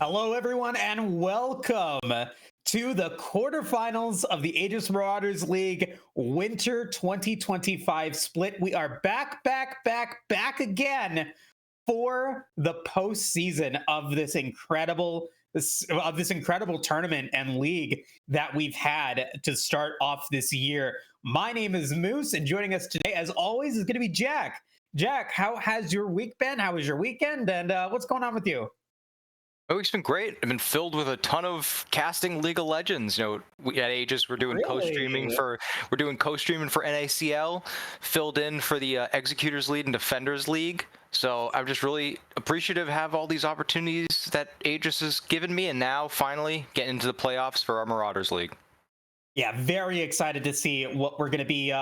Hello, everyone, and welcome to the quarterfinals of the Aegis Marauders League Winter 2025 split. We are back again for the postseason of this incredible tournament and league that we've had to start off this year. My name is Moose, and joining us today, as always, is going to be Jack. Jack, how has your week been? How was your weekend? And what's going on with you? My week's been great. I've been filled with a ton of casting League of Legends. We at Aegis we're doing co-streaming Really? for NACL, filled in for the Executors League and Defenders League. So I'm just really appreciative to have all these opportunities that Aegis has given me, and now finally getting into the playoffs for our Marauders League. Yeah, very excited to see what we're going to be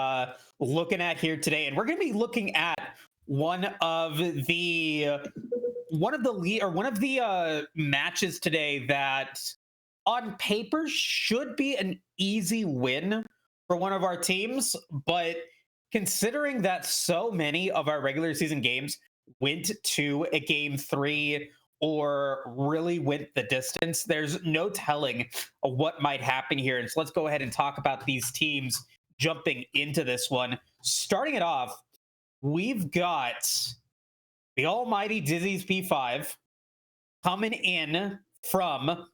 looking at here today, and we're going to be looking at one of the matches today that, on paper, should be an easy win for one of our teams, but considering that so many of our regular season games went to a game three or really went the distance, there's no telling what might happen here. And so let's go ahead and talk about these teams jumping into this one. Starting it off, we've got the almighty Dizzy's P5 coming in from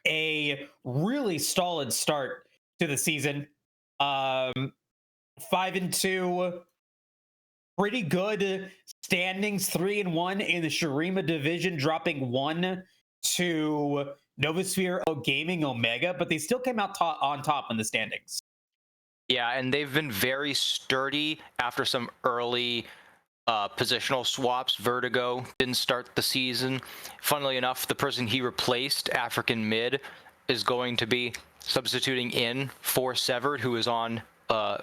a really solid start to the season. 5-2, pretty good standings. 3-1 in the Shurima division, dropping 1 to Novosphere Gaming Omega, but they still came out on top in the standings. Yeah, and they've been very sturdy after some early positional swaps. Vertigo didn't start the season. Funnily enough, the person he replaced, African Mid, is going to be substituting in for Severed, who is on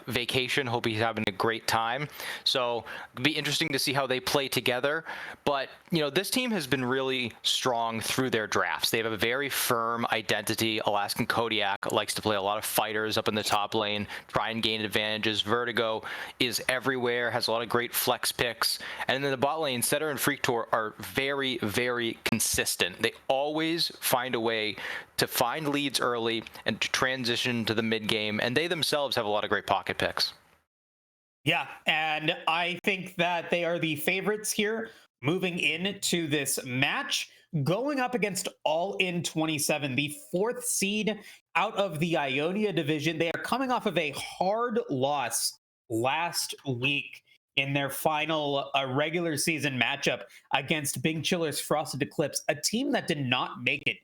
vacation. Hope he's having a great time. So it'll be interesting to see how they play together. But, this team has been really strong through their drafts. They have a very firm identity. Alaskan Kodiak likes to play a lot of fighters up in the top lane, try and gain advantages. Vertigo is everywhere, has a lot of great flex picks. And then the bot lane, Setter and Freak Tour are very, very consistent. They always find a way to find leads early and to transition to the mid game, and they themselves have a lot of great pocket picks. Yeah, and I think that they are the favorites here moving into this match, going up against All In 27, the 4th seed out of the Ionia division. They are coming off of a hard loss last week in their final regular season matchup against Big Chiller's Frosted Eclipse, a team that did not make it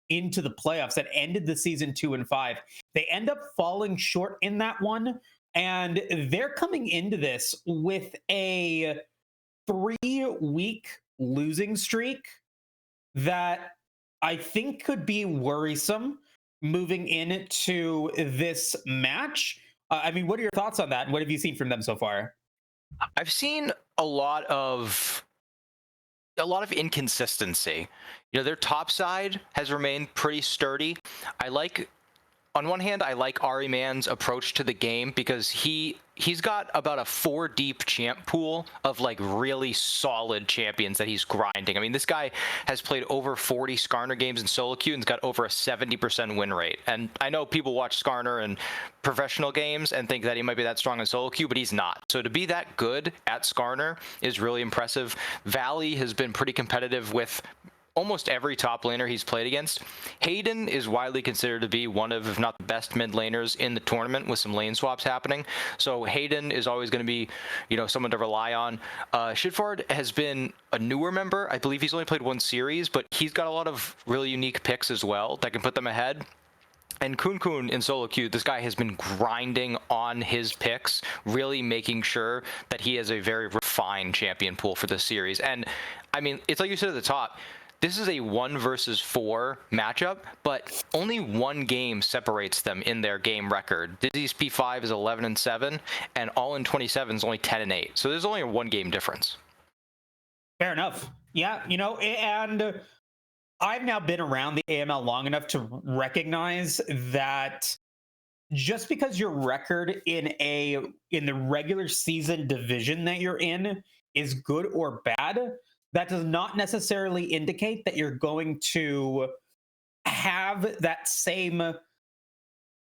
into the playoffs, that ended the season 2-5. They end up falling short in that one, and they're coming into this with a 3-week losing streak that I think could be worrisome moving into this match. What are your thoughts on that? And what have you seen from them so far? I've seen a lot of inconsistency. Their top side has remained pretty sturdy. On one hand, I like Ari Man's approach to the game because he's got about a 4 deep champ pool of really solid champions that he's grinding. I mean, this guy has played over 40 Skarner games in solo queue and's got over a 70% win rate. And I know people watch Skarner in professional games and think that he might be that strong in solo queue, but he's not. So to be that good at Skarner is really impressive. Valley has been pretty competitive with almost every top laner he's played against. Hayden is widely considered to be one of, if not the best mid laners in the tournament, with some lane swaps happening. So Hayden is always going to be, someone to rely on. Shitford has been a newer member. I believe he's only played 1 series, but he's got a lot of really unique picks as well that can put them ahead. And Kun in solo queue, this guy has been grinding on his picks, really making sure that he has a very refined champion pool for this series. And I mean, it's like you said at the top, this is a 1 versus 4 matchup, but only 1 game separates them in their game record. Dizzy's P5 is 11-7, and All In 27 is only 10-8. So there's only a 1 game difference. Fair enough. Yeah, and I've now been around the AML long enough to recognize that just because your record in the regular season division that you're in is good or bad that does not necessarily indicate that you're going to have that same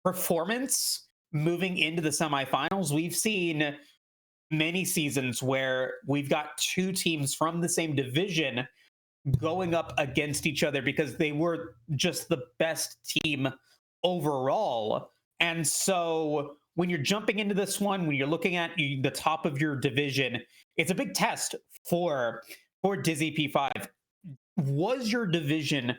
performance moving into the semifinals. We've seen many seasons where we've got two teams from the same division going up against each other because they were just the best team overall. And so when you're jumping into this one, when you're looking at the top of your division, it's a big test for Dizzy P5. Was your division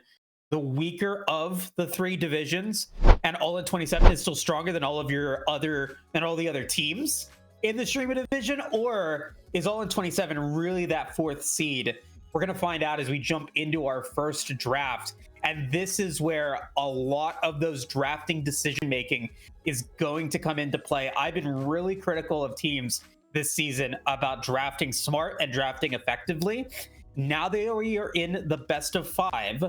the weaker of the three divisions, and All in 27 is still stronger than all the other teams in the streamer division, or is All in 27 really that fourth seed? We're going to find out as we jump into our first draft. And this is where a lot of those drafting decision making is going to come into play. I've been really critical of teams this season about drafting smart and drafting effectively. Now they are in the best of 5.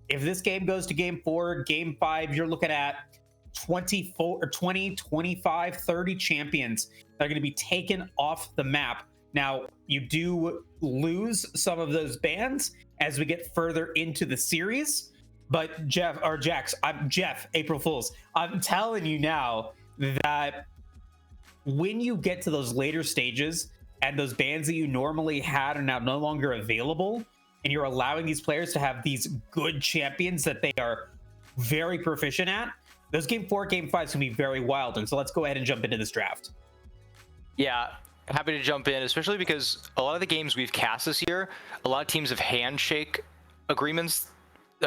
If this game goes to game 4, game 5, you're looking at 24 or 20, 25, 30 champions that are going to be taken off the map. Now, you do lose some of those bans as we get further into the series, but Jeff, April Fools, I'm telling you now that when you get to those later stages and those bans that you normally had are now no longer available, and you're allowing these players to have these good champions that they are very proficient at, those game 4, game 5 can be very wild. And so let's go ahead and jump into this draft. Yeah, happy to jump in, especially because a lot of the games we've cast this year, a lot of teams have handshake agreements,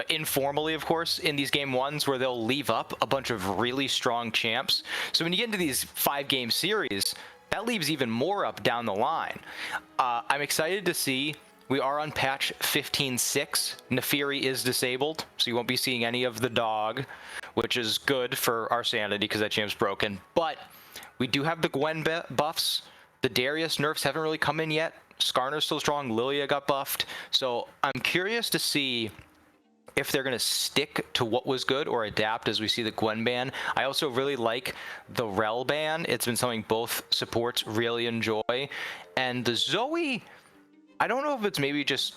informally, of course, in these game 1s where they'll leave up a bunch of really strong champs. So when you get into these 5-game series, that leaves even more up down the line. I'm excited to see. We are on patch 15.6. Nefiri is disabled, so you won't be seeing any of the dog, which is good for our sanity because that champ's broken. But we do have the Gwen buffs. The Darius nerfs haven't really come in yet. Skarner's still strong. Lilia got buffed. So I'm curious to see if they're going to stick to what was good or adapt as we see the Gwen ban. I also really like the Rel ban. It's been something both supports really enjoy. And the Zoe, I don't know if it's maybe just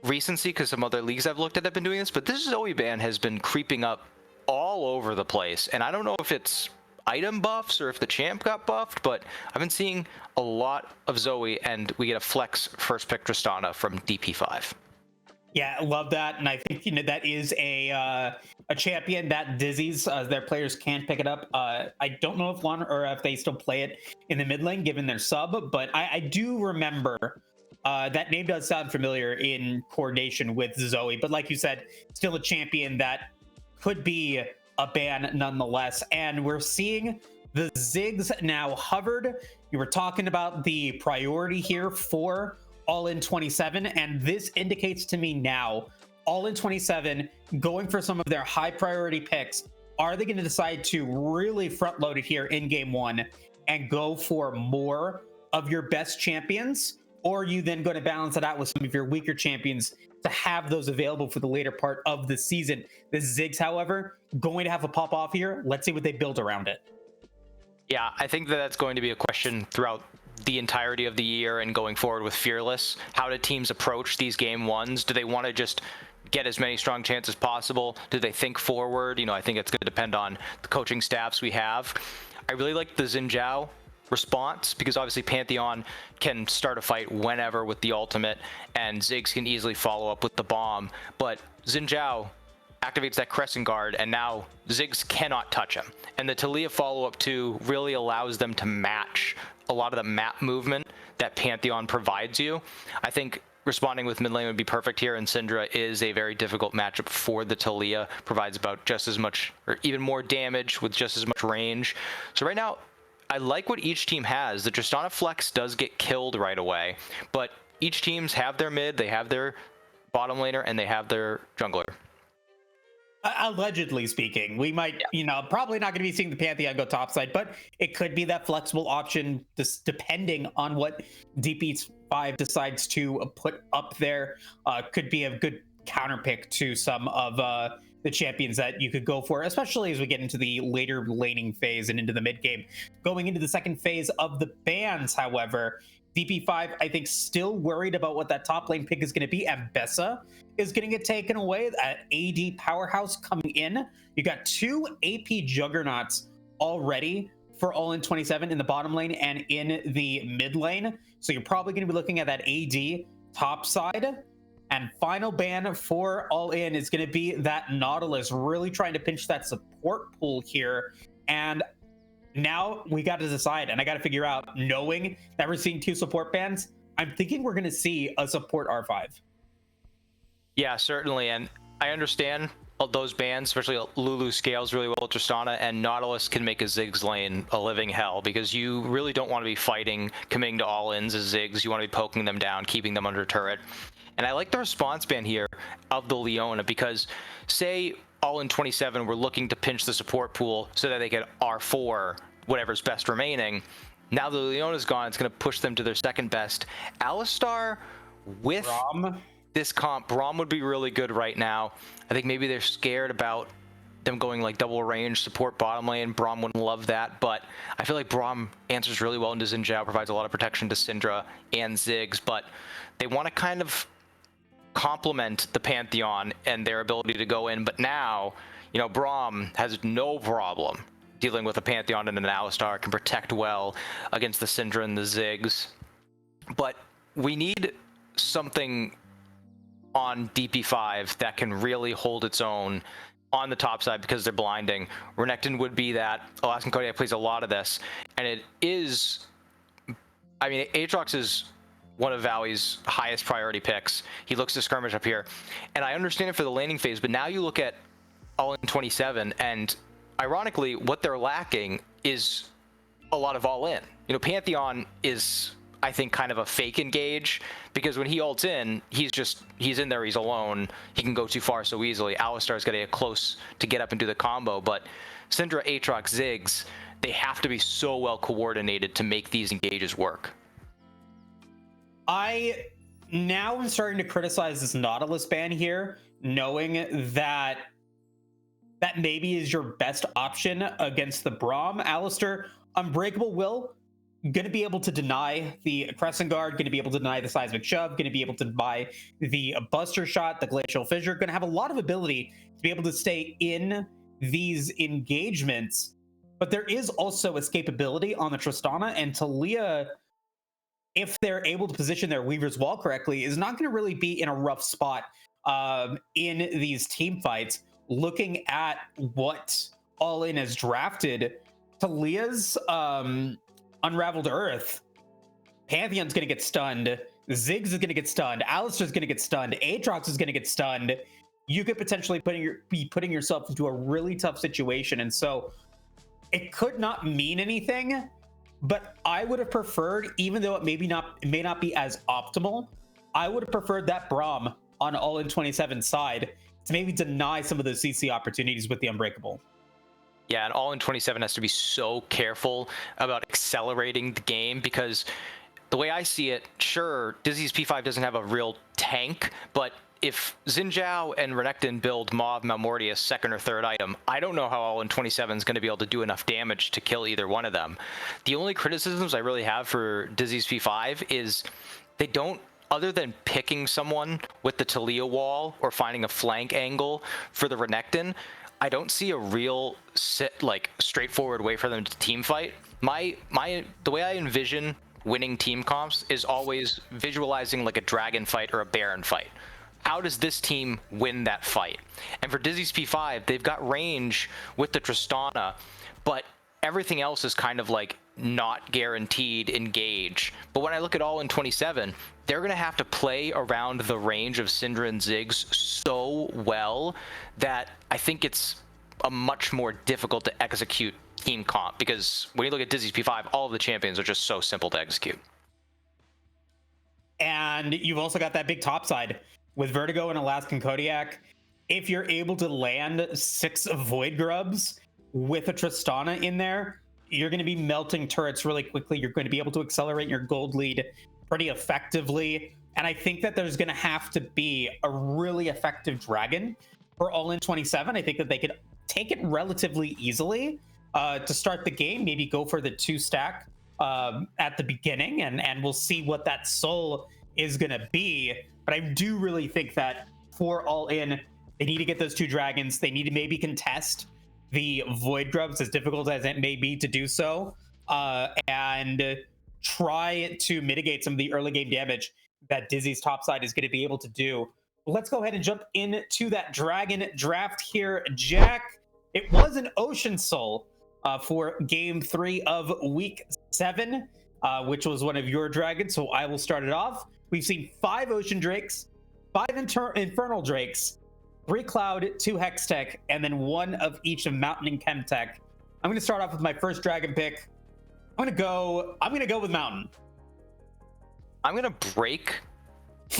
recency because some other leagues I've looked at have been doing this, but this Zoe ban has been creeping up all over the place. And I don't know if it's item buffs or if the champ got buffed, but I've been seeing a lot of Zoe, and we get a flex first pick Tristana from DP5. Yeah, I love that, and I think that is a champion that Dizzy's their players can pick it up. I don't know if one or if they still play it in the mid lane given their sub, but I do remember that name does sound familiar in coordination with Zoe. But like you said, still a champion that could be a ban nonetheless. And we're seeing the Ziggs now hovered. You were talking about the priority here for All in 27, and this indicates to me now All in 27 going for some of their high priority picks. Are they going to decide to really front load it here in game 1 and go for more of your best champions, or are you then going to balance it out with some of your weaker champions to have those available for the later part of the season? The Ziggs, however, going to have a pop off here. Let's see what they build around it. Yeah, I think that's going to be a question throughout the entirety of the year and going forward with Fearless. How do teams approach these game 1s? Do they want to just get as many strong chances as possible? Do they think forward? I think it's going to depend on the coaching staffs we have. I really like the Xin Zhao response because obviously Pantheon can start a fight whenever with the ultimate, and Ziggs can easily follow up with the bomb. But Xin Zhao activates that Crescent Guard, and now Ziggs cannot touch him. And the Taliyah follow-up too really allows them to match a lot of the map movement that Pantheon provides you. I think responding with mid lane would be perfect here, and Syndra is a very difficult matchup for the Taliyah. Provides about just as much or even more damage with just as much range. So right now, I like what each team has. The Tristana Flex does get killed right away, but each teams have their mid, they have their bottom laner, and they have their jungler. Allegedly speaking, we might, probably not going to be seeing the Pantheon go topside, but it could be that flexible option, just depending on what DP5 decides to put up there. Could be a good counter pick to some of the champions that you could go for, especially as we get into the later laning phase and into the mid game. Going into the second phase of the bans, however, DP5, I think, still worried about what that top lane pick is going to be. And Bessa is going to get taken away. That AD powerhouse coming in. You got two AP juggernauts already for All In 27 in the bottom lane and in the mid lane. So you're probably going to be looking at that AD top side. And final ban for All In is going to be that Nautilus, really trying to pinch that support pool here. And now we got to decide, and I got to figure out, knowing that we're seeing two support bans, I'm thinking we're going to see a support R5. Yeah, certainly. And I understand those bans, especially Lulu scales really well with Tristana, and Nautilus can make a Ziggs lane a living hell, because you really don't want to be fighting, committing to all-ins as Ziggs. You want to be poking them down, keeping them under turret. And I like the response ban here of the Leona, because say All In 27 we're looking to pinch the support pool so that they get R4, whatever's best remaining. Now the Leona's gone, it's going to push them to their second best. Alistar with this comp, Braum would be really good right now. I think maybe they're scared about them going like double range support bottom lane. Braum wouldn't love that, but I feel like Braum answers really well into Xin Zhao, provides a lot of protection to Syndra and Ziggs, but they want to kind of complement the Pantheon and their ability to go in. But now, you know, Braum has no problem dealing with a Pantheon and an Alistar, can protect well against the Syndra and the Ziggs. But we need something on DP5 that can really hold its own on the top side, because they're blinding. Renekton would be that. Alaskan Kodiak plays a lot of this, and it is, I mean, Aatrox is one of Vowie's highest priority picks. He looks to skirmish up here, and I understand it for the laning phase, but now you look at All In 27, and ironically, what they're lacking is a lot of all in. You know, Pantheon is, I think, kind of a fake engage, because when he ults in, he's in there, he's alone, he can go too far so easily. Alistar's got to get close to get up and do the combo, but Syndra, Aatrox, Ziggs, they have to be so well coordinated to make these engages work. I now am starting to criticize this Nautilus ban here, knowing that that maybe is your best option against the Braum. Alistar, Unbreakable Will, going to be able to deny the Crescent Guard, going to be able to deny the Seismic Shove, going to be able to deny the Buster Shot, the Glacial Fissure, going to have a lot of ability to be able to stay in these engagements. But there is also escapability on the Tristana, and Talia, if they're able to position their Weaver's Wall correctly, is not going to really be in a rough spot in these team fights. Looking at what All In has drafted, Talia's Unraveled Earth, Pantheon's going to get stunned, Ziggs is going to get stunned, Alistar's going to get stunned, Aatrox is going to get stunned. You could potentially be putting yourself into a really tough situation, and so it could not mean anything. But I would have preferred, even though it may not be as optimal, I would have preferred that Braum on All In 27 side to maybe deny some of those CC opportunities with the Unbreakable. Yeah, and All In 27 has to be so careful about accelerating the game, because the way I see it, sure, Dizzy's P5 doesn't have a real tank, but if Xin Zhao and Renekton build Maw of Malmortius second or third item, I don't know how All In 27 is going to be able to do enough damage to kill either one of them. The only criticisms I really have for Dizzy's P5 is they don't, other than picking someone with the Talia wall or finding a flank angle for the Renekton, I don't see a real straightforward way for them to team fight. The way I envision winning team comps is always visualizing like a dragon fight or a baron fight. How does this team win that fight? And for Dizzy's P5, they've got range with the Tristana, but everything else is kind of like not guaranteed engage. But when I look at All In 27, they're going to have to play around the range of Syndra and Ziggs so well that I think it's a much more difficult to execute team comp, because when you look at Dizzy's P5, all of the champions are just so simple to execute. And you've also got that big top side with Vertigo and Alaskan Kodiak. If you're able to land 6 Void Grubs with a Tristana in there, you're going to be melting turrets really quickly. You're going to be able to accelerate your gold lead pretty effectively. And I think that there's going to have to be a really effective dragon for All In 27. I think that they could take it relatively easily to start the game. Maybe go for the 2-stack at the beginning, and we'll see what that soul is going to be. But I do really think that for All In, they need to get those 2 dragons. They need to maybe contest the Void Grubs, as difficult as it may be to do so, and try to mitigate some of the early game damage that Dizzy's topside is going to be able to do. Let's go ahead and jump into that dragon draft here, Jack. It was an Ocean Soul for game 3 of week 7, which was one of your dragons. So I will start it off. We've seen 5 Ocean Drakes, 5 Infernal Drakes, 3 Cloud, 2 Hextech, and then 1 of each of Mountain and Chemtech. I'm going to start off with my first dragon pick. I'm going to go with Mountain. I'm going to break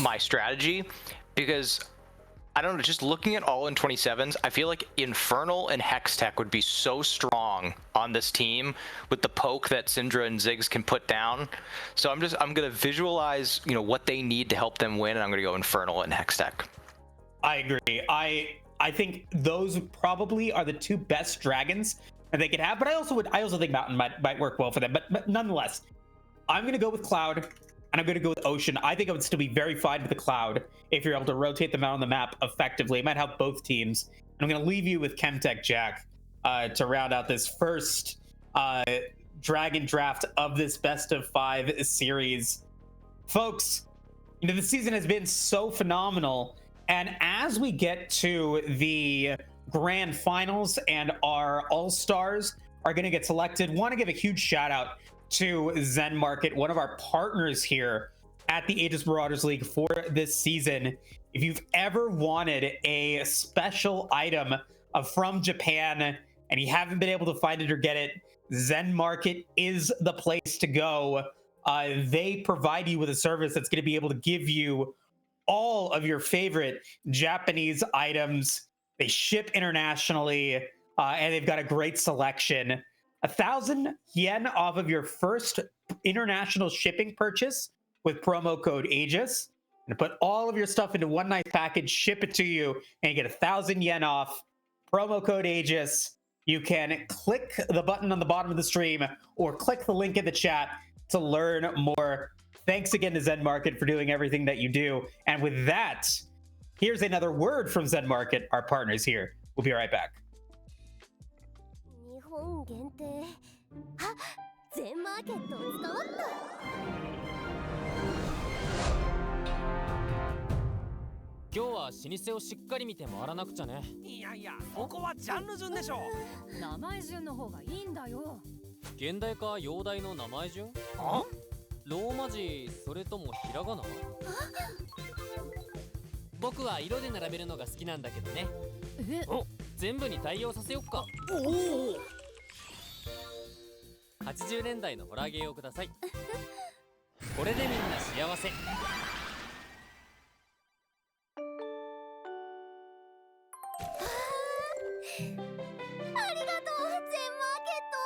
my strategy because I don't know, just looking at all in 27s, I feel like Infernal and Hextech would be so strong on this team with the poke that Syndra and Ziggs can put down. So I'm going to visualize, what they need to help them win, and I'm going to go Infernal and Hextech. I agree. I think those probably are the 2 best dragons that they could have, but I also think Mountain might work well for them. But nonetheless, I'm going to go with Cloud, and I'm going to go with Ocean. I think I would still be very fine with the Cloud if you're able to rotate them out on the map effectively. It might help both teams. And I'm going to leave you with Chemtech, Jack, to round out this first dragon draft of this best of 5 series. Folks, the season has been so phenomenal. And as we get to the grand finals and our all-stars are going to get selected, want to give a huge shout out to Zen Market, one of our partners here at the Aegis Marauders League for this season. If you've ever wanted a special item from Japan and you haven't been able to find it or get it, Zen Market is the place to go. They provide you with a service that's going to be able to give you all of your favorite Japanese items. They ship internationally, and they've got a great selection. 1,000 yen off of your first international shipping purchase with promo code Aegis. And put all of your stuff into one nice package, ship it to you, and you get 1,000 yen off. Promo code Aegis. You can click the button on the bottom of the stream or click the link in the chat to learn more. Thanks again to Zen Market for doing everything that you do. And with that, here's another word from Zen Market, our partners here. We'll be right back. 日本限定あ全マーケットを使おっと今日は老舗をしっかり見て回らなくちゃね。いやいや、ここはジャンル順でしょ。名前順の方がいいんだよ。現代か洋代の名前順？あ？ローマ字それともひらがな？僕は色で並べるのが好きなんだけどね。え？全部に対応させよっか。おお。80年代のホラーゲーをください。これでみんな幸せ。ありがとう全マーケット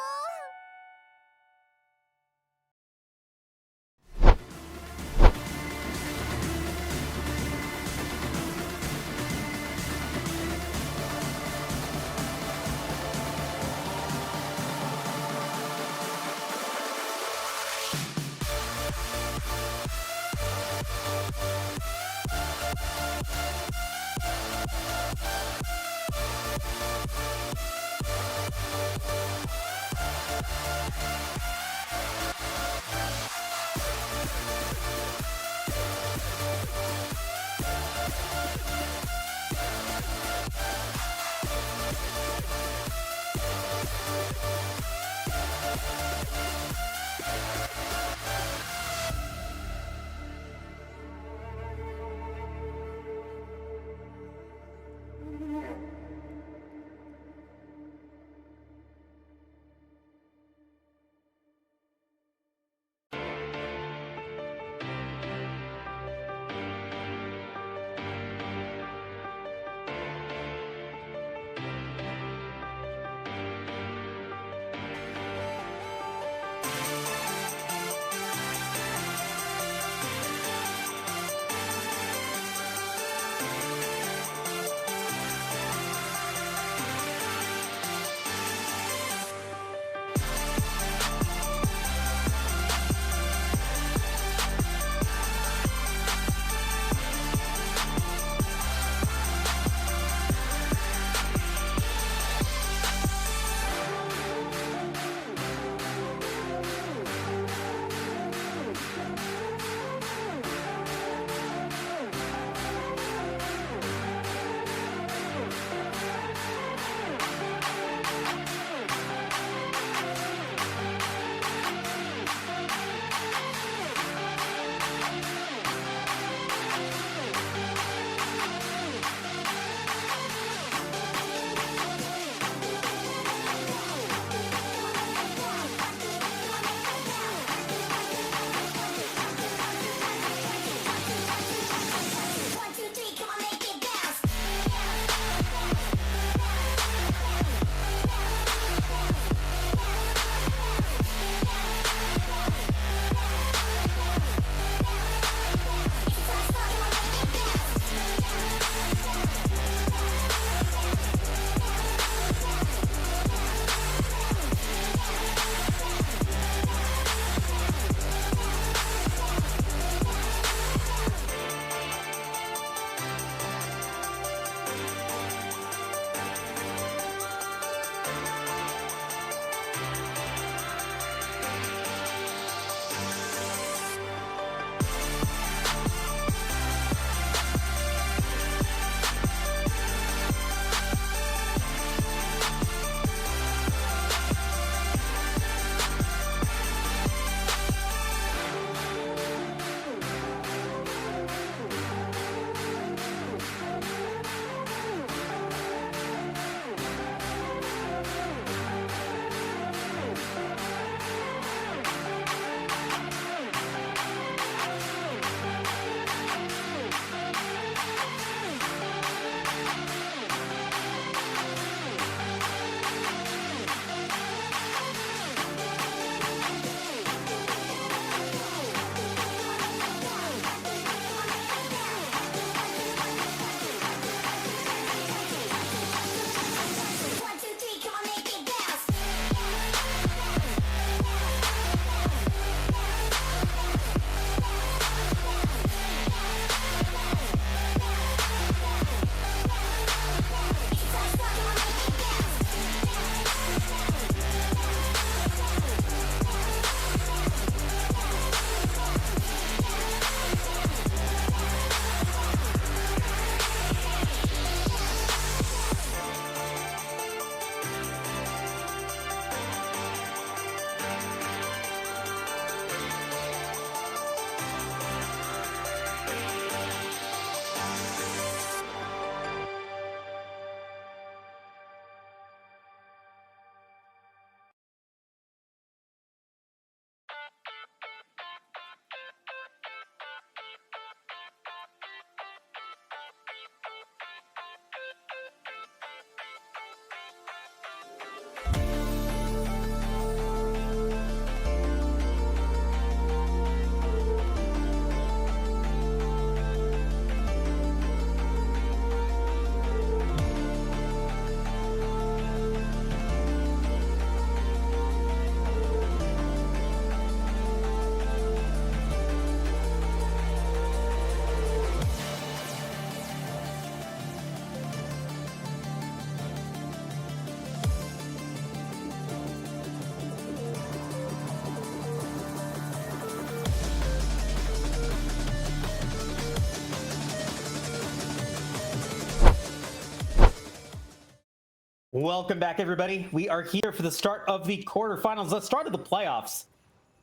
Welcome back, everybody. We are here for the start of the quarterfinals, the start of the playoffs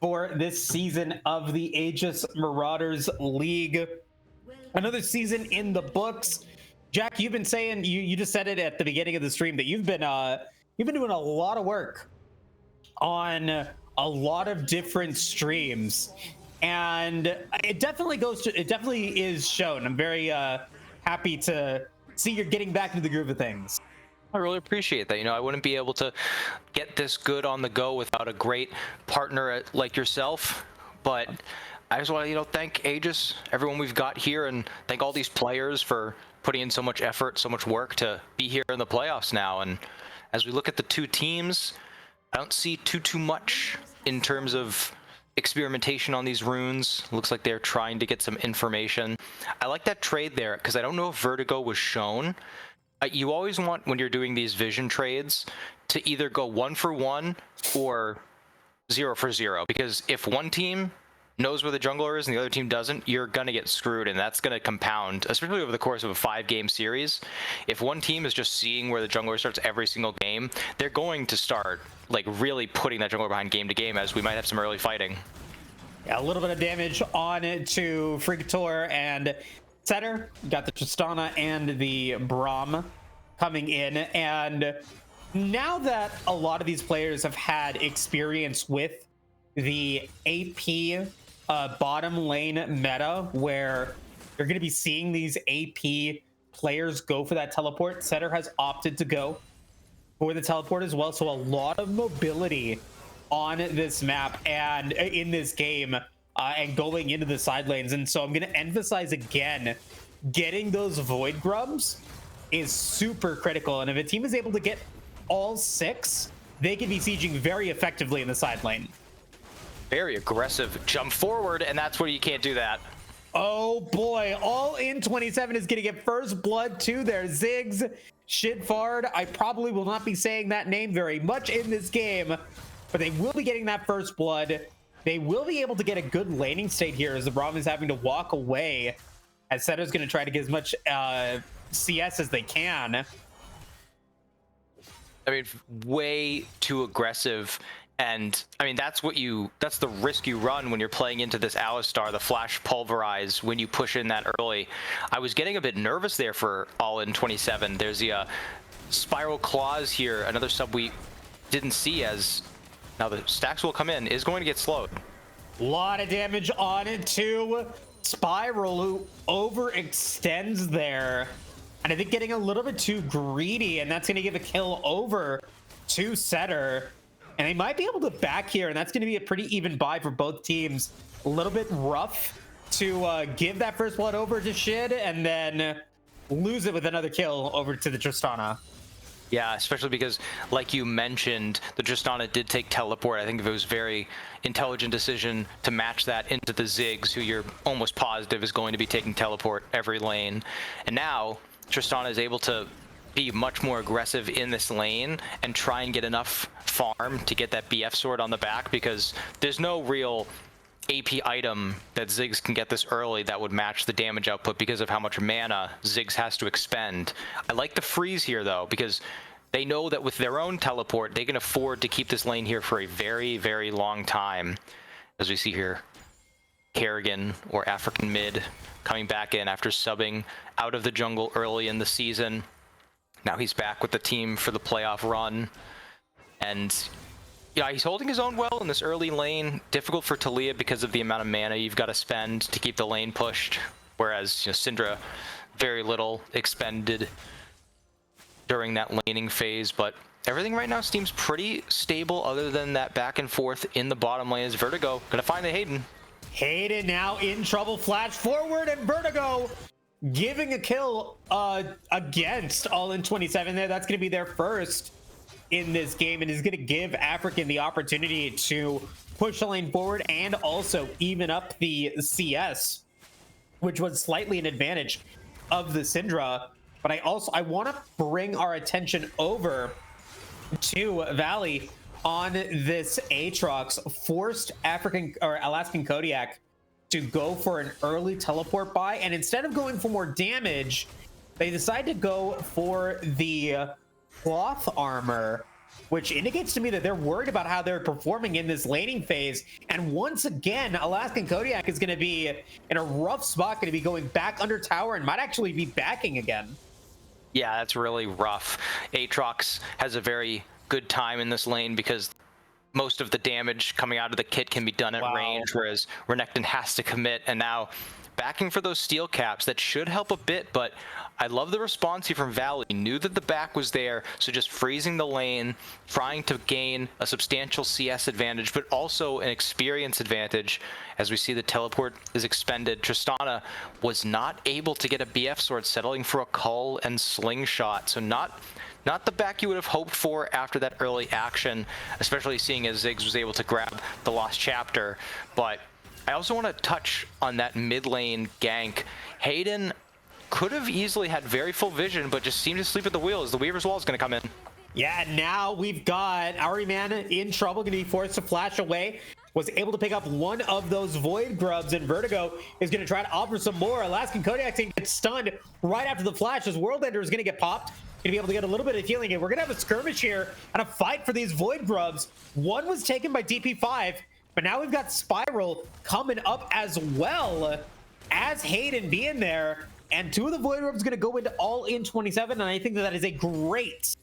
for this season of the Aegis Marauders League. Another season in the books. Jack, you've been saying, you just said it at the beginning of the stream, that you've been doing a lot of work on a lot of different streams, and it definitely is shown. I'm very happy to see you're getting back into the groove of things. I really appreciate that. You know, I wouldn't be able to get this good on the go without a great partner like yourself. But I just want to, thank Aegis, everyone we've got here, and thank all these players for putting in so much effort, so much work to be here in the playoffs now. And as we look at the two teams, I don't see too much in terms of experimentation on these runes. Looks like they're trying to get some information. I like that trade there because I don't know if Vertigo was shown. You always want, when you're doing these vision trades, to either go 1 for 1 or 0 for 0, because if one team knows where the jungler is and the other team doesn't, you're gonna get screwed, and that's gonna compound, especially over the course of a 5-game series. If one team is just seeing where the jungler starts every single game, they're going to start like really putting that jungler behind game to game, as we might have some early fighting. Yeah, a little bit of damage on it to Freakator and Setter. Got the Tristana and the Braum coming in, and now that a lot of these players have had experience with the AP bottom lane meta, where you're going to be seeing these AP players go for that teleport, Setter has opted to go for the teleport as well. So a lot of mobility on this map and in this game, and going into the side lanes. And so I'm going to emphasize again, getting those Void Grubs is super critical. And if a team is able to get all 6, they can be sieging very effectively in the side lane. Very aggressive jump forward, and that's where you can't do that. Oh boy, All In 27 is going to get first blood to their Ziggs. Shitfard, I probably will not be saying that name very much in this game, but they will be getting that first blood. They will be able to get a good laning state here, as the Braum is having to walk away, as Setter's going to try to get as much CS as they can. I mean, way too aggressive. And I mean, that's the risk you run when you're playing into this Alistar, the flash pulverize, when you push in that early. I was getting a bit nervous there for All In 27. There's the Spiral Claws here, another sub we didn't see, as now the stacks will come in, is going to get slowed. A lot of damage on it too. Spiral, who overextends there, and I think getting a little bit too greedy, and that's going to give a kill over to Setter. And they might be able to back here, and that's going to be a pretty even buy for both teams. A little bit rough to give that first blood over to Shid, and then lose it with another kill over to the Tristana. Yeah, especially because, like you mentioned, the Tristana did take teleport. I think it was a very intelligent decision to match that into the Ziggs, who you're almost positive is going to be taking teleport every lane. And now Tristana is able to be much more aggressive in this lane and try and get enough farm to get that BF sword on the back, because there's no real AP item that Ziggs can get this early that would match the damage output because of how much mana Ziggs has to expend. I like the freeze here though, because they know that with their own teleport, they can afford to keep this lane here for a very, very long time. As we see here, Kerrigan, or African Mid, coming back in after subbing out of the jungle early in the season. Now he's back with the team for the playoff run. And yeah, he's holding his own well in this early lane. Difficult for Taliyah because of the amount of mana you've got to spend to keep the lane pushed. Whereas, Syndra, very little expended during that laning phase. But everything right now seems pretty stable, other than that back and forth in the bottom lane. Is Vertigo gonna find the Hayden? Hayden now in trouble. Flash forward, and Vertigo giving a kill against All In 27 there. That's going to be their first in this game, and is going to give African the opportunity to push the lane forward and also even up the CS, which was slightly an advantage of the Syndra. But I want to bring our attention over to Valley on this Aatrox. Forced African or Alaskan Kodiak to go for an early teleport buy, and instead of going for more damage, they decide to go for the cloth armor, which indicates to me that they're worried about how they're performing in this laning phase. And once again, Alaskan Kodiak is going to be in a rough spot, going to be going back under tower and might actually be backing again. Yeah, that's really rough. Aatrox has a very good time in this lane because most of the damage coming out of the kit can be done at range, whereas Renekton has to commit. And now backing for those steel caps, that should help a bit, but I love the response here from Valley. Knew that the back was there, so just freezing the lane, trying to gain a substantial CS advantage, but also an experience advantage. As we see the teleport is expended, Tristana was not able to get a BF sword, settling for a cull and slingshot. So not the back you would have hoped for after that early action, especially seeing as Ziggs was able to grab the lost chapter. But I also want to touch on that mid lane gank. Hayden could have easily had very full vision, but just seemed to sleep at the wheel as the Weaver's Wall is going to come in. Yeah, now we've got Ahriman in trouble, going to be forced to flash away. Was able to pick up one of those Void Grubs, and Vertigo is going to try to offer some more. Alaskan Kodiak's going to get stunned right after the flash as World Ender is going to get popped. Going to be able to get a little bit of healing, and we're going to have a skirmish here and a fight for these Void Grubs. One was taken by DP5, but now we've got Spiral coming up as well as Hayden being there. And two of the Void Orbs going to go into all in 27, and I think that is a great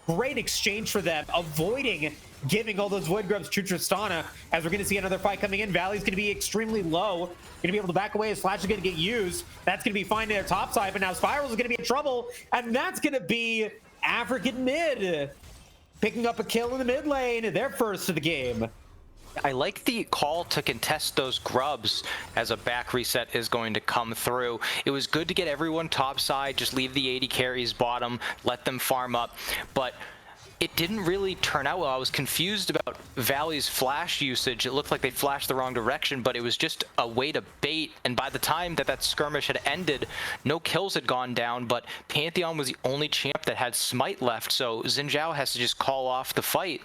exchange for them, avoiding giving all those Void Grubs to Tristana, as we're going to see another fight coming in. Valley's going to be extremely low, going to be able to back away as Flash is going to get used. That's going to be fine there top side, but now Spirals is going to be in trouble, and that's going to be African Mid picking up a kill in the mid lane, their first of the game. I like the call to contest those grubs as a back reset is going to come through. It was good to get everyone top side, just leave the 80 carries bottom, let them farm up, but it didn't really turn out well. I was confused about Valley's flash usage. It looked like they flashed the wrong direction, but it was just a way to bait, and by the time that skirmish had ended, no kills had gone down, but Pantheon was the only champ that had smite left, so Xin Zhao has to just call off the fight.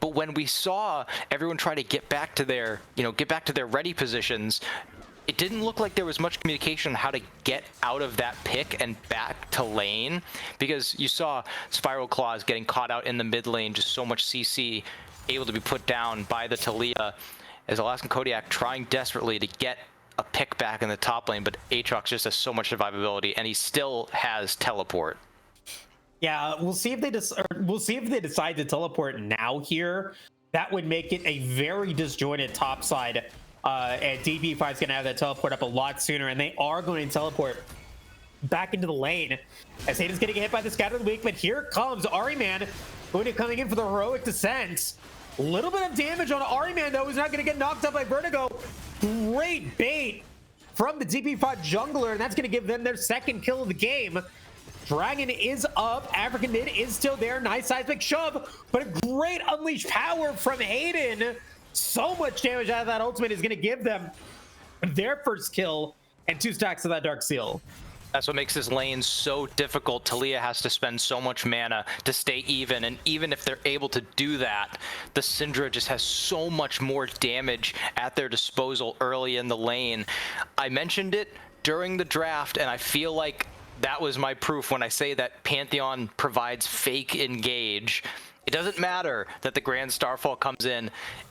But when we saw everyone try to get back to their, ready positions, it didn't look like there was much communication on how to get out of that pick and back to lane, because you saw Spiral Claws getting caught out in the mid lane, just so much CC able to be put down by the Talia, as Alaskan Kodiak trying desperately to get a pick back in the top lane, but Aatrox just has so much survivability, and he still has teleport. Yeah, we'll see if they decide to teleport now here. That would make it a very disjointed top side. And DP5 is going to have that teleport up a lot sooner, and they are going to teleport back into the lane. As Hayden's going to get hit by the Scatter of the Week, but here comes Ahriman, going to coming in for the heroic descent. A little bit of damage on Ahriman, though. He's not going to get knocked up by Vertigo. Great bait from the DP5 jungler, and that's going to give them their second kill of the game. Dragon is up. African Mid is still there. Nice seismic shove, but a great unleashed power from Hayden. So much damage out of that ultimate is going to give them their first kill and 2 stacks of that Dark Seal. That's what makes this lane so difficult. Talia has to spend so much mana to stay even, and even if they're able to do that, the Syndra just has so much more damage at their disposal early in the lane. I mentioned it during the draft, and I feel like that was my proof when I say that Pantheon provides fake engage. It doesn't matter that the Grand Starfall comes in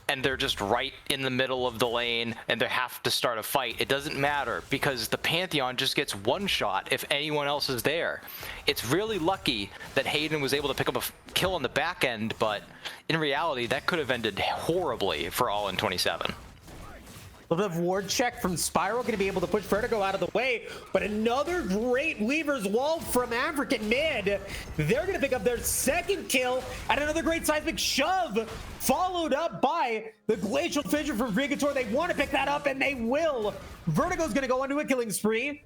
and they're just right in the middle of the lane and they have to start a fight. It doesn't matter because the Pantheon just gets one shot if anyone else is there. It's really lucky that Hayden was able to pick up a kill on the back end, but in reality, that could have ended horribly for all in 27. A little bit of ward check from Spiral, going to be able to push Vertigo out of the way, but another great Weaver's Wall from African Mid. They're going to pick up their second kill, and another great seismic shove, followed up by the Glacial Fissure from Brigator. They want to pick that up, and they will. Vertigo's going to go onto a killing spree.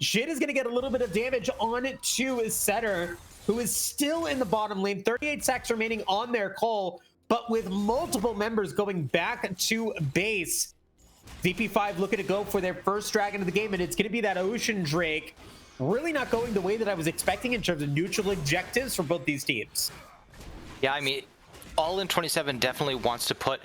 Shin is going to get a little bit of damage on to Setter, who is still in the bottom lane. 38 stacks remaining on their call, but with multiple members going back to base. DP5 looking to go for their first dragon of the game, and it's going to be that Ocean Drake. Really not going the way that I was expecting in terms of neutral objectives for both these teams. Yeah, I mean, All in 27 definitely wants to put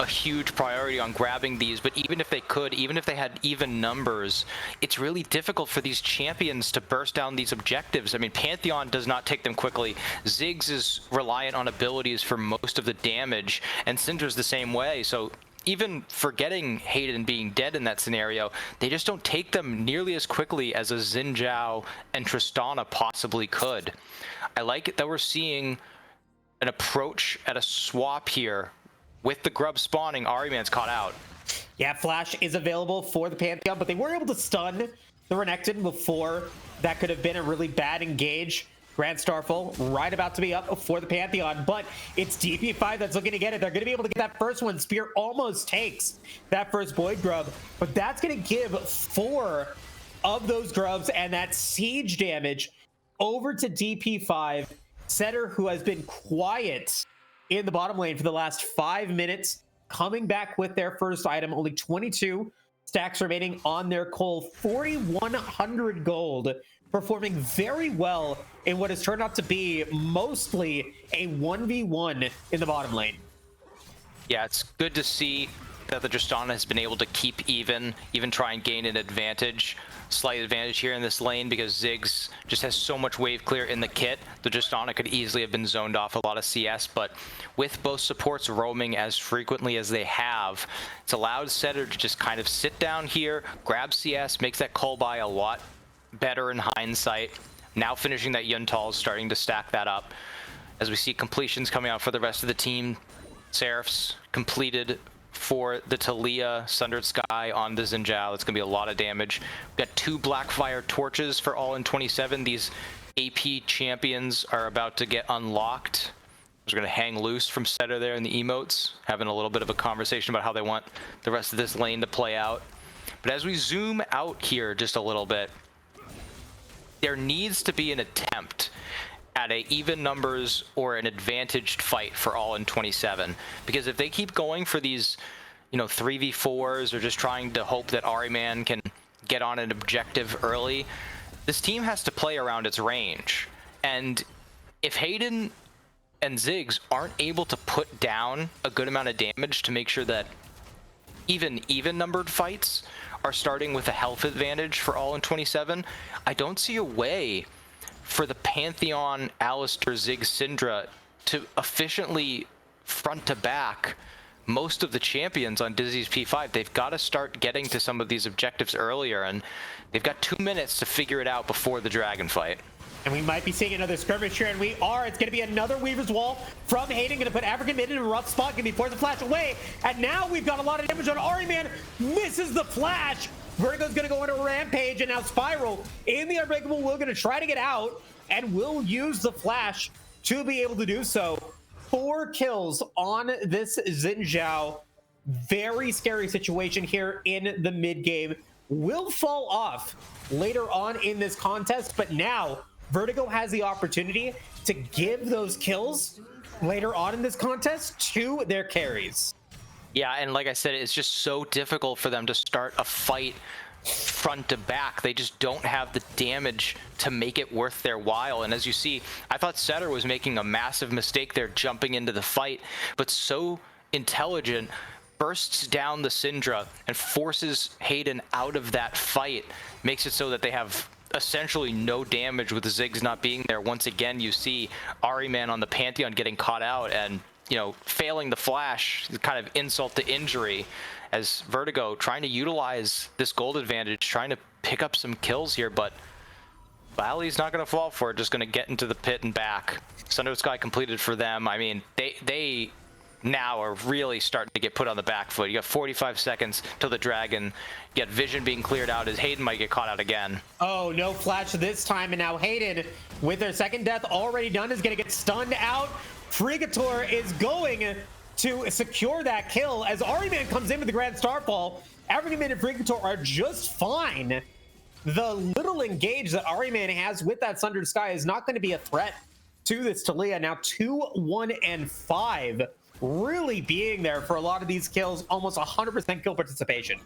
a huge priority on grabbing these, but even if they could, even if they had even numbers, it's really difficult for these champions to burst down these objectives. I mean, Pantheon does not take them quickly. Ziggs is reliant on abilities for most of the damage, and Syndra's the same way. So even forgetting Hayden being dead in that scenario, they just don't take them nearly as quickly as a Xin Zhao and Tristana possibly could. I like it that we're seeing an approach at a swap here. With the grub spawning, Ahriman's caught out. Yeah, Flash is available for the Pantheon, but they were able to stun the Renekton before that could have been a really bad engage. Grand Starfall right about to be up for the Pantheon, but it's DP5 that's looking to get it. They're going to be able to get that first one. Spear almost takes that first Void Grub, but that's going to give 4 of those grubs and that siege damage over to DP5. Setter, who has been quiet in the bottom lane for the last 5 minutes, coming back with their first item. Only 22 stacks remaining on their Cole. 4,100 gold, performing very well in what has turned out to be mostly a 1v1 in the bottom lane. Yeah, it's good to see that the Tristana has been able to keep even try and gain an advantage. Slight advantage here in this lane because Ziggs just has so much wave clear in the kit. The Tristana could easily have been zoned off a lot of CS, but with both supports roaming as frequently as they have, it's allowed Setter to just kind of sit down here, grab CS, makes that call buy a lot better in hindsight. Now finishing that Yuntal, starting to stack that up. As we see completions coming out for the rest of the team, Seraphs completed for the Talia, Sundered Sky on the Xin Zhao. It's going to be a lot of damage. We've got 2 Blackfire torches for all in 27. These AP champions are about to get unlocked. We're going to hang loose from Setter there in the emotes, having a little bit of a conversation about how they want the rest of this lane to play out. But as we zoom out here just a little bit, there needs to be an attempt at a even numbers or an advantaged fight for all in 27, because if they keep going for these 3v4s or just trying to hope that Ahriman can get on an objective early, this team has to play around its range. And if Hayden and Ziggs aren't able to put down a good amount of damage to make sure that even numbered fights are starting with a health advantage for all in 27, I don't see a way for the Pantheon, Alistar, Ziggs, Syndra to efficiently front to back most of the champions on Dizzy's P5. They've got to start getting to some of these objectives earlier, and they've got 2 minutes to figure it out before the dragon fight. And we might be seeing another skirmish here, and we are. It's going to be another Weaver's Wall from Hayden. Going to put African mid in a rough spot. Going to be forced to flash away. And now we've got a lot of damage on Ahriman. Misses the flash. Vertigo's going to go on a rampage, and now Spiral in the Unbreakable will going to try to get out, and will use the flash to be able to do so. 4 kills on this Xin Zhao. Very scary situation here in the mid game. Will fall off later on in this contest, but now Vertigo has the opportunity to give those kills later on in this contest to their carries. Yeah, and like I said, it's just so difficult for them to start a fight front to back. They just don't have the damage to make it worth their while. And as you see, I thought Setter was making a massive mistake there, jumping into the fight, but so intelligent, bursts down the Syndra and forces Hayden out of that fight, makes it so that they have essentially no damage with the Ziggs not being there. Once again, you see Ahriman on the Pantheon getting caught out and failing the flash, kind of insult to injury, as Vertigo trying to utilize this gold advantage, trying to pick up some kills here, but Valley's not going to fall for it, just going to get into the pit and back. Sundered Sky completed for them. I mean, they now are really starting to get put on the back foot. You got 45 seconds till the dragon. You got vision being cleared out as Hayden might get caught out again. Oh, no flash this time, and now Hayden, with their second death already done, is going to get stunned out. Frigator is going to secure that kill as Ahriman comes in with the Grand Starfall. African Mid and Frigator are just fine. The little engage that Ahriman has with that Sundered Sky is not going to be a threat to this Talia. Now 2, 1, and 5 really being there for a lot of these kills, almost 100% kill participation.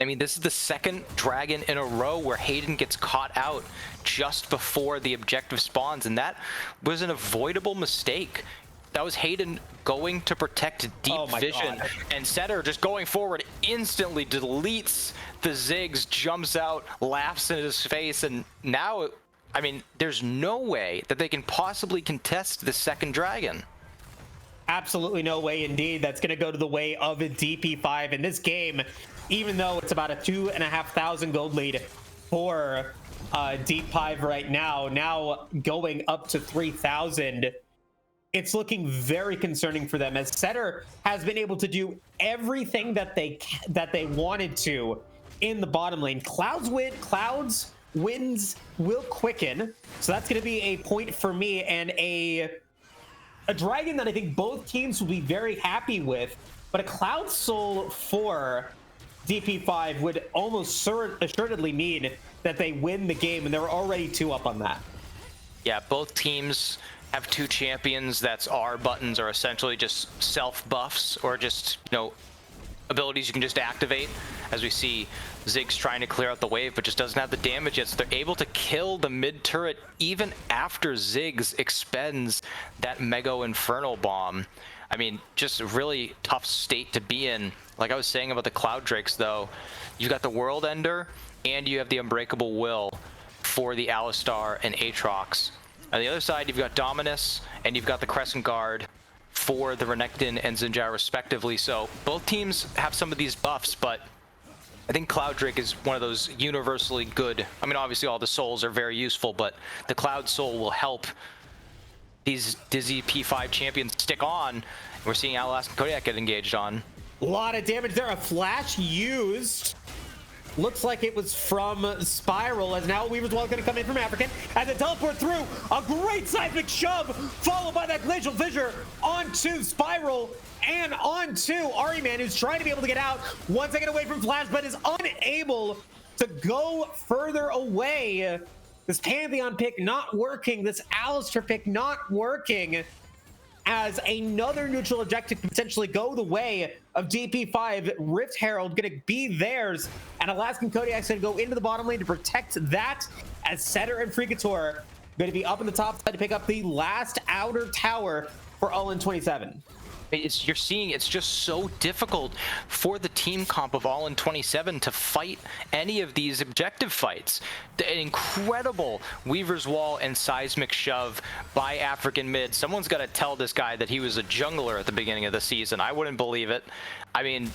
I mean, this is the second dragon in a row where Hayden gets caught out just before the objective spawns, and that was an avoidable mistake. That was Hayden going to protect deep Oh my vision, God. and Setter just going forward instantly deletes the Ziggs, jumps out, laughs in his face, and now, I mean, there's no way that they can possibly contest the second dragon. Absolutely no way indeed. That's going to go to the way of a DP5 in this game, even though it's about a 2,500 gold lead for Deep5 right now going up to 3,000. It's looking very concerning for them, as Setter has been able to do everything that they wanted to in the bottom lane. Cloud's wins will quicken, so that's going to be a point for me, and a dragon that I think both teams will be very happy with. But a Cloud Soul for DP5 would almost assuredly mean that they win the game, and they're already 2 up on that. Yeah, both teams have 2 champions that's R buttons are essentially just self buffs, or just, you know, abilities you can just activate. As we see Ziggs trying to clear out the wave, but just doesn't have the damage yet, so they're able to kill the mid turret even after Ziggs expends that Mega Infernal Bomb. I mean, just a really tough state to be in. Like I was saying about the Cloud Drakes, though, you've got the World Ender and you have the Unbreakable Will for the Alistar and Aatrox. On the other side, you've got Dominus and you've got the Crescent Guard for the Renekton and Zinjar respectively. So both teams have some of these buffs, but I think Cloud Drake is one of those universally good. I mean, obviously all the souls are very useful, but the Cloud Soul will help these Dizzy P5 champions stick on. We're seeing Alaskan Kodiak get engaged on. A lot of damage there. A flash used. Looks like it was from Spiral, as now Weaver's Wall is going to come in from African. As they teleport through, a great seismic shove, followed by that Glacial Fissure onto Spiral and onto Ariman, who's trying to be able to get out. 1 second away from Flash, but is unable to go further away. This Pantheon pick not working. This Alistair pick not working, as another neutral objective could potentially go the way of DP5. Rift Herald going to be theirs, and Alaskan Kodiak's going to go into the bottom lane to protect that, as Setter and Freakator going to be up in the top side to pick up the last outer tower for All In 27. You're seeing it's just so difficult for the team comp of All In 27 to fight any of these objective fights. An incredible Weaver's Wall and seismic shove by African mid. Someone's got to tell this guy that he was a jungler at the beginning of the season. I wouldn't believe it. I mean,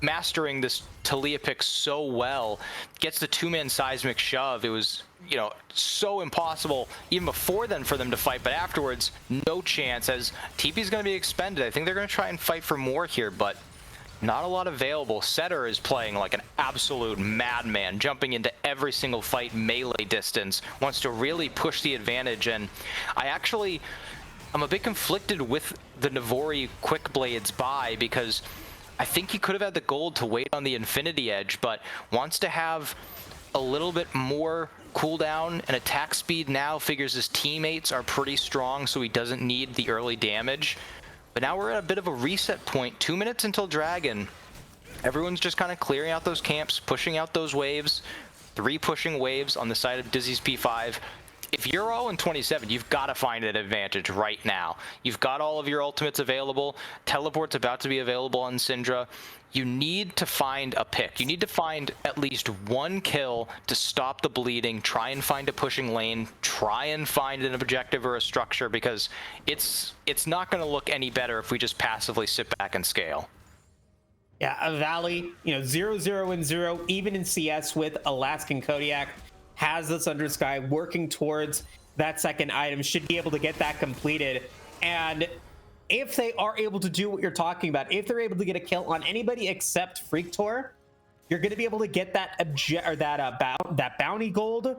mastering this Talia pick so well, gets the 2-man seismic shove. It was, you know, so impossible even before then for them to fight, but afterwards, no chance, as TP's going to be expended. I think they're going to try and fight for more here, but not a lot available. Setter is playing like an absolute madman, jumping into every single fight melee distance, wants to really push the advantage, and I'm a bit conflicted with the Navori Quick Blades buy, because I think he could have had the gold to wait on the Infinity Edge, but wants to have a little bit more cooldown and attack speed now, figures his teammates are pretty strong, so he doesn't need the early damage. But now we're at a bit of a reset point, 2 minutes until Dragon. Everyone's just kind of clearing out those camps, pushing out those waves, 3 pushing waves on the side of Dizzy's P5. If you're All In 27, you've got to find an advantage right now. You've got all of your ultimates available. Teleport's about to be available on Syndra. You need to find a pick. You need to find at least 1 kill to stop the bleeding, try and find a pushing lane, try and find an objective or a structure, because it's not going to look any better if we just passively sit back and scale. Yeah, a Valley, 0-0-0, even in CS with Alaskan Kodiak, has the Thunder Sky working towards that second item, should be able to get that completed. And if they are able to do what you're talking about, if they're able to get a kill on anybody except Freaktor, you're going to be able to get that bounty gold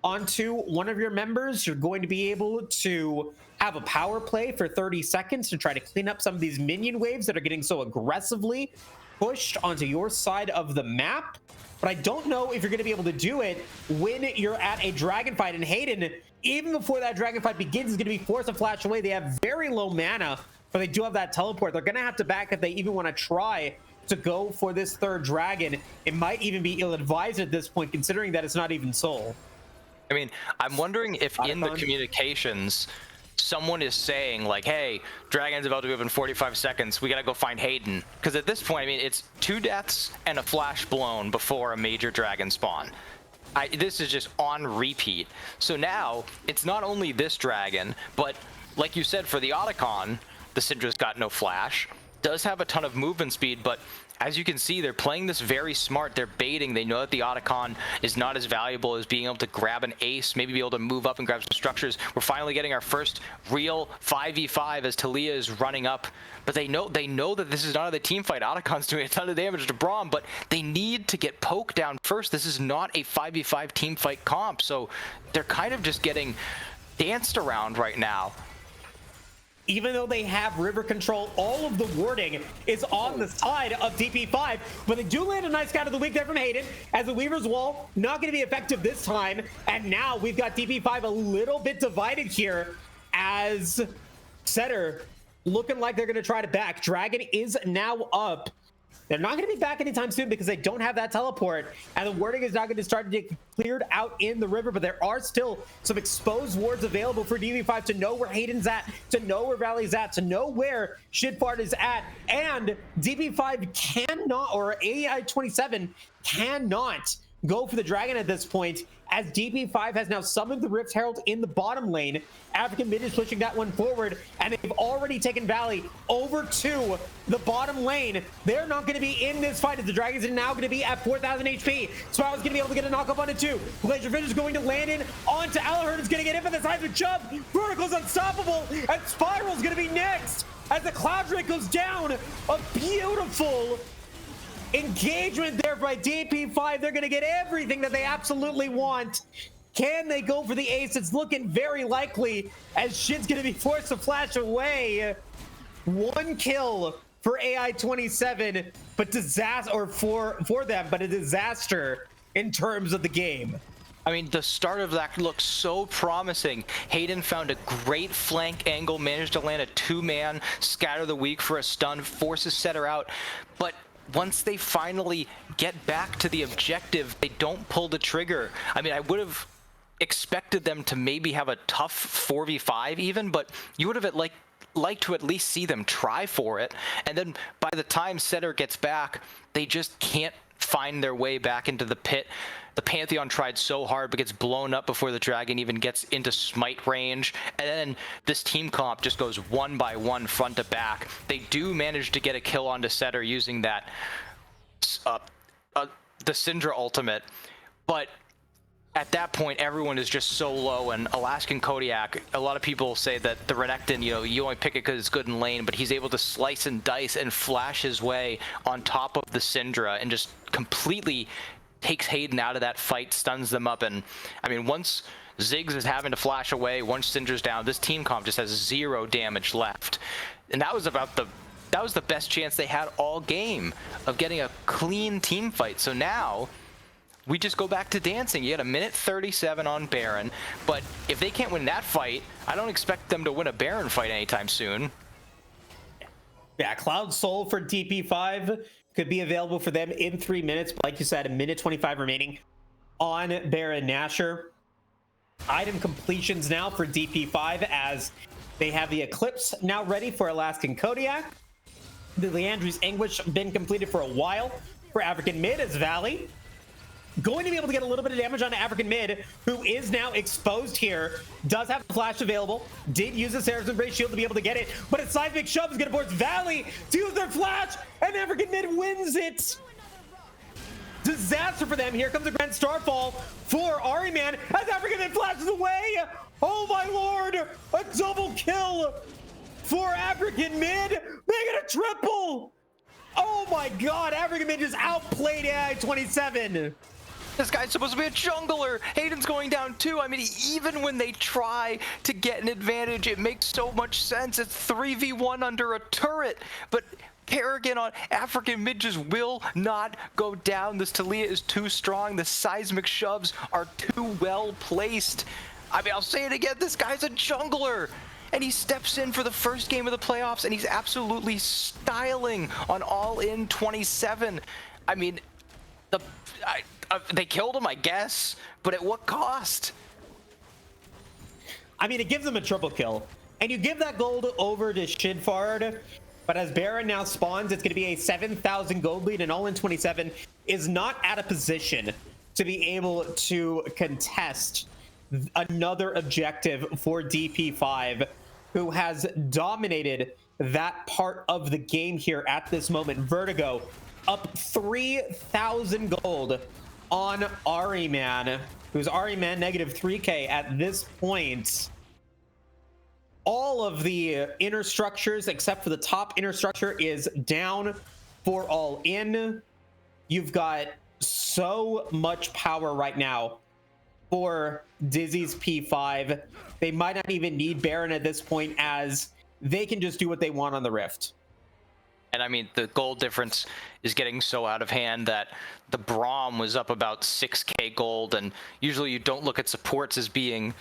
onto one of your members. You're going to be able to have a power play for 30 seconds to try to clean up some of these minion waves that are getting so aggressively pushed onto your side of the map. But I don't know if you're going to be able to do it when you're at a dragon fight. And Hayden, even before that dragon fight begins, is going to be forced to flash away. They have very low mana, but they do have that teleport. They're going to have to back if they even want to try to go for this third dragon. It might even be ill-advised at this point, considering that it's not even Soul. I mean, I'm wondering if in the communications, someone is saying like, hey, Dragon's about to move in 45 seconds, we gotta go find Hayden. Because at this point, I mean, it's 2 deaths and a flash blown before a major dragon spawn. This is just on repeat. So now it's not only this dragon, but like you said, for the Otacon, the Syndra's got no flash, does have a ton of movement speed, but as you can see, they're playing this very smart. They're baiting. They know that the Otacon is not as valuable as being able to grab an ace, maybe be able to move up and grab some structures. We're finally getting our first real 5v5 as Talia is running up. But they know that this is not a team fight. Otacon's doing a ton of damage to Braum, but they need to get poked down first. This is not a 5v5 team fight comp, so they're kind of just getting danced around right now. Even though they have river control, all of the warding is on the side of DP5, but they do land a nice scout of the week there from Hayden, as the Weaver's Wall not going to be effective this time, and now we've got DP5 a little bit divided here, as Setter looking like they're going to try to back. Dragon is now up. They're not going to be back anytime soon because they don't have that teleport, and the warding is not going to start to get cleared out in the river, but there are still some exposed wards available for DP5 to know where Hayden's at, to know where Valley's at, to know where Shitfart is at, and DP5 cannot, or AI27 cannot go for the dragon at this point, as DP5 has now summoned the Rift Herald in the bottom lane. African Mid is pushing that one forward, and they've already taken Valley over to the bottom lane. They're not going to be in this fight, as the Dragons are now going to be at 4,000 HP. Spiral's going to be able to get a knock up on it too. Glacier Fish is going to land in onto Alahern, is going to get in for the Seismic Chubb. Vertical's unstoppable, and Spiral's going to be next as the Cloud Drake goes down. A beautiful engagement there by DP5. They're going to get everything that they absolutely want. Can they go for the ace? It's looking very likely, as Shin's going to be forced to flash away. 1 kill for AI27, but disaster, or for them, but a disaster in terms of the game. I mean, the start of that looks so promising. Hayden found a great flank angle, managed to land a 2-man, scatter the weak for a stun, forces Setter out, but once they finally get back to the objective, they don't pull the trigger. I mean, I would have expected them to maybe have a tough 4v5 even, but you would have liked to at least see them try for it. And then by the time Setter gets back, they just can't find their way back into the pit. The Pantheon tried so hard, but gets blown up before the Dragon even gets into smite range. And then this team comp just goes 1 by 1 front to back. They do manage to get a kill onto Setter using that, the Syndra ultimate. But at that point, everyone is just so low, and Alaskan Kodiak, a lot of people say that the Renekton, you only pick it because it's good in lane, but he's able to slice and dice and flash his way on top of the Syndra and just completely takes Hayden out of that fight, stuns them up. And I mean, once Ziggs is having to flash away, once Syndra's down, this team comp just has 0 damage left. And that was the best chance they had all game of getting a clean team fight. So now we just go back to dancing. You had 1:37 on Baron, but if they can't win that fight, I don't expect them to win a Baron fight anytime soon. Yeah, Cloud Soul for DP5 could be available for them in 3 minutes. But like you said, 1:25 remaining on Baron Nashor. Item completions now for DP5, as they have the Eclipse now ready for Alaskan Kodiak. The Leandri's Anguish been completed for a while for African Mid, as Valley going to be able to get a little bit of damage on African Mid, who is now exposed here. Does have the flash available. Did use the Seraph's Embrace shield to be able to get it, but a Seismic Shove is going to force Valley to use their flash, and African Mid wins it. Disaster for them. Here comes a Grand Starfall for Ahriman as African Mid flashes away. Oh my lord, a double kill for African Mid, making it a triple. Oh my god, African Mid just outplayed AI27. This guy's supposed to be a jungler. Hayden's going down too. I mean, even when they try to get an advantage, it makes so much sense. It's 3v1 under a turret, but Kerrigan on African Mid just will not go down. This Talia is too strong. The seismic shoves are too well placed. I mean, I'll say it again, this guy's a jungler. And he steps in for the first game of the playoffs, and he's absolutely styling on All In 27. I mean, they killed him, I guess, but at what cost? I mean, it gives them a triple kill. and you give that gold over to Shidfard. But as Baron now spawns, it's going to be a 7,000 gold lead, and All In 27 is not at a position to be able to contest another objective for DP5, who has dominated that part of the game here at this moment. Vertigo up 3,000 gold on Ariman, who's Ariman negative 3k at this point. All of the inner structures, except for the top inner structure, is down for All In. You've got so much power right now for Dizzy's P5. They might not even need Baron at this point, as they can just do what they want on the Rift. And I mean, the gold difference is getting so out of hand that the Braum was up about 6k gold, and usually you don't look at supports as being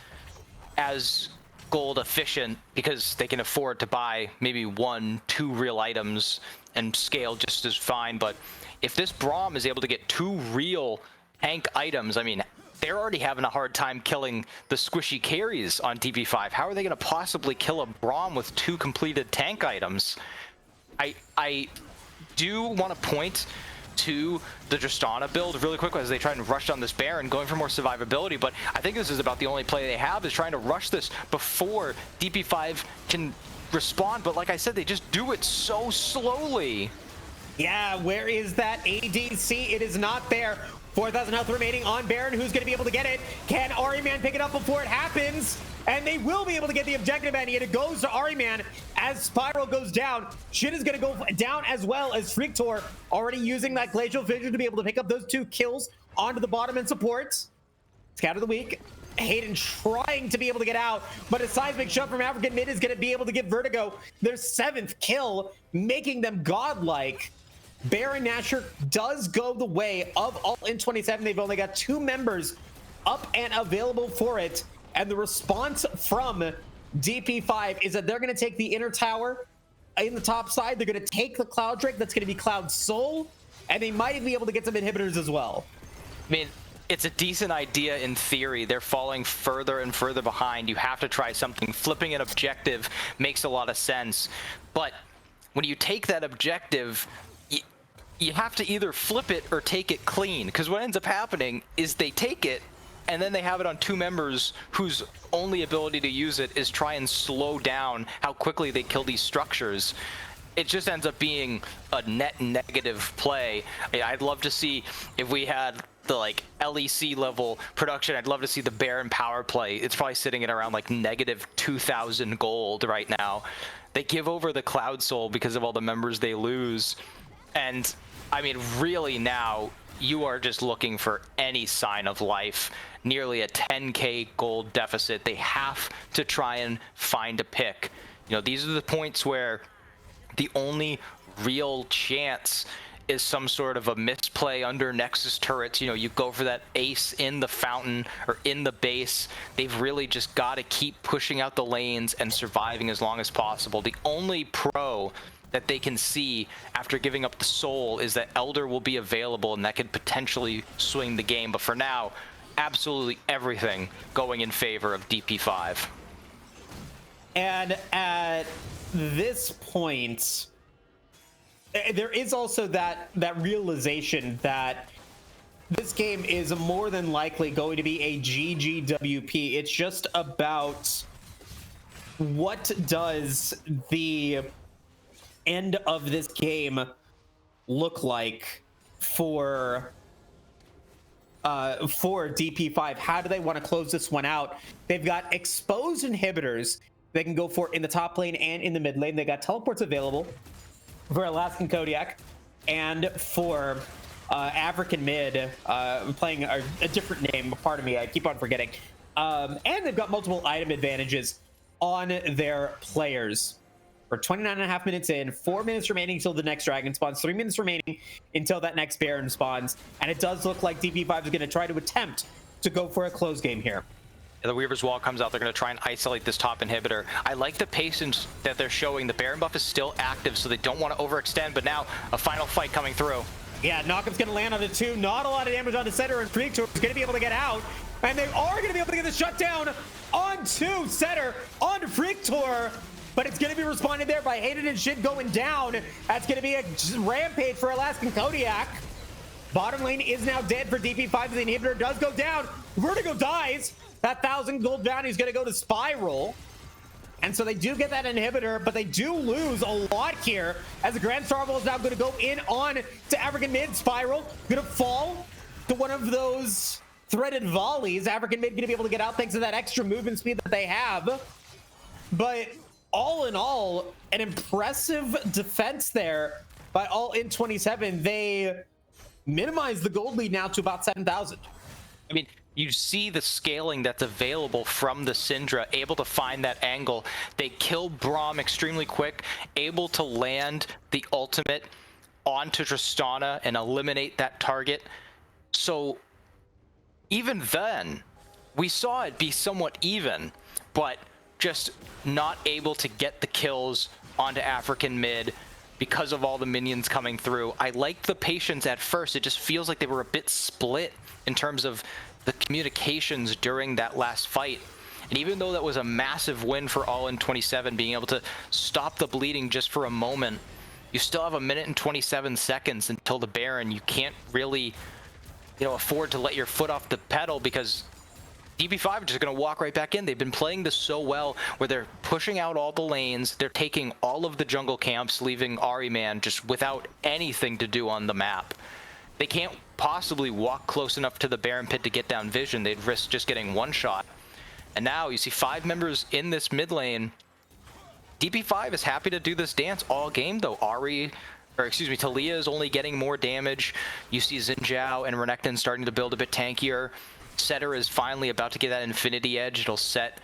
as gold efficient because they can afford to buy maybe 1-2 real items and scale just as fine. But if this Braum is able to get 2 real tank items, I mean, they're already having a hard time killing the squishy carries on DP5. How are they going to possibly kill a Braum with 2 completed tank items? I do want to point to the Tristana build really quick as they try and rush down this Baron, going for more survivability, but I think this is about the only play they have, is trying to rush this before DP5 can respond. But like I said, they just do it so slowly. Yeah, where is that ADC? It is not there. 4,000 health remaining on Baron, who's going to be able to get it. Can Ariman pick it up before it happens? And they will be able to get the objective, and it goes to Ariman as Spiral goes down. Shit is going to go down as well, as Freaktor already using that Glacial Vision to be able to pick up those 2 kills onto the bottom and supports. Scout of the week. Hayden trying to be able to get out, but a seismic shove from African Mid is going to be able to give Vertigo their 7th kill, making them godlike. Baron Nashor does go the way of All In 27. They've only got 2 members up and available for it. And the response from DP5 is that they're going to take the inner tower in the top side. They're going to take the Cloud Drake. That's going to be Cloud Soul. And they might be able to get some inhibitors as well. I mean, it's a decent idea in theory. They're falling further and further behind. You have to try something. Flipping an objective makes a lot of sense. But when you take that objective, you have to either flip it or take it clean, because what ends up happening is they take it and then they have it on 2 members whose only ability to use it is try and slow down how quickly they kill these structures. It just ends up being a net negative play. I'd love to see, if we had the like LEC level production, I'd love to see the Baron power play. It's probably sitting at around like negative 2,000 gold right now. They give over the Cloud Soul because of all the members they lose. And I mean, really now, you are just looking for any sign of life. Nearly a 10k gold deficit. They have to try and find a pick. You know, these are the points where the only real chance is some sort of a misplay under Nexus turrets. You know, you go for that ace in the fountain or in the base. They've really just got to keep pushing out the lanes and surviving as long as possible. The only pro that they can see after giving up the soul is that Elder will be available, and that could potentially swing the game. But for now, absolutely everything going in favor of DP5. And at this point, there is also that realization that this game is more than likely going to be a GGWP. It's just about what does the end of this game look like for DP5. How do they want to close this one out? They've got exposed inhibitors they can go for in the top lane and in the mid lane. They got teleports available for Alaskan Kodiak and for African Mid, playing a different name. Pardon me, I keep on forgetting. And they've got multiple item advantages on their players. We're 29.5 minutes in, 4 minutes remaining until the next dragon spawns, 3 minutes remaining until that next Baron spawns, and it does look like DP5 is going to try to attempt to go for a close game here. The Weaver's Wall comes out. They're going to try and isolate this top inhibitor. I like the patience that they're showing. The Baron buff is still active, so they don't want to overextend, but now a final fight coming through. Yeah, Knockup's going to land on the 2. Not a lot of damage on the center, and Freaktor is going to be able to get out, and they are going to be able to get the shutdown onto center, onto Frictor, but it's going to be responded there by Hayden and Shin going down. That's going to be a rampage for Alaskan Kodiak. Bottom lane is now dead for DP5. The inhibitor does go down. Vertigo dies. That 1,000 gold bounty is going to go to Spiral. And so they do get that inhibitor, but they do lose a lot here as the Grand Starfall is now going to go in on to African mid. Spiral going to fall to one of those threaded volleys. African mid going to be able to get out thanks to that extra movement speed that they have. But all in all, an impressive defense there by All In 27. They minimize the gold lead now to about 7,000. I mean, you see the scaling that's available from the Syndra, able to find that angle. They kill Braum extremely quick, able to land the ultimate onto Tristana and eliminate that target. So even then, we saw it be somewhat even, but just not able to get the kills onto African mid because of all the minions coming through. I liked the patience at first. It just feels like they were a bit split in terms of the communications during that last fight. And even though that was a massive win for All In 27, being able to stop the bleeding just for a moment, you still have 1 minute and 27 seconds until the Baron. You can't really, afford to let your foot off the pedal because DP5 are just going to walk right back in. They've been playing this so well where they're pushing out all the lanes. They're taking all of the jungle camps, leaving Ahriman just without anything to do on the map. They can't possibly walk close enough to the Baron pit to get down vision. They'd risk just getting one shot. And now you see 5 members in this mid lane. DP5 is happy to do this dance all game though. Talia is only getting more damage. You see Xin Zhao and Renekton starting to build a bit tankier. Setter is finally about to get that Infinity Edge. It'll set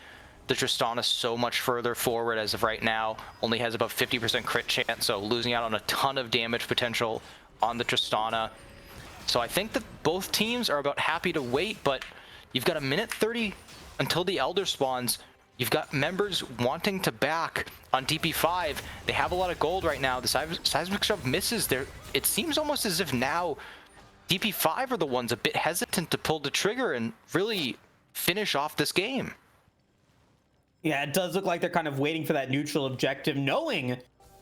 the Tristana so much further forward as of right now. Only has about 50% crit chance, so losing out on a ton of damage potential on the Tristana. So I think that both teams are about happy to wait, but you've got 1 minute 30 until the Elder spawns. You've got members wanting to back on DP5. They have a lot of gold right now. The seismic shove misses there. It seems almost as if now DP5 are the ones a bit hesitant to pull the trigger and really finish off this game. Yeah, it does look like they're kind of waiting for that neutral objective, knowing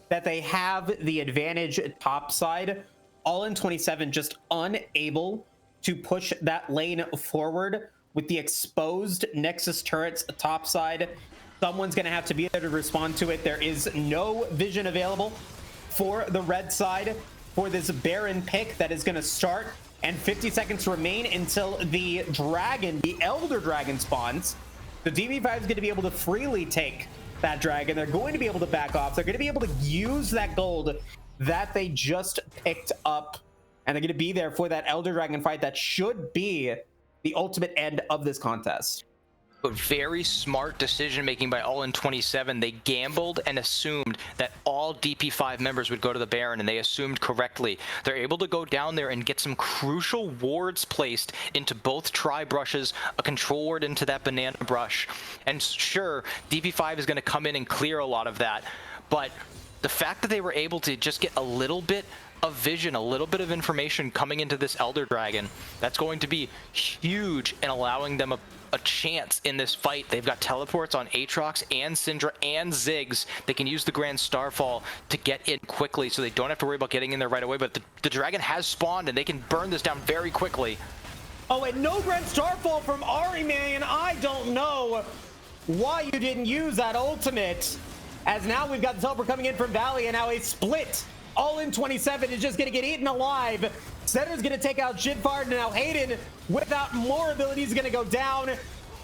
that they have the advantage top side. All In 27 just unable to push that lane forward with the exposed Nexus turrets top side. Someone's going to have to be there to respond to it. There is no vision available for the red side for this Baron pick that is going to start, and 50 seconds remain until the Elder Dragon spawns. The DB5 is going to be able to freely take that dragon. They're going to be able to back off. They're going to be able to use that gold that they just picked up, and they're going to be there for that Elder Dragon fight that should be the ultimate end of this contest. But very smart decision making by All In 27. They gambled and assumed that all DP5 members would go to the Baron, and they assumed correctly. They're able to go down there and get some crucial wards placed into both tri brushes, a control ward into that banana brush. And sure, DP5 is going to come in and clear a lot of that, but the fact that they were able to just get a little bit of vision, a little bit of information coming into this Elder Dragon, that's going to be huge in allowing them a chance in this fight. They've got teleports on Aatrox and Syndra and Ziggs. They can use the Grand Starfall to get in quickly, so they don't have to worry about getting in there right away, but the dragon has spawned and they can burn this down very quickly. Oh, and no Grand Starfall from Ahriman. I don't know why you didn't use that ultimate, as now we've got the teleport coming in from Valley, and now a split. All In 27 is just going to get eaten alive. Setter's going to take out Shitfire, and now Hayden, without more abilities, is going to go down.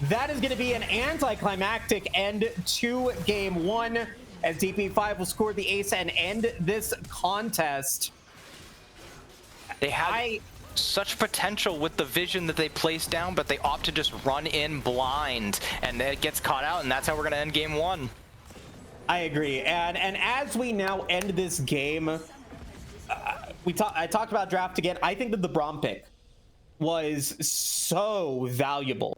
That is going to be an anticlimactic end to game one, as DP5 will score the ace and end this contest. They have such potential with the vision that they place down, but they opt to just run in blind, and it gets caught out, and that's how we're going to end game one. I agree, and as we now end this game, I talked about draft again. I think that the Braum pick was so valuable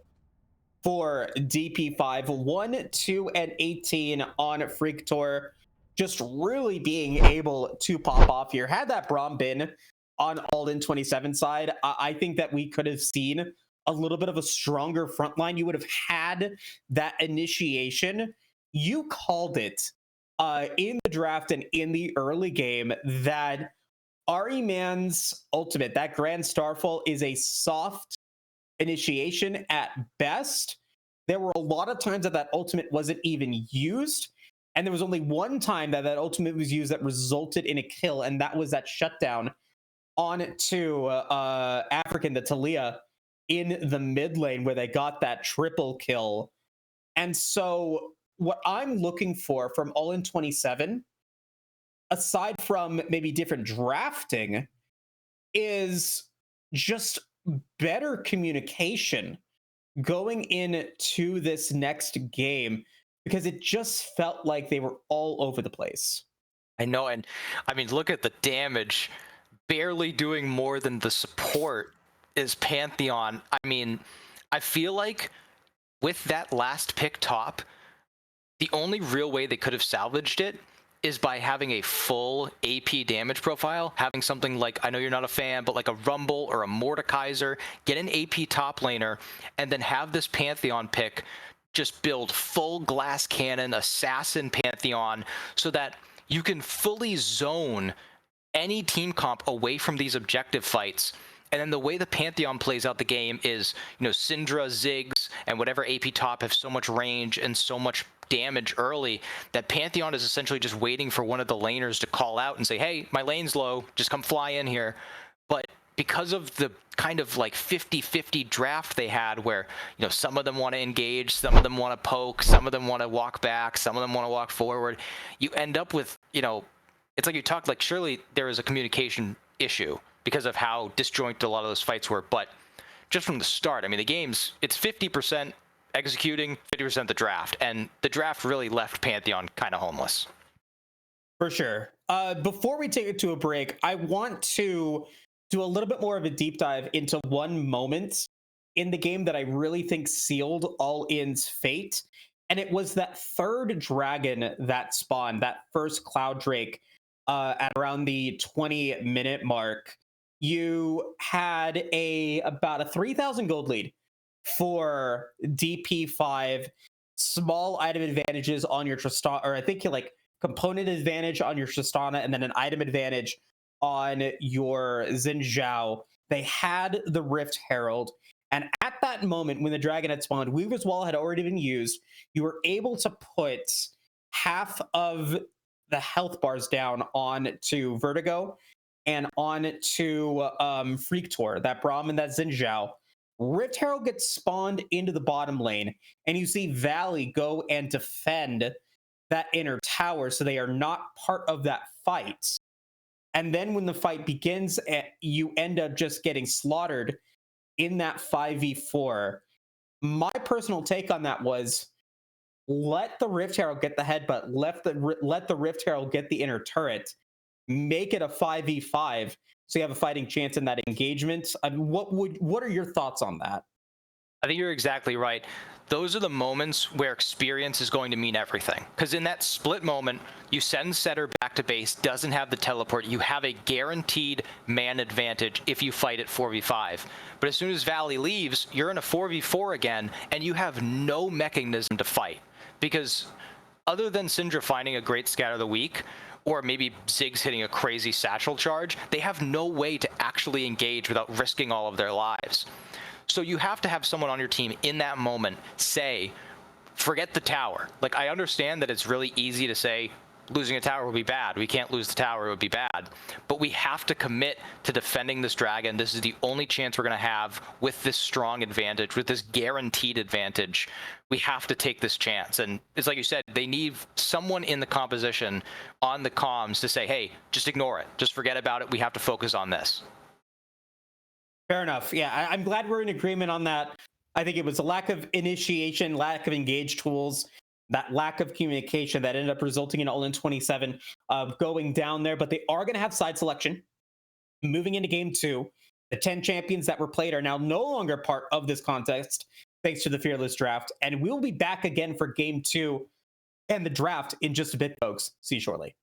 for DP5. 1, 2, and 18 on Freak Tour, just really being able to pop off here. Had that Braum been on All In 27 side, I think that we could have seen a little bit of a stronger front line, you would have had that initiation. You called it in the draft and in the early game that Ari Man's ultimate, that Grand Starfall, is a soft initiation at best. There were a lot of times that that ultimate wasn't even used. And there was only one time that that ultimate was used that resulted in a kill. And that was that shutdown onto African, the Talia, in the mid lane where they got that triple kill. And so what I'm looking for from All In 27, aside from maybe different drafting, is just better communication going into this next game, because it just felt like they were all over the place. I know, and I mean, look at the damage. Barely doing more than the support is Pantheon. I mean, I feel like with that last pick top, the only real way they could have salvaged it is by having a full AP damage profile, having something like, I know you're not a fan, but like a Rumble or a Mordekaiser, get an AP top laner, and then have this Pantheon pick just build full glass cannon, assassin Pantheon, so that you can fully zone any team comp away from these objective fights. And then the way the Pantheon plays out the game is, you know, Syndra, Ziggs, and whatever AP top have so much range and so much damage early that Pantheon is essentially just waiting for one of the laners to call out and say, hey, my lane's low, just come fly in here. But because of the kind of like 50-50 draft they had where, you know, some of them want to engage, some of them want to poke, some of them want to walk back, some of them want to walk forward, you end up with, you know, it's like you talked, like surely there is a communication issue because of how disjointed a lot of those fights were. But just from the start, I mean, the game's, it's 50% executing, 50% the draft. And the draft really left Pantheon kind of homeless. For sure. Before we take it to a break, I want to do a little bit more of a deep dive into one moment in the game that I really think sealed All In's fate. And it was that third dragon that spawned, that first Cloud Drake at around the 20-minute mark. You had about a 3,000 gold lead for DP5, small item advantages on your Tristana, or I think you like component advantage on your Tristana, and then an item advantage on your Xin Zhao. They had the Rift Herald, and at that moment when the dragon had spawned, Weaver's Wall had already been used. You were able to put half of the health bars down on to Vertigo and on to Freak Tour, that Braum and that Xin Zhao. Rift Herald gets spawned into the bottom lane, and you see Valley go and defend that inner tower, so they are not part of that fight. And then when the fight begins, you end up just getting slaughtered in that 5v4. My personal take on that was, let the Rift Herald get the headbutt, let the Rift Herald get the inner turret, make it a 5v5, so you have a fighting chance in that engagement. I mean, what are your thoughts on that? I think you're exactly right. Those are the moments where experience is going to mean everything. Because in that split moment, you send Setter back to base, doesn't have the teleport. You have a guaranteed man advantage if you fight at 4v5. But as soon as Valley leaves, you're in a 4v4 again, and you have no mechanism to fight. Because other than Syndra finding a great scatter of the week, or maybe Ziggs hitting a crazy satchel charge, they have no way to actually engage without risking all of their lives. So you have to have someone on your team in that moment say, forget the tower. Like, I understand that it's really easy to say, losing a tower would be bad. We can't lose the tower, it would be bad. But we have to commit to defending this dragon. This is the only chance we're going to have with this strong advantage, with this guaranteed advantage. We have to take this chance. And it's like you said, they need someone in the composition on the comms to say, hey, just ignore it. Just forget about it. We have to focus on this. Fair enough. Yeah, I'm glad we're in agreement on that. I think it was a lack of initiation, lack of engaged tools, that lack of communication that ended up resulting in All In 27 going down there. But they are going to have side selection moving into game 2. The 10 champions that were played are now no longer part of this contest, thanks to the Fearless Draft. And we'll be back again for game 2 and the draft in just a bit, folks. See you shortly.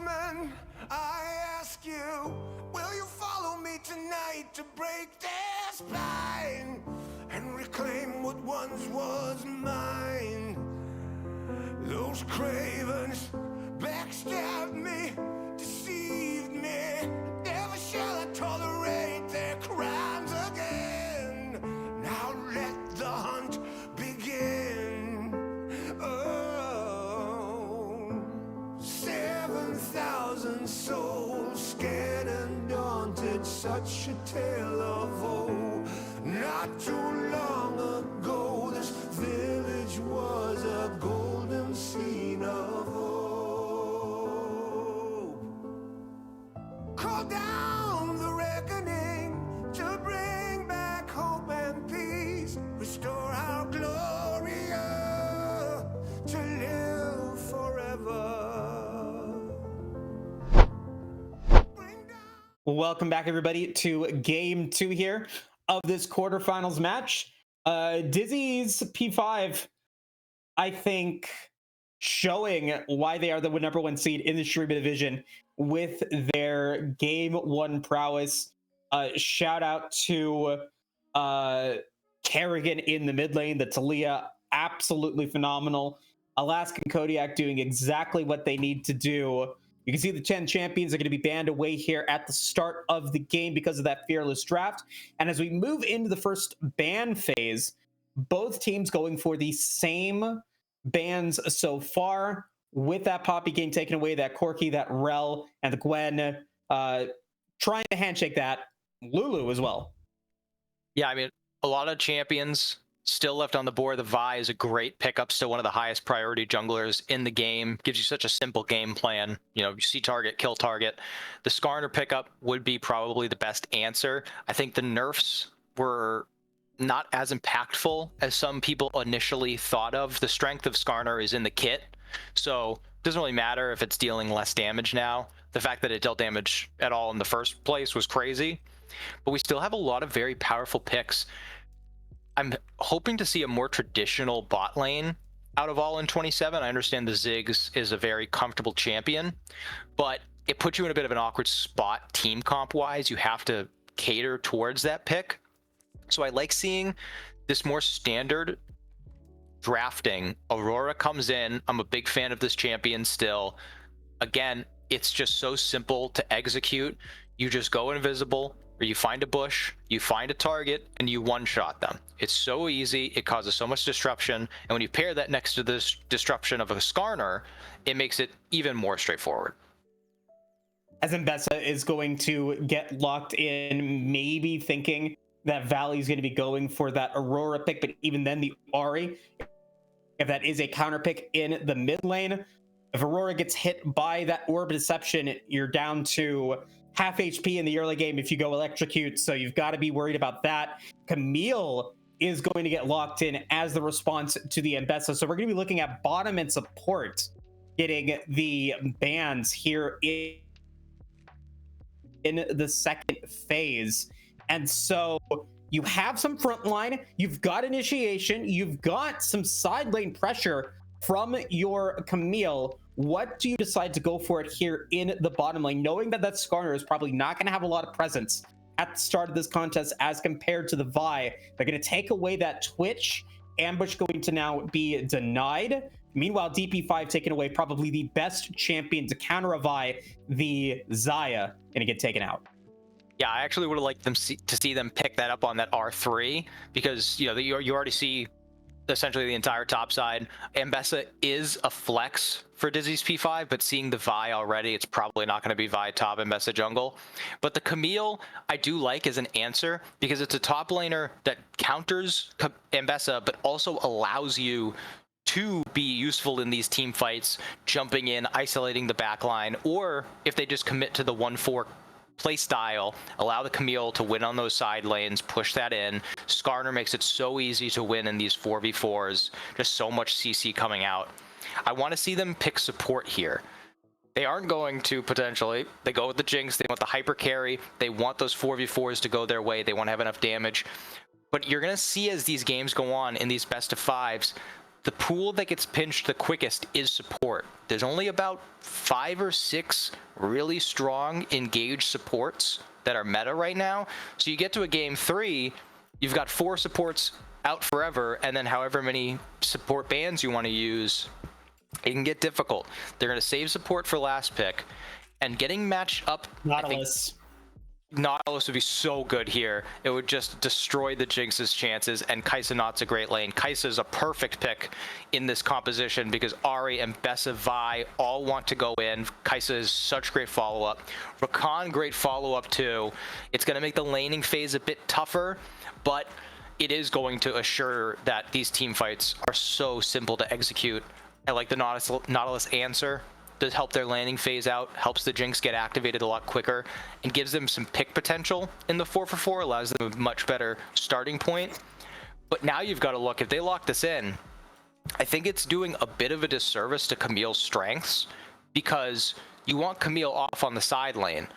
swordsman, I ask you, will you follow me tonight to break their spine and reclaim what once was mine? Those cravens backstabbed me, deceived me. Never shall I tolerate their crimes again. Now let the hunt begin. Oh, 7,000 souls scared and daunted, such a tale of woe. Not too long ago, this village was a golden scene of hope. Call down the reckoning to bring back hope and peace. Restore our Gloria to live forever. Bring down. Welcome back, everybody, to game 2 here of this quarterfinals match. Dizzy's P5, I think, showing why they are the number 1 seed in the Shuriba division with their game 1 prowess. Shout out to Kerrigan in the mid lane, the Talia, absolutely phenomenal. Alaskan Kodiak doing exactly what they need to do. You can see the 10 champions are going to be banned away here at the start of the game because of that fearless draft. And as we move into the first ban phase, both teams going for the same bans so far, with that Poppy game taken away, that Corki, that Rel, and the Gwen trying to handshake that. Lulu as well. Yeah, I mean, a lot of champions still left on the board. The Vi is a great pickup, still one of the highest priority junglers in the game. Gives you such a simple game plan. You know, you see target, kill target. The Skarner pickup would be probably the best answer. I think the nerfs were not as impactful as some people initially thought of. The strength of Skarner is in the kit, so it doesn't really matter if it's dealing less damage now. The fact that it dealt damage at all in the first place was crazy, but we still have a lot of very powerful picks. I'm hoping to see a more traditional bot lane out of all in 27. I understand the Ziggs is a very comfortable champion, but it puts you in a bit of an awkward spot team comp wise. You have to cater towards that pick. So I like seeing this more standard drafting. Aurora comes in. I'm a big fan of this champion still. Again, it's just so simple to execute. You just go invisible, or you find a bush, you find a target, and you one-shot them. It's so easy. It causes so much disruption. And when you pair that next to this disruption of a Skarner, it makes it even more straightforward. As Mbessa is going to get locked in, maybe thinking that Valley's going to be going for that Aurora pick, but even then the Ahri, if that is a counter pick in the mid lane, if Aurora gets hit by that Orb Deception, you're down to half HP in the early game if you go electrocute, so you've got to be worried about that. Camille is going to get locked in as the response to the Mbessa, so we're going to be looking at bottom and support getting the bans here in the second phase. And so you have some front line, you've got initiation, you've got some side lane pressure from your Camille. What do you decide to go for it here in the bottom lane, knowing that that Skarner is probably not going to have a lot of presence at the start of this contest as compared to the Vi? They're going to take away that Twitch. Ambush going to now be denied. Meanwhile, DP5 taking away probably the best champion to counter a Vi, the Xayah, going to get taken out. Yeah, I actually would have liked them to see them pick that up on that R3, because you know you already see essentially the entire top side. Mbessa is a flex for Dizzy's P5, but seeing the Vi already, it's probably not going to be Vi top Mbessa jungle. But the Camille I do like as an answer, because it's a top laner that counters Mbessa, but also allows you to be useful in these team fights, jumping in, isolating the backline, or if they just commit to the 1-4 play style, allow the Camille to win on those side lanes, push that in. Skarner makes it so easy to win in these 4v4s, just so much CC coming out. I want to see them pick support here. They aren't going to potentially. They go with the Jinx, they want the hyper carry, they want those 4v4s to go their way, they want to have enough damage. But you're going to see as these games go on in these best of fives, the pool that gets pinched the quickest is support. There's only about 5 or 6 really strong engaged supports that are meta right now. So you get to a game 3, you've got 4 supports out forever, and then however many support bans you want to use, it can get difficult. They're going to save support for last pick, and getting matched up. Nautilus. Nautilus would be so good here. It would just destroy the Jinx's chances, and Kai'Sa Naught's a great lane. Kai'Sa is a perfect pick in this composition because Ahri and Bessa Vi all want to go in. Kai'Sa is such great follow-up. Rakan, great follow-up too. It's going to make the laning phase a bit tougher, but it is going to assure that these team fights are so simple to execute. I like the Nautilus answer. Does help their landing phase out, helps the Jinx get activated a lot quicker, and gives them some pick potential in the 4-for-4, allows them a much better starting point. But now you've got to look, if they lock this in, I think it's doing a bit of a disservice to Camille's strengths, because you want Camille off on the side lane.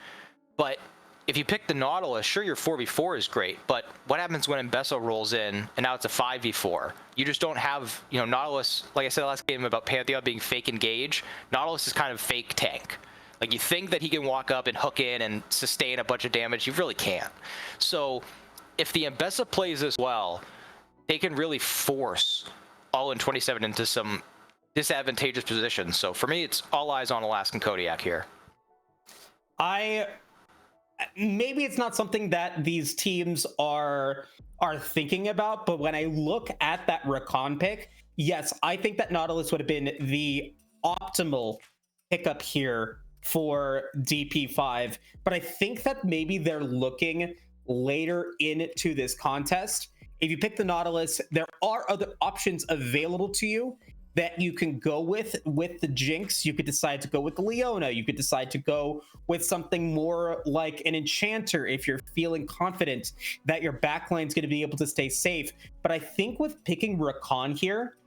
But if you pick the Nautilus, sure, your 4v4 is great, but what happens when Mbessa rolls in and now it's a 5v4? You just don't have, you know, Nautilus, like I said last game about Pantheon being fake engage, Nautilus is kind of fake tank. Like, you think that he can walk up and hook in and sustain a bunch of damage, you really can't. So if the Mbessa plays as well, they can really force all in 27 into some disadvantageous positions. So for me, it's all eyes on Alaskan Kodiak here. Maybe it's not something that these teams are thinking about, but when I look at that Rakan pick, yes, I think that Nautilus would have been the optimal pickup here for DP5, but I think that maybe they're looking later into this contest. If you pick the Nautilus, there are other options available to you that you can go with the Jinx. You could decide to go with the Leona. You could decide to go with something more like an Enchanter if you're feeling confident that your backline is going to be able to stay safe. But I think with picking Rakan here,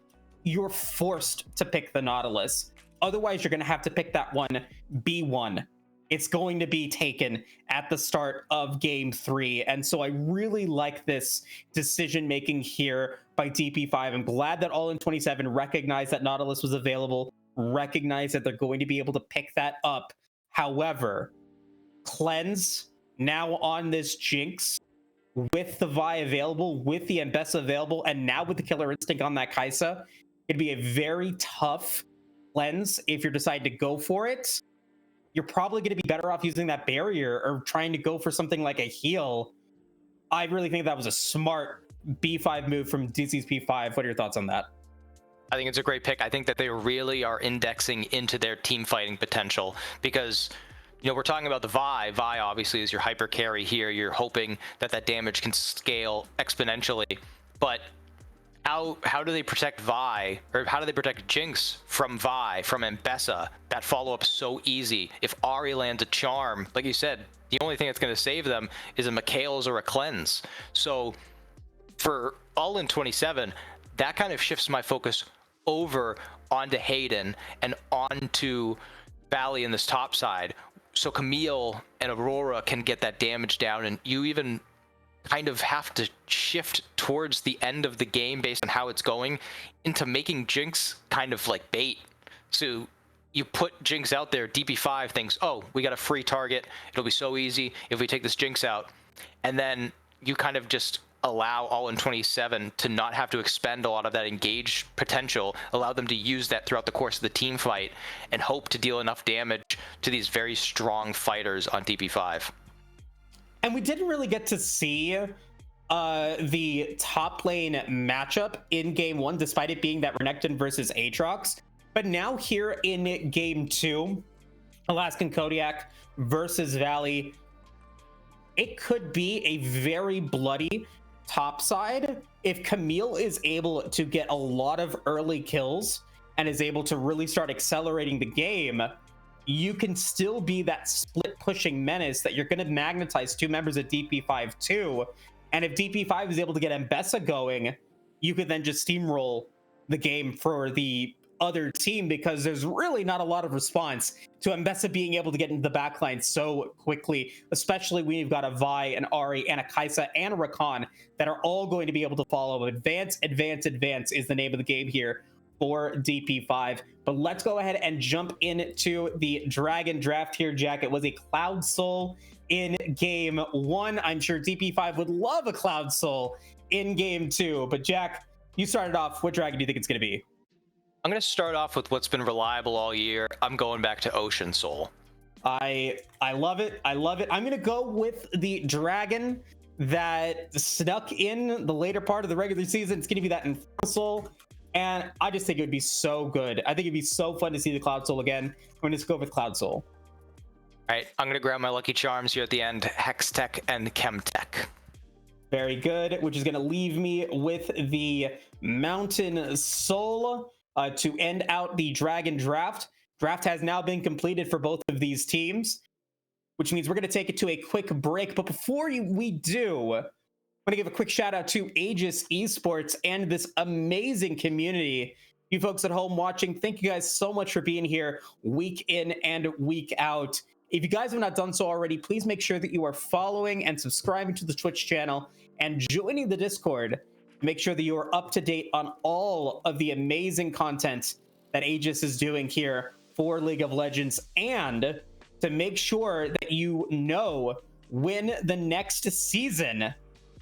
you're forced to pick the Nautilus. Otherwise, you're going to have to pick that one B1. It's going to be taken at the start of game 3. And so I really like this decision making here by DP5. I'm glad that All in 27 recognized that Nautilus was available, recognized that they're going to be able to pick that up. However, Cleanse now on this Jinx with the Vi available, with the Mbessa available, and now with the Killer Instinct on that Kai'Sa, it'd be a very tough Cleanse if you're deciding to go for it. You're probably going to be better off using that barrier or trying to go for something like a heal. I really think that was a smart B5 move from DC's P5. What are your thoughts on that? I think it's a great pick. I think that they really are indexing into their team fighting potential because, you know, we're talking about the Vi. Vi obviously is your hyper carry here. You're hoping that that damage can scale exponentially. But how do they protect Vi, or how do they protect Jinx from Vi, from Mbessa? That follow-up is so easy. If Ahri lands a charm, like you said, the only thing that's going to save them is a Mikhail's or a Cleanse. So for All in 27, that kind of shifts my focus over onto Hayden and onto Valley in this top side. So Camille and Aurora can get that damage down, and you even kind of have to shift towards the end of the game based on how it's going into making Jinx kind of like bait. So you put Jinx out there, DP5 thinks, oh, we got a free target. It'll be so easy if we take this Jinx out. And then you kind of just allow All in 27 to not have to expend a lot of that engaged potential, allow them to use that throughout the course of the team fight, and hope to deal enough damage to these very strong fighters on DP5. And we didn't really get to see the top lane matchup in game 1, despite it being that Renekton versus Aatrox. But now here in game 2, Alaskan Kodiak versus Valley, it could be a very bloody top side if Camille is able to get a lot of early kills and is able to really start accelerating the game. You can still be that split pushing menace that you're going to magnetize 2 members of DP5 too. And if DP5 is able to get Mbessa going, you could then just steamroll the game for the other team because there's really not a lot of response to Mbessa being able to get into the backline so quickly, especially when you've got a Vi, an Ari, and a Kaisa, and a Rakan that are all going to be able to follow. Advance, advance, advance is the name of the game here for DP5. But let's go ahead and jump into the Dragon draft here, Jack. It was a Cloud Soul in game 1. I'm sure DP5 would love a Cloud Soul in game 2. But Jack, you started off. What dragon do you think it's going to be? I'm going to start off with what's been reliable all year. I'm going back to Ocean Soul. I love it. I love it. I'm going to go with the dragon that snuck in the later part of the regular season. It's going to be that Infernal Soul. And I just think it would be so good. I think it'd be so fun to see the Cloud Soul again. I'm going to go with Cloud Soul. All right, I'm going to grab my lucky charms here at the end, Hextech and Chemtech. Very good, which is going to leave me with the Mountain Soul to end out the Dragon draft. Draft has now been completed for both of these teams, which means we're going to take it to a quick break. But before we do, I'm going to give a quick shout out to Aegis Esports and this amazing community. You folks at home watching, thank you guys so much for being here week in and week out. If you guys have not done so already, please make sure that you are following and subscribing to the Twitch channel and joining the Discord. Make sure that you are up to date on all of the amazing content that Aegis is doing here for League of Legends, and to make sure that you know when the next season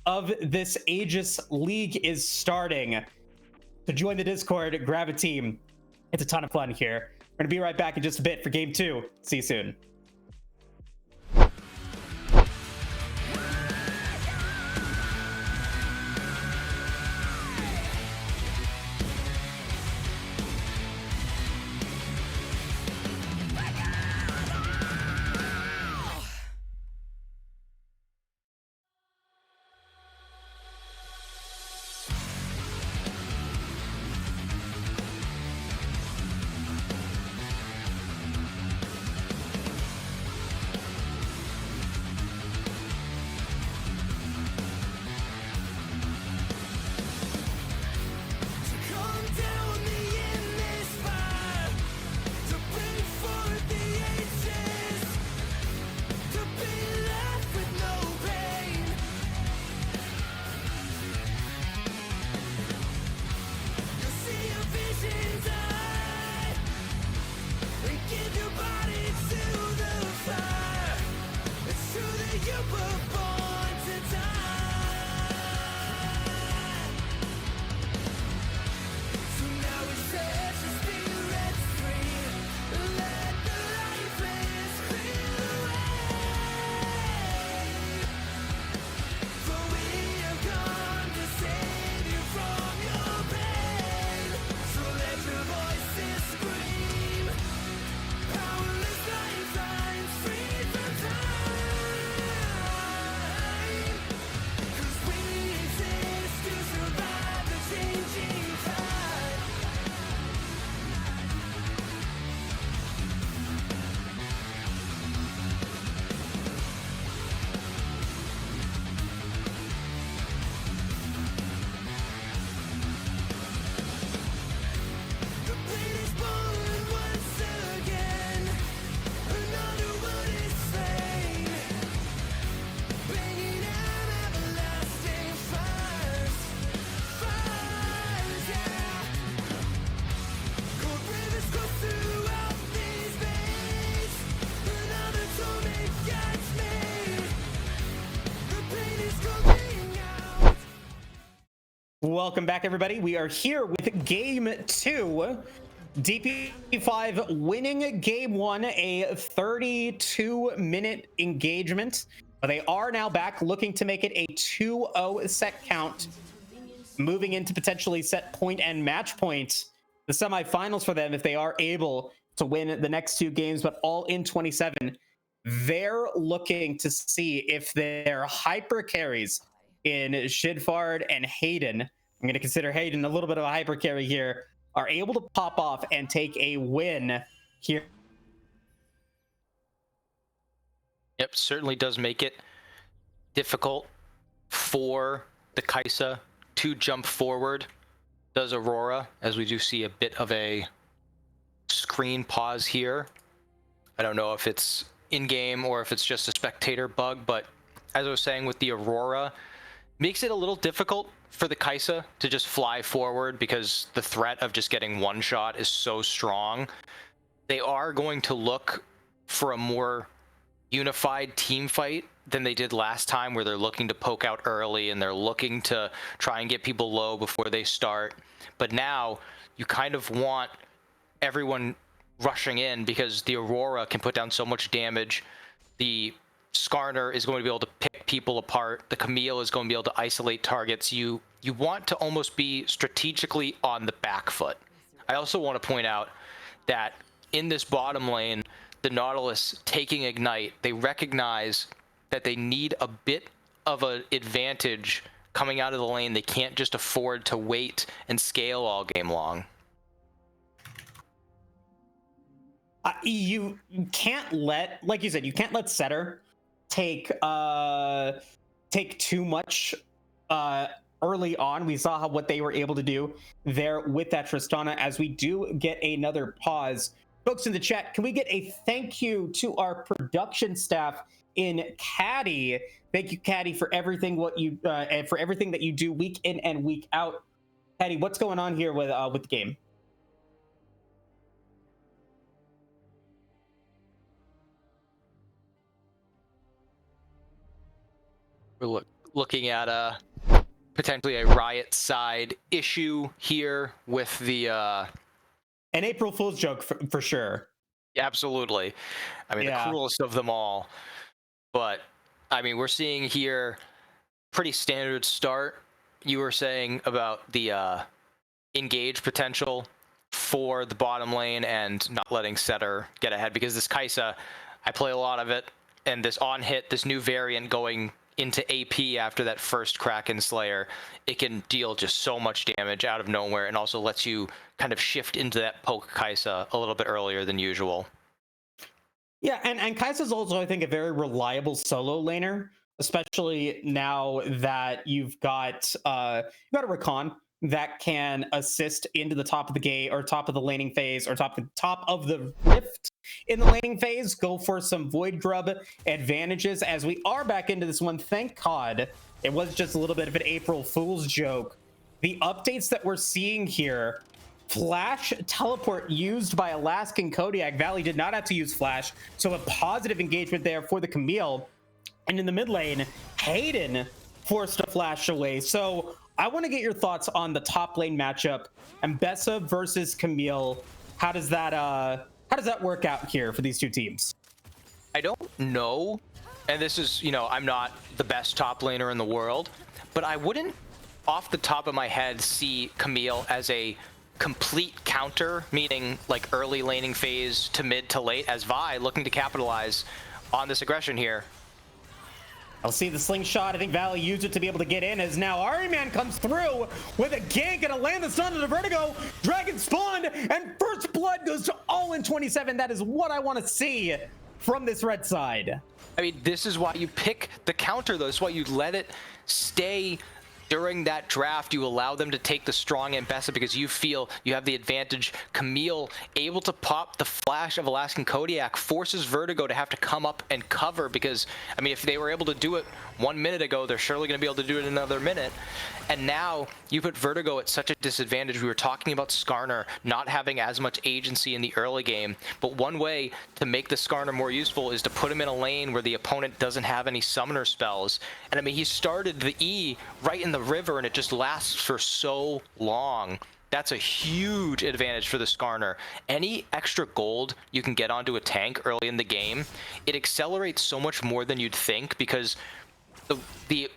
of this Aegis League is starting. To join the Discord, grab a team. It's a ton of fun here. We're going to be right back in just a bit for game 2. See you soon. Welcome back, everybody. We are here with game 2. DP5 winning game 1, a 32-minute engagement. They are now back looking to make it a 2-0 set count, moving into potentially set point and match point. The semifinals for them, if they are able to win the next 2 games, but all in 27. They're looking to see if their hyper carries in Shidfard and Hayden, I'm going to consider Hayden a little bit of a hyper carry here, are able to pop off and take a win here. Yep, certainly does make it difficult for the Kaisa to jump forward. Does Aurora, as we do see a bit of a screen pause here. I don't know if it's in-game or if it's just a spectator bug, but as I was saying with the Aurora, makes it a little difficult for the Kaisa to just fly forward because the threat of just getting one shot is so strong. They are going to look for a more unified team fight than they did last time, where they're looking to poke out early and they're looking to try and get people low before they start. But now you kind of want everyone rushing in because the Aurora can put down so much damage. The Skarner is going to be able to pick people apart. The Camille is going to be able to isolate targets. You want to almost be strategically on the back foot. I also want to point out that in this bottom lane, the Nautilus taking Ignite, they recognize that they need a bit of an advantage coming out of the lane. They can't just afford to wait and scale all game long. You can't let, like you said, you can't let Setter take too much early on. We saw what they were able to do there with that Tristana. As we do get another pause, folks in the chat, can we get a thank you to our production staff in Caddy? Thank you, Caddy, for everything for everything that you do week in and week out. Caddy, what's going on here with the game? We're looking at potentially a Riot side issue here with the An April Fool's joke for sure. Absolutely. I mean, the cruelest of them all. But I mean, we're seeing here pretty standard start. You were saying about the engage potential for the bottom lane and not letting Setter get ahead, because this Kaisa, I play a lot of it, and this on hit, this new variant going into AP after that first Kraken Slayer, it can deal just so much damage out of nowhere, and also lets you kind of shift into that poke Kaisa a little bit earlier than usual. Yeah, and Kaisa's also, I think, a very reliable solo laner, especially now that you've got a Rakan that can assist into the top of the gate or top of the laning phase or top of the rift in the laning phase, go for some Void Grub advantages as we are back into this one. Thank God it was just a little bit of an April Fool's joke. The updates that we're seeing here, Flash teleport used by Alaskan Kodiak. Valley did not have to use Flash, so a positive engagement there for the Camille. And in the mid lane, Hayden forced a flash away. So I want to get your thoughts on the top lane matchup, Mbessa versus Camille. How does that work out here for these two teams? I don't know, and this is, I'm not the best top laner in the world, but I wouldn't, off the top of my head, see Camille as a complete counter, meaning like early laning phase to mid to late, as Vi looking to capitalize on this aggression here. I'll see the slingshot. I think Valley used it to be able to get in, as now Ariman comes through with a gank, gonna land the stun to the Vertigo. Dragon spawned, and first blood goes to all in 27. That is what I want to see from this red side. I mean, this is why you pick the counter, though. This is why you let it stay during that draft. You allow them to take the strong Mbessa because you feel you have the advantage. Camille able to pop the flash of Alaskan Kodiak forces Vertigo to have to come up and cover, because I mean, if they were able to do it 1 minute ago, they're surely going to be able to do it in another minute. And now you put Vertigo at such a disadvantage. We were talking about Skarner not having as much agency in the early game, but one way to make the Skarner more useful is to put him in a lane where the opponent doesn't have any summoner spells. And I mean, he started the E right in the river, and it just lasts for so long. That's a huge advantage for the Skarner. Any extra gold you can get onto a tank early in the game, it accelerates so much more than you'd think, because the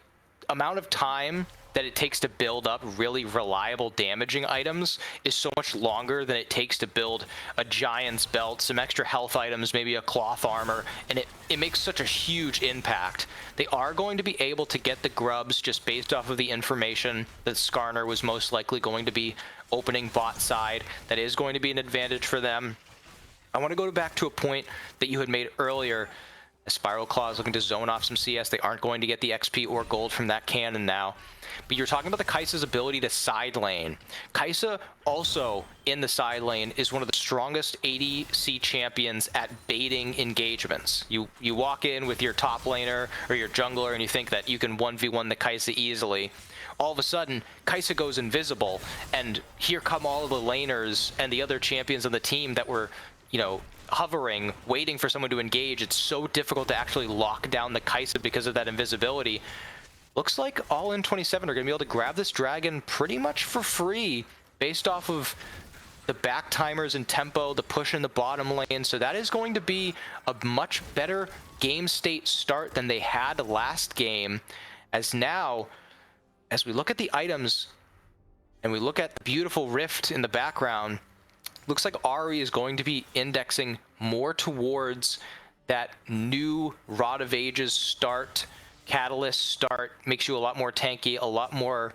amount of time that it takes to build up really reliable damaging items is so much longer than it takes to build a giant's belt, some extra health items, maybe a cloth armor, and it makes such a huge impact. They are going to be able to get the grubs just based off of the information that Skarner was most likely going to be opening bot side. That is going to be an advantage for them. I want to go back to a point that you had made earlier. Spiral Claw is looking to zone off some CS. They aren't going to get the XP or gold from that cannon now. But you're talking about the Kai'Sa's ability to side lane. Kai'Sa also in the side lane is one of the strongest ADC champions at baiting engagements. You walk in with your top laner or your jungler and you think that you can 1v1 the Kai'Sa easily. All of a sudden, Kai'Sa goes invisible, and here come all of the laners and the other champions on the team that were, you know, hovering, waiting for someone to engage. It's so difficult to actually lock down the Kai'Sa because of that invisibility. Looks like All In 27 are going to be able to grab this dragon pretty much for free based off of the back timers and tempo, the push in the bottom lane. So that is going to be a much better game state start than they had last game. As now, as we look at the items and we look at the beautiful rift in the background, looks like Ahri is going to be indexing more towards that new Rod of Ages start, Catalyst start, makes you a lot more tanky, a lot more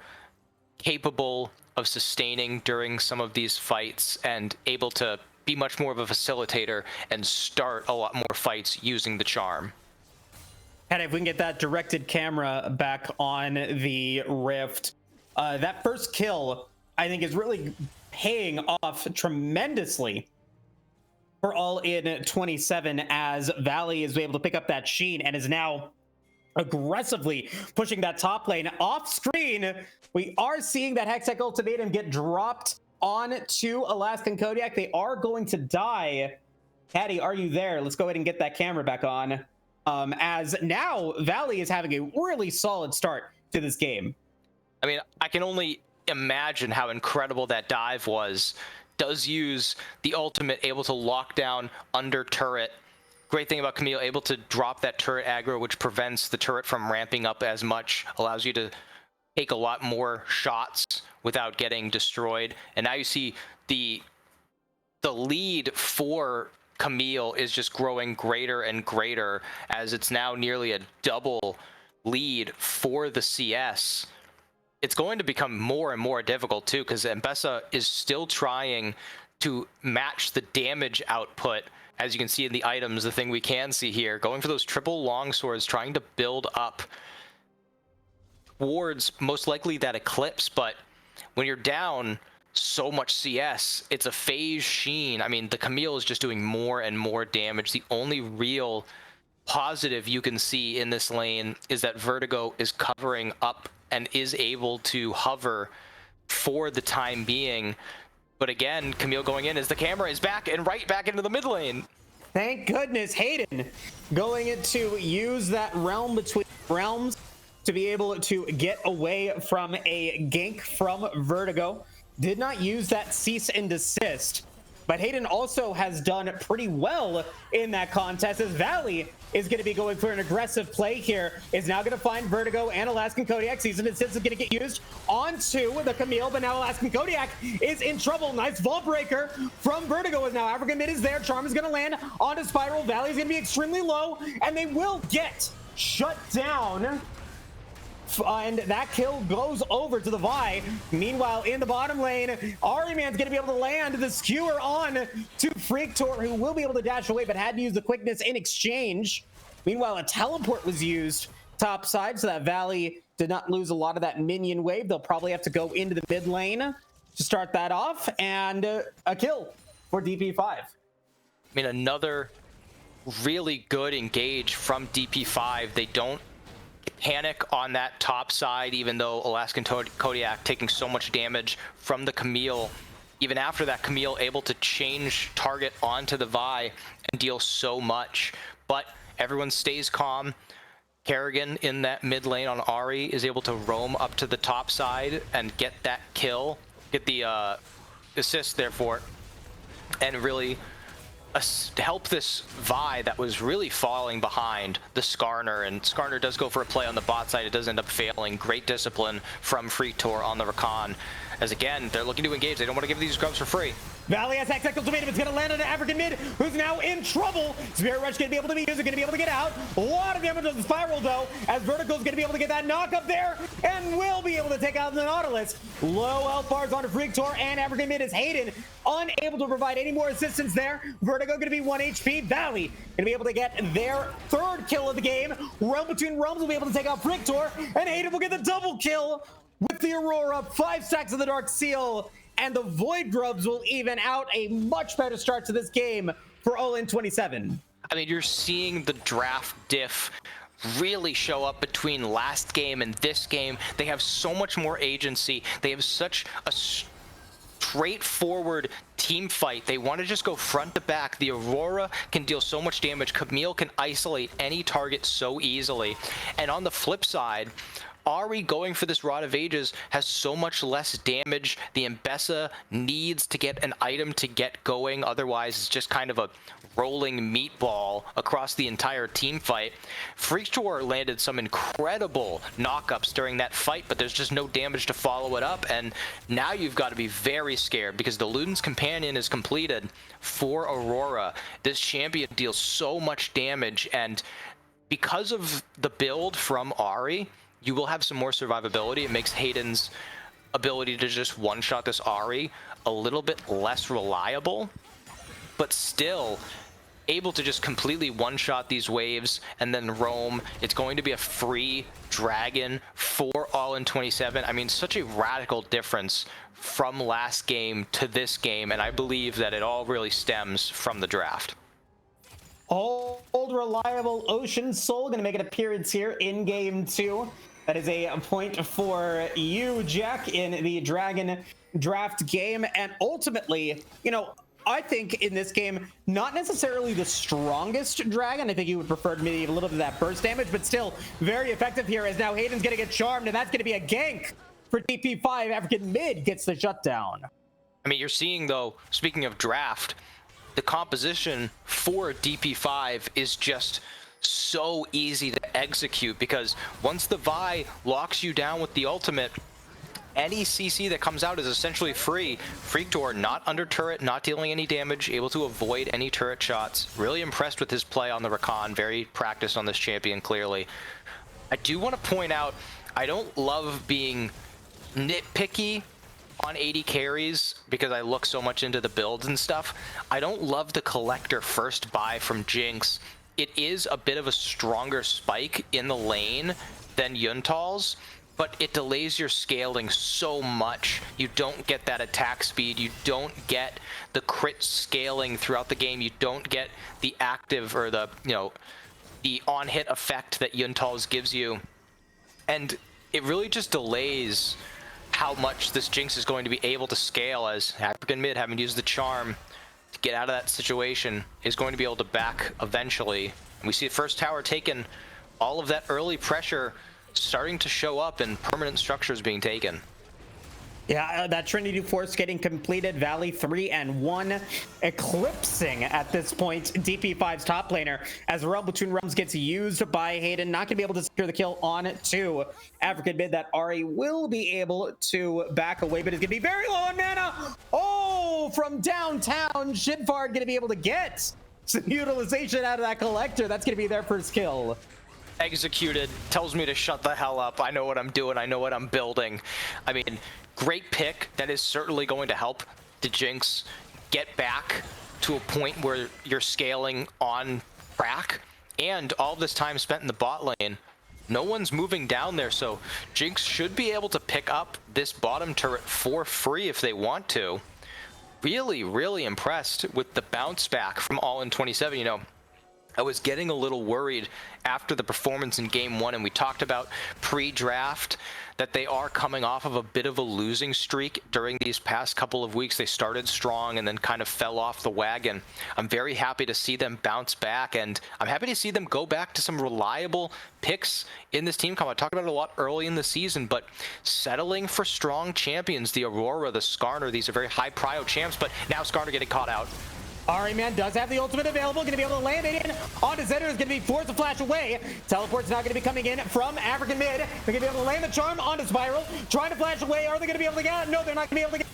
capable of sustaining during some of these fights, and able to be much more of a facilitator and start a lot more fights using the charm. And if we can get that directed camera back on the Rift, that first kill, I think, is really paying off tremendously for All In 27, as Valley is able to pick up that Sheen and is now aggressively pushing that top lane. Off screen, we are seeing that Hextech ultimatum get dropped on to Alaskan Kodiak. They are going to die. Caddy, are you there? Let's go ahead and get that camera back on. As now Valley is having a really solid start to this game. I mean, I can only imagine how incredible that dive was. Does use the ultimate, able to lock down under turret. Great thing about Camille, able to drop that turret aggro, which prevents the turret from ramping up as much, allows you to take a lot more shots without getting destroyed. And now you see the lead for Camille is just growing greater and greater, as it's now nearly a double lead for the CS. It's going to become more and more difficult too, because M-Pesa is still trying to match the damage output. As you can see in the items, the thing we can see here, going for those triple long swords, trying to build up towards most likely that Eclipse. But when you're down so much CS, it's a phase Sheen. I mean, the Camille is just doing more and more damage. The only real positive you can see in this lane is that Vertigo is covering up and is able to hover for the time being. But again, Camille going in as the camera is back and right back into the mid lane. Thank goodness. Hayden going in to use that realm between realms to be able to get away from a gank from Vertigo. Did not use that cease and desist, but Hayden also has done pretty well in that contest, as Valley is going to be going for an aggressive play here. Is now going to find Vertigo and Alaskan Kodiak. Cease and desist is going to get used onto the Camille, but now Alaskan Kodiak is in trouble. Nice vault breaker from Vertigo, as now African mid is there. Charm is going to land onto Spiral. Valley is going to be extremely low, and they will get shut down. And that kill goes over to the Vi. Meanwhile, in the bottom lane, Ahriman's going to be able to land the skewer on to Freaktor, who will be able to dash away, but had to use the quickness in exchange. Meanwhile, a teleport was used top side, so that Valley did not lose a lot of that minion wave. They'll probably have to go into the mid lane to start that off, and a kill for DP5. I mean, another really good engage from DP5. They don't panic on that top side, even though Alaskan Kodiak taking so much damage from the Camille. Even after that, Camille able to change target onto the Vi and deal so much. But everyone stays calm. Kerrigan in that mid lane on Ahri is able to roam up to the top side and get that kill, get the assist therefore, and really help this Vi that was really falling behind the Skarner. And Skarner does go for a play on the bot side. It does end up failing. Great discipline from Freaktor on the Rakan. as again, they're looking to engage. They don't want to give these grubs for free. Valley has X ultimatum. It's going to land on an African mid who's now in trouble. Spirit Rush going to be able to be used. Going to be able to get out. A lot of damage on the Spiral, though, as Vertical's going to be able to get that knock up there and will be able to take out the Nautilus. Low health bars on Freak Tor, and African mid is Hayden, unable to provide any more assistance there. Vertigo going to be 1 HP. Valley going to be able to get their 3rd kill of the game. Realm Between Realms will be able to take out Freak Tor, and Hayden will get the double kill with the Aurora. 5 stacks of the Dark Seal. And the Void Grubs will even out a much better start to this game for All In 27. I mean, you're seeing the draft diff really show up between last game and this game. They have so much more agency. They have such a straightforward team fight. They want to just go front to back. The Aurora can deal so much damage. Camille can isolate any target so easily. And on the flip side, Ari going for this Rod of Ages has so much less damage. The Mbessa needs to get an item to get going. Otherwise, it's just kind of a rolling meatball across the entire team fight. Freak Tor landed some incredible knockups during that fight, but there's just no damage to follow it up. And now you've got to be very scared because the Luden's Companion is completed for Aurora. This champion deals so much damage, and because of the build from Ari, you will have some more survivability. It makes Hayden's ability to just one-shot this Ari a little bit less reliable, but still able to just completely one-shot these waves and then roam. It's going to be a free dragon for All In 27. I mean, such a radical difference from last game to this game, and I believe that it all really stems from the draft. Old reliable Ocean Soul going to make an appearance here in game 2. That is a point for you, Jack, in the Dragon draft game. And ultimately, you know, I think in this game, not necessarily the strongest Dragon. I think you would prefer maybe a little bit of that burst damage, but still very effective here, as now Hayden's going to get charmed, and that's going to be a gank for DP5. African mid gets the shutdown. I mean, you're seeing, though, speaking of draft, the composition for DP5 is just so easy to execute, because once the Vi locks you down with the ultimate, any CC that comes out is essentially free. Freak Tor not under turret, not dealing any damage, able to avoid any turret shots. Really impressed with his play on the Rakan, very practiced on this champion, clearly. I do want to point out, I don't love being nitpicky on 80 carries because I look so much into the builds and stuff. I don't love the Collector first buy from Jinx. It is a bit of a stronger spike in the lane than Yuntal's, but it delays your scaling so much. You don't get that attack speed. You don't get the crit scaling throughout the game. You don't get the active or the, you know, the on-hit effect that Yuntal's gives you. And it really just delays how much this Jinx is going to be able to scale, as African mid, having used the charm to get out of that situation, is going to be able to back eventually. And we see the first tower taken, all of that early pressure starting to show up and permanent structures being taken. Yeah, that Trinity Force getting completed. Valley 3 and 1 eclipsing at this point DP5's top laner, as Realm Between Realms gets used by Hayden. Not gonna be able to secure the kill on to African mid. That Ari will be able to back away, but it's gonna be very low on mana. Oh, from downtown, Shidfard gonna be able to get some utilization out of that Collector. That's gonna be their first kill. Executed, tells me to shut the hell up. I know what I'm doing. I know what I'm building. I mean, great pick. That is certainly going to help the Jinx get back to a point where you're scaling on track. And all this time spent in the bot lane, no one's moving down there, so Jinx should be able to pick up this bottom turret for free if they want to. Really, really impressed with the bounce back from All In 27. You know, I was getting a little worried after the performance in game 1, and we talked about pre-draft that they are coming off of a bit of a losing streak during these past couple of weeks. They started strong and then kind of fell off the wagon. I'm very happy to see them bounce back, and I'm happy to see them go back to some reliable picks in this team comp. I talked about it a lot early in the season, but settling for strong champions, the Aurora, the Skarner, these are very high prio champs, but now Skarner getting caught out. Ari Man does have the ultimate available, going to be able to land it in onto Zeder, is going to be forced to flash away. Teleport's now going to be coming in from African mid. They're going to be able to land the charm onto Spiral, trying to flash away. Are they going to be able to get out? No, they're not going to be able to get.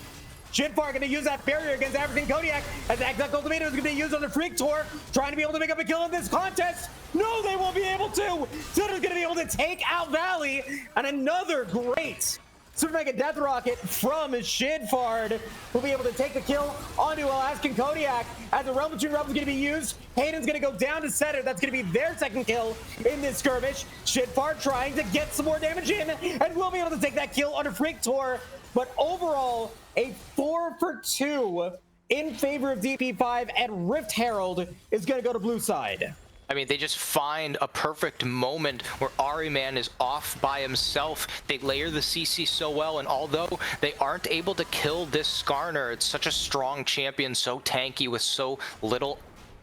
Shinfar going to use that barrier against African Kodiak as the exact ultimate is going to be used on the Freak Tour, trying to be able to make up a kill in this contest. No, they won't be able to. Zeder's going to be able to take out Valley, and another great Super Mega Death Rocket from Shinfard will be able to take the kill onto Alaskan Kodiak as the Realm Between Realms is going to be used. Hayden's going to go down to center. That's going to be their second kill in this skirmish. Shinfard trying to get some more damage in and will be able to take that kill on a Freak Tour. But overall, a 4 for 2 in favor of DP5, and Rift Herald is going to go to blue side. I mean, they just find a perfect moment where Ariman is off by himself. They layer the CC so well, and although they aren't able to kill this Skarner, it's such a strong champion, so tanky with so little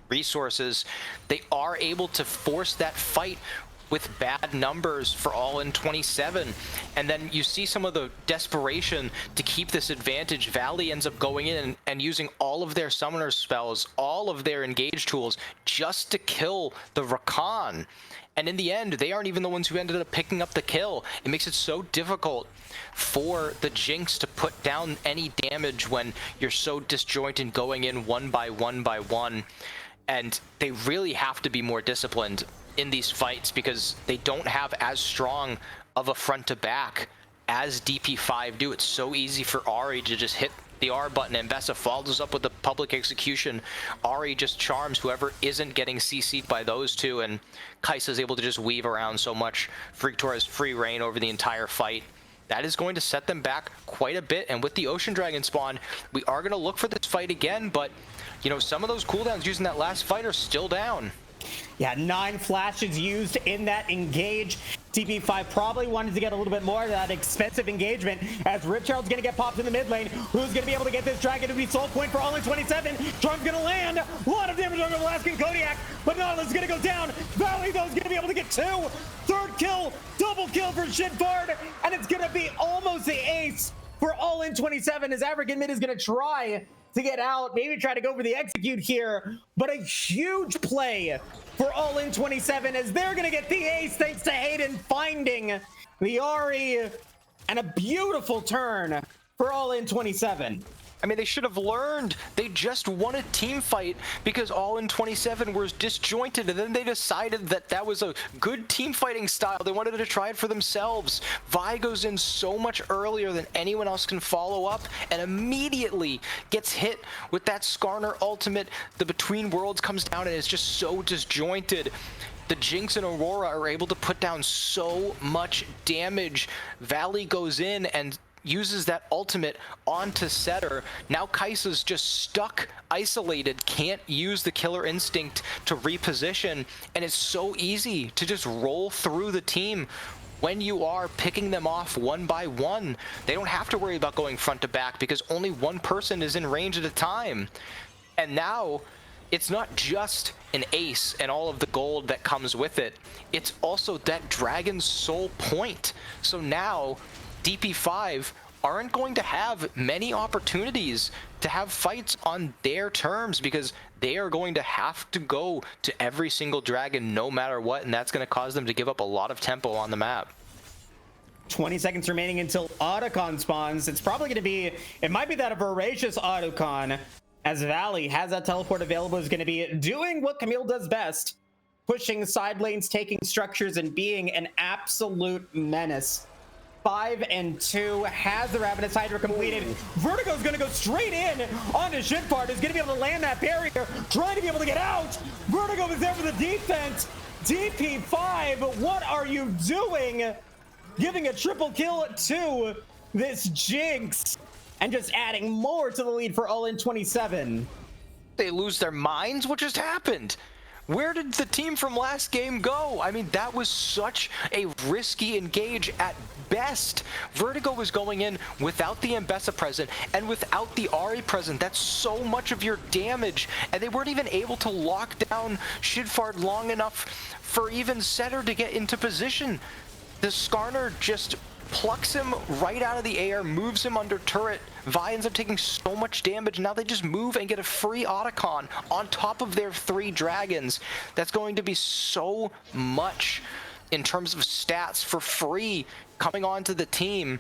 resources, they are able to force that fight with bad numbers for all in 27. And then you see some of the desperation to keep this advantage. Valley ends up going in and using all of their summoner spells, all of their engage tools, just to kill the Rakan. And in the end, they aren't even the ones who ended up picking up the kill. It makes it so difficult for the Jinx to put down any damage when you're so disjointed going in one by one. And they really have to be more disciplined in these fights because they don't have as strong of a front to back as DP5 do. It's so easy for Ari to just hit the R button, and Bessa follows up with the public execution. Ari just charms whoever isn't getting CC'd by those two, and Kai'Sa is able to just weave around so much. Freak Tour has free reign over the entire fight. That is going to set them back quite a bit, and with the Ocean Dragon spawn, we are going to look for this fight again, but you know, some of those cooldowns using that last fight are still down. Yeah, 9 flashes used in that engage. TP5 probably wanted to get a little bit more of that expensive engagement as Rift Herald's going to get popped in the mid lane. Who's going to be able to get this dragon to be soul point for all in 27? Charm's going to land. A lot of damage on Alaskan Kodiak, but Nautilus is going to go down. Valley, though, is going to be able to get 2. Third kill, double kill for Shinfard, and it's going to be almost the ace for all in 27 as African mid is going to try to get out, maybe try to go for the execute here, but a huge play for all in 27 as they're gonna get the ace thanks to Hayden finding the Ari, and a beautiful turn for all in 27. I mean, they should have learned. They just won a team fight because all in 27 was disjointed, and then they decided that that was a good team fighting style. They wanted to try it for themselves. Vi goes in so much earlier than anyone else can follow up and immediately gets hit with that Skarner ultimate. The Between Worlds comes down and it's just so disjointed. The Jinx and Aurora are able to put down so much damage. Valley goes in and uses that ultimate onto Setter. Now Kai'Sa's just stuck, isolated, can't use the killer instinct to reposition, and it's so easy to just roll through the team when you are picking them off one by one. They don't have to worry about going front to back because only one person is in range at a time. And now it's not just an ace and all of the gold that comes with it, it's also that Dragon's soul point. So now DP5 aren't going to have many opportunities to have fights on their terms because they are going to have to go to every single dragon no matter what, and that's going to cause them to give up a lot of tempo on the map. 20 seconds remaining until Autocon spawns. It's probably going to be, it might be that a voracious Autocon, as Valley has that teleport available, is going to be doing what Camille does best, pushing side lanes, taking structures, and being an absolute menace. 5 and 2 has the Ravenous Hydra completed. Vertigo's gonna go straight in onto Shinfard, is gonna be able to land that barrier, trying to be able to get out. Vertigo is there for the defense. DP5, what are you doing? Giving a triple kill to this Jinx and just adding more to the lead for all in 27. They lose their minds? What just happened? Where did the team from last game go? I mean, that was such a risky engage at best. Vertigo was going in without the Ambessa present and without the Ari present. That's so much of your damage. And they weren't even able to lock down Shinfard long enough for even Setter to get into position. The Skarner just plucks him right out of the air, moves him under turret. Vi ends up taking so much damage. Now they just move and get a free Otacon on top of their 3 dragons. That's going to be so much in terms of stats for free coming onto the team.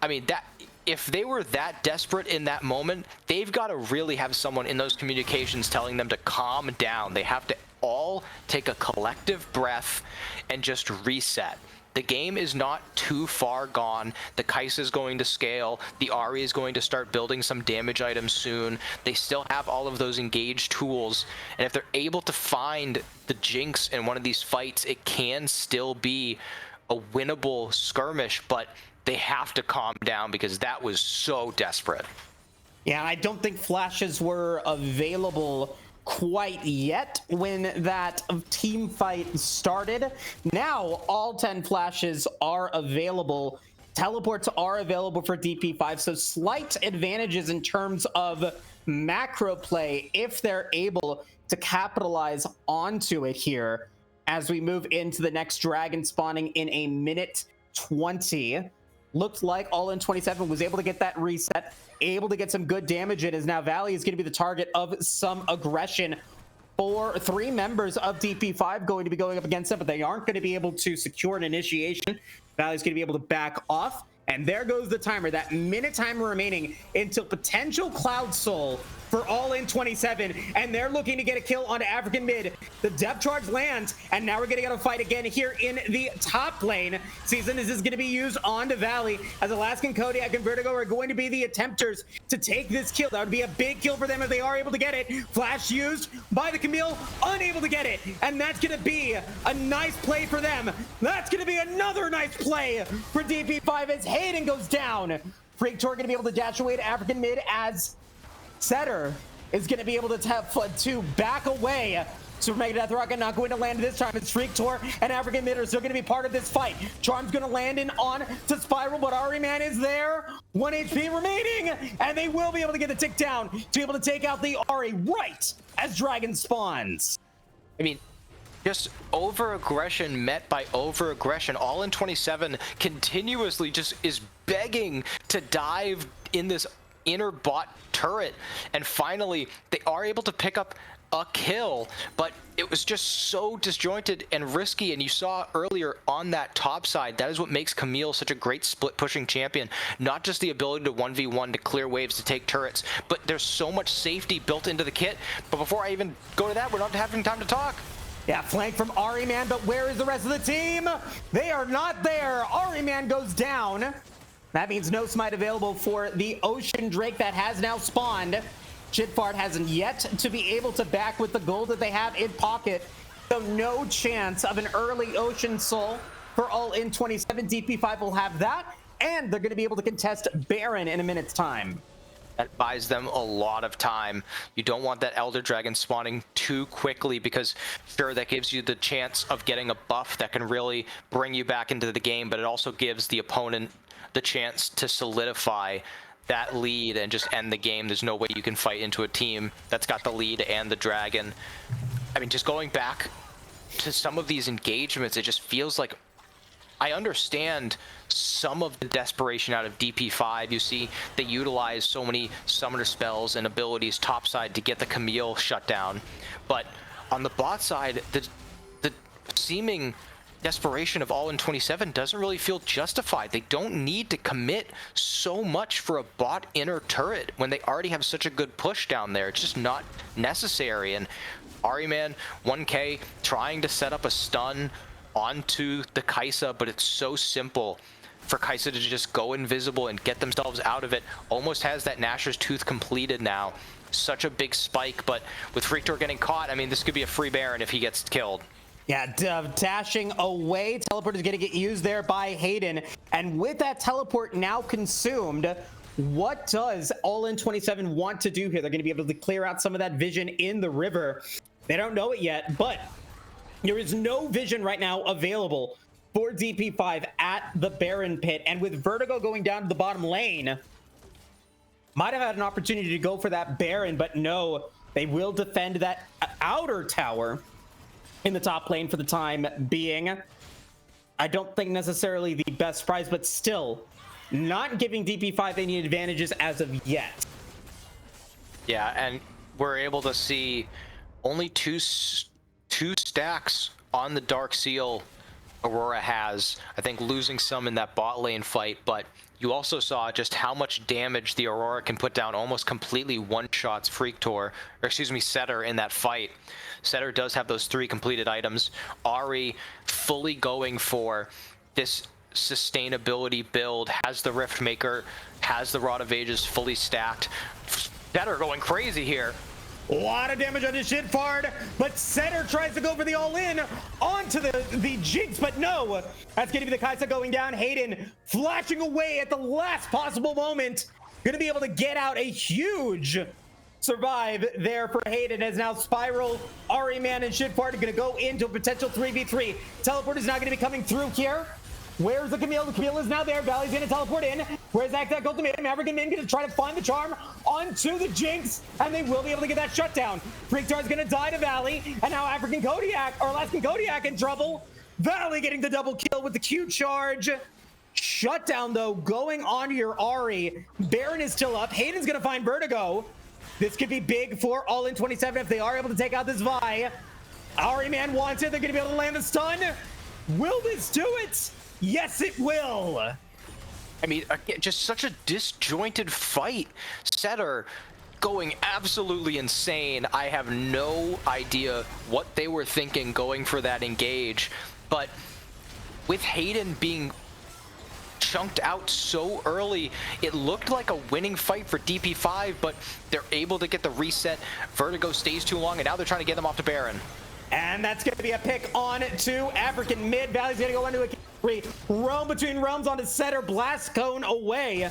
I mean, that if they were that desperate in that moment, they've got to really have someone in those communications telling them to calm down. They have to all take a collective breath and just reset. The game is not too far gone. The Kai'Sa is going to scale. The Ahri is going to start building some damage items soon. They still have all of those engaged tools. And if they're able to find the Jinx in one of these fights, it can still be a winnable skirmish, but they have to calm down because that was so desperate. Yeah, I don't think flashes were available quite yet when that team fight started. Now all 10 flashes are available. Teleports are available for DP5, so slight advantages in terms of macro play if they're able to capitalize onto it here as we move into the next dragon spawning in a minute 20. Looked like All In 27 was able to get that reset, able to get some good damage in, as now Valley is going to be the target of some aggression for 3 members of DP5 going to be going up against them, but they aren't going to be able to secure an initiation. Valley's going to be able to back off, and there goes the timer. That minute timer remaining until potential Cloud Soul for All In 27, and they're looking to get a kill onto African mid. The depth charge lands, and now we're gonna get a fight again here in the top lane. Season is going to be used onto Valley, as Alaskan, Kodiak, and Vertigo are going to be the attempters to take this kill. That would be a big kill for them if they are able to get it. Flash used by the Camille, unable to get it, and that's gonna be a nice play for them. That's gonna be another nice play for DP5 as Hayden goes down. Freak Tor gonna be able to dash away to African mid as Setter is going to be able to back away. Super Mega Death Rocket not going to land this time. It's Freak Tor and African Mid are still going to be part of this fight. Charm's going to land in on to Spiral, but Ahri Man is there. 1 HP remaining, and they will be able to get the tick down to be able to take out the Ahri right as Dragon spawns. I mean, just over-aggression met by over-aggression. All In 27 continuously just is begging to dive in this inner bot turret, and finally they are able to pick up a kill, but it was just so disjointed and risky. And you saw earlier on that top side, that is what makes Camille such a great split pushing champion. Not just the ability to 1v1 to clear waves to take turrets, but there's so much safety built into the kit. But before I even go to that, we're not having time to talk. Yeah, flank from Ahri Man, but where is the rest of the team? They are not there. Ahri Man goes down. That means no smite available for the Ocean Drake that has now spawned. Chitfart hasn't yet to be able to back with the gold that they have in pocket. So no chance of an early Ocean Soul for All In 27. DP5 will have that, and they're going to be able to contest Baron in a minute's time. That buys them a lot of time. You don't want that Elder Dragon spawning too quickly, because sure, that gives you the chance of getting a buff that can really bring you back into the game, but it also gives the opponent the chance to solidify that lead and just end the game. There's no way you can fight into a team that's got the lead and the dragon. I mean, just going back to some of these engagements, it just feels like I understand some of the desperation out of DP5. You see, they utilize so many summoner spells and abilities topside to get the Camille shut down. But on the bot side, the seeming desperation of All In 27 doesn't really feel justified. They don't need to commit so much for a bot inner turret when they already have such a good push down there. It's just not necessary. And Ahri Man 1K trying to set up a stun onto the Kai'Sa, but it's so simple for Kai'Sa to just go invisible and get themselves out of it. Almost has that Nashor's Tooth completed now. Such a big spike, but with Freak Tor getting caught, I mean, this could be a free Baron if he gets killed. Yeah, dashing away. Teleport is going to get used there by Hayden. And with that teleport now consumed, what does All In 27 want to do here? They're going to be able to clear out some of that vision in the river. They don't know it yet, but there is no vision right now available for DP5 at the Baron pit. And with Vertigo going down to the bottom lane, might have had an opportunity to go for that Baron, but no, they will defend that outer tower in the top lane for the time being. I don't think necessarily the best prize, but still not giving DP5 any advantages as of yet. Yeah, and we're able to see only two stacks on the Dark Seal Aurora has. I think losing some in that bot lane fight, but you also saw just how much damage the Aurora can put down, almost completely one-shots Setter in that fight. Setter does have those 3 completed items. Ahri fully going for this sustainability build, has the Rift Maker, has the Rod of Ages fully stacked. Setter going crazy here. A lot of damage on his Shitfard, but Setter tries to go for the all-in onto the Jinx, but no. That's going to be the Kaisa going down. Hayden flashing away at the last possible moment. Going to be able to get out a huge survive there for Hayden, as now Spiral, Ahri Man, and Shitfard are going to go into a potential 3v3. Teleport is now going to be coming through here. Where's the Camille? The Camille is now there. Valley's going to teleport in. Where's that ultimatum? African Min going to try to find the charm onto the Jinx, and they will be able to get that shutdown. Freaktar's going to die to Valley, and now African Kodiak, or Alaskan Kodiak, in trouble. Valley getting the double kill with the Q charge. Shutdown, though, going onto your Ahri. Baron is still up. Hayden's going to find Vertigo. This could be big for All In 27 if they are able to take out this Vi. Ahri Man wants it. They're going to be able to land the stun. Will this do it? Yes, it will. I mean, again, just such a disjointed fight. Setter going absolutely insane. I have no idea what they were thinking going for that engage, but with Hayden being chunked out so early, it looked like a winning fight for DP5, but they're able to get the reset. Vertigo stays too long, and now they're trying to get them off to Baron. And that's going to be a pick on to African Mid. Valley's going to go into a three. Roam between realms onto Setter. Blast Cone away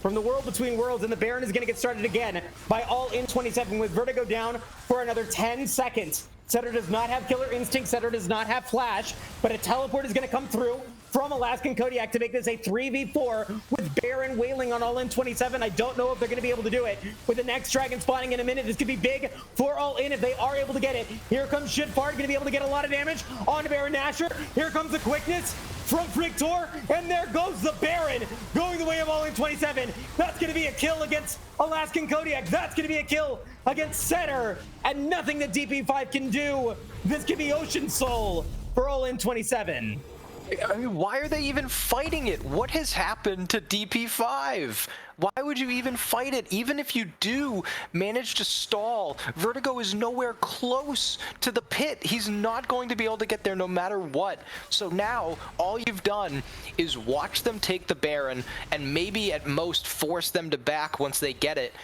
from the World Between Worlds, and the Baron is going to get started again by All In 27 with Vertigo down for another 10 seconds. Setter does not have Killer Instinct. Setter does not have Flash, but a teleport is going to come through from Alaskan Kodiak to make this a 3v4 with Baron wailing on All In 27. I don't know if they're going to be able to do it with the next dragon spawning in a minute. This could be big for All In if they are able to get it. Here comes Shitfard, going to be able to get a lot of damage onto Baron Nashor. Here comes the quickness from Frictor, and there goes the Baron going the way of All In 27. That's going to be a kill against Alaskan Kodiak. That's going to be a kill against Setter, and nothing that DP5 can do. This could be Ocean Soul for All In 27. I mean, why are they even fighting it? What has happened to DP5? Why would you even fight it? Even if you do manage to stall, Vertigo is nowhere close to the pit. He's not going to be able to get there no matter what. So now, all you've done is watch them take the Baron and maybe at most force them to back once they get it.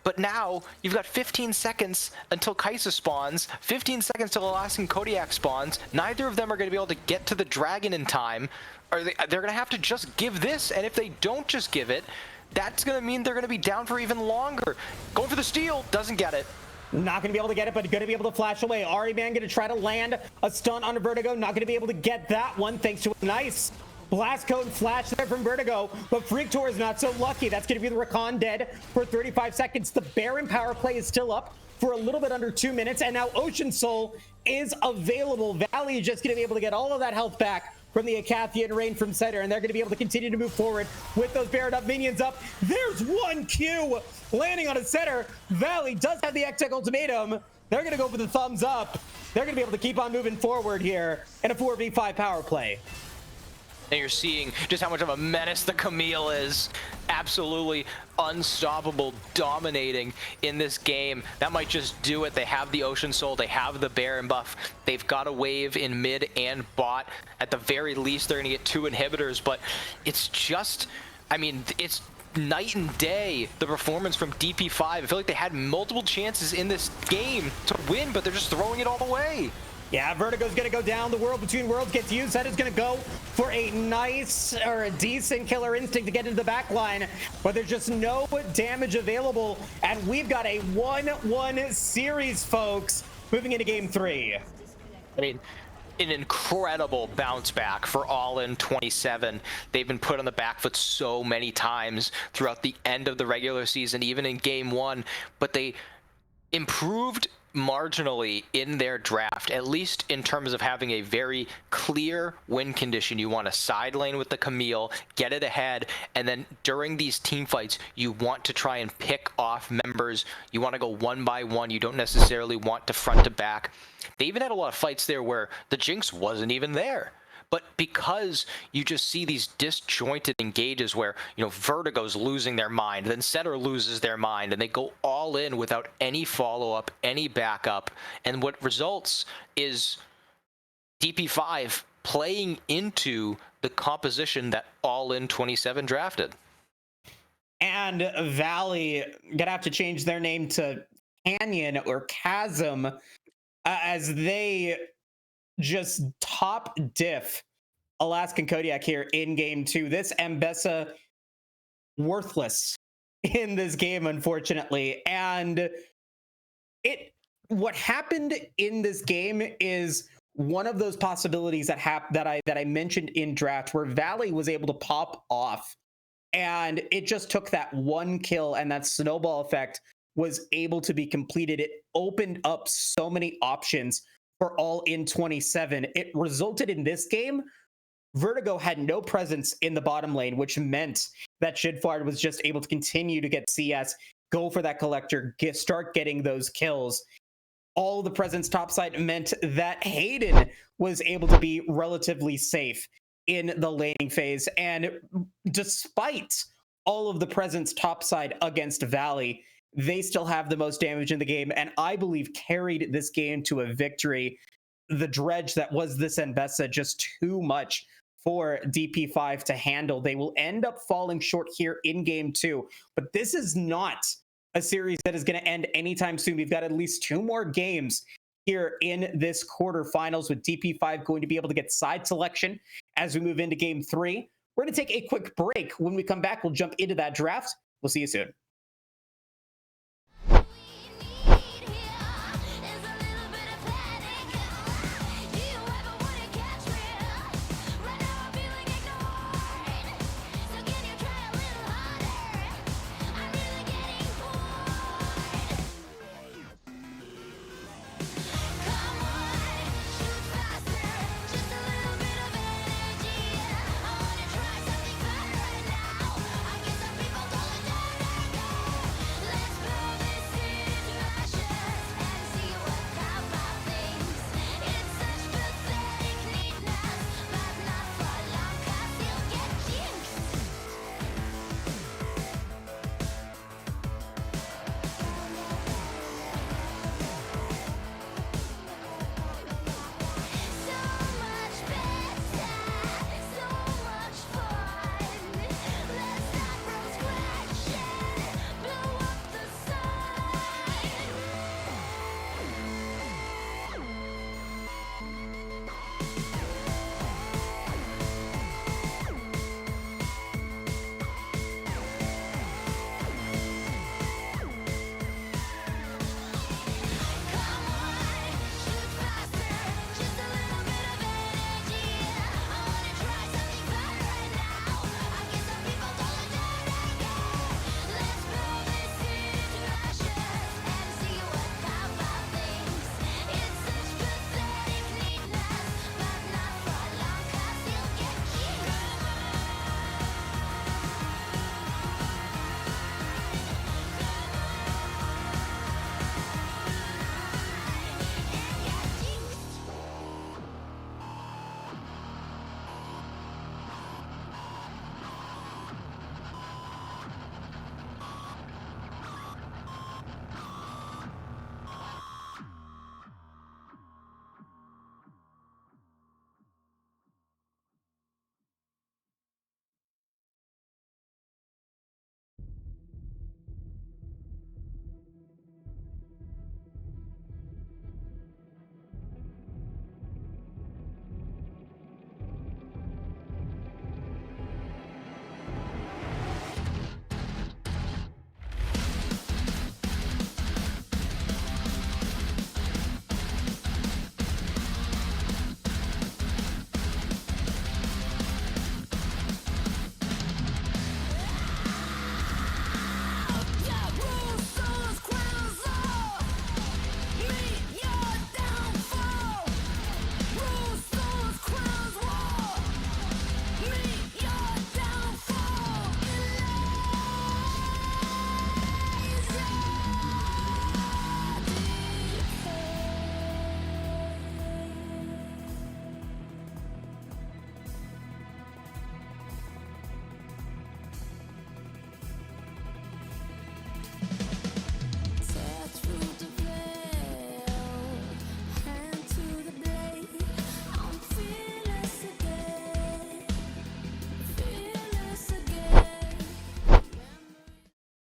But now, you've got 15 seconds until Kaisa spawns, 15 seconds till Alaskan Kodiak spawns. Neither of them are going to be able to get to the dragon in time. They're going to have to just give this, and if they don't just give it, that's going to mean they're going to be down for even longer. Going for the steal, doesn't get it. Not going to be able to get it, but going to be able to flash away. Ahri Man going to try to land a stun on Vertigo. Not going to be able to get that one thanks to a nice Blast Cone flash there from Vertigo, but Freaktor is not so lucky. That's going to be the Rakan dead for 35 seconds. The Baron power play is still up for a little bit under 2 minutes, and now Ocean Soul is available. Valley is just going to be able to get all of that health back from the Acathian Rain from Setter, and they're going to be able to continue to move forward with those Baron up minions up. There's one Q landing on a Setter. Valley does have the X-Tech ultimatum. They're going to go for the thumbs up. They're going to be able to keep on moving forward here in a 4v5 power play. And you're seeing just how much of a menace the Camille is. Absolutely unstoppable, dominating in this game. That might just do it. They have the Ocean Soul, they have the Baron buff. They've got a wave in mid and bot. At the very least, they're gonna get 2 inhibitors, but it's just, I mean, it's night and day, the performance from DP5. I feel like they had multiple chances in this game to win, but they're just throwing it all away. Yeah, Vertigo's going to go down. The World Between Worlds gets used. That is going to go for a nice or a decent Killer Instinct to get into the back line, but there's just no damage available, and we've got a 1-1 series, folks, moving into game 3. I mean, an incredible bounce back for All In 27. They've been put on the back foot so many times throughout the end of the regular season, even in game 1, but they improved marginally in their draft, at least in terms of having a very clear win condition. You want to side lane with the Camille, get it ahead, and then during these team fights, you want to try and pick off members. You want to go one by one. You don't necessarily want to front to back. They even had a lot of fights there where the Jinx wasn't even there. But because you just see these disjointed engages where, Vertigo's losing their mind, then Center loses their mind, and they go all in without any follow-up, any backup. And what results is DP5 playing into the composition that All In 27 drafted. And Valley gonna have to change their name to Canyon or Chasm as they just top diff Alaskan Kodiak here in game 2. This Mbessa worthless in this game, unfortunately. And what happened in this game is one of those possibilities that I mentioned in draft, where Valley was able to pop off, and it just took that one kill, and that snowball effect was able to be completed. It opened up so many options for All In 27. It resulted in this game. Vertigo had no presence in the bottom lane, which meant that Shidfard was just able to continue to get CS, go for that collector, start getting those kills. All the presence topside meant that Hayden was able to be relatively safe in the laning phase. And despite all of the presence topside against Valley, they still have the most damage in the game, and I believe carried this game to a victory. The dredge that was this Mbessa, just too much for DP5 to handle. They will end up falling short here in game 2, but this is not a series that is going to end anytime soon. We've got at least 2 more games here in this quarterfinals, with DP5 going to be able to get side selection as we move into game 3. We're going to take a quick break. When we come back, we'll jump into that draft. We'll see you soon.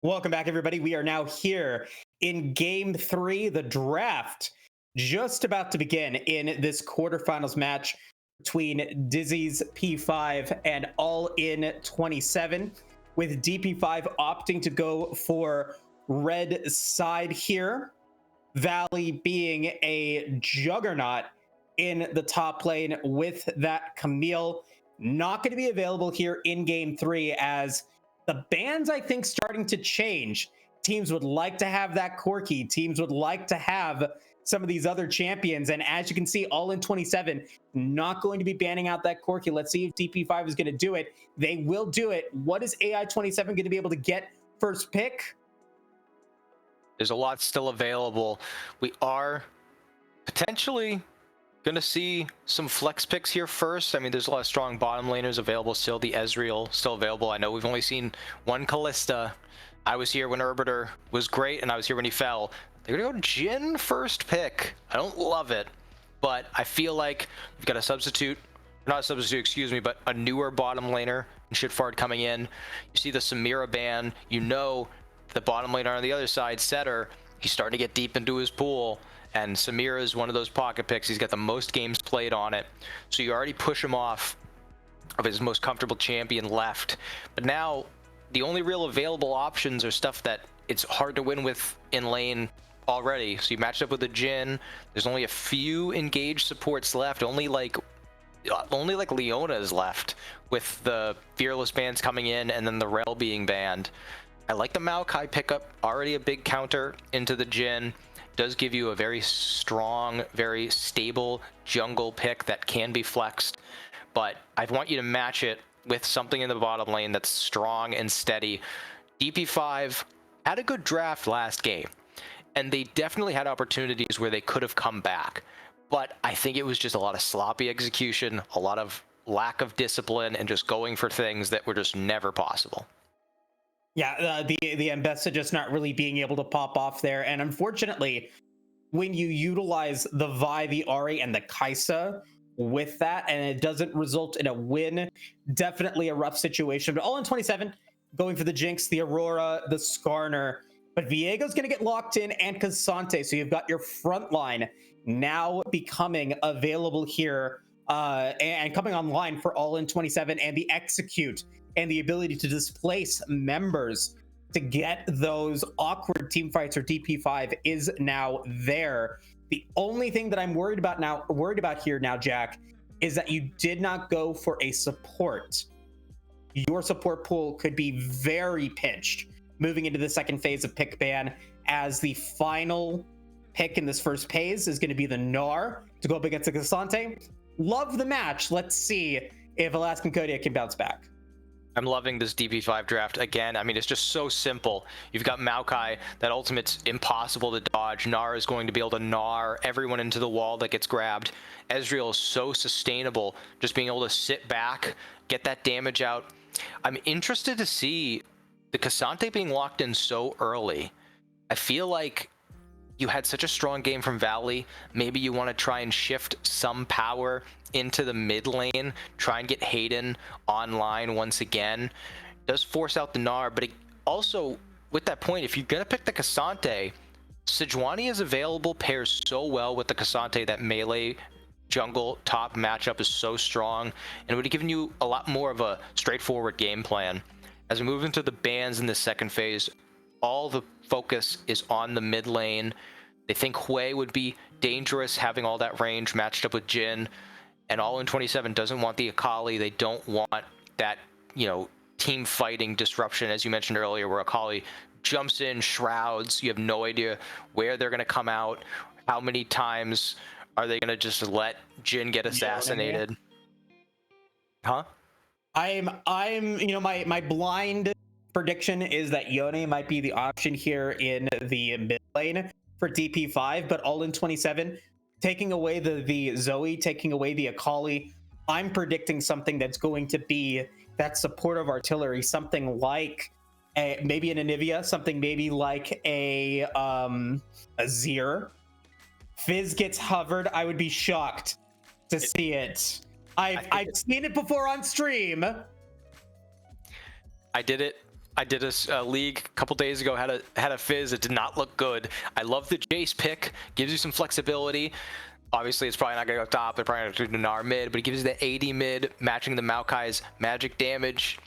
Welcome back, everybody. We are now here in Game 3, the draft, just about to begin in this quarterfinals match between Dizzy's P5 and All In 27, with DP5 opting to go for red side here. Valley being a juggernaut in the top lane with that Camille. Not going to be available here in Game 3 as the bans, I think, starting to change. Teams would like to have that Corki. Teams would like to have some of these other champions. And as you can see, All In 27, not going to be banning out that Corki. Let's see if DP5 is going to do it. They will do it. What is AI 27 going to be able to get first pick? There's a lot still available. We are potentially going to see some flex picks here first. I mean, there's a lot of strong bottom laners available still. The Ezreal still available. I know we've only seen one Callista. I was here when Arbiter was great, and I was here when he fell. They're going to go Jhin first pick. I don't love it, but I feel like we've got a substitute. Not a substitute, excuse me, but a newer bottom laner and Shitfard coming in. You see the Samira ban. You know the bottom laner on the other side, Setter, he's starting to get deep into his pool. And Samira is one of those pocket picks. He's got the most games played on it. So you already push him off of his most comfortable champion left. But now the only real available options are stuff that it's hard to win with in lane already. So you matched up with a Jhin. There's only a few engaged supports left. Only like Leona is left with the Fearless bans coming in and then the Rel being banned. I like the Maokai pickup. Already a big counter into the Jhin. Does give you a very strong, very stable jungle pick that can be flexed, but I want you to match it with something in the bottom lane that's strong and steady. DP5 had a good draft last game, and they definitely had opportunities where they could have come back, but I think it was just a lot of sloppy execution, a lot of lack of discipline, and just going for things that were just never possible. Yeah, the Mbessa just not really being able to pop off there. And unfortunately, when you utilize the Vi, the Ahri, and the Kaisa with that, and it doesn't result in a win, definitely a rough situation. But All In 27, going for the Jinx, the Aurora, the Skarner. But Viego's going to get locked in, and Cassante. So you've got your front line now becoming available here and coming online for All In 27, and the Execute and the ability to displace members to get those awkward team fights or DP5 is now there. The only thing that I'm worried about here now, Jack, is that you did not go for a support. Your support pool could be very pinched moving into the second phase of pick ban, as the final pick in this first phase is going to be the Gnar to go up against the Cassante. Love the match. Let's see if Alaskan Kodiak can bounce back. I'm loving this DP5 draft again. I mean, it's just so simple. You've got Maokai, that ultimate's impossible to dodge. Gnar is going to be able to Gnar everyone into the wall that gets grabbed. Ezreal is so sustainable, just being able to sit back, get that damage out. I'm interested to see the Cassante being locked in so early. I feel like you had such a strong game from Valley. Maybe you want to try and shift some power into the mid lane, try and get Hayden online once again. Does force out the Gnar, but it also, with that point, if you're going to pick the Cassante, Sejuani is available, pairs so well with the Cassante. That melee jungle top matchup is so strong, and it would have given you a lot more of a straightforward game plan. As we move into the bans in the second phase, all the focus is on the mid lane. They think Hui would be dangerous having all that range matched up with Jhin, and All In 27 doesn't want the Akali. They don't want that, you know, team fighting disruption, as you mentioned earlier, where Akali jumps in, shrouds. You have no idea where they're going to come out. How many times are they going to just let Jhin get assassinated? Huh? I'm my blind prediction is that Yone might be the option here in the mid lane for DP5, but All In 27 taking away the Zoe, taking away the Akali, I'm predicting something that's going to be that supportive artillery, something like maybe an Anivia, something maybe like a Zir. Fizz gets hovered. I would be shocked to see it. I've seen it before on stream. I did it I did a league a couple days ago, had a Fizz. It did not look good. I love the Jace pick. Gives you some flexibility. Obviously, it's probably not going to go top. They're probably going to do Gnar mid, but it gives you the AD mid, matching the Maokai's magic damage.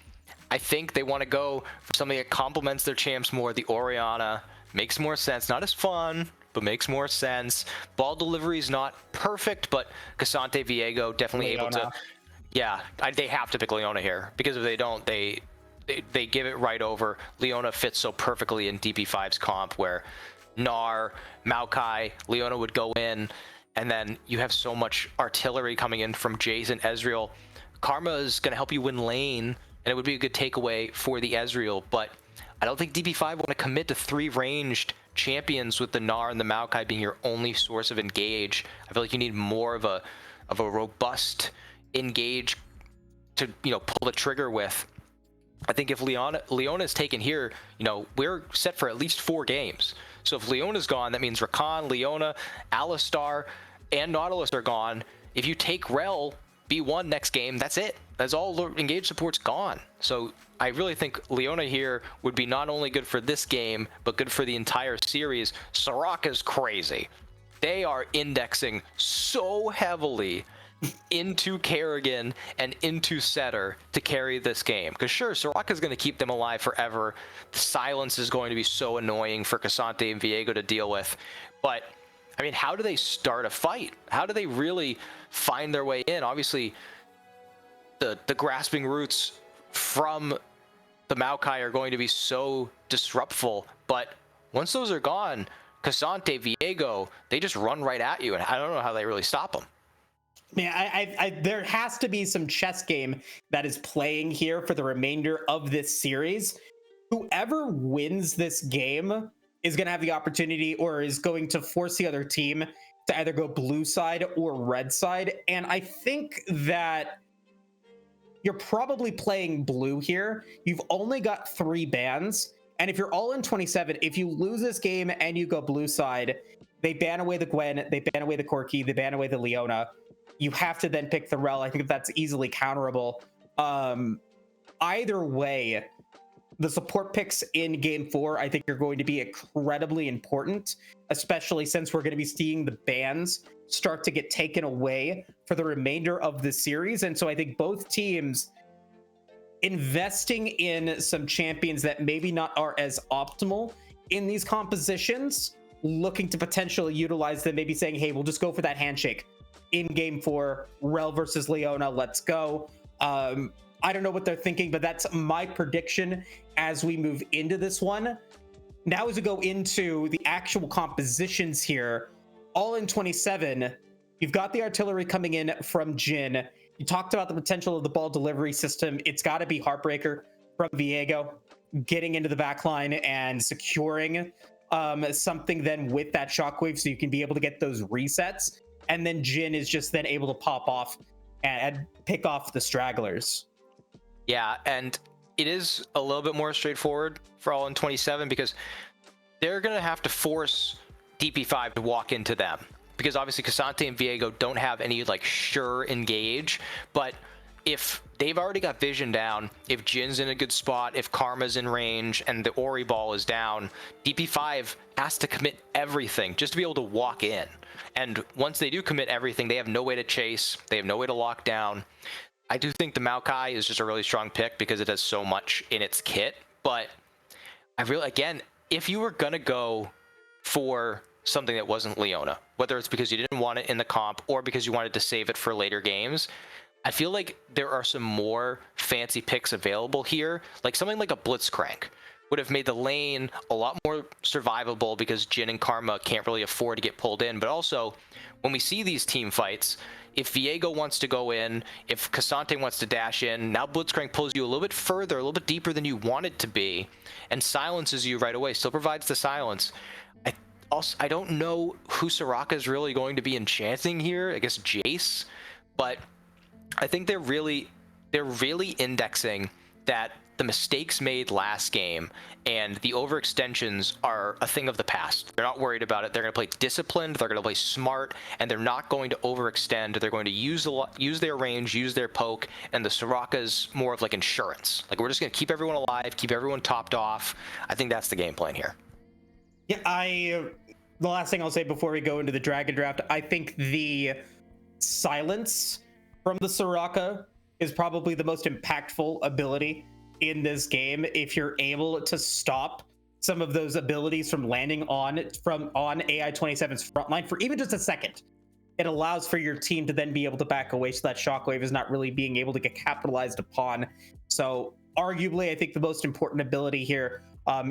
I think they want to go for something that complements their champs more. The Orianna makes more sense. Not as fun, but makes more sense. Ball delivery is not perfect, but Cassante Viego definitely able to. Yeah, they have to pick Leona here, because if they don't, they give it right over. Leona fits so perfectly in DP5's comp, where Gnar, Maokai, Leona would go in, and then you have so much artillery coming in from Jace and Ezreal. Karma is going to help you win lane, and it would be a good takeaway for the Ezreal, but I don't think DP5 want to commit to 3 ranged champions with the Gnar and the Maokai being your only source of engage. I feel like you need more of a robust engage to, you know, pull the trigger with. I think if Leona is taken here, you know, we're set for at least 4 games. So if Leona's gone, that means Rakan, Leona, Alistar, and Nautilus are gone. If you take Rel B1 next game, that's it. That's all the engage support's gone. So I really think Leona here would be not only good for this game, but good for the entire series. Soraka's crazy. They are indexing so heavily into Kerrigan and into Setter to carry this game. Because sure, Soraka's going to keep them alive forever. The silence is going to be so annoying for Cassante and Viego to deal with. But, I mean, how do they start a fight? How do they really find their way in? Obviously, the grasping roots from the Maokai are going to be so disruptful. But once those are gone, Cassante, Viego, they just run right at you. And I don't know how they really stop them. Man, there has to be some chess game that is playing here for the remainder of this series. Whoever wins this game is going to have the opportunity, or is going to force the other team to either go blue side or red side. And I think that you're probably playing blue here. You've only got 3 bans. And if you're all in 27, if you lose this game and you go blue side, they ban away the Gwen, they ban away the Corki, they ban away the Leona. You have to then pick the Rel. I think that's easily counterable. Either way, the support picks in game 4, I think, are going to be incredibly important, especially since we're going to be seeing the bans start to get taken away for the remainder of the series. And so I think both teams investing in some champions that maybe not are as optimal in these compositions, looking to potentially utilize them, maybe saying, hey, we'll just go for that handshake in game 4, Rel versus Leona, let's go. I don't know what they're thinking, but that's my prediction as we move into this one. Now, as we go into the actual compositions here, all in 27, you've got the artillery coming in from Jhin. You talked about the potential of the ball delivery system. It's got to be Heartbreaker from Viego, getting into the back line and securing something then with that shockwave so you can be able to get those resets. And then Jhin is just then able to pop off and pick off the stragglers. Yeah, and it is a little bit more straightforward for all in 27, because they're going to have to force DP5 to walk into them. Because obviously Cassante and Viego don't have any like sure engage, but if they've already got vision down, if Jin's in a good spot, if Karma's in range, and the Ori ball is down, DP5 has to commit everything just to be able to walk in. And once they do commit everything, they have no way to chase, they have no way to lock down. I do think the Maokai is just a really strong pick because it has so much in its kit, but I really, again, if you were gonna go for something that wasn't Leona, whether it's because you didn't want it in the comp or because you wanted to save it for later games, I feel like there are some more fancy picks available here. Like something like a Blitzcrank would have made the lane a lot more survivable because Jhin and Karma can't really afford to get pulled in. But also, when we see these team fights, if Viego wants to go in, if Cassante wants to dash in, now Blitzcrank pulls you a little bit further, a little bit deeper than you want it to be, and silences you right away, still provides the silence. I don't know who Soraka is really going to be enchanting here. I guess Jace, but I think they're really indexing that the mistakes made last game and the overextensions are a thing of the past. They're not worried about it. They're going to play disciplined, they're going to play smart, and they're not going to overextend. They're going to use their range, use their poke, and the Soraka's more of like insurance. Like, we're just going to keep everyone alive, keep everyone topped off. I think that's the game plan here. Yeah, the last thing I'll say before we go into the Dragon Draft, I think the silence from the Soraka is probably the most impactful ability in this game. If you're able to stop some of those abilities from landing on AI-27's front line for even just a second, it allows for your team to then be able to back away, so that shockwave is not really being able to get capitalized upon. So arguably, I think the most important ability here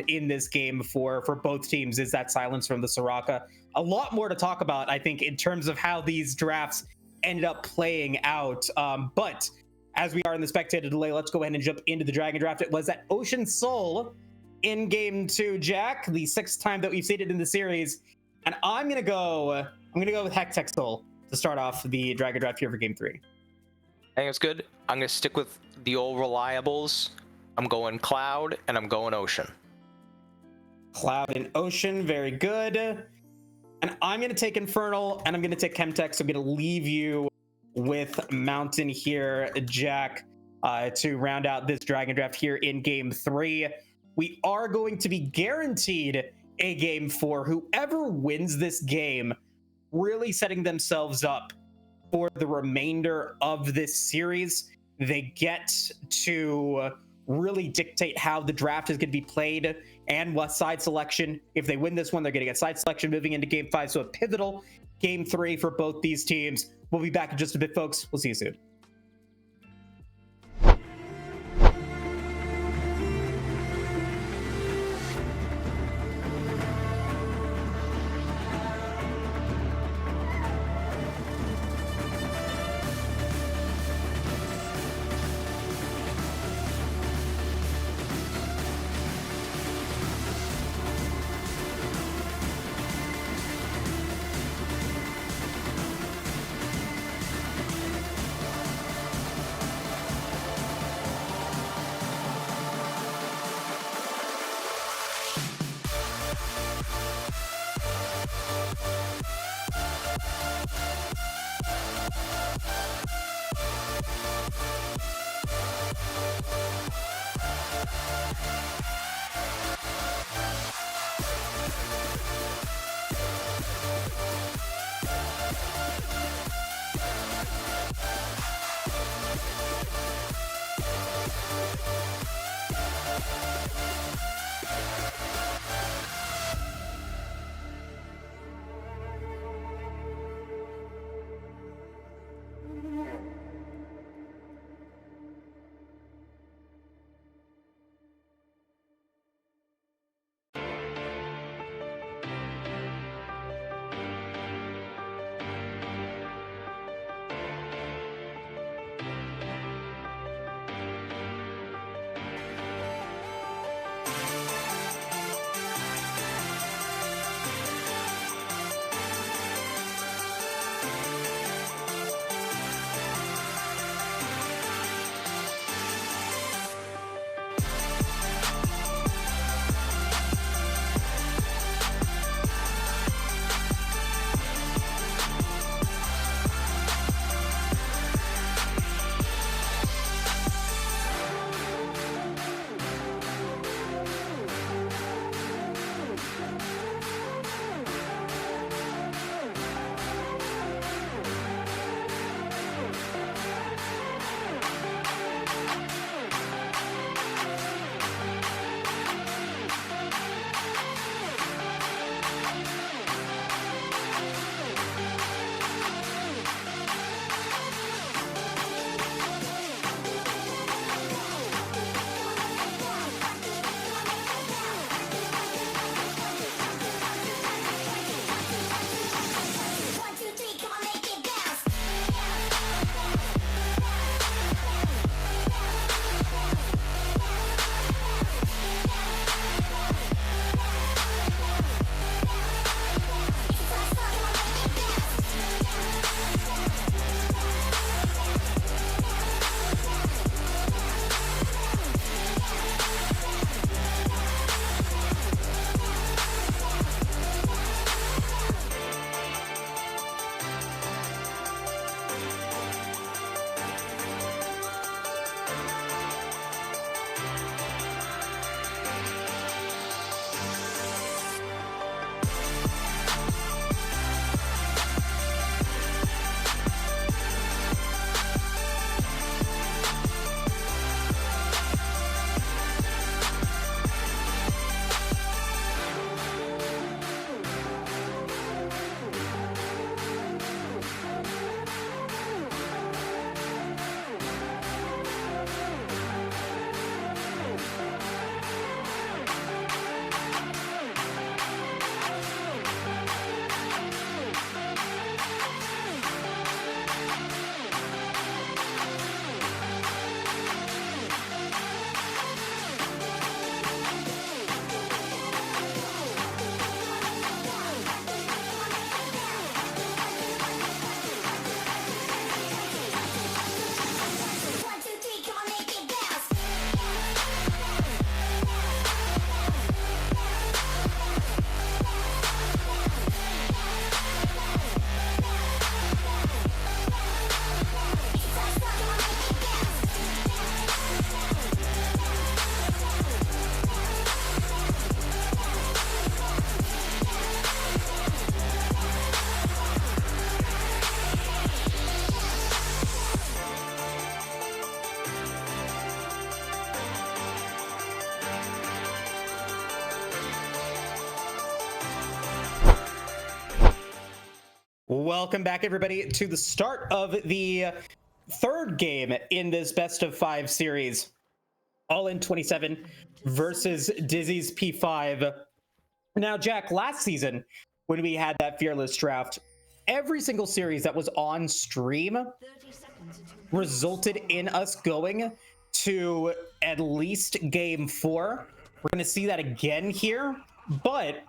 in this game for both teams is that silence from the Soraka. A lot more to talk about, I think, in terms of how these drafts ended up playing out. But as we are in the spectator delay, let's go ahead and jump into the Dragon Draft. It was at Ocean Soul in Game 2, Jack, the 6th time that we've seen it in the series. And I'm gonna go with Hectech Soul to start off the Dragon Draft here for Game 3. I think it's good. I'm going to stick with the old reliables. I'm going Cloud, and I'm going Ocean. Cloud and Ocean, very good. And I'm going to take Infernal, and I'm going to take Chemtech, so I'm going to leave you with Mountain here, Jack, to round out this Dragon Draft here in Game 3. We are going to be guaranteed a Game 4. Whoever wins this game, really setting themselves up for the remainder of this series. They get to really dictate how the draft is going to be played and what side selection. If they win this one, they're going to get side selection moving into Game 5. So a pivotal Game 3 for both these teams. We'll be back in just a bit, folks. We'll see you soon. Welcome back, everybody, to the start of the third game in this best of 5 series. All in 27 versus Dizzy's P5. Now, Jack, last season, when we had that Fearless draft, every single series that was on stream resulted in us going to at least game 4. We're going to see that again here, but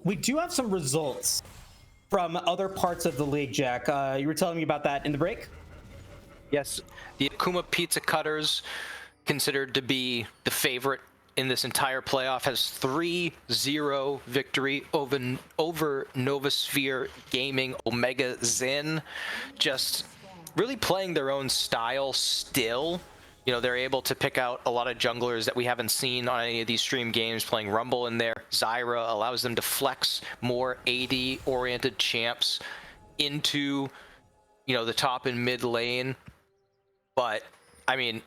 we do have some results from other parts of the league, Jack. You were telling me about that in the break? Yes, the Akuma Pizza Cutters, considered to be the favorite in this entire playoff, has 3-0 victory over Novasphere Gaming Omega Zen. Just really playing their own style still. You know, they're able to pick out a lot of junglers that we haven't seen on any of these stream games, playing Rumble in there. Zyra allows them to flex more AD-oriented champs into, you know, the top and mid lane. But, I mean,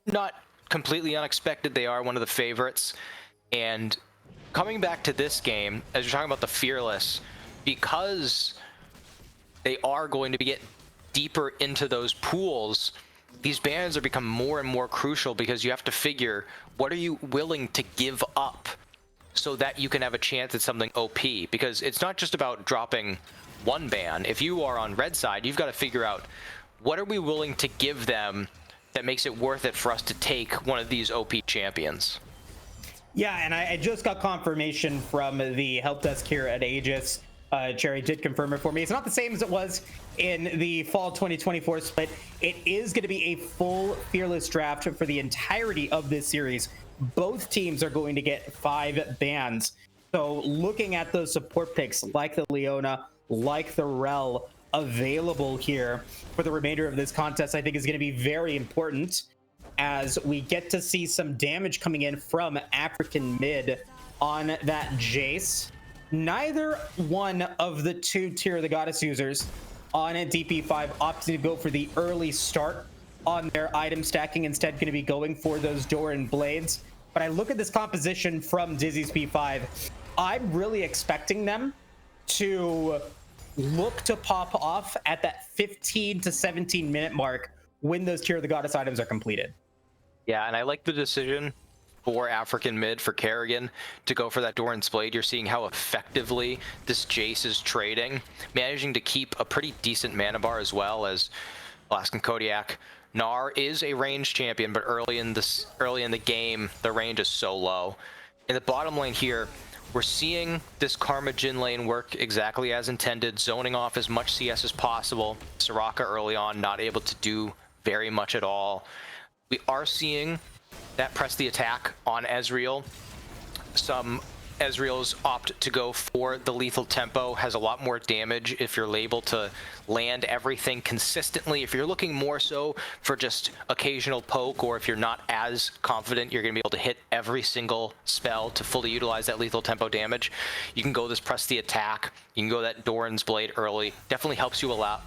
not completely unexpected. They are one of the favorites. And coming back to this game, as you're talking about the Fearless, because they are going to get deeper into those pools, these bans are becoming more and more crucial, because you have to figure, what are you willing to give up so that you can have a chance at something OP? Because it's not just about dropping one ban. If you are on red side, you've got to figure out, what are we willing to give them that makes it worth it for us to take one of these OP champions? Yeah, and I just got confirmation from the help desk here at Aegis. Cherry did confirm it for me. It's not the same as it was in the fall 2024 split. It is going to be a full Fearless draft for the entirety of this series. Both teams are going to get 5 bans. So looking at those support picks like the Leona, like the Rel, available here for the remainder of this contest, I think is going to be very important, as we get to see some damage coming in from African mid on that Jace. Neither one of the two Tear of the Goddess users on a DP5 opted to go for the early start on their item stacking, instead going to be going for those Doran blades. But I look at this composition from Dizzy's P5, I'm really expecting them to look to pop off at that 15 to 17 minute mark when those Tear of the Goddess items are completed. Yeah, and I like the decision for African mid, for Kerrigan, to go for that Doran's Blade. You're seeing how effectively this Jace is trading, managing to keep a pretty decent mana bar, as well as Alaskan Kodiak. Gnar is a range champion, but early in the game, the range is so low. In the bottom lane here, we're seeing this Karma Jhin lane work exactly as intended, zoning off as much CS as possible. Soraka early on, not able to do very much at all. We are seeing that press the attack on Ezreal. Some Ezreals opt to go for the lethal tempo, has a lot more damage if you're able to land everything consistently. If you're looking more so for just occasional poke, or if you're not as confident you're going to be able to hit every single spell to fully utilize that lethal tempo damage, you can go this press the attack. You can go that Doran's Blade early. Definitely helps you a lot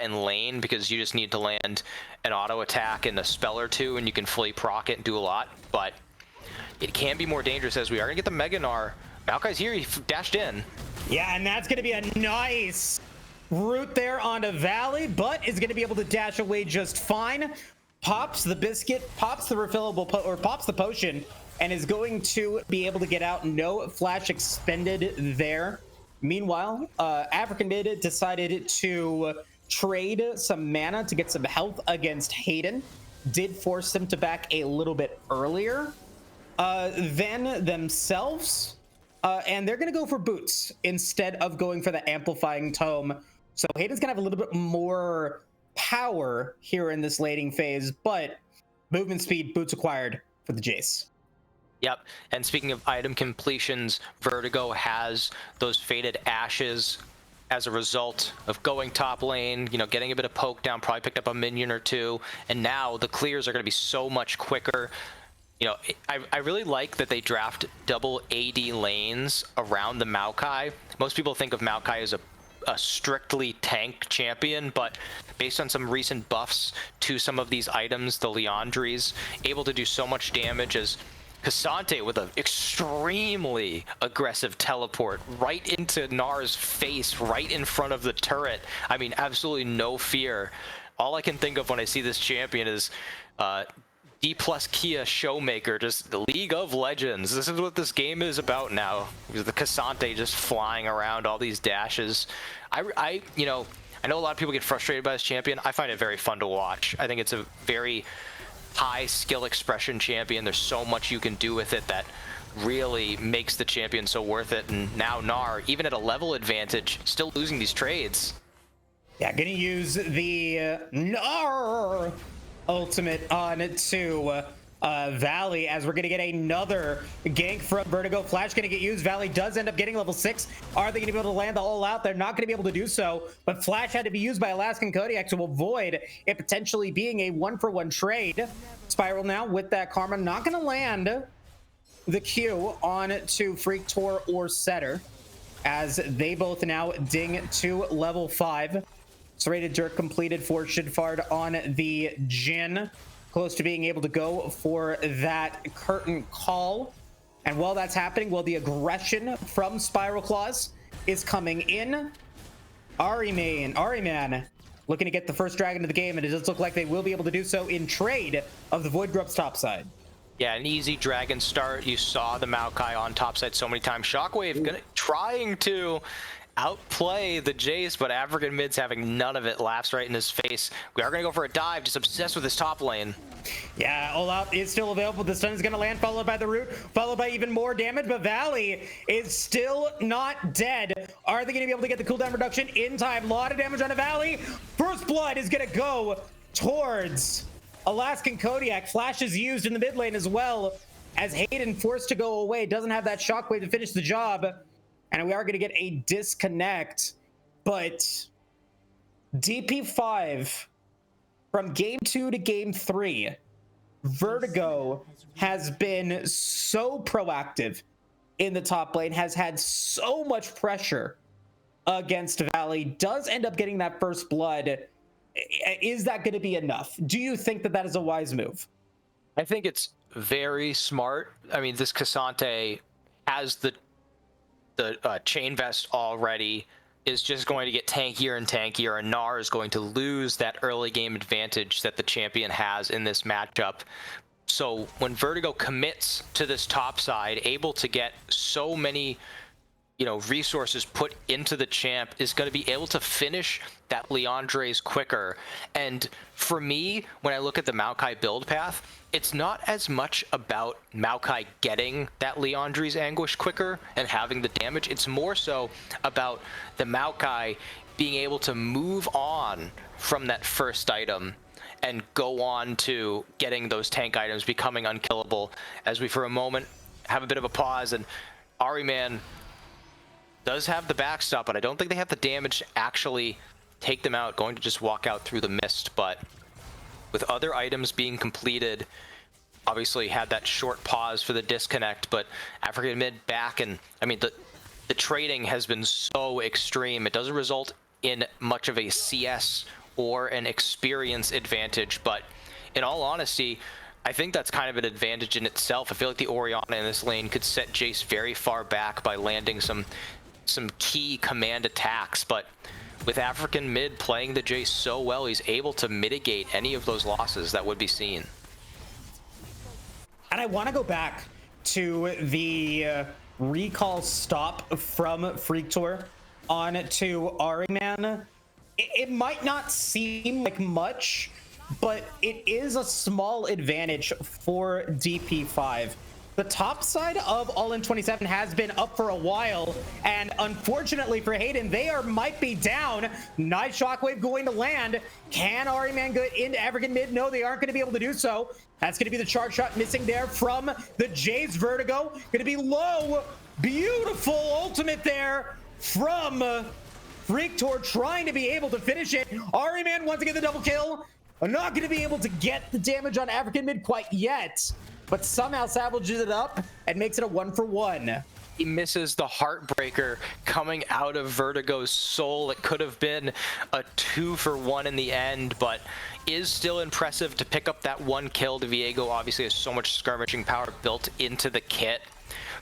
in lane, because you just need to land an auto attack and a spell or two, and you can fully proc it and do a lot. But it can be more dangerous, as we are going to get the Mega Gnar. Maokai's here, he dashed in. Yeah, and that's going to be a nice route there onto Valley, but is going to be able to dash away just fine. Pops the biscuit, pops the refillable, pops the potion, and is going to be able to get out. No flash expended there. Meanwhile, African mid decided to trade some mana to get some health against Hayden. Did force them to back a little bit earlier than themselves. And they're going to go for boots instead of going for the amplifying tome. So Hayden's going to have a little bit more power here in this laning phase, but movement speed, boots acquired for the Jace. Yep, and speaking of item completions, Vertigo has those Faded Ashes as a result of going top lane, you know, getting a bit of poke down, probably picked up a minion or two, and now the clears are going to be so much quicker. You know, I really like that they draft double AD lanes around the Maokai. Most people think of Maokai as a strictly tank champion, but based on some recent buffs to some of these items, the Leandries, able to do so much damage as Cassante with an extremely aggressive teleport right into Gnar's face, right in front of the turret. I mean, absolutely no fear. All I can think of when I see this champion is D plus Kia Showmaker, just the League of Legends. This is what this game is about now. The Cassante just flying around, all these dashes. I know a lot of people get frustrated by this champion. I find it very fun to watch. I think it's a very high skill expression champion. There's so much you can do with it that really makes the champion so worth it. And now Gnar, even at a level advantage, still losing these trades. Yeah, gonna use the Gnar ultimate on to Valley, as we're gonna get another gank from Vertigo. Flash gonna get used. Valley does end up getting level 6. Are they gonna be able to land the all out? They're not gonna be able to do so, but Flash had to be used by Alaskan Kodiak to avoid it potentially being a 1-for-1 trade. Spiral now with that Karma, not gonna land the Q on to Freak Tor or Setter, as they both now ding to level 5. Serrated Dirt completed for Shidfard on the Jin. Close to being able to go for that curtain call. And while that's happening, while the aggression from Spiral Claws is coming in, Ariman looking to get the first dragon of the game, and it does look like they will be able to do so in trade of the Void Grub's topside. Yeah, an easy dragon start. You saw the Maokai on topside so many times. Shockwave trying to outplay the Jace, but African mid's having none of it. Laughs right in his face. We are going to go for a dive, just obsessed with his top lane. Yeah, all out is still available. The stun is going to land, followed by the root, followed by even more damage, but Valley is still not dead. Are they going to be able to get the cooldown reduction in time? A lot of damage on a Valley. First blood is going to go towards Alaskan Kodiak. Flash is used in the mid lane as well, as Hayden forced to go away. Doesn't have that shockwave to finish the job. And we are going to get a disconnect, but DP5 from game 2 to game 3, Vertigo has been so proactive in the top lane, has had so much pressure against Valley, does end up getting that first blood. Is that going to be enough? Do you think that that is a wise move? I think it's very smart. I mean, this Cassante has the chain vest already, is just going to get tankier and tankier, and Gnar is going to lose that early game advantage that the champion has in this matchup. So when Vertigo commits to this top side, able to get so many resources put into the champ, is going to be able to finish that Leandre's quicker. And for me, when I look at the Maokai build path, it's not as much about Maokai getting that Leandre's anguish quicker and having the damage. It's more so about the Maokai being able to move on from that first item and go on to getting those tank items, becoming unkillable. As we for a moment have a bit of a pause, and Ariman does have the backstop, but I don't think they have the damage to actually take them out. Going to just walk out through the mist, but with other items being completed, obviously had that short pause for the disconnect, but African mid back, and I mean the trading has been so extreme. It doesn't result in much of a CS or an experience advantage, but in all honesty, I think that's kind of an advantage in itself. I feel like the Orianna in this lane could set Jace very far back by landing some key command attacks, but with African mid playing the Jace so well, he's able to mitigate any of those losses that would be seen. And I want to go back to the recall stop from Freak Tor on to Ariman. It might not seem like much, but it is a small advantage for DP5. The top side of All In 27 has been up for a while, and unfortunately for Hayden, they might be down. Nice shockwave going to land. Can Ariman get into African mid? No, they aren't going to be able to do so. That's going to be the charge shot missing there from the Jays. Vertigo going to be low. Beautiful ultimate there from Freak Tor, trying to be able to finish it. Ariman wants to get the double kill. Not going to be able to get the damage on African mid quite yet, but somehow salvages it up and makes it a 1-for-1. He misses the heartbreaker coming out of Vertigo's soul. It could have been a 2-for-1 in the end, but is still impressive to pick up that one kill. Viego obviously has so much skirmishing power built into the kit.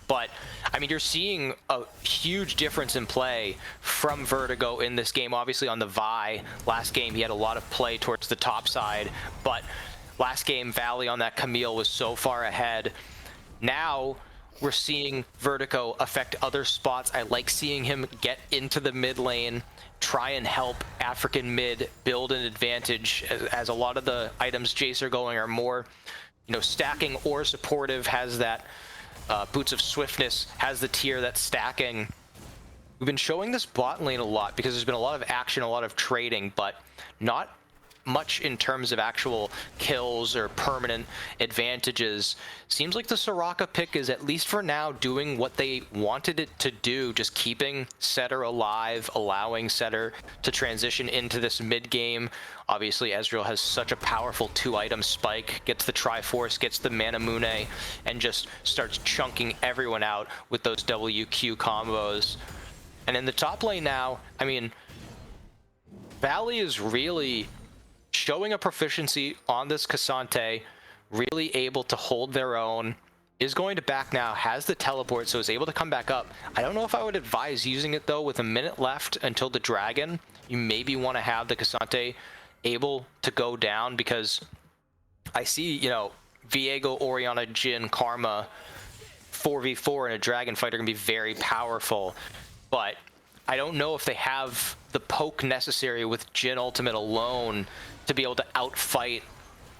But, I mean, you're seeing a huge difference in play from Vertigo in this game. Obviously on the Vi, last game he had a lot of play towards the top side, but last game Valley on that Camille was so far ahead. Now we're seeing Vertigo affect other spots. I like seeing him get into the mid lane, try and help African mid build an advantage, as a lot of the items Jace are going are more, you know, stacking or supportive. Has that Boots of Swiftness, has the tier that's stacking. We've been showing this bot lane a lot because there's been a lot of action, a lot of trading, but not much in terms of actual kills or permanent advantages. Seems like the Soraka pick is, at least for now, doing what they wanted it to do, just keeping Setter alive, allowing Setter to transition into this mid game. Obviously Ezreal has such a powerful 2-item spike, gets the Triforce, gets the Manamune, and just starts chunking everyone out with those WQ combos. And in the top lane now, I mean, Valley is really showing a proficiency on this Cassante, really able to hold their own, is going to back now, has the teleport, so is able to come back up. I don't know if I would advise using it though. With a minute left until the dragon, you maybe want to have the Cassante able to go down, because I see, you know, Viego, Orianna, Jhin, Karma, 4v4 in a dragon fight are going to be very powerful, but I don't know if they have the poke necessary with Jhin Ultimate alone to be able to outfight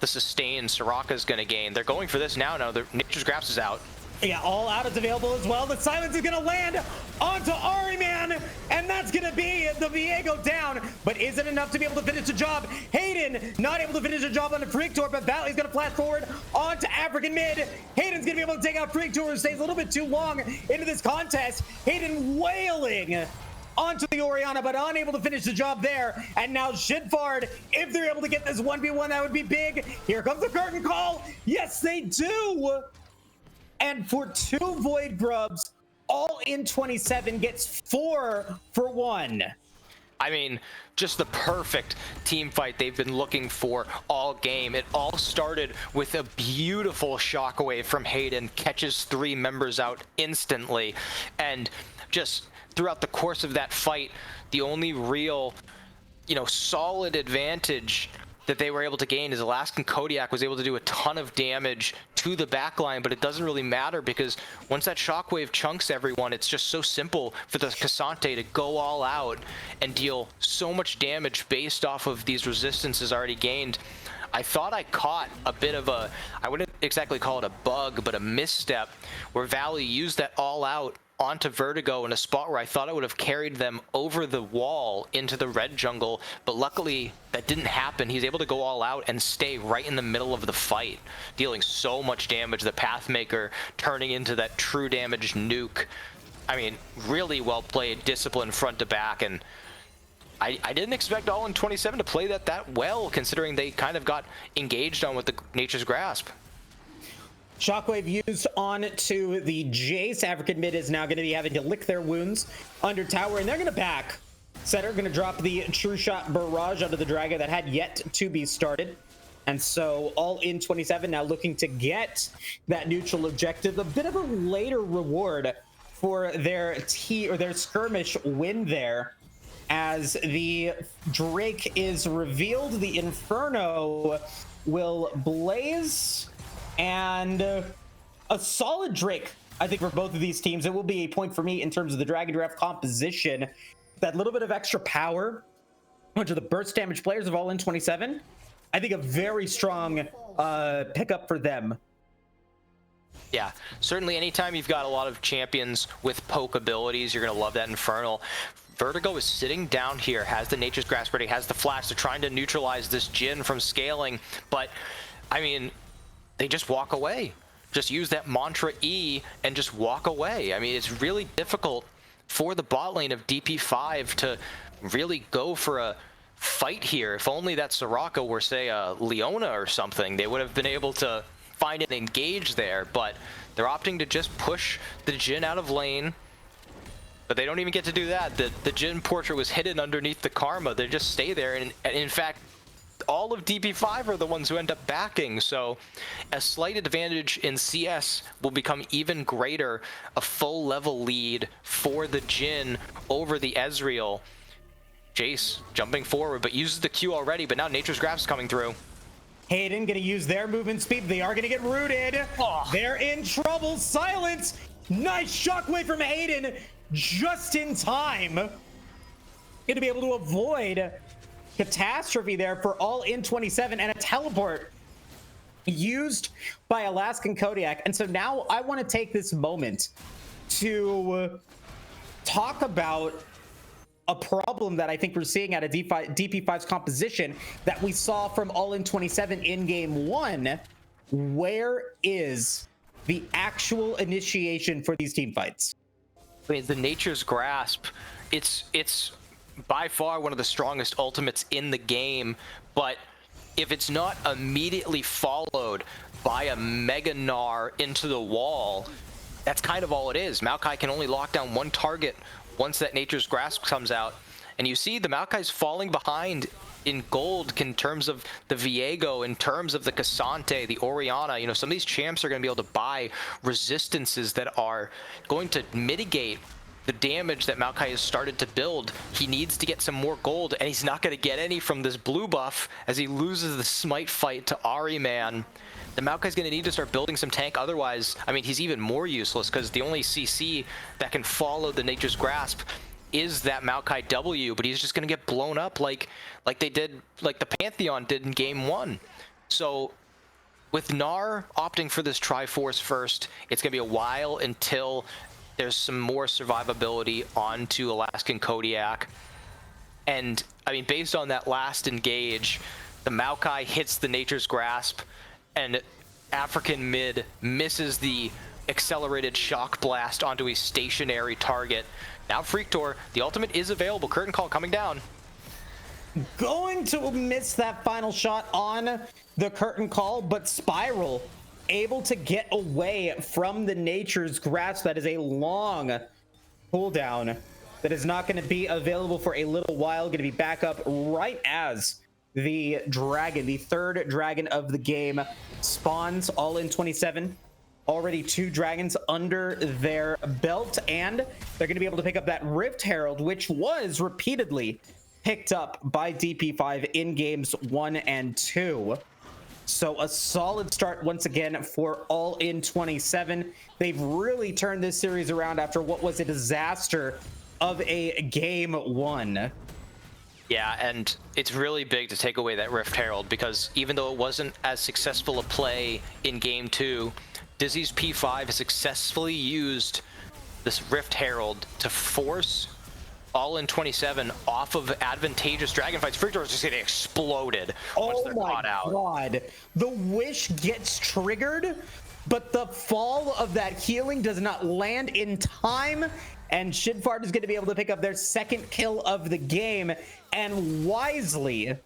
the sustain Soraka's going to gain. They're going for this now. No, Nature's Grasp is out. Yeah, all out is available as well. The silence is going to land onto Ahriman, and that's going to be the Viego down. But is it enough to be able to finish the job? Hayden not able to finish the job on the Freaktor, but Valley's going to flash forward onto African mid. Hayden's going to be able to take out Freaktor, who stays a little bit too long into this contest. Hayden wailing onto the Orianna, but unable to finish the job there. And now Shidfard, if they're able to get this 1v1, that would be big. Here comes the curtain call. Yes, they do. And for 2 Void Grubs, all in 27 gets 4 for 1. I mean, just the perfect team fight they've been looking for all game. It all started with a beautiful shockwave from Hayden, catches 3 members out instantly, and just throughout the course of that fight, the only real, you know, solid advantage that they were able to gain is Alaskan Kodiak was able to do a ton of damage to the backline, but it doesn't really matter because once that shockwave chunks everyone, it's just so simple for the Cassante to go all out and deal so much damage based off of these resistances already gained. I thought I caught a bit of a, I wouldn't exactly call it a bug, but a misstep where Valley used that all out onto Vertigo in a spot where I thought it would have carried them over the wall into the red jungle, but luckily that didn't happen. He's able to go all out and stay right in the middle of the fight, dealing so much damage. The Pathmaker turning into that true damage nuke. I mean, really well played, discipline front to back, and I didn't expect all in 27 to play that well, considering they kind of got engaged on with the Nature's Grasp. Shockwave used on to the Jace. African mid is now going to be having to lick their wounds under tower, and they're going to back. Setter going to drop the True Shot Barrage onto the Dragon that had yet to be started. And so all in 27 now looking to get that neutral objective. A bit of a later reward for their skirmish win there, as the Drake is revealed. The Inferno will blaze, and a solid Drake, I think, for both of these teams. It will be a point for me in terms of the Dragon Draft composition. That little bit of extra power, which are the burst damage players of all in 27. I think a very strong pickup for them. Yeah, certainly anytime you've got a lot of champions with poke abilities, you're going to love that Infernal. Vertigo is sitting down here, has the Nature's Grasp ready, has the flash. They're trying to neutralize this Jhin from scaling, but I mean, they just walk away. Just use that mantra E and just walk away. I mean, it's really difficult for the bot lane of DP5 to really go for a fight here. If only that Soraka were, say, a Leona or something, they would have been able to find and engage there, but they're opting to just push the Jhin out of lane. But they don't even get to do that. The Jhin portrait was hidden underneath the Karma. They just stay there, and in fact, all of DP5 are the ones who end up backing. So a slight advantage in CS will become even greater. A full level lead for the Jhin over the Ezreal. Jace jumping forward, but uses the Q already, but now Nature's Grasp coming through. Hayden gonna use their movement speed. They are gonna get rooted. Oh. They're in trouble. Silence. Nice shockwave from Hayden, just in time. Gonna be able to avoid catastrophe there for all in 27, and a teleport used by Alaskan Kodiak. And so now I want to take this moment to talk about a problem that I think we're seeing out of DP5's composition that we saw from all in 27 in game 1. Where is the actual initiation for these team fights? I mean, the Nature's Grasp, it's by far one of the strongest ultimates in the game, but if it's not immediately followed by a Mega Gnar into the wall, that's kind of all it is. Maokai can only lock down one target once that Nature's Grasp comes out. And you see the Maokai's falling behind in gold in terms of the Viego, in terms of the Cassante, the Orianna. You know, some of these champs are going to be able to buy resistances that are going to mitigate the damage that Maokai has started to build. He needs to get some more gold, and he's not going to get any from this blue buff as he loses the smite fight to Ahriman. The Maokai's going to need to start building some tank, otherwise, I mean, he's even more useless because the only CC that can follow the Nature's Grasp is that Maokai W, but he's just going to get blown up like they did, like the Pantheon did in game 1. So with Gnar opting for this Triforce first, it's going to be a while until there's some more survivability onto Alaskan Kodiak. And I mean, based on that last engage, the Maokai hits the Nature's Grasp, and African mid misses the accelerated shock blast onto a stationary target. Now Freaktor, the ultimate is available. Curtain Call coming down. Going to miss that final shot on the Curtain Call, but Spiral able to get away from the Nature's Grasp. That is a long cooldown that is not going to be available for a little while. Going to be back up right as the dragon, the third dragon of the game, spawns. All in 27. Already 2 dragons under their belt, and they're going to be able to pick up that Rift Herald, which was repeatedly picked up by DP5 in games 1 and 2. So a solid start once again for all in 27. They've really turned this series around after what was a disaster of a game 1. Yeah, and it's really big to take away that Rift Herald, because even though it wasn't as successful a play in game 2, Dizzy's P5 has successfully used this Rift Herald to force all in 27 off of advantageous dragon fights. Freaktor is just getting exploded once they're caught out. Oh my god. The wish gets triggered, but the fall of that healing does not land in time, and Shidfart is going to be able to pick up their second kill of the game, and wisely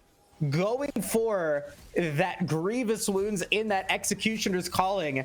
going for that grievous wounds in that Executioner's Calling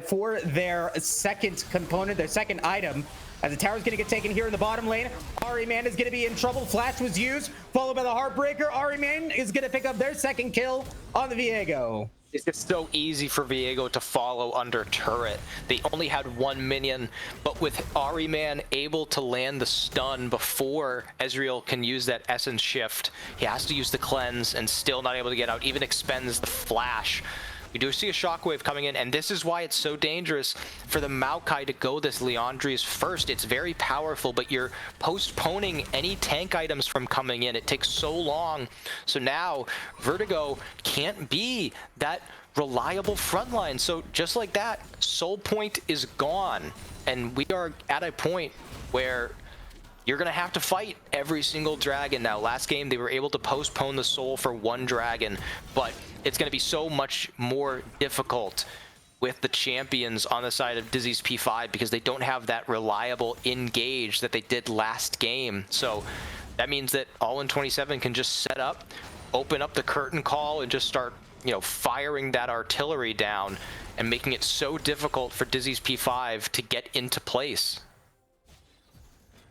for their second component, their second item. As the tower's going to get taken here in the bottom lane, Ahriman is going to be in trouble. Flash was used, followed by the Heartbreaker. Ahriman is going to pick up their second kill on the Viego. It's just so easy for Viego to follow under turret. They only had 1 minion, but with Ahriman able to land the stun before Ezreal can use that Essence Shift, he has to use the cleanse and still not able to get out, even expends the flash. We do see a shockwave coming in, and this is why it's so dangerous for the Maokai to go this Liandry's first. It's very powerful, but you're postponing any tank items from coming in. It takes so long. So now Vertigo can't be that reliable frontline. So just like that, Soul Point is gone. And we are at a point where you're going to have to fight every single dragon now. Last game, they were able to postpone the soul for 1 dragon, but it's going to be so much more difficult with the champions on the side of Dizzy's P5 because they don't have that reliable engage that they did last game. So that means that all in 27 can just set up, open up the Curtain Call, and just start, you know, firing that artillery down and making it so difficult for Dizzy's P5 to get into place.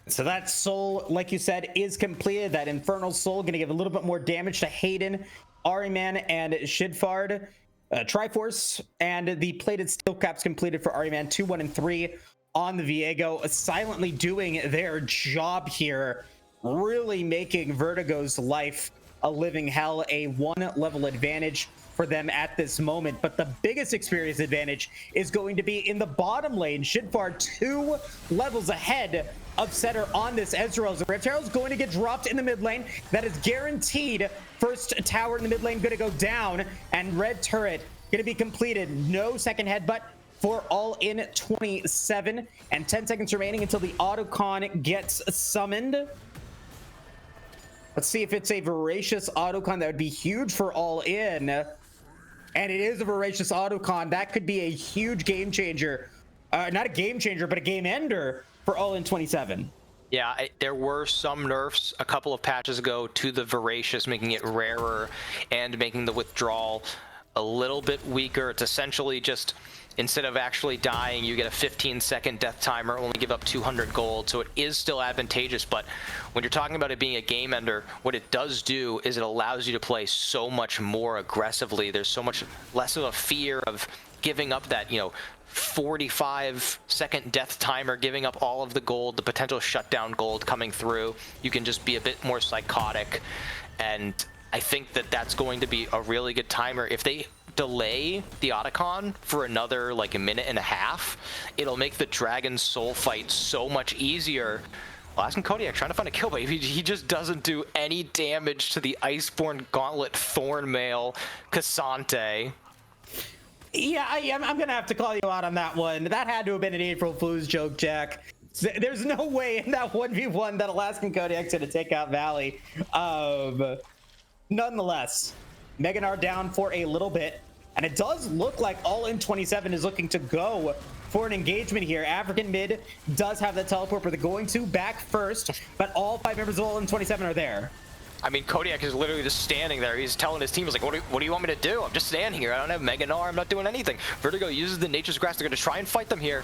So that soul, like you said, is completed. That Infernal Soul going to give a little bit more damage to Hayden Ariman and Shidfard. Triforce and the plated steel caps completed for Ariman 2, 1, and 3 on the Viego, silently doing their job here, really making Vertigo's life a living hell, a 1-level advantage for them at this moment. But the biggest experience advantage is going to be in the bottom lane. Shidfar 2 levels ahead of Setter on this Ezreal's. Rift Herald's going to get dropped in the mid lane. That is guaranteed. First tower in the mid lane going to go down, and red turret going to be completed. No second headbutt for all in 27, and 10 seconds remaining until the autocon gets summoned. Let's see if it's a voracious autocon. That would be huge for all in. And it is a voracious autocon. That could be a huge game changer. Not a game changer, but a game ender for all in 27. Yeah, there were some nerfs a couple of patches ago to the voracious, making it rarer and making the withdrawal a little bit weaker. It's essentially just, instead of actually dying, you get a 15-second death timer, only give up 200 gold, so it is still advantageous. But when you're talking about it being a game ender, what it does do is it allows you to play so much more aggressively. There's so much less of a fear of giving up that, 45-second death timer, giving up all of the gold, the potential shutdown gold coming through. You can just be a bit more psychotic, and I think that that's going to be a really good timer. If they delay the Otacon for another like a minute and a half, it'll make the Dragon Soul fight so much easier. Alaskan Kodiak trying to find a kill, but he just doesn't do any damage to the Iceborne Gauntlet Thornmail Cassante. Yeah, I'm gonna have to call you out on that one. That had to have been an April Fool's joke, Jack. There's no way in that 1v1 that Alaskan Kodiak's gonna take out Valley. Nonetheless, Meganar down for a little bit, and it does look like all in 27 is looking to go for an engagement here. African mid does have that teleport, but they're going to back first, but all 5 members of all in 27 are there. I mean, Kodiak is literally just standing there. He's telling his team, he's like, what do you want me to do? I'm just standing here. I don't have Meganar. I'm not doing anything. Vertigo uses the Nature's Grass. They're going to try and fight them here.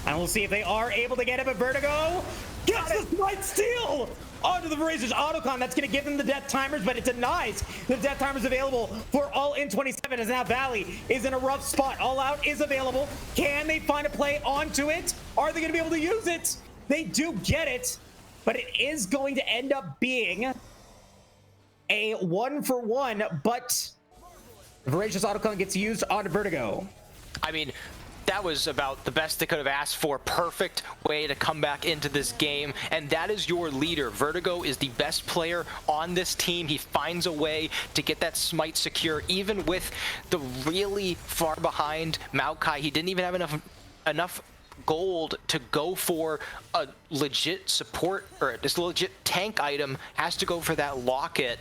And we'll see if they are able to get him. But Vertigo gets the Smite Steal onto the Voracious Autocon. That's going to give them the death timers, but it denies the death timers available for all in 27, as now Valley is in a rough spot. All Out is available. Can they find a play onto it? Are they going to be able to use it? They do get it, but it is going to end up being a 1-for-1, but the Voracious Autocon gets used on Vertigo. I mean, that was about the best they could have asked for. Perfect way to come back into this game, and that is your leader. Vertigo is the best player on this team. He finds a way to get that smite secure, even with the really far behind Maokai. He didn't even have enough gold to go for a legit support, or this legit tank item. Has to go for that locket.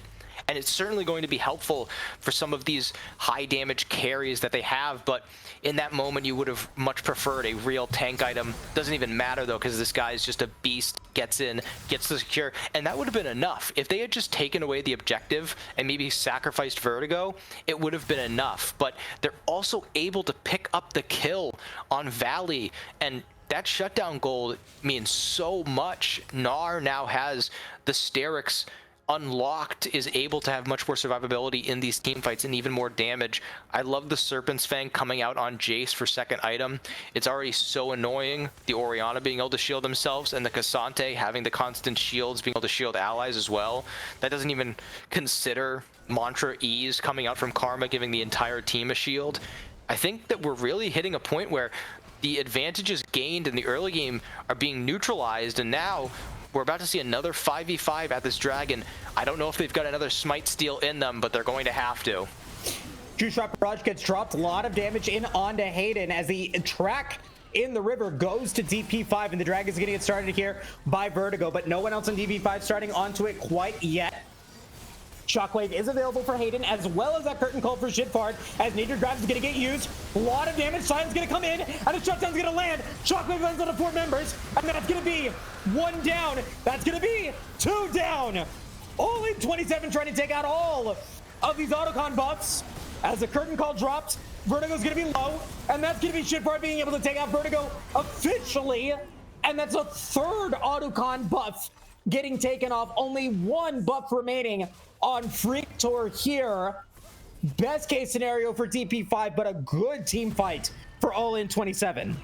And it's certainly going to be helpful for some of these high damage carries that they have, but in that moment you would have much preferred a real tank item. Doesn't even matter though, because this guy is just a beast, gets in, gets the secure, and that would have been enough. If they had just taken away the objective and maybe sacrificed Vertigo, it would have been enough. But they're also able to pick up the kill on Valley, and that shutdown gold means so much. Gnar now has the Sterix unlocked, is able to have much more survivability in these team fights and even more damage. I love the Serpent's Fang coming out on Jace for second item. It's already so annoying, the Orianna being able to shield themselves, and the Cassante having the constant shields, being able to shield allies as well. That doesn't even consider Mantra Ease coming out from Karma, giving the entire team a shield. I think that we're really hitting a point where the advantages gained in the early game are being neutralized, and now we're about to see another 5v5 at this dragon. I don't know if they've got another smite steal in them, but they're going to have to. True Shot Barrage gets dropped. A lot of damage in onto Hayden as the track in the river goes to DP5, and the dragon's going to get started here by Vertigo, but no one else in DP5 starting onto it quite yet. Shockwave is available for Hayden, as well as that curtain call for Shidfard, as Nature Drive is going to get used. A lot of damage. Silence going to come in, and the shutdown's going to land. Shockwave lands on the 4 members, and that's going to be 1 down. That's going to be 2 down. All in 27 trying to take out all of these Autocon buffs. As the curtain call dropped, Vertigo's going to be low, and that's going to be Shidfard being able to take out Vertigo officially, and that's a 3rd Autocon buff getting taken off. Only one buff remaining on Freak Tour here. Best case scenario for DP5, but a good team fight for All In 27.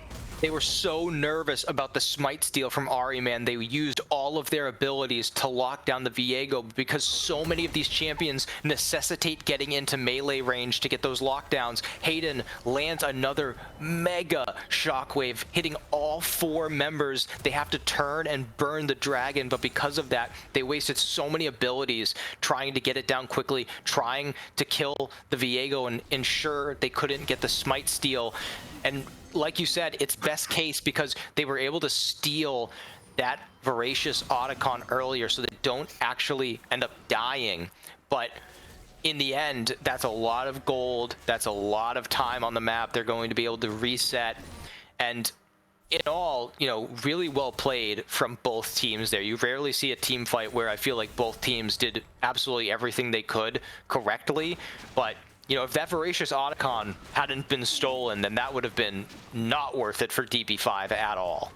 They were so nervous about the smite steal from Ari, man. They used all of their abilities to lock down the Viego because so many of these champions necessitate getting into melee range to get those lockdowns. Hayden lands another mega shockwave, hitting all 4 members. They have to turn and burn the dragon, but because of that, they wasted so many abilities trying to get it down quickly, trying to kill the Viego and ensure they couldn't get the smite steal. And like you said, it's best case because they were able to steal that voracious Otacon earlier so they don't actually end up dying. But in the end, that's a lot of gold. That's a lot of time on the map. They're going to be able to reset. And in all, you know, really well played from both teams there. You rarely see a team fight where I feel like both teams did absolutely everything they could correctly. But you know, if that voracious Otacon hadn't been stolen, then that would have been not worth it for DP5 at all.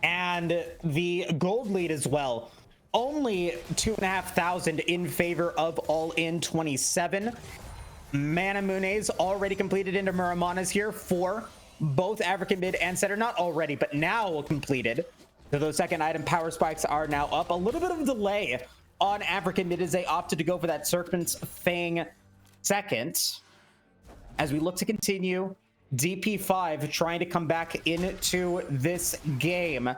And the gold lead as well. Only 2,500 in favor of All In 27. Manamune's already completed into Muramanas here for both African mid and center. Not already, but now completed. So those second item power spikes are now up. A little bit of a delay on African mid as they opted to go for that Serpent's Fang second. As we look to continue, DP5 trying to come back into this game.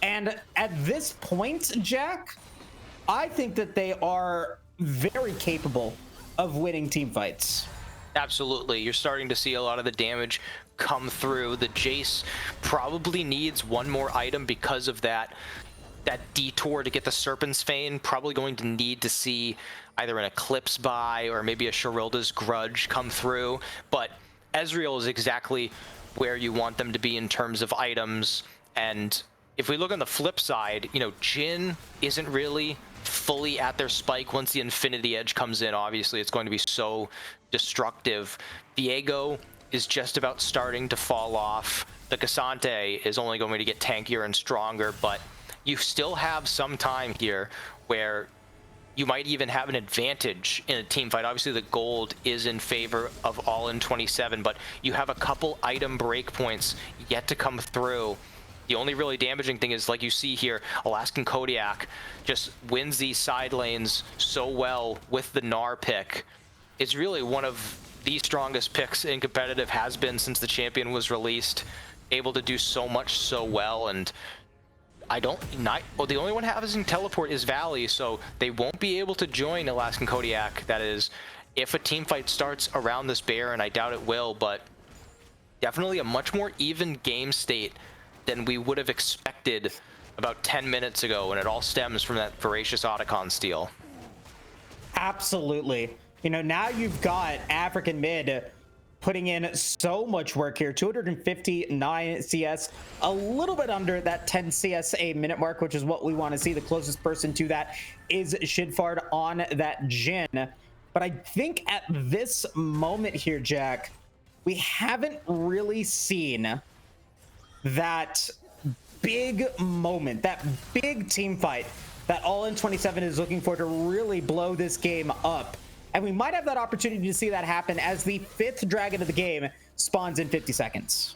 And at this point, Jack, I think that they are very capable of winning team fights. Absolutely. You're starting to see a lot of the damage come through. The Jace probably needs one more item because of that detour to get the Serpent's Fane. Probably going to need to see either an Eclipse buy or maybe a Sharilda's Grudge come through. But Ezreal is exactly where you want them to be in terms of items. And if we look on the flip side, you know, Jhin isn't really fully at their spike once the Infinity Edge comes in. Obviously, it's going to be so destructive. Viego is just about starting to fall off. The Cassante is only going to get tankier and stronger, but you still have some time here where you might even have an advantage in a team fight. Obviously, the gold is in favor of All In 27, but you have a couple item breakpoints yet to come through. The only really damaging thing is, like you see here, Alaskan Kodiak just wins these side lanes so well with the Gnar pick. It's really one of the strongest picks in competitive, has been since the champion was released. Able to do so much so well, and the only one having teleport is Valley, so they won't be able to join Alaskan Kodiak. That is, if a team fight starts around this bear, and I doubt it will, but definitely a much more even game state than we would have expected about 10 minutes ago, and it all stems from that voracious Otacon steal. Absolutely. You know, now you've got African mid putting in so much work here. 259 CS, a little bit under that 10 CS a minute mark, which is what we want to see. The closest person to that is Shidfard on that Jhin. But I think at this moment here, Jack, we haven't really seen that big moment, that big team fight that All In 27 is looking for to really blow this game up. And we might have that opportunity to see that happen as the 5th dragon of the game spawns in 50 seconds.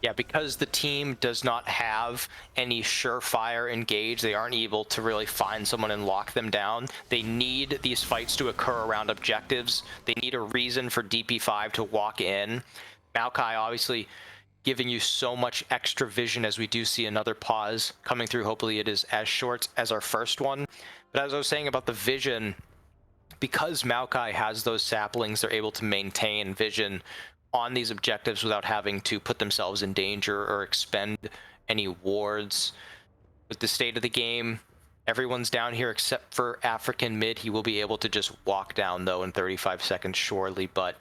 Yeah, because the team does not have any surefire engage, they aren't able to really find someone and lock them down. They need these fights to occur around objectives. They need a reason for DP5 to walk in. Maokai obviously giving you so much extra vision, as we do see another pause coming through. Hopefully it is as short as our first one. But as I was saying about the vision, because Maokai has those saplings, they're able to maintain vision on these objectives without having to put themselves in danger or expend any wards. With the state of the game, everyone's down here except for African mid. He will be able to just walk down though in 35 seconds surely, but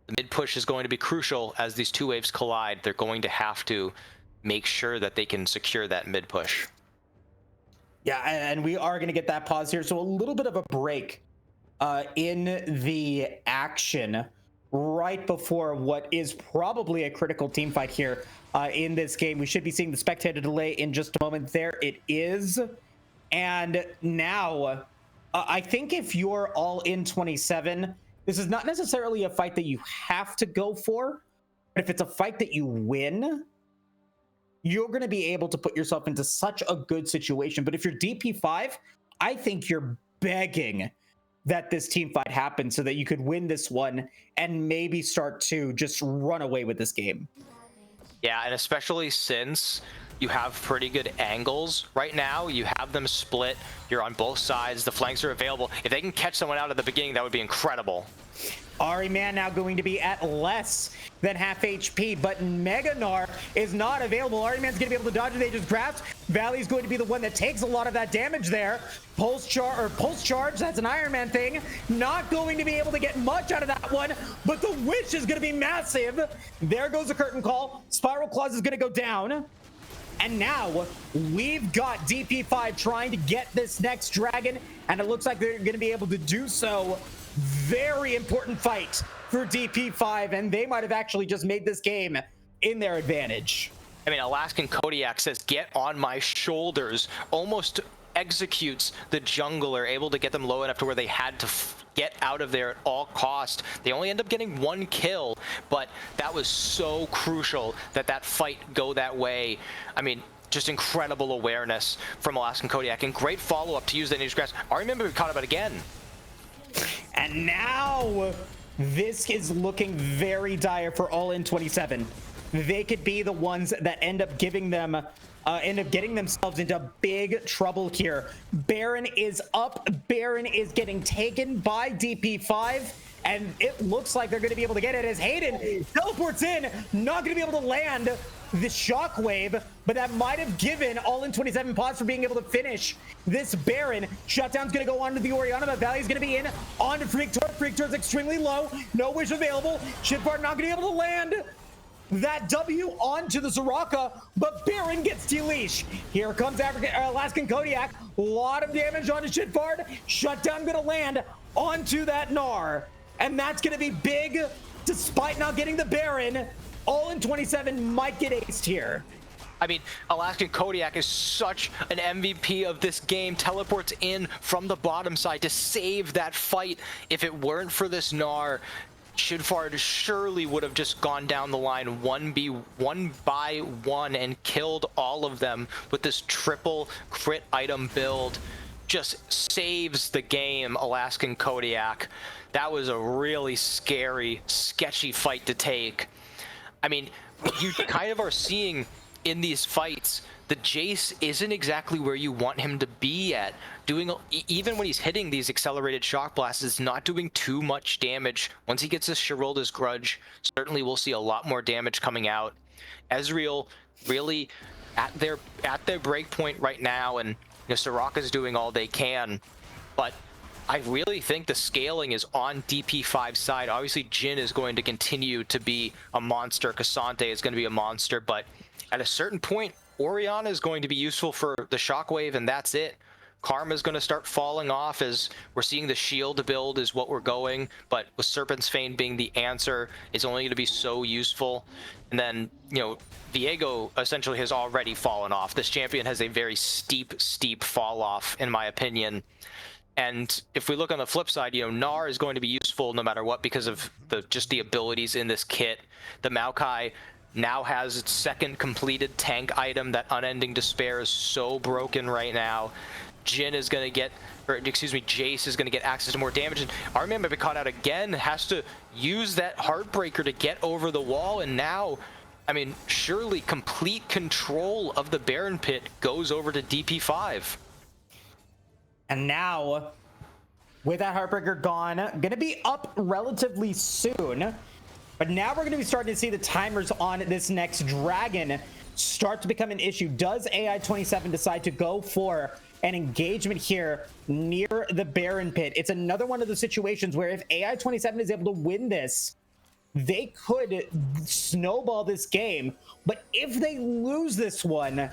the mid push is going to be crucial as these two waves collide. They're going to have to make sure that they can secure that mid push. Yeah, and we are going to get that pause here. So a little bit of a break in the action right before what is probably a critical team fight here in this game. We should be seeing the spectator delay in just a moment. There it is. And now, I think if you're all in 27, this is not necessarily a fight that you have to go for, but if it's a fight that you win, you're going to be able to put yourself into such a good situation. But if you're DP5, I think you're begging that this team fight happens so that you could win this one and maybe start to just run away with this game. Yeah, and especially since you have pretty good angles right now. You have them split. You're on both sides. The flanks are available. If they can catch someone out at the beginning, that would be incredible. Ahriman now going to be at less than half HP, but Mega Gnar is not available. Ahriman's going to be able to dodge the Aegis grasp. Valley's going to be the one that takes a lot of that damage there. Pulse charge, that's an Iron Man thing. Not going to be able to get much out of that one, but the Wish is going to be massive. There goes the curtain call. Spiral Claws is going to go down. And now we've got DP5 trying to get this next dragon, and it looks like they're going to be able to do so. Very important fight for DP5, and they might have actually just made this game in their advantage. I mean, Alaskan Kodiak says, "Get on my shoulders." Almost executes the jungler, able to get them low enough to where they had to get out of there at all cost. They only end up getting 1 kill, but that was so crucial that that fight go that way. I mean, just incredible awareness from Alaskan Kodiak, and great follow-up to use the Aegis grasp. I remember we caught up again. And now this is looking very dire for All In 27. They could be the ones that end up getting themselves into big trouble here. Baron is up. Baron is getting taken by DP5. And it looks like they're going to be able to get it as Hayden teleports in. Not going to be able to land the shockwave, but that might have given All In 27 pause for being able to finish this Baron. Shutdown's going to go on to the Orianna, but Valley's going to be in on to Freak Tor. Freak Tor's extremely low. No Wish available. Shitbart not going to be able to land that W onto the Soraka, but Baron gets deleash. Here comes Alaskan Kodiak. A lot of damage onto Shitbart. Shutdown going to land onto that Gnar. And that's going to be big, despite not getting the Baron. All In 27 might get aced here. I mean, Alaskan Kodiak is such an MVP of this game. Teleports in from the bottom side to save that fight. If it weren't for this Gnar, Shidfard surely would have just gone down the line one by one and killed all of them with this triple crit item build. Just saves the game, Alaskan Kodiak. That was a really scary, sketchy fight to take. I mean, you kind of are seeing in these fights, the Jace isn't exactly where you want him to be at. Even when he's hitting these accelerated shock blasts, it's not doing too much damage. Once he gets this Sherrilda's Grudge, certainly we'll see a lot more damage coming out. Ezreal really at their break point right now, and Soraka's doing all they can, but I really think the scaling is on DP5's side. Obviously, Jhin is going to continue to be a monster. Cassante is going to be a monster, but at a certain point, Orianna is going to be useful for the Shockwave, and that's it. Karma is going to start falling off as we're seeing the shield build is what we're going, but with Serpent's Fane being the answer, it's only going to be so useful. And then, Viego essentially has already fallen off. This champion has a very steep fall off, in my opinion. And if we look on the flip side, Gnar is going to be useful no matter what because of just the abilities in this kit. The Maokai now has its second completed tank item. That Unending Despair is so broken right now. Jhin is going to get, Jace is going to get access to more damage. And Armin might be caught out again, has to use that Heartbreaker to get over the wall. And now, I mean, surely complete control of the Baron Pit goes over to DP5. And now, with that Heartbreaker gone, going to be up relatively soon. But now we're going to be starting to see the timers on this next dragon start to become an issue. Does AI-27 decide to go for an engagement here near the Baron Pit? It's another one of the situations where if AI-27 is able to win this, they could snowball this game. But if they lose this one,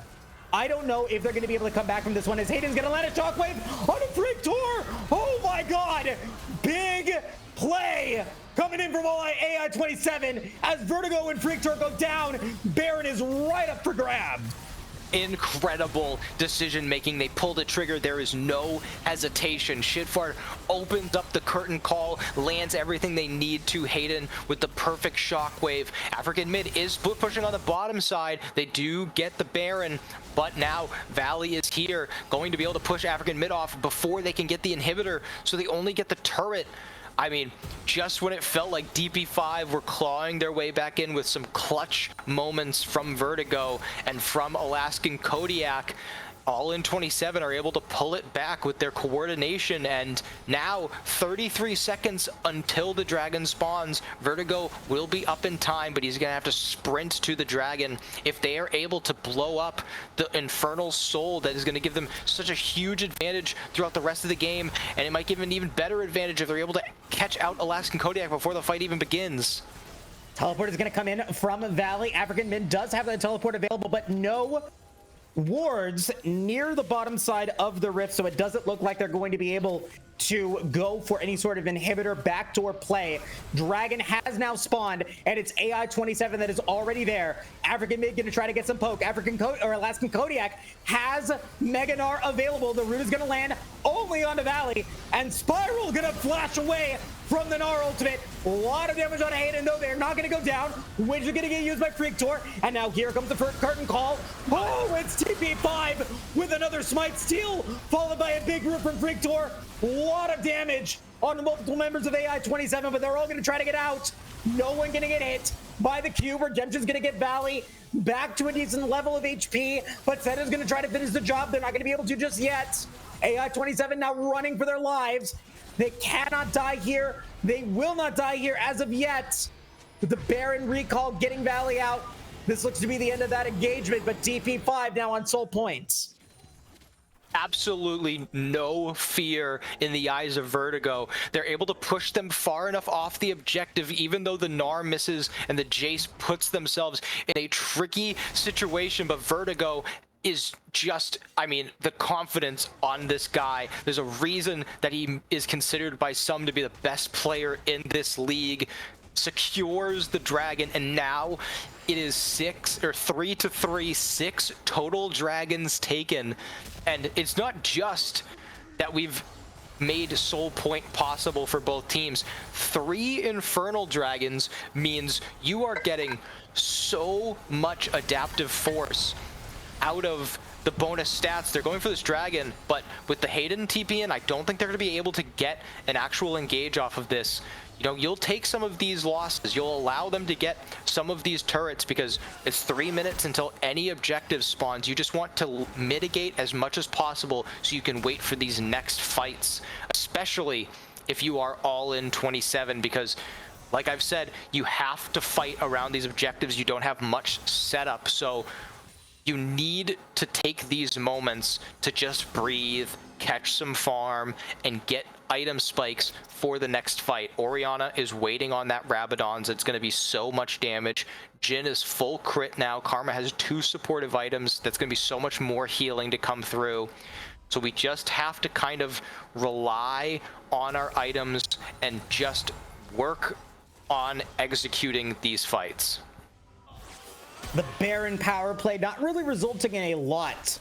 I don't know if they're going to be able to come back from this one, as Hayden's going to land a Shockwave on a Freak Tor. Oh my God. Big play coming in from AI-27 as Vertigo and Freak Tor go down. Baron is right up for grabs. incredible decision making. They pull the trigger. There is no hesitation. Shitfart opens up the curtain call, lands everything they need to. Hayden with the perfect shockwave. African mid is split pushing on the bottom side. They do get the Baron, but now Valley is here, going to be able to push African mid off before they can get the inhibitor, so they only get the turret. I mean, just when it felt like DP5 were clawing their way back in with some clutch moments from Vertigo and from Alaskan Kodiak, All in 27 are able to pull it back with their coordination, and now 33 seconds until the dragon spawns. Vertigo will be up in time, but he's gonna have to sprint to the dragon. If they are able to blow up the Infernal Soul, that is gonna give them such a huge advantage throughout the rest of the game, and it might give an even better advantage if they're able to catch out Alaskan Kodiak before the fight even begins. Teleport is going to come in from Valley. African Mid does have the teleport available, but no wards near the bottom side of the rift, so it doesn't look like they're going to be able to go for any sort of inhibitor backdoor play. Dragon has now spawned, and it's AI-27 that is already there. African Mid going to try to get some poke. Alaskan Kodiak has Meganar available. The root is going to land only onto Valley, and Spiral going to flash away from the Gnar ultimate. A lot of damage on Hayden, though. They're not going to go down, which is going to get used by Freaktor. And now here comes the first curtain call. Oh, it's TP5 with another smite steal, followed by a big root from Freaktor. A lot of damage on the multiple members of AI-27, but they're all going to try to get out. No one going to get hit by the cube. Redemption's going to get Valley back to a decent level of HP, but Feta's going to try to finish the job. They're not going to be able to just yet. AI-27 now running for their lives. They cannot die here. They will not die here as of yet. With the Baron recall getting Valley out, this looks to be the end of that engagement, but DP5 now on soul points. Absolutely no fear in the eyes of Vertigo. They're able to push them far enough off the objective, even though the Gnar misses and the Jace puts themselves in a tricky situation, but Vertigo is just, I mean, the confidence on this guy. There's a reason that he is considered by some to be the best player in this league. Secures the dragon, and now it is 3-3, 6 total dragons taken. And it's not just that we've made soul point possible for both teams. 3 infernal dragons means you are getting so much adaptive force out of the bonus stats. They're going for this dragon, but with the Hayden TP in, I don't think they're going to be able to get an actual engage off of this. You know, you'll take some of these losses. You'll allow them to get some of these turrets because it's 3 minutes until any objective spawns. You just want to mitigate as much as possible so you can wait for these next fights, especially if you are all in 27, because like I've said, you have to fight around these objectives. You don't have much setup, so you need to take these moments to just breathe, catch some farm, and get item spikes for the next fight. Orianna is waiting on that Rabadon's. It's going to be so much damage. Jhin is full crit now. Karma has 2 supportive items. That's going to be so much more healing to come through. So we just have to kind of rely on our items and just work on executing these fights. The Baron power play not really resulting in a lot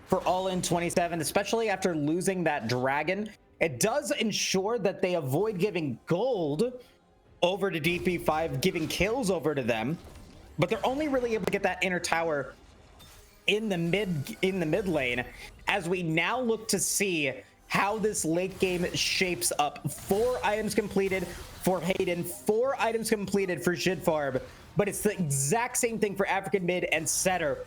for All in 27, especially after losing that dragon. It does ensure that they avoid giving gold over to DP5, giving kills over to them, but they're only really able to get that inner tower in the mid lane as we now look to see how this late game shapes up. 4 items completed for Hayden, 4 items completed for Shidfarb, but it's the exact same thing for African Mid and Setter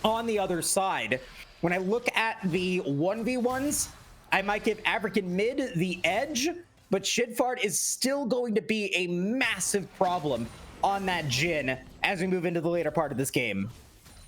on the other side. When I look at the 1v1s, I might give African Mid the edge, but Shidfart is still going to be a massive problem on that Jhin as we move into the later part of this game.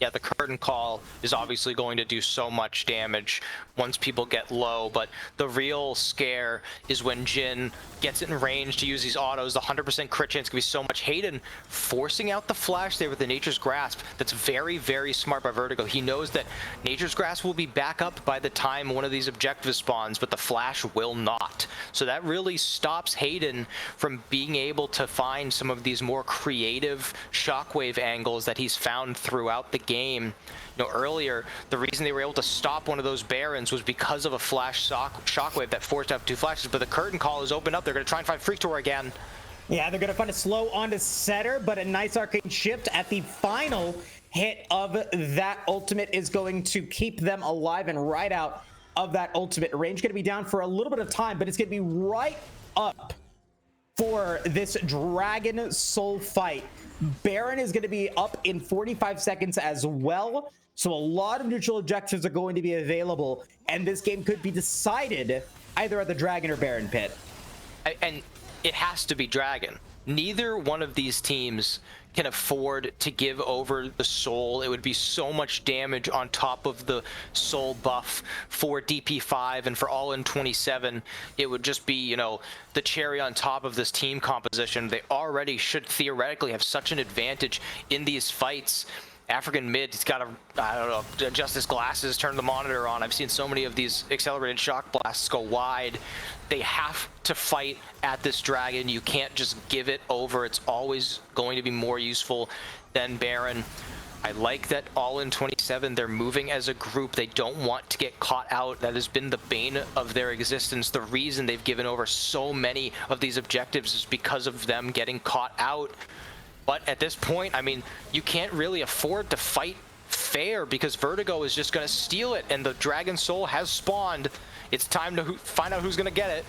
Yeah, the curtain call is obviously going to do so much damage once people get low, but the real scare is when Jhin gets it in range to use these autos. The 100% crit chance can be so much. Hayden forcing out the flash there with the Nature's Grasp. That's very, very smart by Vertigo. He knows that Nature's Grasp will be back up by the time one of these objectives spawns, but the flash will not. So that really stops Hayden from being able to find some of these more creative shockwave angles that he's found throughout the game. You know, earlier, the reason they were able to stop one of those Barons was because of a flash shockwave that forced out 2 flashes, but the curtain call is opened up. They're going to try and find Freak Tour again. Yeah, they're going to find a slow onto Setter, but a nice arcane shift at the final hit of that ultimate is going to keep them alive and right out of that ultimate range. Going to be down for a little bit of time, but it's going to be right up for this Dragon Soul fight. Baron is going to be up in 45 seconds as well, so a lot of neutral objectives are going to be available, and this game could be decided either at the Dragon or Baron pit. And it has to be Dragon. Neither one of these teams can afford to give over the soul. It would be so much damage on top of the soul buff for DP5 and for all in 27. It would just be, you know, the cherry on top of this team composition. They already should theoretically have such an advantage in these fights. African mid, he's got to, I don't know, adjust his glasses, turn the monitor on. I've seen so many of these accelerated shock blasts go wide. They have to fight at this Dragon. You can't just give it over. It's always going to be more useful than Baron. I like that all in 27, they're moving as a group. They don't want to get caught out. That has been the bane of their existence. The reason they've given over so many of these objectives is because of them getting caught out. But at this point, I mean, you can't really afford to fight fair because Vertigo is just going to steal it, and the Dragon Soul has spawned. It's time to find out who's going to get it.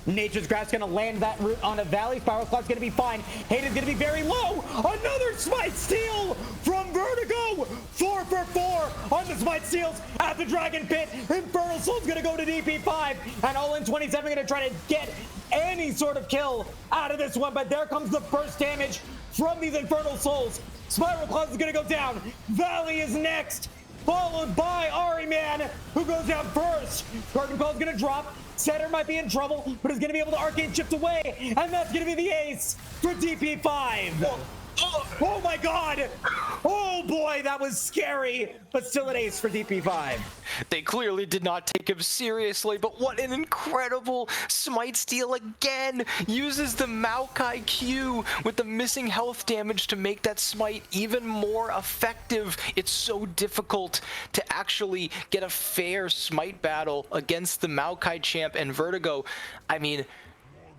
Nature's Grasp going to land that root on a Valley. Spiral Cloud's going to be fine. Hayden's going to be very low. Another Smite Steal from Vertigo. 4 for 4 on the Smite Steals at the Dragon Pit. Infernal Soul's going to go to DP5. And all in 27 going to try to get any sort of kill out of this one. But there comes the first damage from these Infernal Souls. Spiral Cloud is going to go down. Valley is next, followed by Ariman, who goes down first. Curtain Call is going to drop. Setter might be in trouble, but is going to be able to arcane shift away, and that's going to be the ace for DP5. Oh my god! Oh boy, that was scary, but still an ace for DP5. They clearly did not take him seriously, but what an incredible Smite Steal again! Uses the Maokai Q with the missing health damage to make that Smite even more effective. It's so difficult to actually get a fair Smite battle against the Maokai champ and Vertigo. I mean,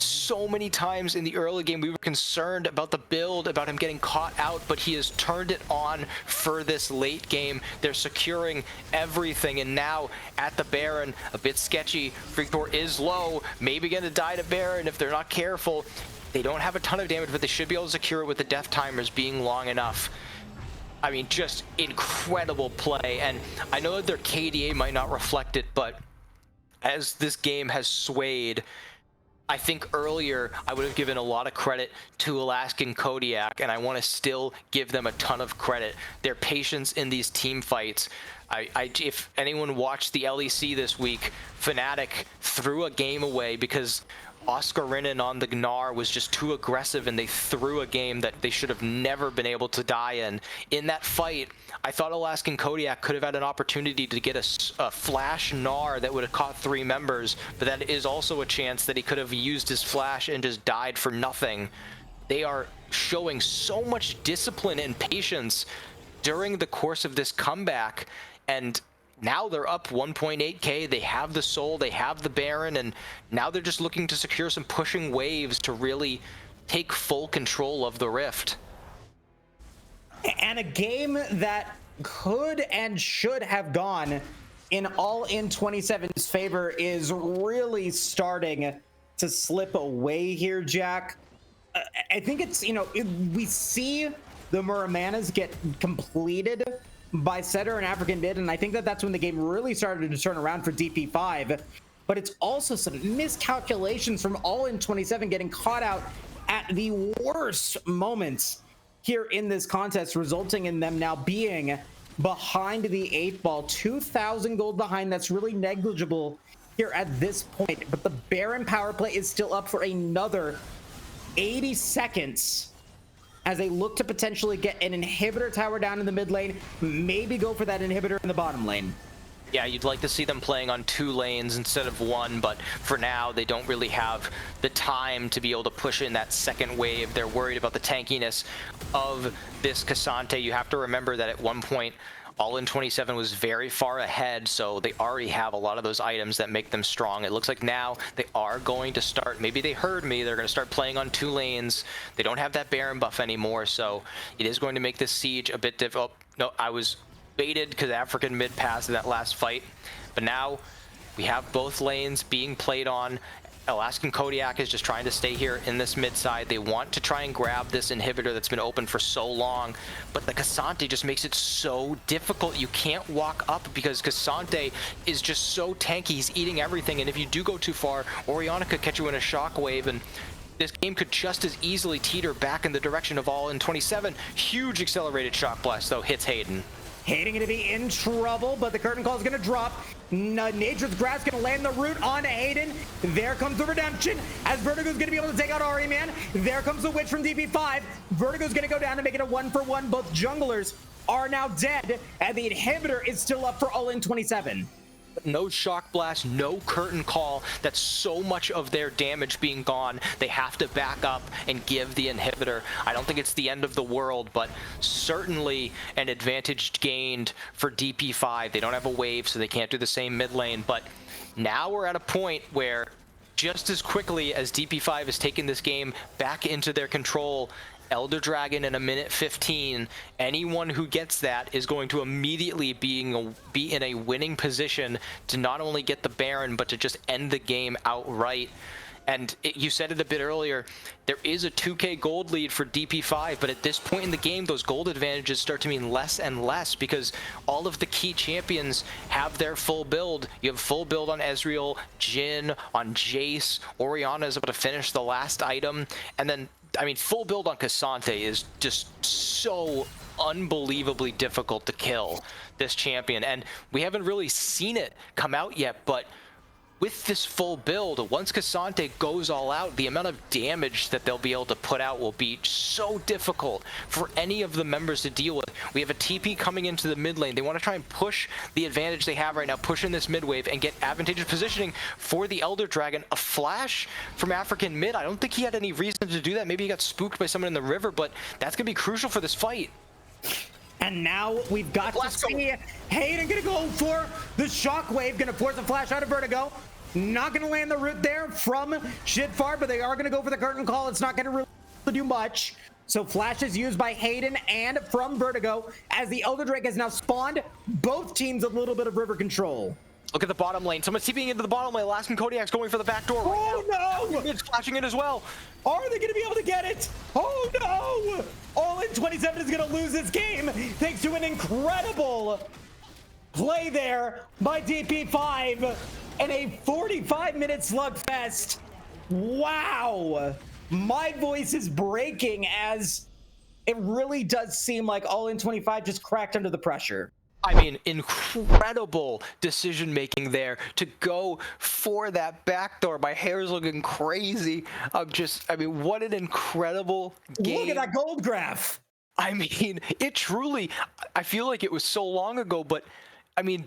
so many times in the early game we were concerned about the build, about him getting caught out, but he has turned it on for this late game. They're securing everything, and now at the Baron, a bit sketchy. Freaktor is low, maybe gonna die to Baron if they're not careful. They don't have a ton of damage, but they should be able to secure it with the death timers being long enough. I mean, just incredible play, and I know that their KDA might not reflect it, but as this game has swayed, I think earlier I would have given a lot of credit to Alaskan Kodiak, and I want to still give them a ton of credit. Their patience in these team fights. If anyone watched the LEC this week, Fnatic threw a game away because Oscar Rinnan on the Gnar was just too aggressive, and they threw a game that they should have never been able to die in. In that fight, I thought Alaskan Kodiak could have had an opportunity to get a flash Gnar that would have caught 3 members, but that is also a chance that he could have used his flash and just died for nothing. They are showing so much discipline and patience during the course of this comeback, and now they're up 1.8k, they have the soul, they have the Baron, and now they're just looking to secure some pushing waves to really take full control of the Rift. And a game that could and should have gone in all in 27's favor is really starting to slip away here, Jack. I think it's, you know, we see the Muramanas get completed by Setter and African mid, and I think that that's when the game really started to turn around for DP5. But it's also some miscalculations from all in 27 getting caught out at the worst moments here in this contest, resulting in them now being behind the 8 ball, 2,000 gold behind. That's really negligible here at this point, but the Baron power play is still up for another 80 seconds as they look to potentially get an inhibitor tower down in the mid lane, maybe go for that inhibitor in the bottom lane. Yeah, you'd like to see them playing on 2 lanes instead of 1, but for now, they don't really have the time to be able to push in that second wave. They're worried about the tankiness of this Cassante. You have to remember that at one point, All In 27 was very far ahead, so they already have a lot of those items that make them strong. It looks like now they are going to start, maybe they heard me, they're going to start playing on 2 lanes. They don't have that Baron buff anymore, so it is going to make this siege a bit difficult. No, I was baited because African mid passed in that last fight, but now we have both lanes being played on. Alaskan Kodiak is just trying to stay here in this mid side. They want to try and grab this inhibitor that's been open for so long, but the Cassante just makes it so difficult. You can't walk up because Cassante is just so tanky. He's eating everything, and if you do go too far, Orianna could catch you in a shockwave, and this game could just as easily teeter back in the direction of All In 27. Huge accelerated shock blast, though, hits Hayden. Hayden going to be in trouble, but the curtain call is going to drop. Nature's Grass going to land the root on Hayden. There comes the redemption as Vertigo's going to be able to take out Ari Man. There comes the Witch from DP5. Vertigo's going to go down and make it a 1-for-1. Both junglers are now dead, and the inhibitor is still up for All In 27. No shock blast, no curtain call. That's so much of their damage being gone. They have to back up and give the inhibitor. I don't think it's the end of the world, but certainly an advantage gained for DP5. They don't have a wave, so they can't do the same mid lane, but now we're at a point where just as quickly as DP5 has taken this game back into their control, Elder Dragon in a minute 15, anyone who gets that is going to immediately be in a winning position to not only get the Baron, but to just end the game outright. And you said it a bit earlier, there is a 2k gold lead for DP5, but at this point in the game, those gold advantages start to mean less and less because all of the key champions have their full build. You have full build on Ezreal, Jhin, on Jace, Orianna is able to finish the last item, and then I mean, full build on Cassante is just so unbelievably difficult to kill this champion, and we haven't really seen it come out yet, but with this full build, once Cassante goes all out, the amount of damage that they'll be able to put out will be so difficult for any of the members to deal with. We have a TP coming into the mid lane. They want to try and push the advantage they have right now, push in this mid wave and get advantageous positioning for the Elder Dragon. A flash from African mid. I don't think he had any reason to do that. Maybe he got spooked by someone in the river, but that's going to be crucial for this fight. And now we've got to see Hayden going to go for the shockwave, going to force a flash out of Vertigo. Not going to land the root there from Shitfar, but they are going to go for the curtain call. It's not going to really do much. So flash is used by Hayden and from Vertigo as the Elder Drake has now spawned. Both teams a little bit of river control. Look at the bottom lane. Someone's TPing into the bottom lane. Alaskan Kodiak's going for the back door. Oh no! It's flashing in as well. Are they going to be able to get it? Oh no! All In 27 is going to lose this game thanks to an incredible play there by DP5 and a 45-minute slugfest. Wow! My voice is breaking as it really does seem like All In 25 just cracked under the pressure. I mean, incredible decision making there to go for that backdoor. My hair is looking crazy. I mean, what an incredible game. Look at that gold graph. I mean, it truly, I feel like it was so long ago, but I mean,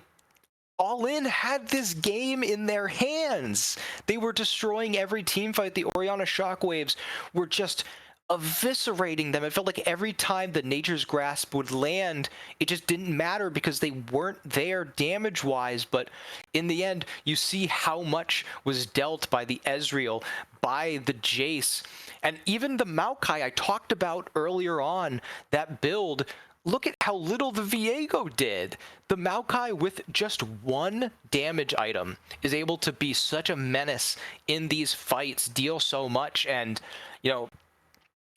All In had this game in their hands. They were destroying every team fight. The Orianna Shockwaves were just eviscerating them. It felt like every time the Nature's Grasp would land, it just didn't matter because they weren't there damage-wise. But in the end, you see how much was dealt by the Ezreal, by the Jace, and even the Maokai I talked about earlier on, that build. Look at how little the Viego did. The Maokai with just one damage item is able to be such a menace in these fights, deal so much, and, you know,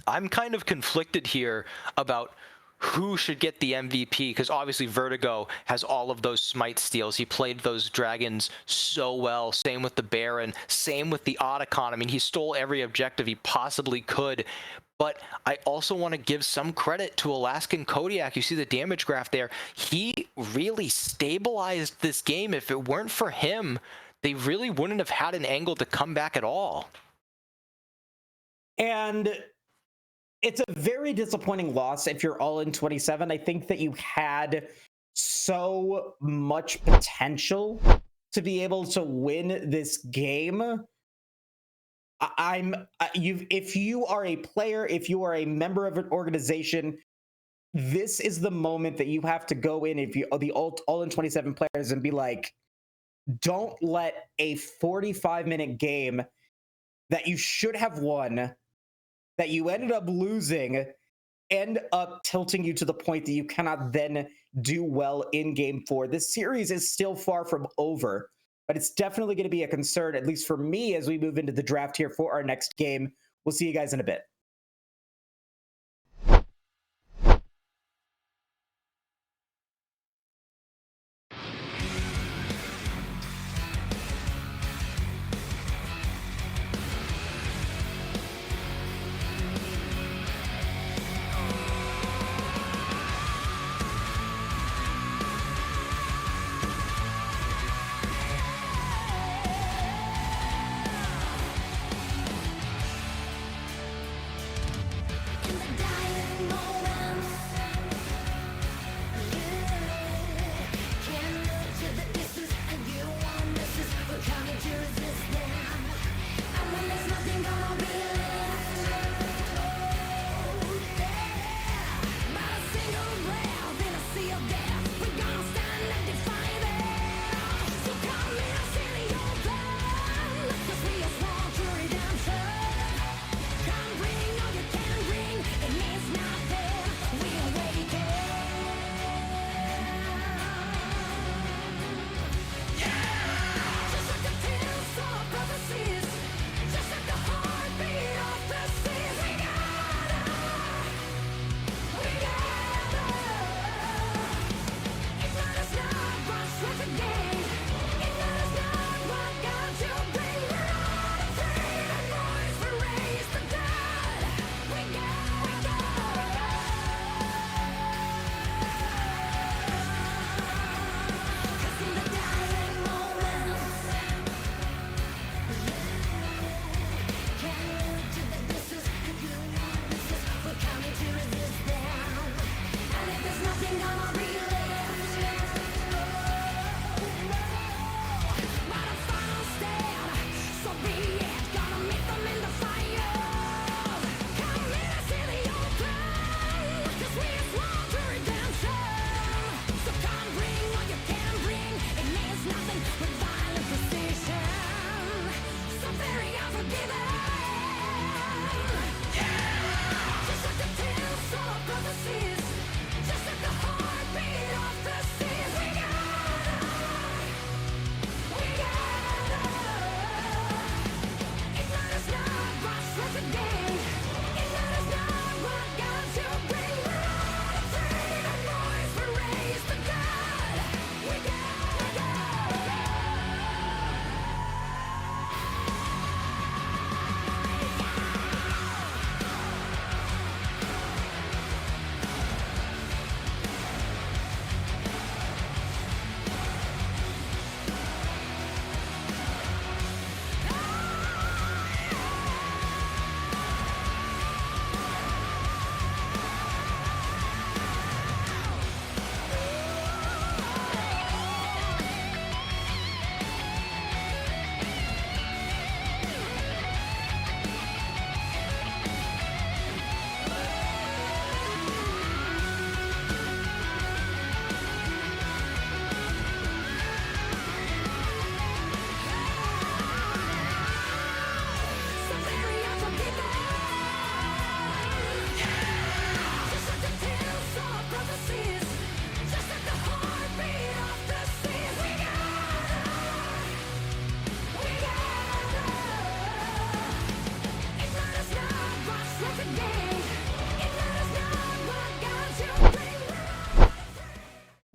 I'm kind of conflicted here about who should get the MVP, because obviously Vertigo has all of those smite steals. He played those dragons so well. Same with the Baron, same with the Otacon. I mean, he stole every objective he possibly could. But I also want to give some credit to Alaskan Kodiak. You see the damage graph there. He really stabilized this game. If it weren't for him, they really wouldn't have had an angle to come back at all. And it's a very disappointing loss if you're All In 27. I think that you had so much potential to be able to win this game. If you are a player, if you are a member of an organization, this is the moment that you have to go in, if you the all in 27 players, and be like, don't let a 45-minute game that you should have won, that you ended up losing, end up tilting you to the point that you cannot then do well in game 4. This series is still far from over, but it's definitely going to be a concern, at least for me, as we move into the draft here for our next game. We'll see you guys in a bit.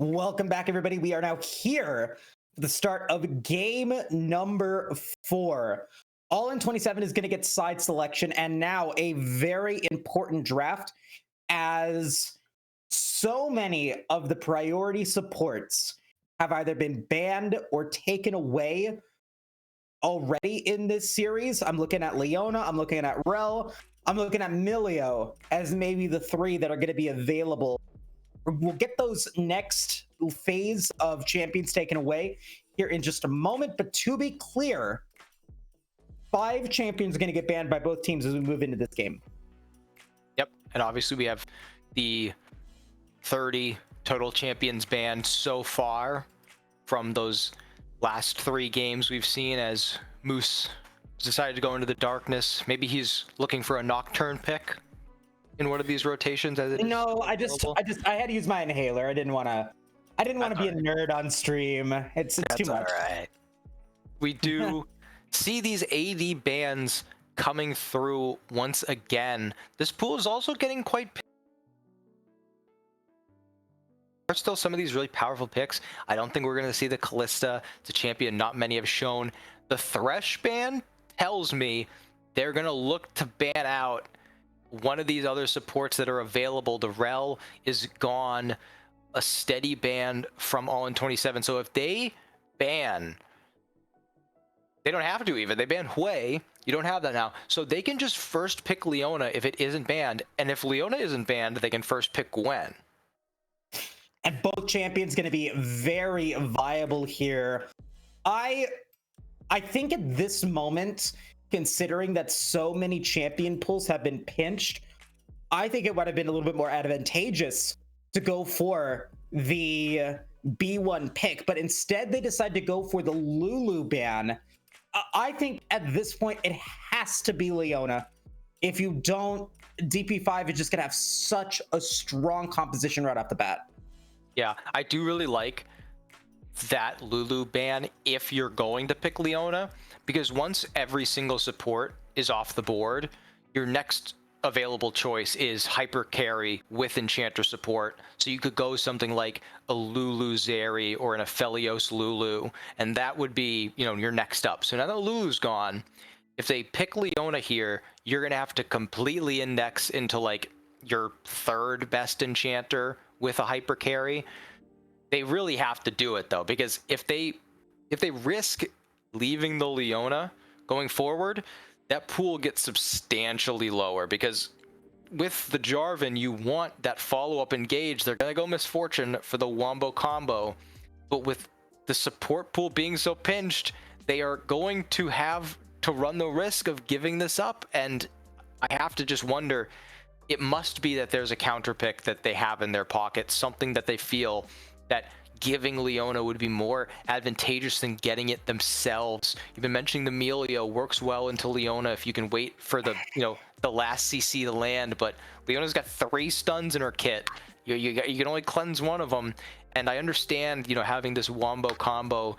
Welcome back, everybody. We are now here for the start of game number 4. All in 27 is going to get side selection, and now a very important draft, as so many of the priority supports have either been banned or taken away already in this series. I'm looking at Leona, I'm looking at Rel, I'm looking at Milio as maybe the 3 that are going to be available We'll get those next phase of champions taken away here in just a moment. But to be clear, 5 champions are going to get banned by both teams as we move into this game. Yep, and obviously we have the 30 total champions banned so far from those last 3 games we've seen as Moose decided to go into the darkness. Maybe he's looking for a Nocturne pick in one of these rotations. No, I had to use my inhaler. I didn't want to be a nerd on stream. It's too much. All right. We do see these AD bans coming through once again. This pool is also getting quite. There's still some of these really powerful picks. I don't think we're going to see the Callista. It's a champion not many have shown. The Thresh ban tells me they're going to look to ban out one of these other supports that are available. The Rel is gone. A steady ban from All in 27. So if they ban, they don't have to even. They ban Hui. You don't have that now. So they can just first pick Leona if it isn't banned. And if Leona isn't banned, they can first pick Gwen. And both champions going to be very viable here. I think at this moment, considering that so many champion pools have been pinched, I think it would have been a little bit more advantageous to go for the B1 pick, but instead they decide to go for the Lulu ban. I think at this point it has to be Leona. If you don't, DP5 is just going to have such a strong composition right off the bat. Yeah, I do really like that Lulu ban if you're going to pick Leona, because once every single support is off the board, your next available choice is hyper carry with enchanter support. So you could go something like a Lulu Zeri or an Aphelios Lulu, and that would be, you know, your next up. So now that Lulu's gone, if they pick Leona here, you're gonna have to completely index into like your 3rd best enchanter with a hyper carry. They really have to do it though, because if they risk leaving the Leona going forward, that pool gets substantially lower, because with the Jarvan, you want that follow-up engage. They're gonna go Misfortune for the Wombo combo, but with the support pool being so pinched, they are going to have to run the risk of giving this up. And I have to just wonder, it must be that there's a counter pick that they have in their pocket, something that they feel that giving Leona would be more advantageous than getting it themselves. You've been mentioning the Melio works well into Leona if you can wait for the, you know, the last CC to land, but Leona's got 3 stuns in her kit. You can only cleanse one of them, and I understand, you know, having this Wombo combo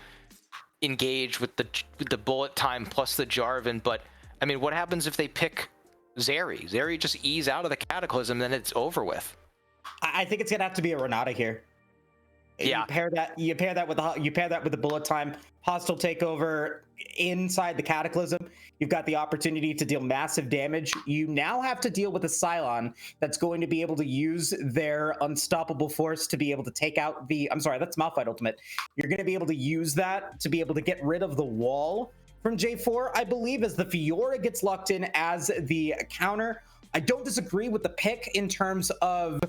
engage with the bullet time plus the Jarvan, but I mean, what happens if they pick Zeri? Zeri just ease out of the Cataclysm, then it's over with. I think it's gonna have to be a Renata here. Yeah. You pair that with the bullet time, hostile takeover inside the Cataclysm. You've got the opportunity to deal massive damage. You now have to deal with a Cylon that's going to be able to use their unstoppable force to be able to take out the. I'm sorry, that's Malphite ultimate. You're going to be able to use that to be able to get rid of the wall from J4, I believe, as the Fiora gets locked in as the counter. I don't disagree with the pick in terms of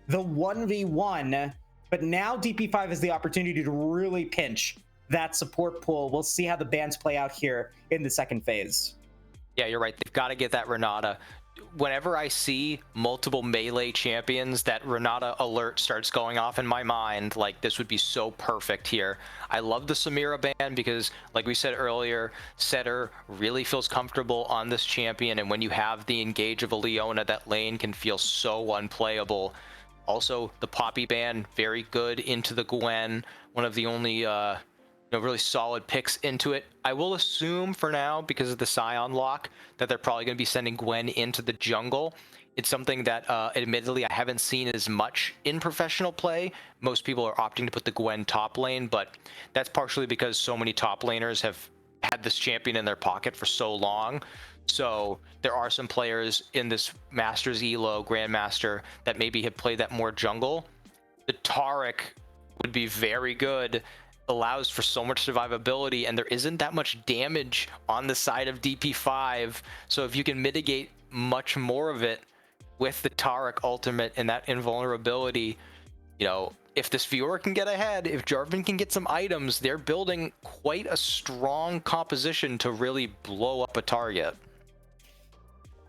the 1v1. But now DP5 has the opportunity to really pinch that support pool. We'll see how the bans play out here in the second phase. Yeah, you're right. They've got to get that Renata. Whenever I see multiple melee champions, that Renata alert starts going off in my mind. Like, this would be so perfect here. I love the Samira ban because, like we said earlier, Setter really feels comfortable on this champion. And when you have the engage of a Leona, that lane can feel so unplayable. Also, the Poppy ban, very good into the Gwen. One of the only really solid picks into it. I will assume for now, because of the Scion lock, that they're probably going to be sending Gwen into the jungle. It's something that, admittedly, I haven't seen as much in professional play. Most people are opting to put the Gwen top lane, but that's partially because so many top laners have had this champion in their pocket for so long. So there are some players in this Masters Elo, Grandmaster, that maybe have played that more jungle. The Taric would be very good, allows for so much survivability, and there isn't that much damage on the side of DP5. So if you can mitigate much more of it with the Taric ultimate and that invulnerability, You know, if this Fiora can get ahead, if Jarvan can get some items, they're building quite a strong composition to really blow up a target.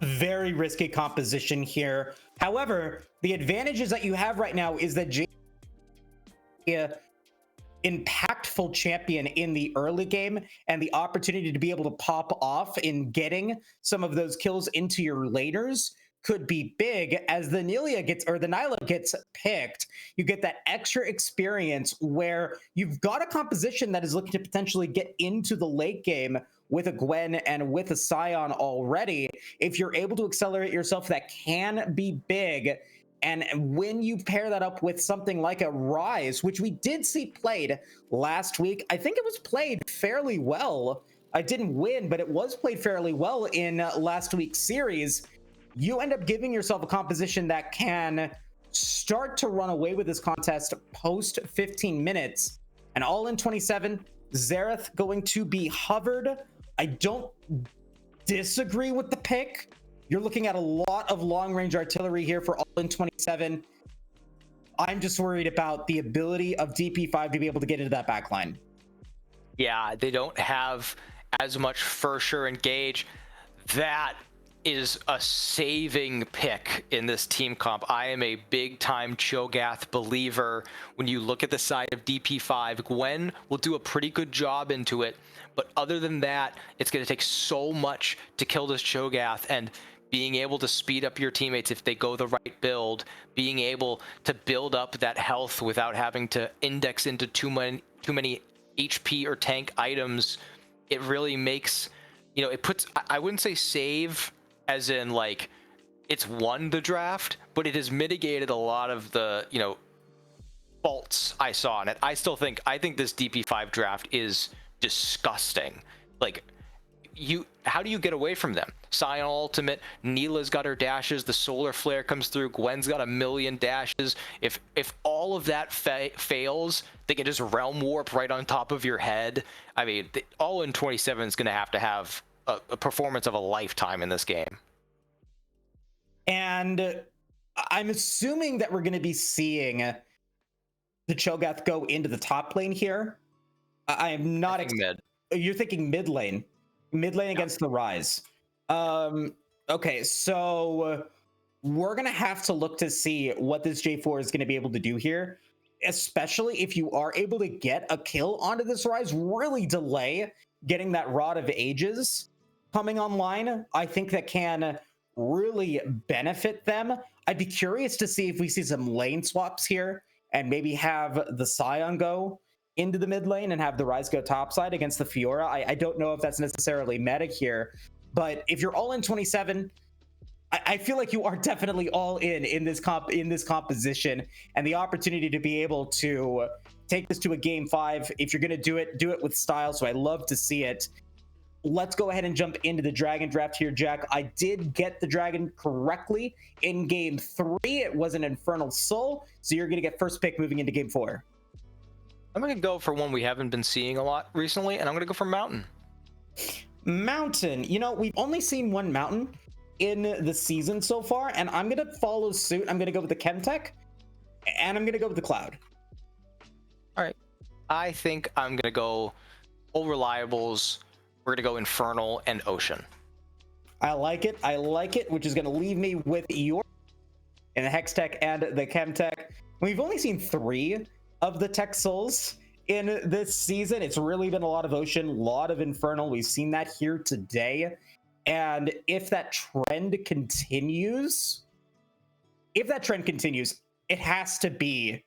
Very risky composition here. However, the advantages that you have right now is that impactful champion in the early game, and the opportunity to be able to pop off in getting some of those kills into your laners could be big. As the Nyla gets picked, you get that extra experience where you've got a composition that is looking to potentially get into the late game with a Gwen and with a Sion already. If you're able to accelerate yourself, that can be big. And when you pair that up with something like a Rise, which we did see played last week, I think it was played fairly well. I didn't win, but it was played fairly well in last week's series. You end up giving yourself a composition that can start to run away with this contest post 15 minutes. And all in 27, Xerath going to be hovered. I don't disagree with the pick. You're looking at a lot of long-range artillery here for all in 27. I'm just worried about the ability of DP5 to be able to get into that backline. Yeah, they don't have as much for sure engage. That is a saving pick in this team comp. I am a big time Cho'Gath believer. When you look at the side of DP5, Gwen will do a pretty good job into it, but other than that, it's going to take so much to kill this Cho'Gath, and being able to speed up your teammates if they go the right build, being able to build up that health without having to index into too many HP or tank items, it really makes, you know, it puts, I wouldn't say save as in like it's won the draft, but it has mitigated a lot of the, you know, faults I saw in it. I think this DP5 draft is disgusting. Like, how do you get away from them? Sion ultimate, Neela's got her dashes, the solar flare comes through, Gwen's got a million dashes. If all of that fails, they can just realm warp right on top of your head. I mean, all in 27 is going to have a performance of a lifetime in this game. And I'm assuming that we're going to be seeing the Cho'Gath go into the top lane here. I am not mid. You're thinking mid lane. Mid lane against the Rise. Okay, so we're gonna have to look to see what this J4 is gonna be able to do here, especially if you are able to get a kill onto this Rise, really delay getting that Rod of Ages coming online. I think that can really benefit them. I'd be curious to see if we see some lane swaps here and maybe have the Sion go into the mid lane and have the Rise go topside against the Fiora. I don't know if that's necessarily meta here, but if you're all in 27, I feel like you are definitely all in this composition, and the opportunity to be able to take this to a game 5. If you're going to do it with style. So I love to see it. Let's go ahead and jump into the Dragon draft here, Jack. I did get the Dragon correctly in game 3. It was an Infernal Soul, so you're going to get first pick moving into game 4. I'm going to go for one we haven't been seeing a lot recently, and I'm going to go for Mountain. Mountain. You know, we've only seen one Mountain in the season so far, and I'm going to follow suit. I'm going to go with the Chemtech, and I'm going to go with the Cloud. All right. I think I'm going to go all reliables. We're going to go Infernal and Ocean. I like it, which is going to leave me with your in the Hextech and the Chemtech. We've only seen 3 of the Tech Souls in this season. It's really been a lot of Ocean, a lot of Infernal. We've seen that here today. And if that trend continues, it has to be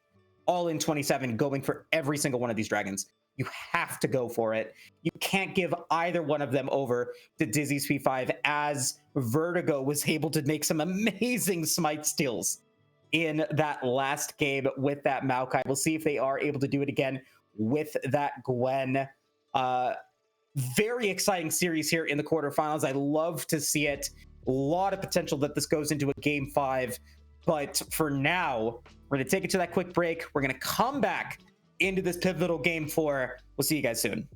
all in 27 going for every single one of these Dragons. You have to go for it. You can't give either one of them over to Dizzy's P5, as Vertigo was able to make some amazing smite steals in that last game with that Maokai. We'll see if they are able to do it again with that Gwen. Very exciting series here in the quarterfinals. I love to see it. A lot of potential that this goes into a game 5. But for now, we're going to take it to that quick break. We're going to come back into this pivotal game 4. We'll see you guys soon.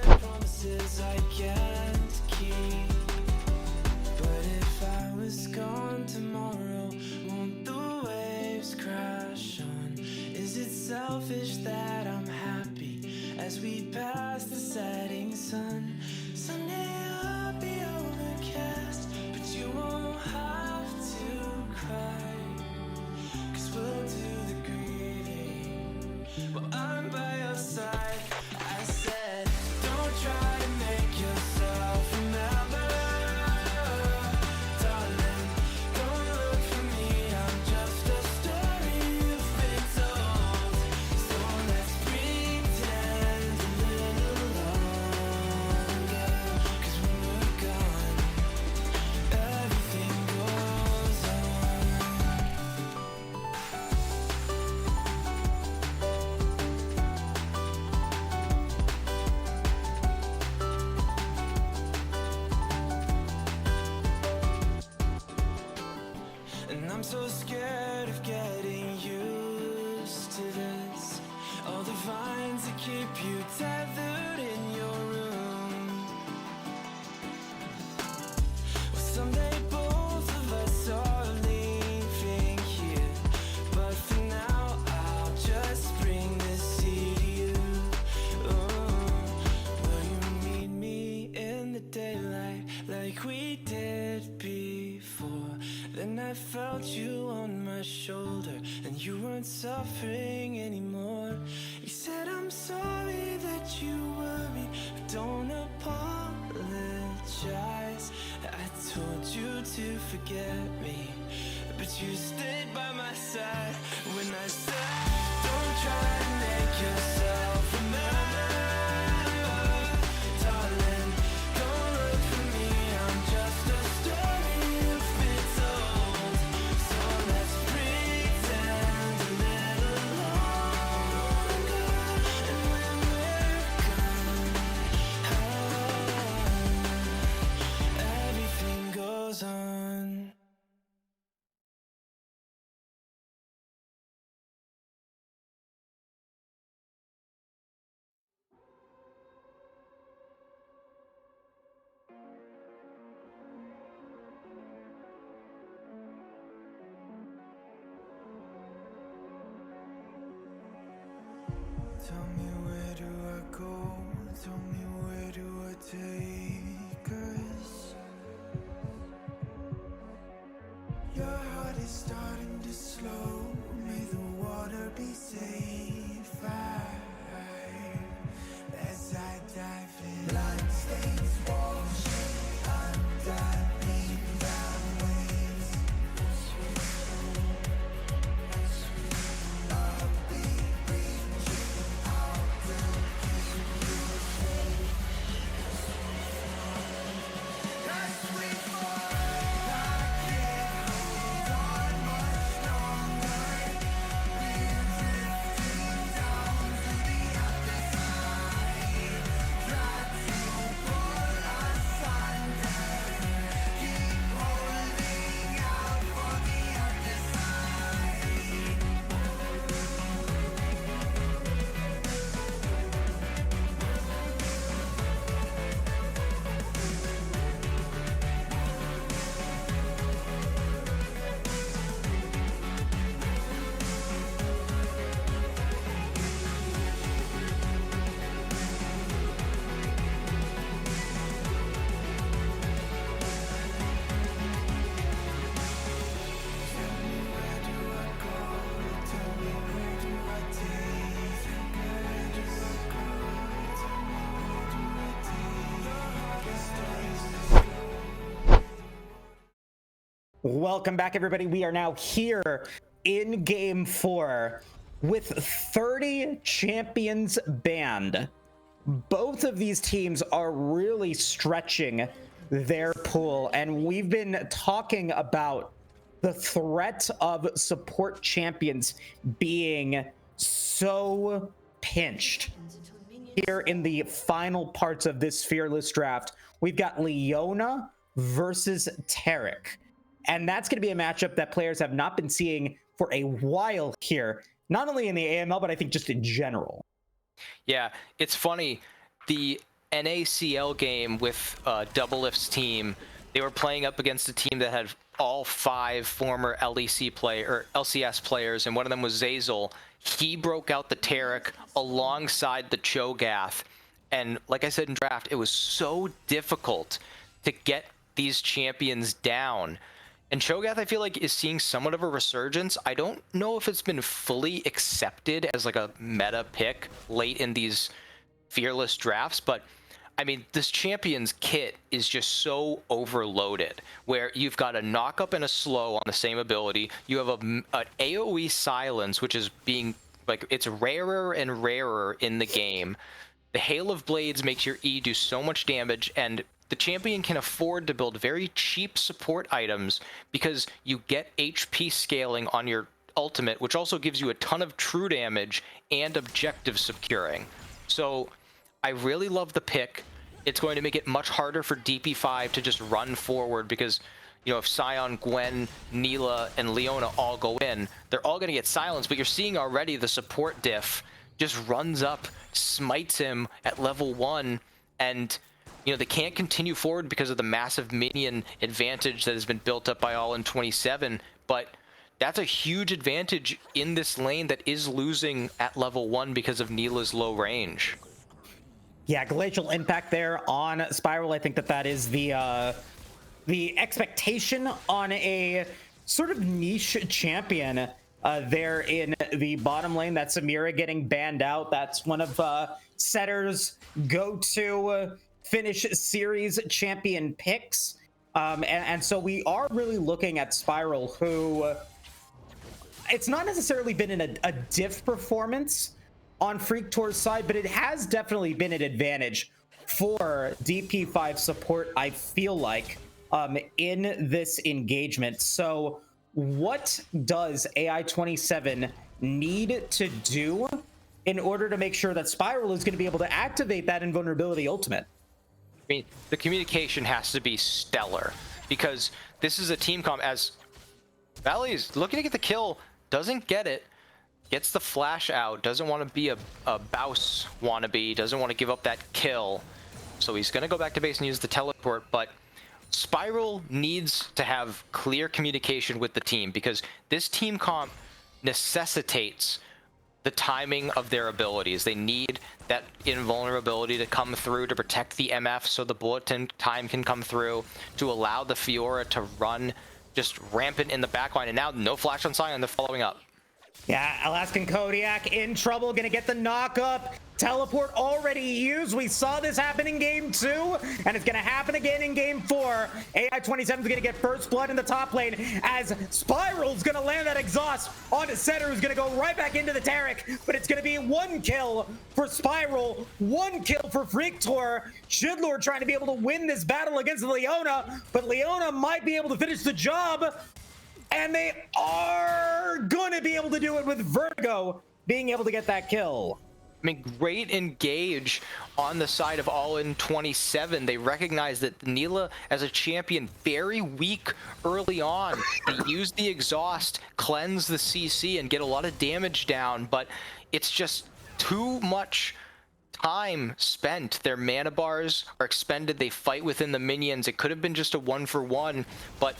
Promises I can't keep, but if I was gone tomorrow, won't the selfish that I'm happy as we pass the setting sun. Someday I'll be overcast, but you won't have to cry, 'cause we'll do the grieving while I'm by your side. I said, don't try to make yourself remember, darling, don't look for me, I'm just a story you've been told. So let's pretend a little longer, 'cause when we're gone, everything goes on. And I'm so scared of getting used to this. All the vines that keep you tethered in your room. Well, someday both of us are leaving here, but for now I'll just bring this seed to you. Will you meet me in the daylight like we did before? Then I felt you on my shoulder and you weren't suffering anymore. You said, I'm sorry that you worried, but don't apologize. I told you to forget me, but you stayed by my side when I said, don't try to make yourself remember, darling, don't look for me, I'm just a story you've been told. So let's pretend a little longer, and when we're gone, everything goes on. Tell me, where do I go? Tell me, where do I take us? Your heart is starting to slow. May the water be safe. As I dive in, bloodstains washing underneath the waves. I'll be reaching out to keep you safe. As we fall, I can't hold on much longer. We're drifting down to the other side. Try to pull us under. Keep holding out for the other side. Tell me, where do I go? Tell me, where do I take? Where do I go? Tell me, where do I take? Your heart is Welcome back, everybody. We are now here in game 4 with 30 champions banned. Both of these teams are really stretching their pool, and we've been talking about the threat of support champions being so pinched. Here in the final parts of this Fearless draft, we've got Leona versus Tarek. And that's going to be a matchup that players have not been seeing for a while here, not only in the AML, but I think just in general. Yeah, it's funny. The NACL game with Double Lift's team, they were playing up against a team that had all 5 former LCS players, and one of them was Zeyzal. He broke out the Taric alongside the Cho'Gath. And like I said in draft, it was so difficult to get these champions down. And Cho'Gath, I feel like, is seeing somewhat of a resurgence. I don't know if it's been fully accepted as like a meta pick late in these fearless drafts, but I mean, this champion's kit is just so overloaded, where you've got a knock-up and a slow on the same ability. You have an AoE silence, which is being, like, it's rarer and rarer in the game. The Hail of Blades makes your E do so much damage, and the champion can afford to build very cheap support items because you get HP scaling on your ultimate, which also gives you a ton of true damage and objective securing. So I really love the pick. It's going to make it much harder for DP5 to just run forward because, you know, if Sion, Gwen, Neela, and Leona all go in, they're all going to get silenced, but you're seeing already the support diff just runs up, smites him at level 1, and, you know, they can't continue forward because of the massive minion advantage that has been built up by all in 27, but that's a huge advantage in this lane that is losing at level 1 because of Neela's low range. Yeah, glacial impact there on Spiral. I think that is the expectation on a sort of niche champion there in the bottom lane. That's Samira getting banned out. That's one of Setter's go-to finish series champion picks. And so we are really looking at Spiral, who it's not necessarily been in a diff performance on Freak Tour's side, but it has definitely been an advantage for DP5 support, I feel like, in this engagement. So what does AI27 need to do in order to make sure that Spiral is going to be able to activate that invulnerability ultimate? I mean, the communication has to be stellar because this is a team comp. As Valley's looking to get the kill, doesn't get it, gets the flash out, doesn't want to be a Baus wannabe, doesn't want to give up that kill. So he's going to go back to base and use the teleport, but Spiral needs to have clear communication with the team because this team comp necessitates the timing of their abilities. They need that invulnerability to come through to protect the MF so the bulletin time can come through, to allow the Fiora to run just rampant in the backline. And now no flash on Sion, they're following up. Yeah, Alaskan Kodiak in trouble, gonna get the knock up. Teleport already used. We saw this happen in game 2, and it's gonna happen again in game 4. AI27 is gonna get first blood in the top lane as Spiral's gonna land that exhaust onto Setter, who's gonna go right back into the Taric, but it's gonna be 1 kill for Spiral, 1 kill for Freak Tour. Shidlord trying to be able to win this battle against Leona, but Leona might be able to finish the job. And they are going to be able to do it with Vertigo being able to get that kill. I mean, great engage on the side of All In 27. They recognize that Neela as a champion, very weak early on. They use the exhaust, cleanse the CC, and get a lot of damage down, but it's just too much time spent. Their mana bars are expended. They fight within the minions. It could have been just a 1-for-1, but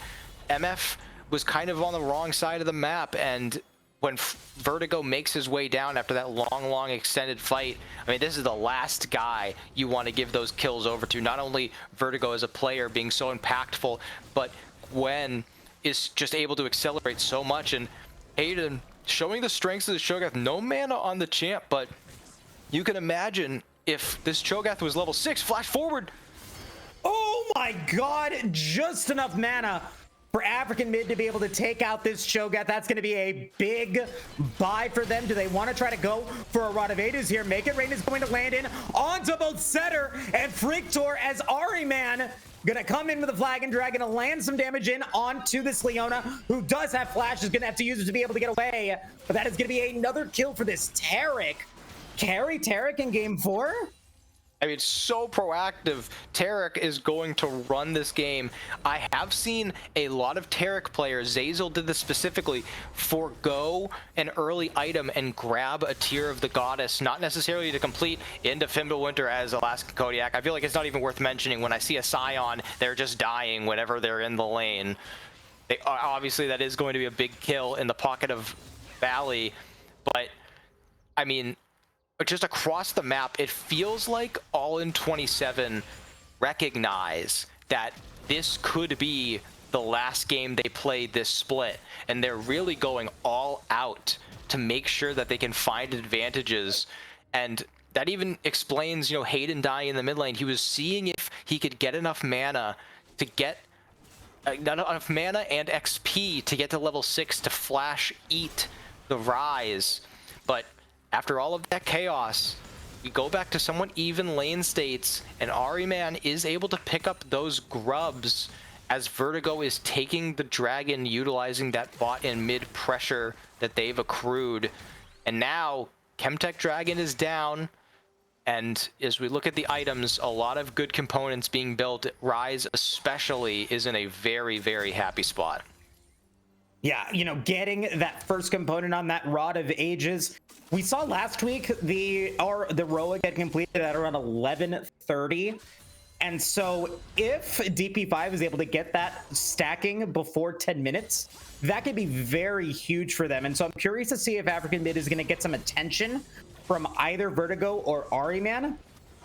MF was kind of on the wrong side of the map, and when Vertigo makes his way down after that long extended fight, I mean, this is the last guy you want to give those kills over to. Not only Vertigo as a player being so impactful, but Gwen is just able to accelerate so much, and Hayden showing the strengths of the Cho'Gath. No mana on the champ, but you can imagine if this Cho'Gath was level 6, flash forward. Oh my god, just enough mana for African mid to be able to take out this Cho'Gath. That's going to be a big buy for them. Do they want to try to go for a Rod of Aegis here? Make It Rain is going to land in onto both Setter and Freak Tour as Ahriman gonna come in with a Flag and Drag, gonna land some damage in onto this Leona, who does have flash, is gonna have to use it to be able to get away. But that is gonna be another kill for this Taric. Carry Taric in game 4? I mean, so proactive. Taric is going to run this game. I have seen a lot of Taric players, Zeyzal did this specifically, forego an early item and grab a tier of the goddess, not necessarily to complete into Fimbulwinter as Alaskan Kodiak. I feel like it's not even worth mentioning. When I see a Sion, they're just dying whenever they're in the lane. Obviously that is going to be a big kill in the pocket of Valley, but I mean, just across the map, it feels like All in 27 recognize that this could be the last game they played this split, and they're really going all out to make sure that they can find advantages. And that even explains, you know, Hayden dying in the mid lane. He was seeing if he could get enough mana to get not enough mana and XP to get to level 6 to flash eat the Rise. But after all of that chaos, we go back to somewhat even lane states, and Ahriman is able to pick up those grubs as Vertigo is taking the dragon, utilizing that bot and mid pressure that they've accrued. And now Chemtech Dragon is down, and as we look at the items, a lot of good components being built. Rise especially is in a very, very happy spot. Yeah, you know, getting that first component on that Rod of Ages. We saw last week the Roa get completed at around 11:30. And so if DP5 is able to get that stacking before 10 minutes, that could be very huge for them. And so I'm curious to see if African Mid is going to get some attention from either Vertigo or Ahriman.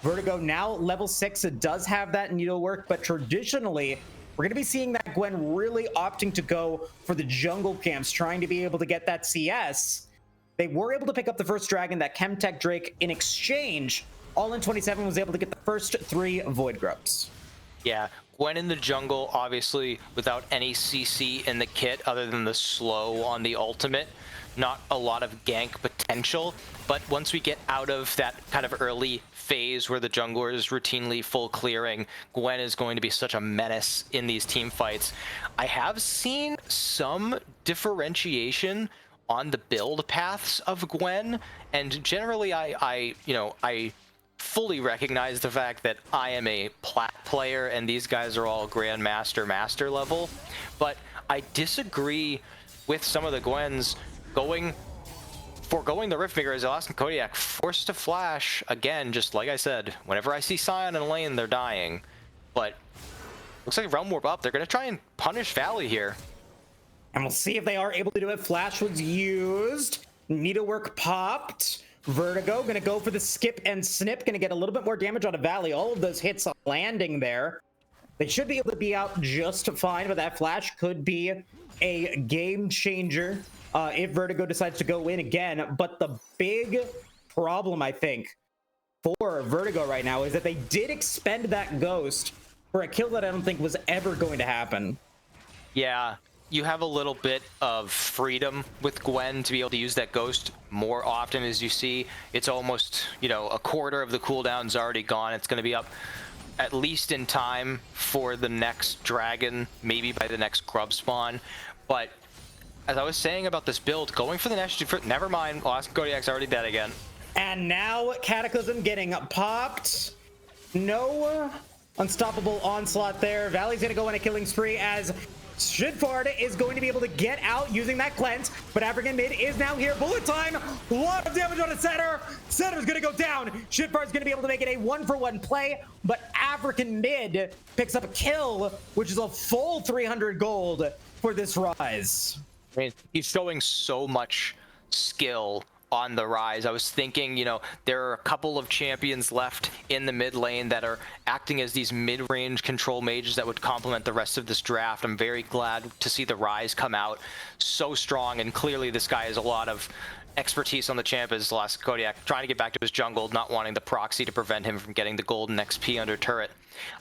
Vertigo now level 6, it does have that needlework, but traditionally we're going to be seeing that Gwen really opting to go for the jungle camps, trying to be able to get that CS. They were able to pick up the first dragon, that Chemtech Drake. In exchange, All in 27 was able to get the first 3 Void Grubs. Yeah, Gwen in the jungle, obviously without any CC in the kit other than the slow on the ultimate. Not a lot of gank potential, but once we get out of that kind of early phase where the jungler is routinely full clearing, Gwen is going to be such a menace in these team fights. I have seen some differentiation on the build paths of Gwen, and generally I fully recognize the fact that I am a plat player and these guys are all Grandmaster Master level, but I disagree with some of the Gwens foregoing the Riftmaker as Elastic Kodiak forced to flash again. Just like I said, whenever I see Scion in a lane, they're dying. But looks like Realm Warp up. They're going to try and punish Valley here. And we'll see if they are able to do it. Flash was used. Needlework popped. Vertigo going to go for the skip and snip. Going to get a little bit more damage on a Valley. All of those hits landing there. They should be able to be out just fine, but that flash could be a game changer if Vertigo decides to go in again. But the big problem, I think, for Vertigo right now is that they did expend that Ghost for a kill that I don't think was ever going to happen. Yeah, you have a little bit of freedom with Gwen to be able to use that Ghost more often. As you see, it's almost, you know, a quarter of the cooldown's already gone. It's going to be up at least in time for the next dragon, maybe by the next grub spawn. But as I was saying about this build, going for the next, never mind, Elastic Kodiak's already dead again. And now Cataclysm getting popped. No unstoppable onslaught there. Valley's gonna go on a killing spree as Shidfard is going to be able to get out using that cleanse, but African Mid is now here. Bullet time, a lot of damage on a Setter. Setter's gonna go down. Shidfard's gonna be able to make it a 1-for-1 play, but African Mid picks up a kill, which is a full 300 gold for this Rise. I mean, he's showing so much skill on the Rise. I was thinking, you know, there are a couple of champions left in the mid lane that are acting as these mid-range control mages that would complement the rest of this draft. I'm very glad to see the Rise come out so strong, and clearly this guy has a lot of expertise on the champ as Elastic Kodiak, trying to get back to his jungle, not wanting the proxy to prevent him from getting the golden XP under turret.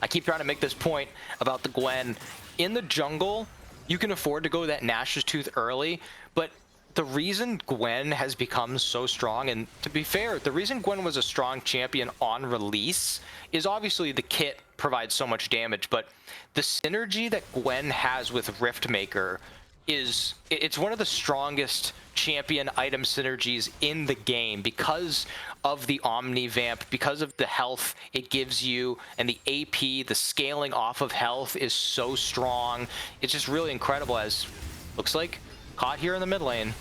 I keep trying to make this point about the Gwen. In the jungle, you can afford to go that Nash's Tooth early, but the reason Gwen has become so strong, and to be fair, the reason Gwen was a strong champion on release is obviously the kit provides so much damage, but the synergy that Gwen has with Riftmaker it's one of the strongest champion item synergies in the game because of the Omni Vamp, because of the health it gives you, and the AP, the scaling off of health is so strong. It's just really incredible, as looks like caught here in the mid lane.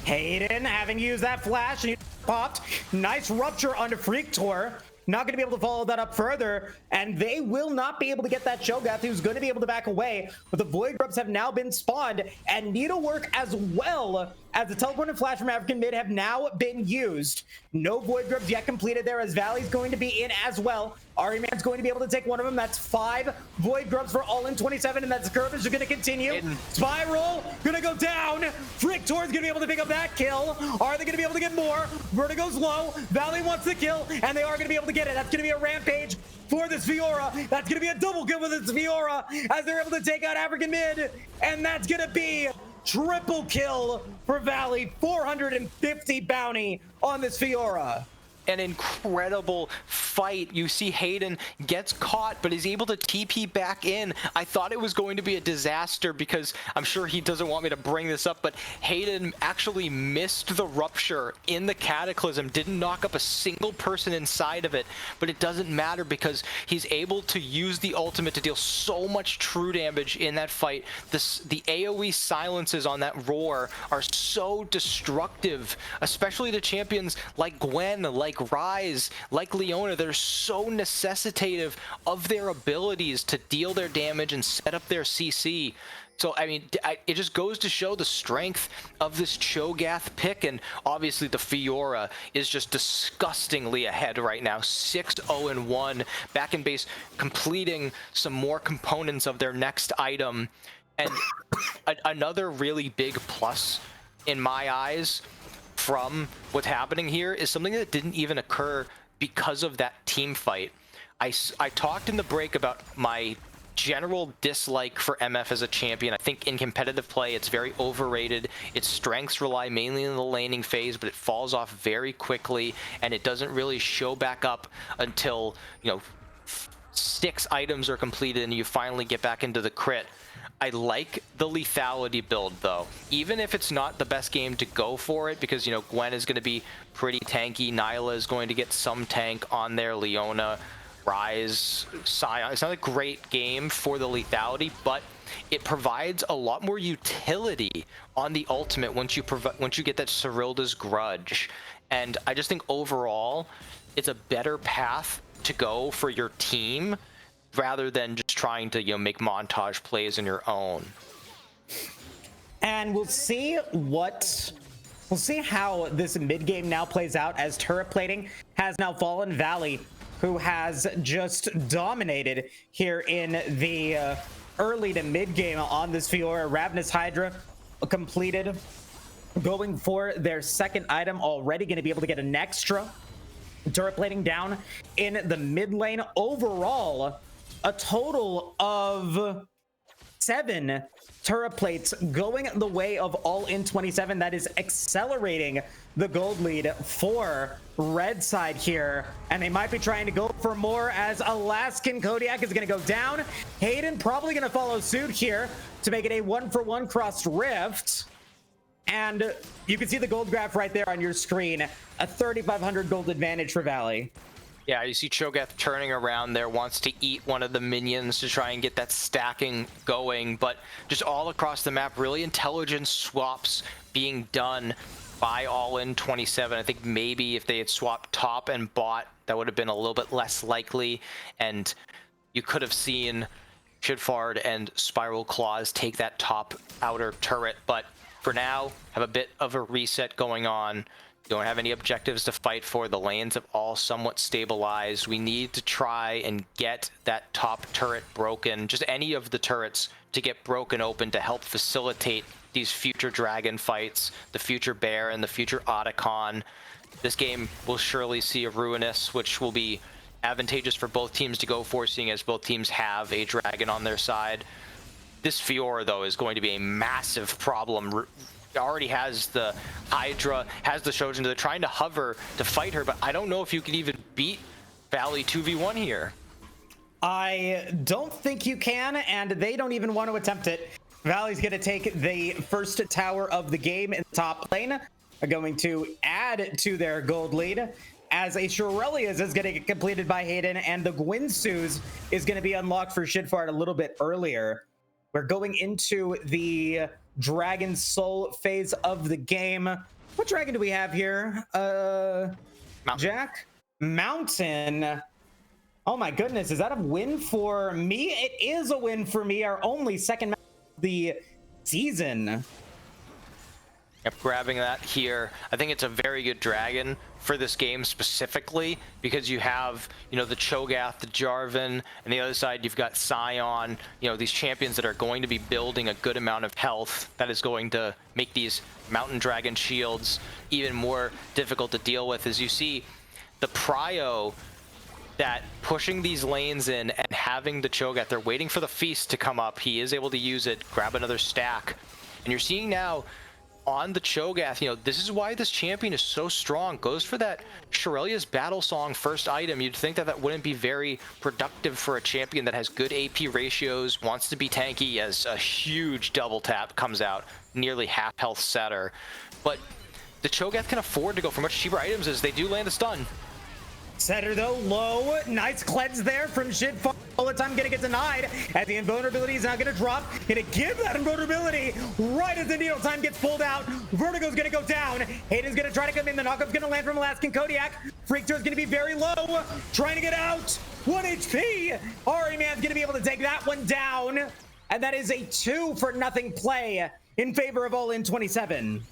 Hayden having used that flash and he popped. Nice rupture onto Freak Tour. not going to be able to follow that up further, and they will not be able to get that Cho'Gath, who's going to be able to back away. But the Void Grubs have now been spawned, and Needlework as well as the teleport and flash from African mid have now been used. No Void Grubs yet completed there, as Valley's going to be in as well. Ariman's going to be able to take one of them. That's 5 Void Grubs for all in 27, and that's curve is going to continue. Spiral going to go down. Frictor's going to be able to pick up that kill. Are they going to be able to get more? Vertigo's low. Valley wants the kill, and they are going to be able to get it. That's going to be a rampage for this Fiora. That's going to be a double kill with this Fiora as they're able to take out African mid, and that's going to be triple kill for Valley. 450 bounty on this Fiora. An incredible fight. You see Hayden gets caught, but is able to TP back in. I thought it was going to be a disaster because I'm sure he doesn't want me to bring this up, but Hayden actually missed the rupture in the Cataclysm, didn't knock up a single person inside of it, but it doesn't matter because he's able to use the ultimate to deal so much true damage in that fight. The AoE silences on that roar are so destructive, especially to champions like Gwen, like Ryze, like Leona. They're so necessitative of their abilities to deal their damage and set up their CC. So, I mean, it just goes to show the strength of this Cho'Gath pick, and obviously the Fiora is just disgustingly ahead right now. 6-0-1, back in base, completing some more components of their next item. And another really big plus in my eyes from what's happening here is something that didn't even occur because of that team fight. I talked in the break about my general dislike for MF as a champion. I think in competitive play, it's very overrated. Its strengths rely mainly on the laning phase, but it falls off very quickly, and it doesn't really show back up until, you know, 6 items are completed and you finally get back into the crit. I like the lethality build though, even if it's not the best game to go for it, because, you know, Gwen is going to be pretty tanky, Nyla is going to get some tank on there, Leona, Ryze, Sion. It's not a great game for the lethality, but it provides a lot more utility on the ultimate once you get that Cyrilda's Grudge. And I just think overall, it's a better path to go for your team rather than just trying to, you know, make montage plays on your own. And we'll see how this mid game now plays out, as turret plating has now fallen. Valley, who has just dominated here in the early to mid game on this Fiora. Ravenous Hydra completed, going for their second item, already going to be able to get an extra turret plating down in the mid lane. Overall, a total of 7 turret plates going the way of all in 27. That is accelerating the gold lead for red side here, and they might be trying to go for more, as Alaskan Kodiak is going to go down. Hayden probably going to follow suit here to make it a 1-for-1 crossed rift, and you can see the gold graph right there on your screen. A 3,500 gold advantage for Valley. Yeah, you see Cho'Gath turning around there, wants to eat one of the minions to try and get that stacking going, but just all across the map, really intelligent swaps being done by all in 27. I think maybe if they had swapped top and bot, that would have been a little bit less likely, and you could have seen Shidfard and Spiral Claws take that top outer turret, but for now, have a bit of a reset going on. Don't have any objectives to fight for. The lanes have all somewhat stabilized. We need to try and get that top turret broken, just any of the turrets to get broken open to help facilitate these future dragon fights, the future bear and the future Otacon. This game will surely see a Ruinous, which will be advantageous for both teams to go for, seeing as both teams have a dragon on their side. This Fiora, though, is going to be a massive problem. Already has the Hydra, has the Shojin. They're trying to hover to fight her, but I don't know if you can even beat Valley 2v1 here. I don't think you can, and they don't even want to attempt it. Valley's going to take the first tower of the game in the top lane. Are going to add to their gold lead, as a Shurelia's is going to get completed by Hayden, and the Gwynsu's is going to be unlocked for Shidfard a little bit earlier. We're going into the Dragon Soul phase of the game. What dragon do we have here? Jack? Mountain. Oh my goodness, is that a win for me? It is a win for me. Our only second match of the season. Yep, grabbing that here. I think it's a very good dragon for this game specifically because you have, you know, the Cho'Gath, the Jarvan, and the other side you've got Scion, you know, these champions that are going to be building a good amount of health that is going to make these mountain dragon shields even more difficult to deal with. As you see, the prio that pushing these lanes in and having the Cho'Gath, they're waiting for the feast to come up. He is able to use it, grab another stack. And you're seeing now on the Cho'Gath, you know, this is why this champion is so strong. Goes for that Shirelia's Battle Song first item. You'd think that that wouldn't be very productive for a champion that has good AP ratios, wants to be tanky, as a huge double tap comes out, nearly half health setter. But the Cho'Gath can afford to go for much cheaper items as they do land a stun. Setter though, low. Nice cleanse there from Shit. All the time gonna get denied as the invulnerability is now gonna drop. Gonna give that invulnerability right as the needle time gets pulled out. Vertigo's gonna go down. Hayden's gonna try to come in. The knockup's gonna land from Alaskan Kodiak. Freakto's gonna be very low. Trying to get out. 1 HP. Ari Man's gonna be able to take that one down. And that is a 2-for-0 play in favor of All In 27.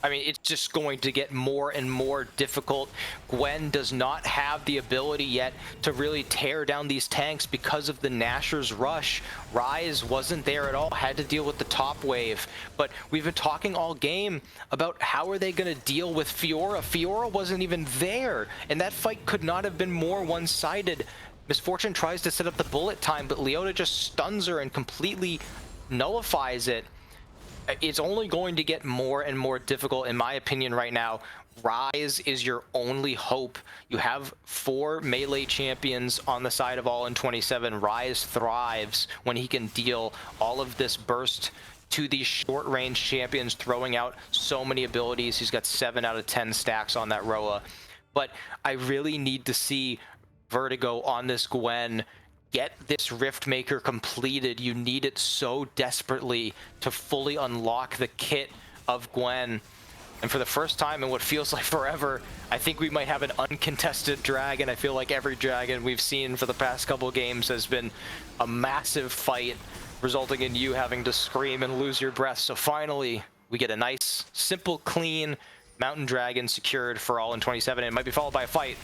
I mean, it's just going to get more and more difficult. Gwen does not have the ability yet to really tear down these tanks because of the Nashor's rush. Ryze wasn't there at all, had to deal with the top wave. But we've been talking all game about how are they going to deal with Fiora. Fiora wasn't even there, and that fight could not have been more one-sided. Misfortune tries to set up the bullet time, but Leona just stuns her and completely nullifies it. It's only going to get more and more difficult, in my opinion, right now. Ryze is your only hope. You have 4 melee champions on the side of All In 27. Ryze thrives when he can deal all of this burst to these short-range champions, throwing out so many abilities. He's got 7 out of 10 stacks on that Roa. But I really need to see Vertigo on this Gwen get this Riftmaker completed. You need it so desperately to fully unlock the kit of Gwen. And for the first time in what feels like forever, I think we might have an uncontested dragon. I feel like every dragon we've seen for the past couple games has been a massive fight, resulting in you having to scream and lose your breath. So finally, we get a nice, simple, clean mountain dragon secured for All In 27. And it might be followed by a fight.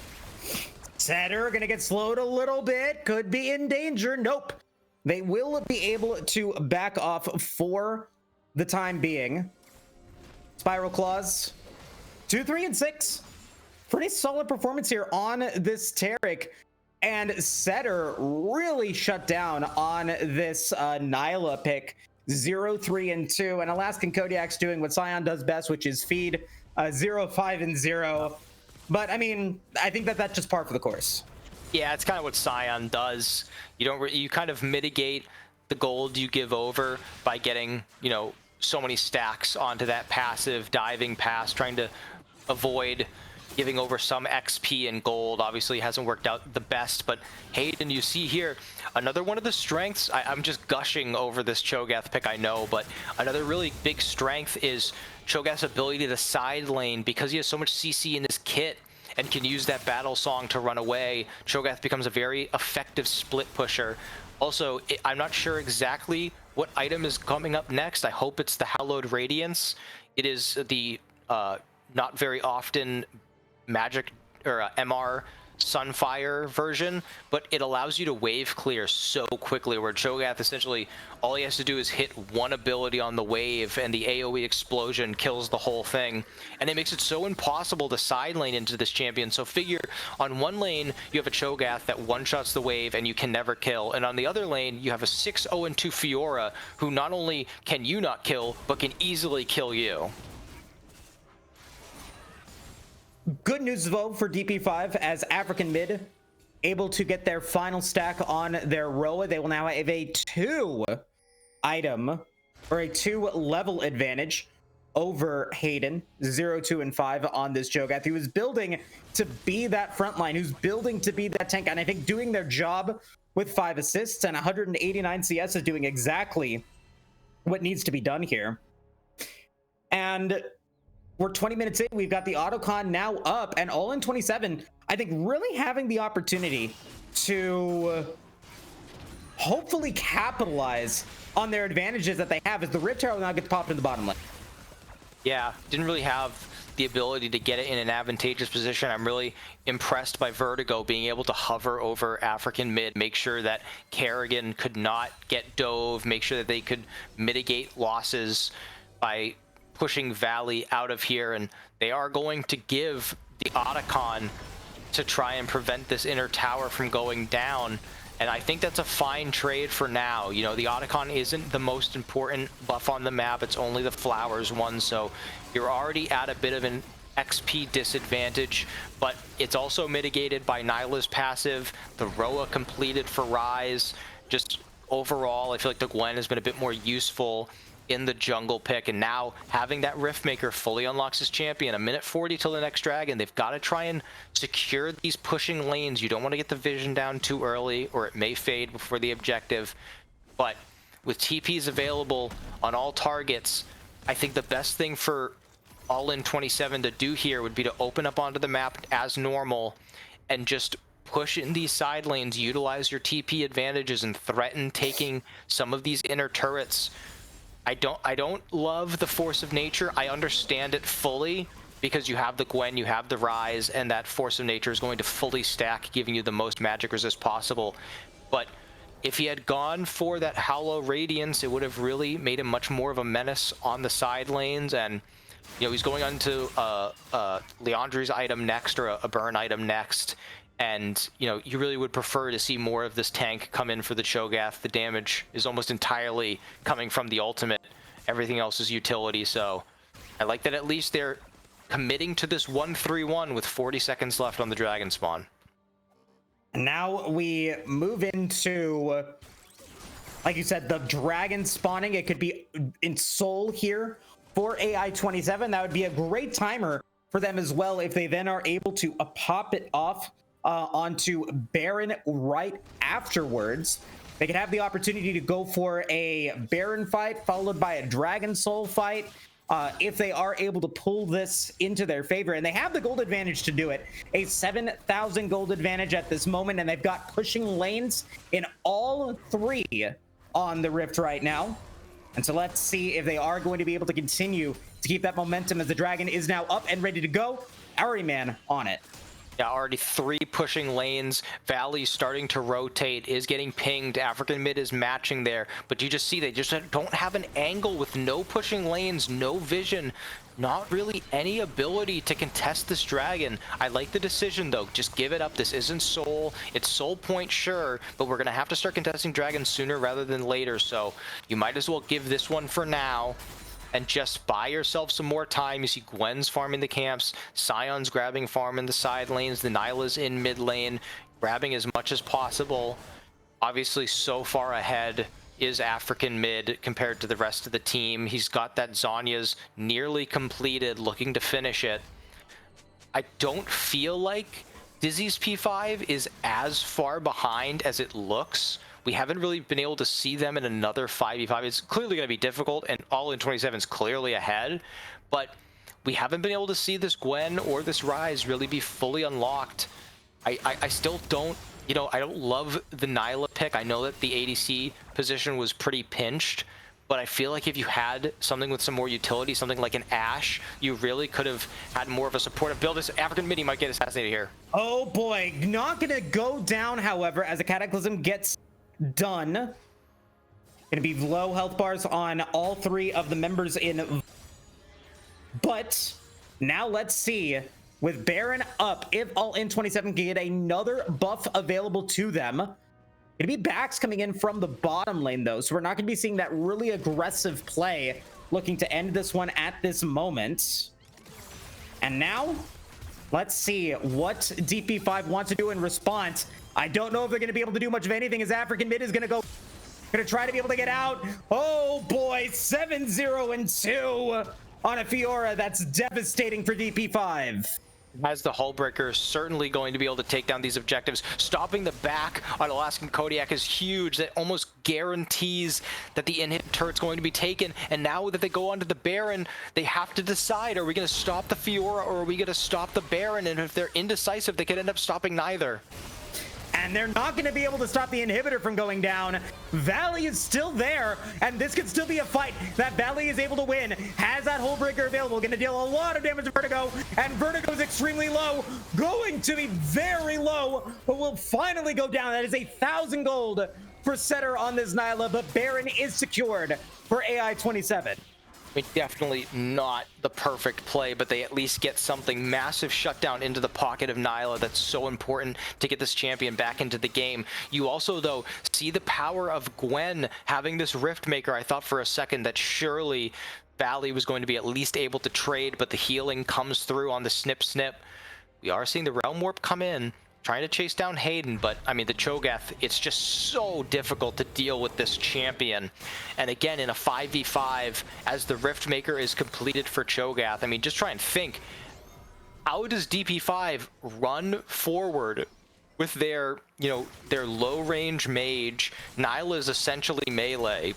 Setter gonna get slowed a little bit, could be in danger. Nope, they will be able to back off for the time being. Spiral Claws 2, 3, and 6. Pretty solid performance here on this Taric, and Setter really shut down on this Nyla pick. 0, 3, and 2, and Alaskan Kodiak's doing what Scion does best, which is feed 0, 5, and 0. But I mean, I think that that's just par for the course. Yeah, it's kind of what Scion does. You don't you kind of mitigate the gold you give over by getting, you know, so many stacks onto that passive diving pass, trying to avoid giving over some XP and gold. Obviously hasn't worked out the best, but Hayden, you see here, another one of the strengths, I'm just gushing over this Cho'Gath pick, I know, but another really big strength is Cho'Gath's ability to side lane. Because he has so much CC in his kit and can use that battle song to run away, Cho'Gath becomes a very effective split pusher. Also, I'm not sure exactly what item is coming up next. I hope it's the Hallowed Radiance. It is the not very often magic or MR Sunfire version, but it allows you to wave clear so quickly, where Cho'Gath essentially all he has to do is hit one ability on the wave and the AoE explosion kills the whole thing, and it makes it so impossible to side lane into this champion. So figure on one lane you have a Cho'Gath that one-shots the wave and you can never kill, and on the other lane you have a 6-0-2 Fiora who not only can you not kill but can easily kill you. Good news though for DP5, as African mid able to get their final stack on their Roa. They will now have a 2 item or a 2 level advantage over Hayden. 0, 2, and 5 on this Cho'Gath, who is building to be that front line, who's building to be that tank, and I think doing their job with 5 assists and 189 CS is doing exactly what needs to be done here. And we're 20 minutes in. We've got the Autocon now up, and All In 27, I think, really having the opportunity to hopefully capitalize on their advantages that they have as the Rift Tower now gets popped in the bottom lane. Yeah, didn't really have the ability to get it in an advantageous position. I'm really impressed by Vertigo being able to hover over African mid, make sure that Kerrigan could not get dove, make sure that they could mitigate losses by pushing Valley out of here. And they are going to give the Otacon to try and prevent this inner tower from going down. And I think that's a fine trade for now. You know, the Otacon isn't the most important buff on the map. It's only the Flowers one. So you're already at a bit of an XP disadvantage, but it's also mitigated by Nyla's passive, the Roa completed for Rise. Just overall, I feel like the Gwen has been a bit more useful in the jungle pick, and now having that Riftmaker fully unlocks his champion. A minute 40 till the next dragon. They've got to try and secure these pushing lanes. You don't want to get the vision down too early, or it may fade before the objective. But with TPs available on all targets, I think the best thing for All In 27 to do here would be to open up onto the map as normal and just push in these side lanes, utilize your TP advantages, and threaten taking some of these inner turrets. I don't love the Force of Nature. I understand it fully because you have the Gwen, you have the Rise, and that Force of Nature is going to fully stack, giving you the most magic resist possible. But if he had gone for that Hollow Radiance, it would have really made him much more of a menace on the side lanes. And you know, he's going on to Leandri's item next, or a burn item next. And, you know, you really would prefer to see more of this tank come in for the Cho'Gath. The damage is almost entirely coming from the ultimate. Everything else is utility. So I like that at least they're committing to this 1-3-1 with 40 seconds left on the Dragon Spawn. Now we move into, like you said, the Dragon spawning. It could be in Seoul here for AI27. That would be a great timer for them as well if they then are able to pop it off onto Baron right afterwards. They could have the opportunity to go for a Baron fight followed by a Dragon Soul fight if they are able to pull this into their favor. And they have the gold advantage to do it. A 7,000 gold advantage at this moment, and they've got pushing lanes in all three on the Rift right now. And so let's see if they are going to be able to continue to keep that momentum as the Dragon is now up and ready to go. Ariman on it. Yeah, already 3 pushing lanes. Valley starting to rotate, is getting pinged. African mid is matching there. But you just see they just don't have an angle with no pushing lanes, no vision, not really any ability to contest this Dragon. I like the decision though. Just give it up. This isn't Soul. It's Soul Point, sure, but we're going to have to start contesting Dragons sooner rather than later. So you might as well give this one for now and just buy yourself some more time. You see Gwen's farming the camps, Sion's grabbing farm in the side lanes, the Nyla's in mid lane, grabbing as much as possible. Obviously, so far ahead is African mid compared to the rest of the team. He's got that Zhonya's nearly completed, looking to finish it. I don't feel like Dizzy's P5 is as far behind as it looks. We haven't really been able to see them in another 5v5. It's clearly going to be difficult, and All In 27 is clearly ahead, but we haven't been able to see this Gwen or this Rise really be fully unlocked. I still don't, you know, I don't love the Nyla pick. I know that the ADC position was pretty pinched, but I feel like if you had something with some more utility, something like an Ashe, you really could have had more of a supportive build. This African midi might get assassinated here. Oh boy, not gonna go down, however, as a Cataclysm gets done. Gonna be low health bars on all 3 of the members in. But now let's see, with Baron up, if All In 27 can get another buff available to them. Gonna be backs coming in from the bottom lane though, so we're not gonna be seeing that really aggressive play looking to end this one at this moment. And now let's see what DP5 wants to do in response. I don't know if they're going to be able to do much of anything, as African mid is going to try to be able to get out. Oh boy, 7-0-2 on a Fiora. That's devastating for DP5. Has the Hullbreaker certainly going to be able to take down these objectives. Stopping the back on Alaskan Kodiak is huge. That almost guarantees that the inhib turret's going to be taken. And now that they go onto the Baron, they have to decide, are we going to stop the Fiora or are we going to stop the Baron? And if they're indecisive, they could end up stopping neither. And they're not going to be able to stop the inhibitor from going down. Valley is still there, and this could still be a fight that Valley is able to win. Has that Hullbreaker available, going to deal a lot of damage to Vertigo, and Vertigo is extremely low, going to be very low, but will finally go down. That is 1,000 gold for Setter on this Nyla, but Baron is secured for AI-27. I mean, definitely not the perfect play, but they at least get something. Massive shutdown into the pocket of Nyla. That's so important to get this champion back into the game. You also, though, see the power of Gwen having this Rift Maker. I thought for a second that surely Valley was going to be at least able to trade, but the healing comes through on the snip. We are seeing the Realm Warp come in, trying to chase down Hayden, but I mean, the Cho'Gath, it's just so difficult to deal with this champion. And again, in a 5v5, as the Rift Maker is completed for Cho'Gath, I mean, just try and think, how does DP5 run forward with their, you know, their low range mage? Nyla is essentially melee,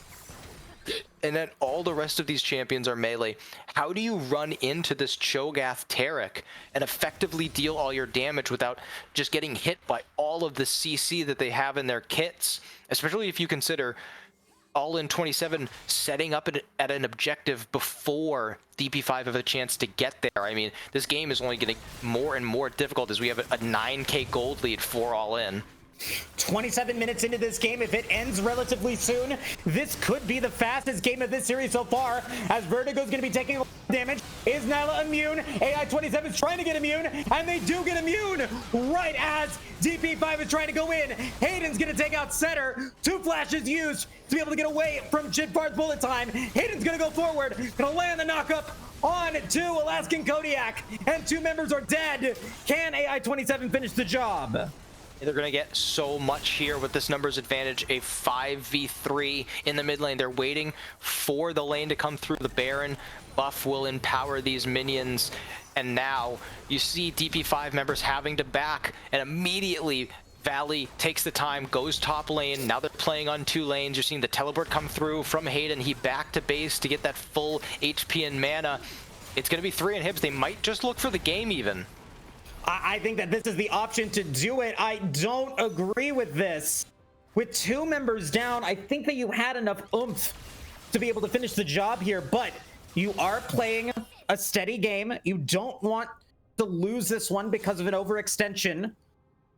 and then all the rest of these champions are melee. How do you run into this Cho'Gath Taric and effectively deal all your damage without just getting hit by all of the CC that they have in their kits? Especially if you consider All In 27 setting up at an objective before DP5 have a chance to get there. I mean, this game is only getting more and more difficult as we have a 9k gold lead for All In. 27 minutes into this game. If it ends relatively soon, this could be the fastest game of this series so far, as Vertigo's going to be taking damage. Is Nyla immune? AI-27 is trying to get immune, and they do get immune right as DP5 is trying to go in. Hayden's going to take out Setter. 2 flashes used to be able to get away from Jitbar's bullet time. Hayden's going to go forward, going to land the knockup on to Alaskan Kodiak, and 2 members are dead. Can AI-27 finish the job? They're going to get so much here with this numbers advantage, a 5v3 in the mid lane. They're waiting for the lane to come through the Baron. Buff will empower these minions. And now you see DP5 members having to back, and immediately Valley takes the time, goes top lane. Now they're playing on 2 lanes. You're seeing the teleport come through from Hayden. He back to base to get that full HP and mana. It's going to be 3 inhibs. They might just look for the game even. I think that this is the option to do it. I don't agree with this. With 2 members down, I think that you had enough oomph to be able to finish the job here, but you are playing a steady game. You don't want to lose this one because of an overextension,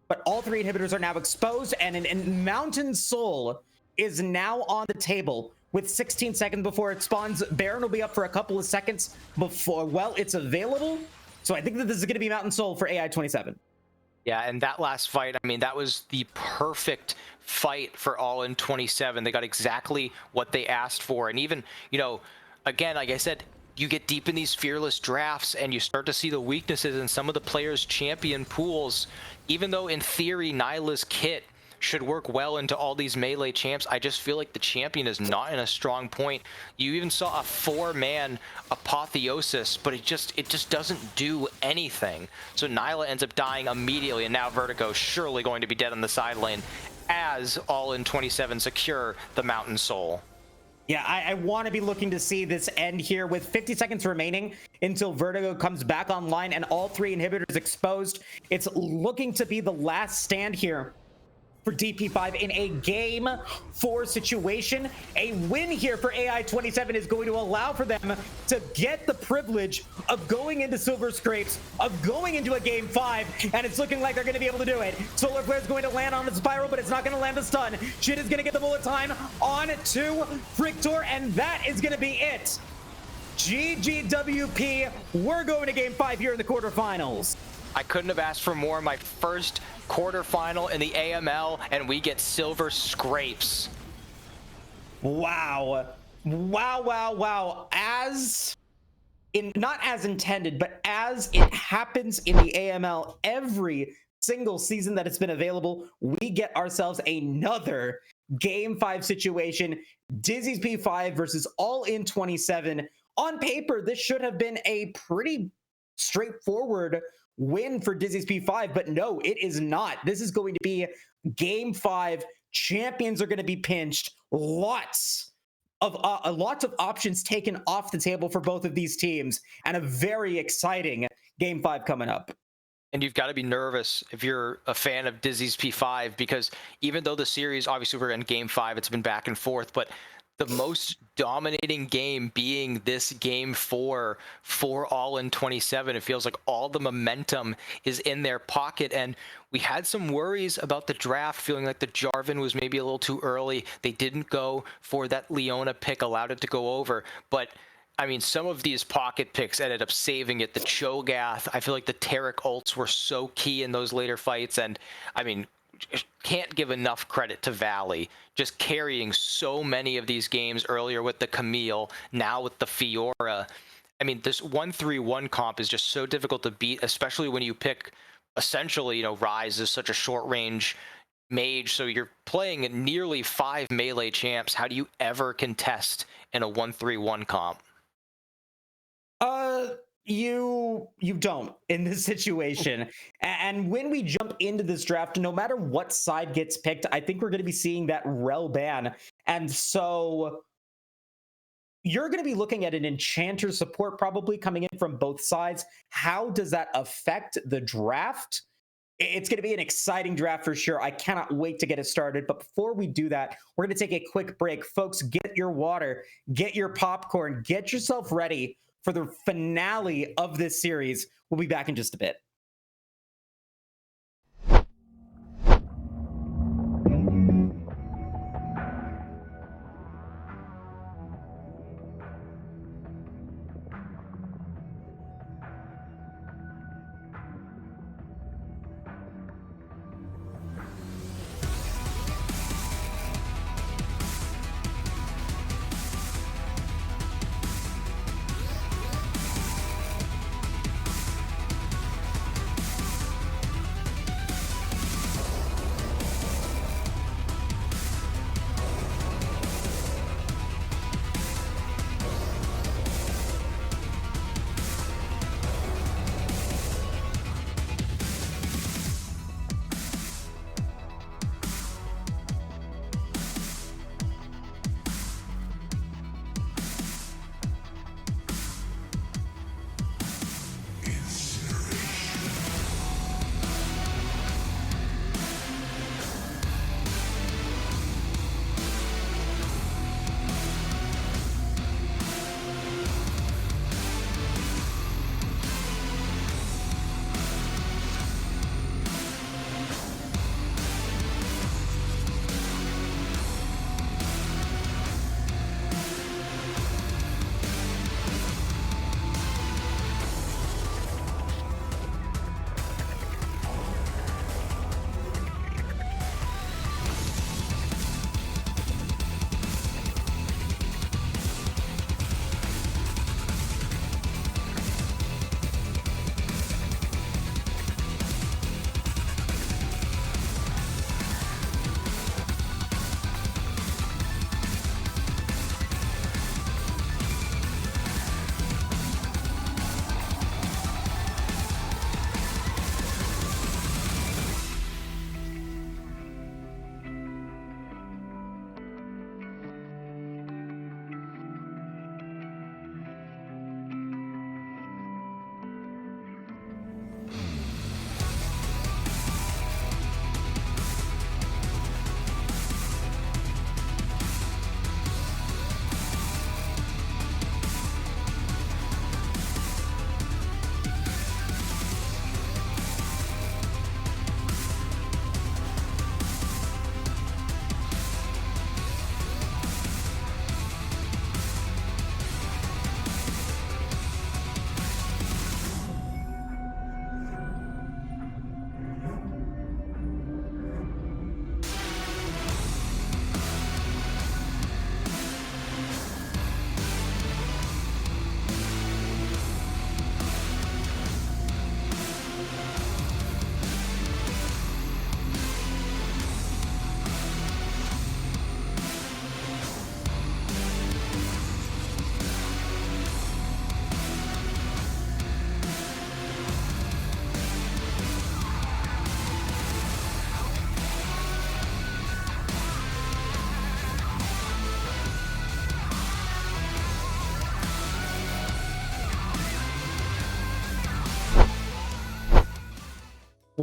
but all 3 inhibitors are now exposed, and Mountain Soul is now on the table with 16 seconds before it spawns. Baron will be up for a couple of seconds before, well, it's available. So I think that this is going to be Mountain Soul for AI-27. Yeah, and that last fight, I mean, that was the perfect fight for All In 27. They got exactly what they asked for. And even, you know, again, like I said, you get deep in these fearless drafts and you start to see the weaknesses in some of the players' champion pools. Even though in theory, Nyla's kit should work well into all these melee champs, I just feel like the champion is not in a strong point. You even saw a 4-man apotheosis, but it just doesn't do anything. So Nyla ends up dying immediately, and now Vertigo surely going to be dead on the side lane as All In 27 secure the Mountain Soul. Yeah, I want to be looking to see this end here with 50 seconds remaining until Vertigo comes back online and all 3 inhibitors exposed. It's looking to be the last stand here for DP5 in a game 4 situation. A win here for AI-27 is going to allow for them to get the privilege of going into Silver Scrapes, of going into a game 5, and it's looking like they're going to be able to do it. Solar Flare is going to land on the Spiral, but it's not going to land the stun. Shit is going to get the bullet time on to Frictor, and that is going to be it. GGWP, we're going to game 5 here in the quarterfinals. I couldn't have asked for more. My first quarterfinal in the AML, and we get Silver Scrapes. Wow. Wow. Not as intended, but as it happens in the AML every single season that it's been available, we get ourselves another game 5 situation. Dizzy's P5 versus All In 27. On paper, this should have been a pretty straightforward win for Dizzy's P5, but no, it is not. This is going to be game 5. Champions are going to be pinched. Lots of options taken off the table for both of these teams, and a very exciting game 5 coming up. And you've got to be nervous if you're a fan of Dizzy's P5, because even though the series, obviously we're in game 5, it's been back and forth, but the most dominating game being this game 4 for All In 27. It feels like all the momentum is in their pocket. And we had some worries about the draft, feeling like the Jarvan was maybe a little too early. They didn't go for that Leona pick, allowed it to go over. But I mean, some of these pocket picks ended up saving it. The Cho'Gath, I feel like the Taric ults were so key in those later fights. And I mean, can't give enough credit to Valley, just carrying so many of these games earlier with the Camille, now with the Fiora. I mean, this 1-3-1 comp is just so difficult to beat, especially when you pick, essentially, you know, Ryze is such a short range mage, so you're playing nearly 5 melee champs. How do you ever contest in a 1-3-1 comp? You don't in this situation. And when we jump into this draft, no matter what side gets picked, I think we're going to be seeing that rel ban. And so you're going to be looking at an enchanter support probably coming in from both sides. How does that affect the draft? It's going to be an exciting draft for sure. I cannot wait to get it started. But before we do that, we're going to take a quick break. Folks, get your water, get your popcorn, get yourself ready for the finale of this series. We'll be back in just a bit.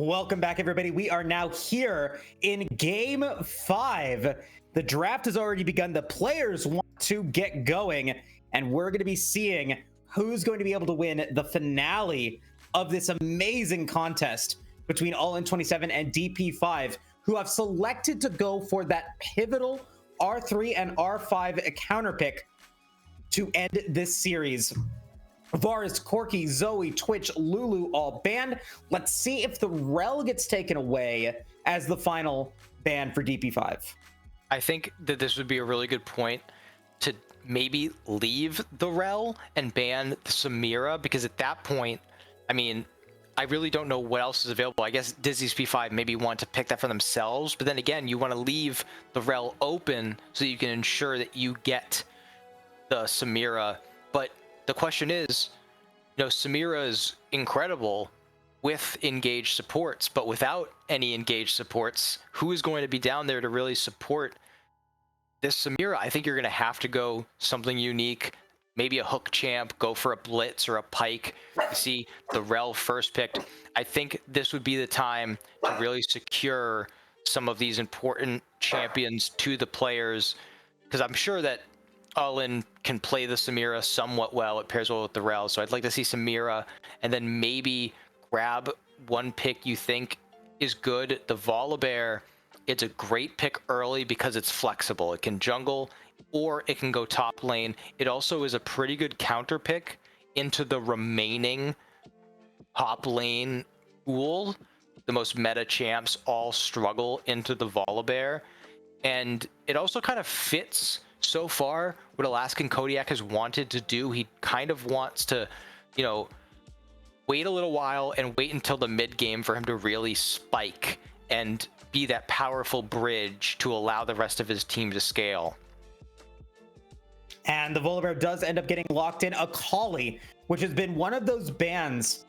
Welcome back, everybody. We are now here in Game 5. The draft has already begun. The players want to get going, and we're going to be seeing who's going to be able to win the finale of this amazing contest between All In 27 and DP5, who have selected to go for that pivotal R3 and R5 counter pick to end this series. Varus, Corky, Zoe, Twitch, Lulu all banned. Let's see if the Rel gets taken away as the final ban for DP5. I think that this would be a really good point to maybe leave the Rel and ban the Samira, because at that point, I mean, I really don't know what else is available. I guess Disney's P5 maybe want to pick that for themselves, but then again, you want to leave the Rel open so that you can ensure that you get the Samira. But the question is, you know, Samira is incredible with engaged supports, but without any engaged supports, who is going to be down there to really support this Samira? I think you're going to have to go something unique, maybe a hook champ, go for a blitz or a pike. You see the Rel first picked. I think this would be the time to really secure some of these important champions to the players, because I'm sure that All-In can play the Samira somewhat well. It pairs well with the Rel, so I'd like to see Samira, and then maybe grab one pick you think is good. The Volibear, it's a great pick early because it's flexible. It can jungle, or it can go top lane. It also is a pretty good counter pick into the remaining top lane pool. The most meta champs all struggle into the Volibear, and it also kind of fits so far what Alaskan Kodiak has wanted to do. He kind of wants to, you know, wait a little while and wait until the mid game for him to really spike and be that powerful bridge to allow the rest of his team to scale. And the Volibear does end up getting locked in. Akali, which has been one of those bans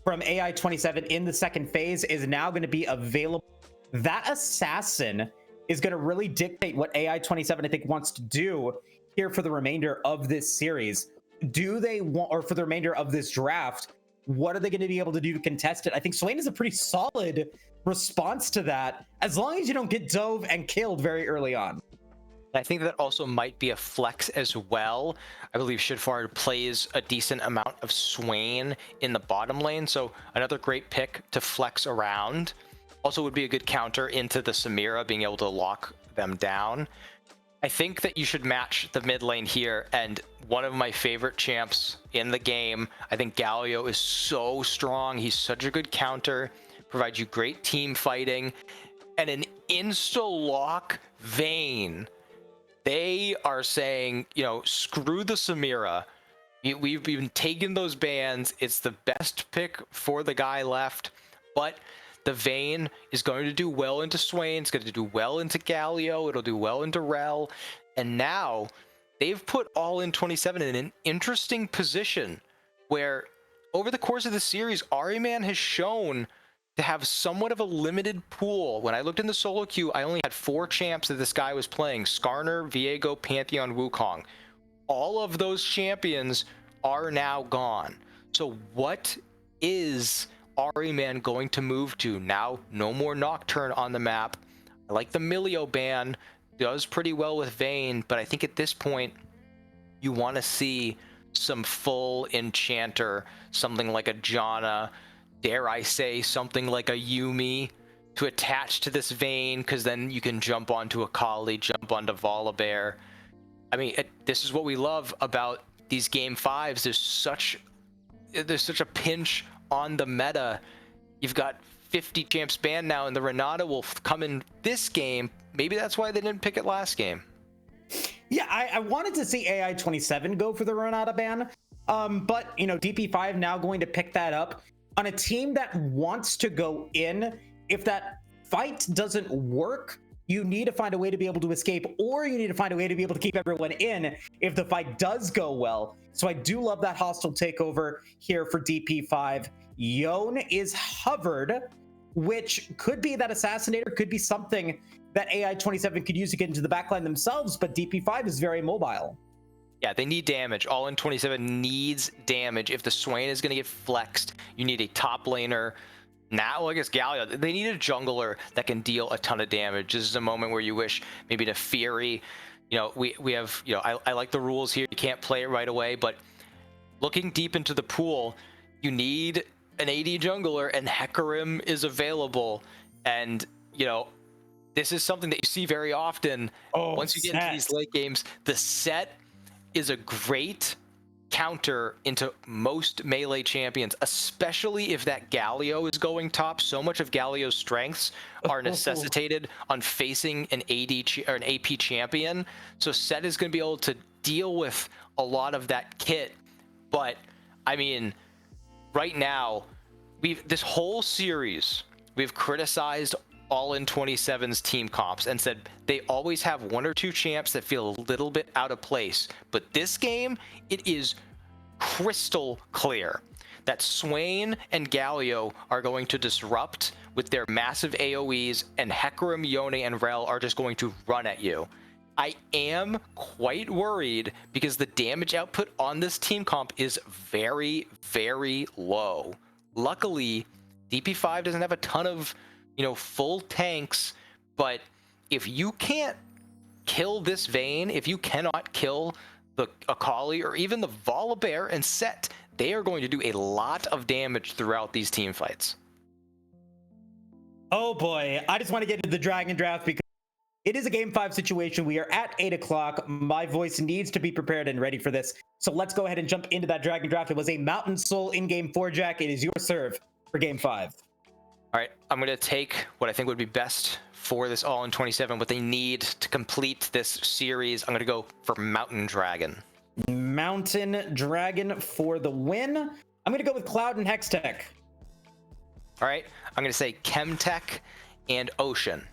from AI27 in the second phase, is now going to be available. That assassin is going to really dictate what AI27, I think, wants to do here for the remainder of this series. Do they want, or for the remainder of this draft, what are they going to be able to do to contest it? I think Swain is a pretty solid response to that, as long as you don't get dove and killed very early on. I think that also might be a flex as well. I believe Shidfar plays a decent amount of Swain in the bottom lane, so another great pick to flex around. Also would be a good counter into the Samira, being able to lock them down. I think that you should match the mid lane here, and one of my favorite champs in the game, I think Galio is so strong. He's such a good counter, provides you great team fighting, and an insta-lock Vayne. They are saying, you know, screw the Samira. We've been taking those bans. It's the best pick for the guy left, but the Vayne is going to do well into Swain. It's going to do well into Galio. It'll do well into Rel. And now they've put All In 27 in an interesting position where over the course of the series, Ahriman has shown to have somewhat of a limited pool. When I looked in the solo queue, I only had 4 champs that this guy was playing: Skarner, Viego, Pantheon, Wukong. All of those champions are now gone. So what is Ahriman going to move to? Now, no more Nocturne on the map. I like the Milio ban, does pretty well with Vayne, but I think at this point, you want to see some full enchanter, something like a Janna, dare I say something like a Yuumi, to attach to this Vayne, because then you can jump onto Akali, jump onto Volibear. I mean, this is what we love about these game 5s. There's such a pinch on the meta. You've got 50 champs banned now, and the Renata will come in this game. Maybe that's why they didn't pick it last game. Yeah, I wanted to see AI27 go for the Renata ban, but, you know, DP5 now going to pick that up on a team that wants to go in. If that fight doesn't work, you need to find a way to be able to escape, or you need to find a way to be able to keep everyone in if the fight does go well. So I do love that hostile takeover here for DP5. Yone is hovered, which could be that assassinator, could be something that AI27 could use to get into the backline themselves, but DP5 is very mobile. Yeah, they need damage. All In 27 needs damage. If the Swain is going to get flexed, you need a top laner Now, I guess Galio, they need a jungler that can deal a ton of damage. This is a moment where you wish maybe to Fury. You know, we have, you know, I like the rules here. You can't play it right away, but looking deep into the pool, you need an AD jungler, and Hecarim is available. And, you know, this is something that you see very often. Once you get into these late games, the set is a great counter into most melee champions, especially if that Galio is going top. So much of Galio's strengths are necessitated on facing an or an AP champion. So Set is going to be able to deal with a lot of that kit. But I mean, right now, this whole series, we've criticized All In 27's team comps and said they always have one or two champs that feel a little bit out of place. But this game, it is crystal clear that Swain and Galio are going to disrupt with their massive AoEs, and Hecarim, Yone, and Rel are just going to run at you. I am quite worried because the damage output on this team comp is very, very low. Luckily, DP5 doesn't have a ton of, you know, full tanks, but if you can't kill this Vayne, if you cannot kill the Akali or even the Volibear and Set, they are going to do a lot of damage throughout these team fights. Oh boy, I just want to get into the Dragon Draft because it is a Game 5 situation. We are at 8 o'clock. My voice needs to be prepared and ready for this. So let's go ahead and jump into that Dragon Draft. It was a Mountain Soul in Game 4, Jack. It is your serve for Game 5. All right, I'm going to take what I think would be best for this All In 27, what they need to complete this series. I'm going to go for Mountain Dragon. Mountain Dragon for the win. I'm going to go with Cloud and Hextech. All right, I'm going to say Chemtech and Ocean.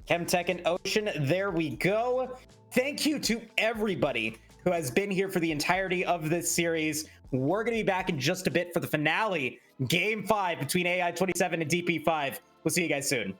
Chemtech and Ocean, there we go. Thank you to everybody who has been here for the entirety of this series. We're going to be back in just a bit for the finale, Game 5 between AI27 and DP5. We'll see you guys soon.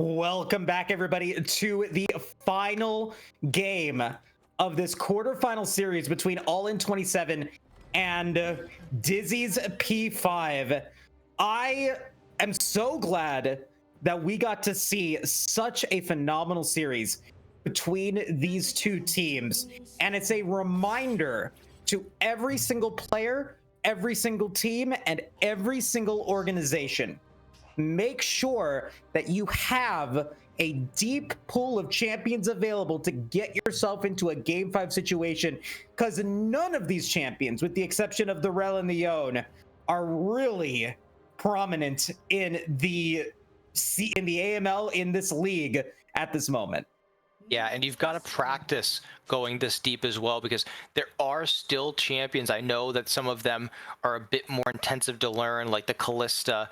Welcome back, everybody, to the final game of this quarterfinal series between All In 27 and Dizzy's P5. I am so glad that we got to see such a phenomenal series between these two teams. And it's a reminder to every single player, every single team, and every single organization. Make sure that you have a deep pool of champions available to get yourself into a Game 5 situation, because none of these champions, with the exception of the Rel and the Yone, are really prominent in the AML in this league at this moment. Yeah, and you've got to practice going this deep as well, because there are still champions. I know that some of them are a bit more intensive to learn, like the Callista,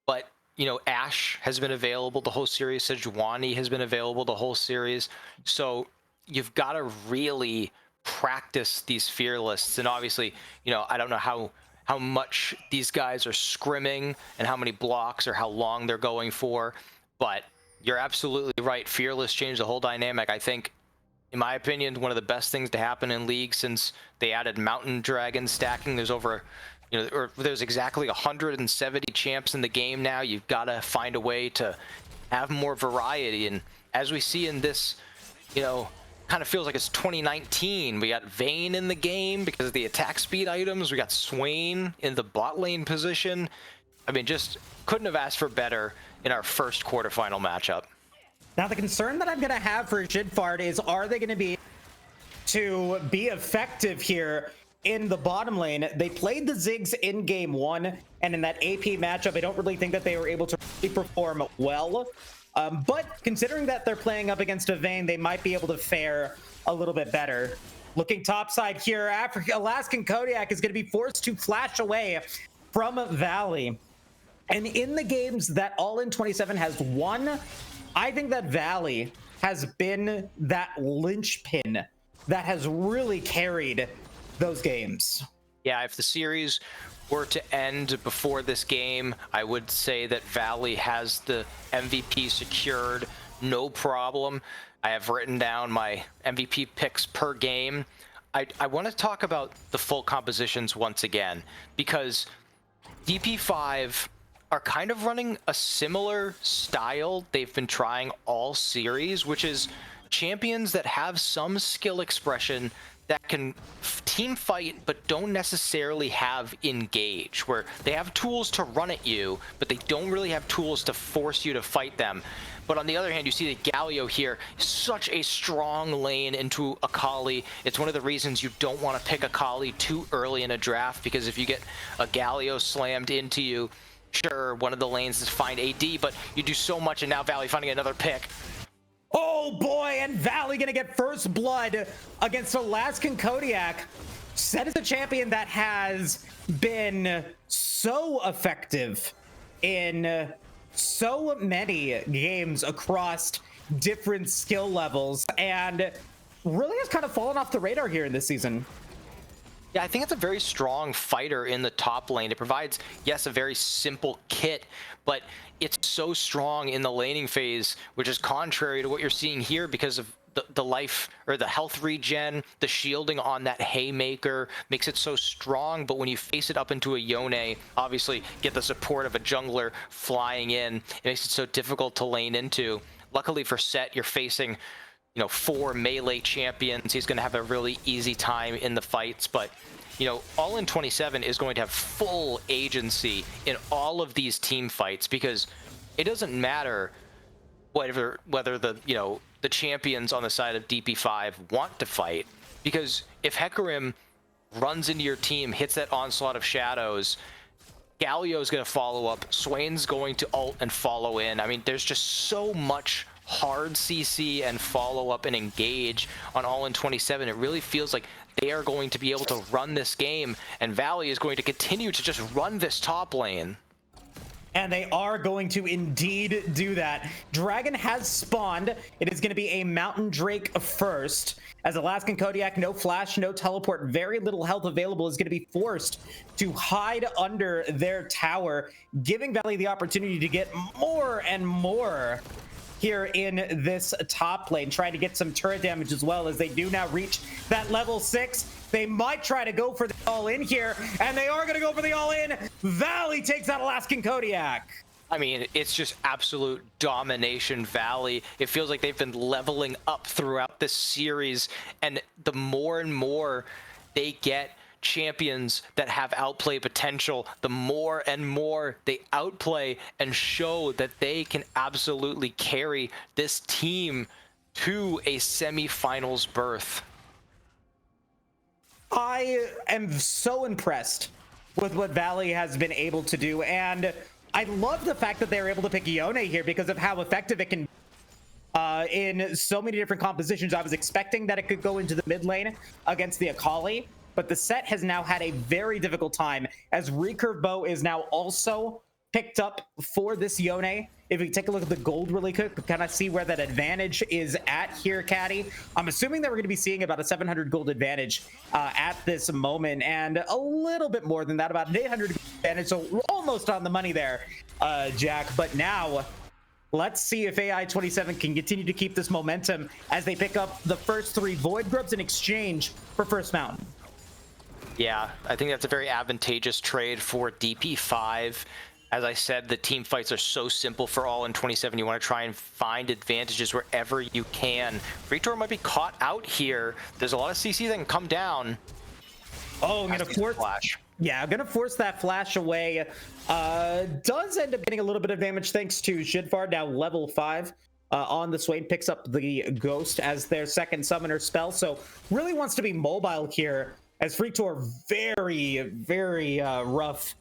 but you know, Ashe has been available the whole series. Sejuani has been available the whole series. So you've got to really practice these fearlists. And obviously, you know, I don't know how much these guys are scrimming and how many blocks or how long they're going for, but you're absolutely right. Fearless changed the whole dynamic. I think, in my opinion, one of the best things to happen in League since they added Mountain Dragon stacking. There's over, you know, or there's exactly 170 champs in the game now. You've got to find a way to have more variety. And as we see in this, you know, kind of feels like it's 2019. We got Vayne in the game because of the attack speed items. We got Swain in the bot lane position. I mean, just couldn't have asked for better in our first quarterfinal matchup. Now, the concern that I'm going to have for Xidfard is, are they going to be effective here in the bottom lane? They played the Ziggs in game 1, and in that AP matchup, I don't really think that they were able to really perform well. But considering that they're playing up against a Vayne, they might be able to fare a little bit better. Looking topside here, Alaskan Kodiak is going to be forced to flash away from Valley. And in the games that All In 27 has won, I think that Valley has been that linchpin that has really carried those games. Yeah, if the series were to end before this game, I would say that Valley has the MVP secured, no problem. I have written down my MVP picks per game. I want to talk about the full compositions once again, because DP5 are kind of running a similar style they've been trying all series, which is champions that have some skill expression that can team fight but don't necessarily have engage, where they have tools to run at you but they don't really have tools to force you to fight them. But on the other hand, you see that Galio here, such a strong lane into Akali. It's one of the reasons you don't want to pick Akali too early in a draft, because if you get a Galio slammed into you, sure, one of the lanes is find AD, but you do so much, and now Valley finding another pick. Oh boy, and Valley gonna get first blood against Alaskan Kodiak. Set is a champion that has been so effective in so many games across different skill levels, and really has kind of fallen off the radar here in this season. Yeah, I think it's a very strong fighter in the top lane. It provides, yes, a very simple kit, but it's so strong in the laning phase, which is contrary to what you're seeing here because of the life or the health regen. The shielding on that Haymaker makes it so strong, but when you face it up into a Yone, obviously get the support of a jungler flying in, it makes it so difficult to lane into. Luckily for Set, you're facing, you know, 4 melee champions. He's going to have a really easy time in the fights, but you know, All In 27 is going to have full agency in all of these team fights, because it doesn't matter whether the, you know, the champions on the side of DP5 want to fight, because if Hecarim runs into your team, hits that onslaught of shadows, Galio's going to follow up, Swain's going to ult and follow in. I mean, there's just so much hard CC and follow up and engage on All In 27. It really feels like they are going to be able to run this game, and Valley is going to continue to just run this top lane. And they are going to indeed do that. Dragon has spawned. It is going to be a Mountain Drake first, as Alaskan Kodiak, no flash, no teleport, very little health available, is going to be forced to hide under their tower, giving Valley the opportunity to get more and more here in this top lane, trying to get some turret damage as well, as they do now reach that level 6. They might try to go for the all-in here, and they are going to go for the all-in. Valley takes out Alaskan Kodiak. I mean, it's just absolute domination Valley. It feels like they've been leveling up throughout this series, and the more and more they get champions that have outplay potential, the more and more they outplay and show that they can absolutely carry this team to a semifinals berth. I am so impressed with what Valley has been able to do, and I love the fact that they're able to pick Yone here because of how effective it can be in so many different compositions. I was expecting that it could go into the mid lane against the Akali, but the set has now had a very difficult time as Recurve Bow is now also picked up for this Yone. If we take a look at the gold really quick, kind of see where that advantage is at here, Caddy. I'm assuming that we're going to be seeing about a 700 gold advantage at this moment, and a little bit more than that, about an 800 gold advantage, so we're almost on the money there, Jack. But now, let's see if AI-27 can continue to keep this momentum as they pick up the first 3 Void Grubs in exchange for First Mountain. Yeah, I think that's a very advantageous trade for DP5. As I said, the team fights are so simple for all in 27. You want to try and find advantages wherever you can. Victor might be caught out here. There's a lot of CC that can come down. Oh, I'm gonna force flash. Yeah, I'm gonna force that flash away. Does end up getting a little bit of damage thanks to Shidfar, now level 5. On the Swain, picks up the Ghost as their second summoner spell. So really wants to be mobile here, as Freaktor very rough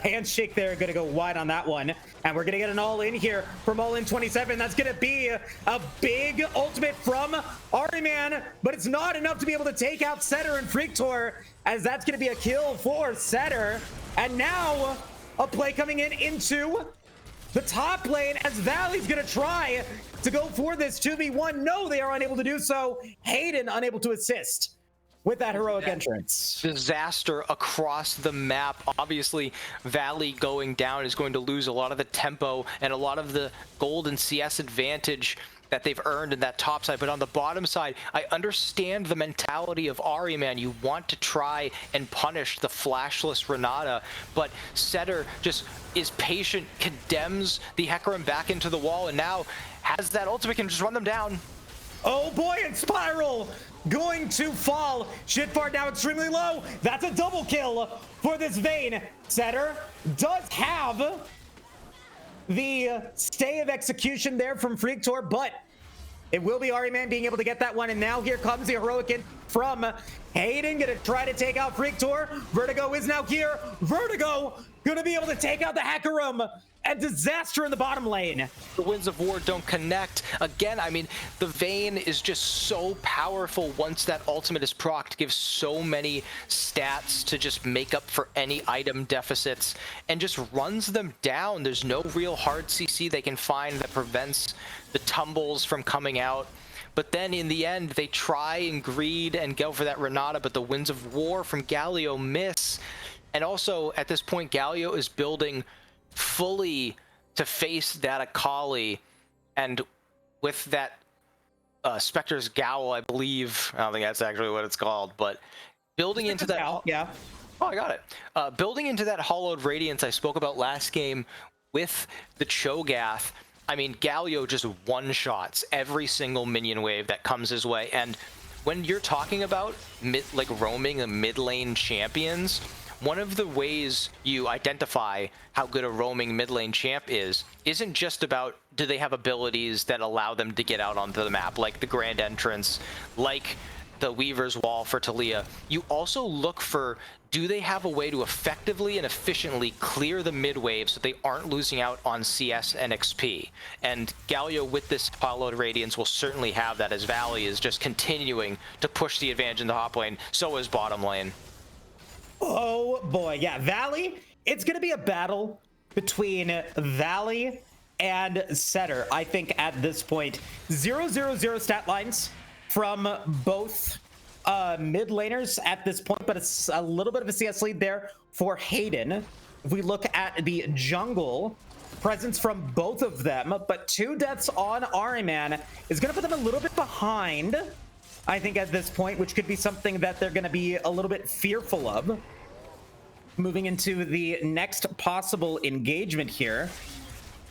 handshake there, gonna go wide on that one, and we're gonna get an all-in here from all-in 27. That's gonna be a big ultimate from Ahriman, but it's not enough to be able to take out Setter and Freaktor, as that's gonna be a kill for Setter. And now a play coming in into the top lane as Valley's gonna try to go for this 2v1. No, they are unable to do so. Hayden unable to assist with that heroic entrance. Disaster across the map. Obviously, Valley going down is going to lose a lot of the tempo and a lot of the gold and CS advantage that they've earned in that top side. But on the bottom side, I understand the mentality of Ahriman. You want to try and punish the flashless Renata, but Setter just is patient, condemns the Hecarim back into the wall, and now has that ultimate, can just run them down. Oh boy, and Spiral going to fall. Shitfart now extremely low. That's a double kill for this Vayne. Setter does have the stay of execution there from Freaktor, but it will be Ahriman being able to get that one. And now here comes the heroic in from Hayden, gonna try to take out Freaktor. Vertigo is now here. Vertigo gonna be able to take out the Hecarim. And disaster in the bottom lane. The Winds of War don't connect. Again, I mean, the Vayne is just so powerful once that ultimate is procced. Gives so many stats to just make up for any item deficits and just runs them down. There's no real hard CC they can find that prevents the tumbles from coming out. But then in the end, they try and greed and go for that Renata, but the Winds of War from Galio miss. And also, at this point, Galio is building fully to face that Akali, and with that Spectre's Gowl, I believe, I don't think that's actually what it's called, but building into that, yeah. Oh, I got it. Building into that hollowed radiance I spoke about last game with the Cho'Gath. I mean, Galio just one-shots every single minion wave that comes his way, and when you're talking about roaming the mid lane champions, one of the ways you identify how good a roaming mid lane champ isn't just about do they have abilities that allow them to get out onto the map, like the Grand Entrance, like the Weaver's Wall for Talia. You also look for, do they have a way to effectively and efficiently clear the mid wave so they aren't losing out on CS and XP? And Galio with this Hollowed Radiance will certainly have that, as Valley is just continuing to push the advantage in the top lane. So is bottom lane. Oh boy, yeah, Valley, it's gonna be a battle between Valley and Setter, I think, at this point. 0-0-0 stat lines from both mid laners at this point, but it's a little bit of a CS lead there for Hayden. If we look at the jungle, presence from both of them, but 2 deaths on Ariman is going to put them a little bit behind, I think, at this point, which could be something that they're going to be a little bit fearful of. Moving into the next possible engagement here.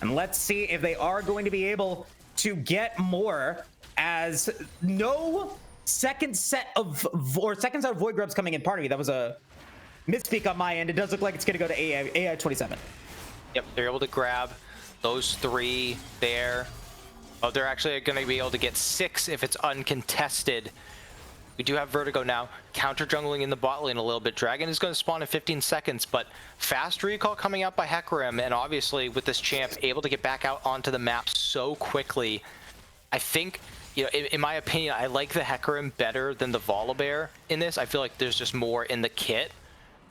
And let's see if they are going to be able to get more, as no second set of Void Grubs coming in. Pardon me, that was a misspeak on my end. It does look like it's going to go to AI 27. Yep, they're able to grab those 3 there. Oh, they're actually going to be able to get 6 if it's uncontested. We do have Vertigo now, counter jungling in the bot lane a little bit. Dragon is going to spawn in 15 seconds, but fast recall coming out by Hecarim, and obviously with this champ able to get back out onto the map so quickly. I think, you know, in my opinion, I like the Hecarim better than the Volibear in this. I feel like there's just more in the kit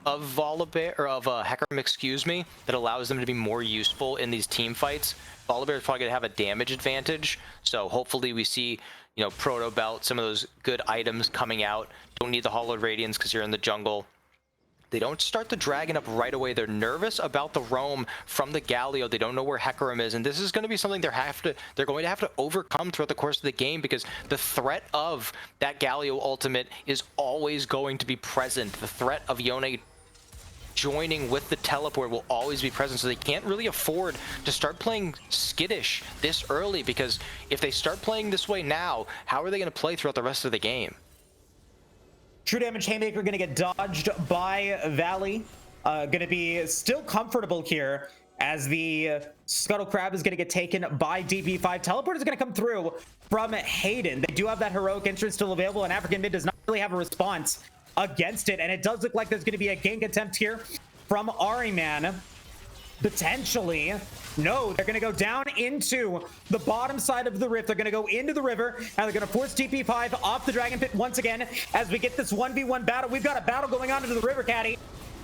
of Volibear, or of Hecarim, excuse me, that allows them to be more useful in these team fights. Volibear is probably going to have a damage advantage, so hopefully we see, you know, Proto Belt, some of those good items coming out. Don't need the Hollowed Radiance because you're in the jungle. They don't start the Dragon up right away. They're nervous about the roam from the Galio. They don't know where Hecarim is, and this is going to be something they're going to have to overcome throughout the course of the game, because the threat of that Galio ultimate is always going to be present. The threat of Yone joining with the teleport will always be present, so they can't really afford to start playing skittish this early, because if they start playing this way now, how are they going to play throughout the rest of the game? True Damage Haymaker going to get dodged by Valley. Going to be still comfortable here, as the Scuttle Crab is going to get taken by DP5. Teleport is going to come through from Hayden. They do have that heroic entrance still available, and African Mid does not really have a response against it, and it does look like there's going to be a gank attempt here from Ariman. Potentially. No, they're going to go down into the bottom side of the rift. They're going to go into the river, and they're going to force TP5 off the Dragon Pit once again as we get this 1v1 battle. We've got a battle going on into the river, Caddy.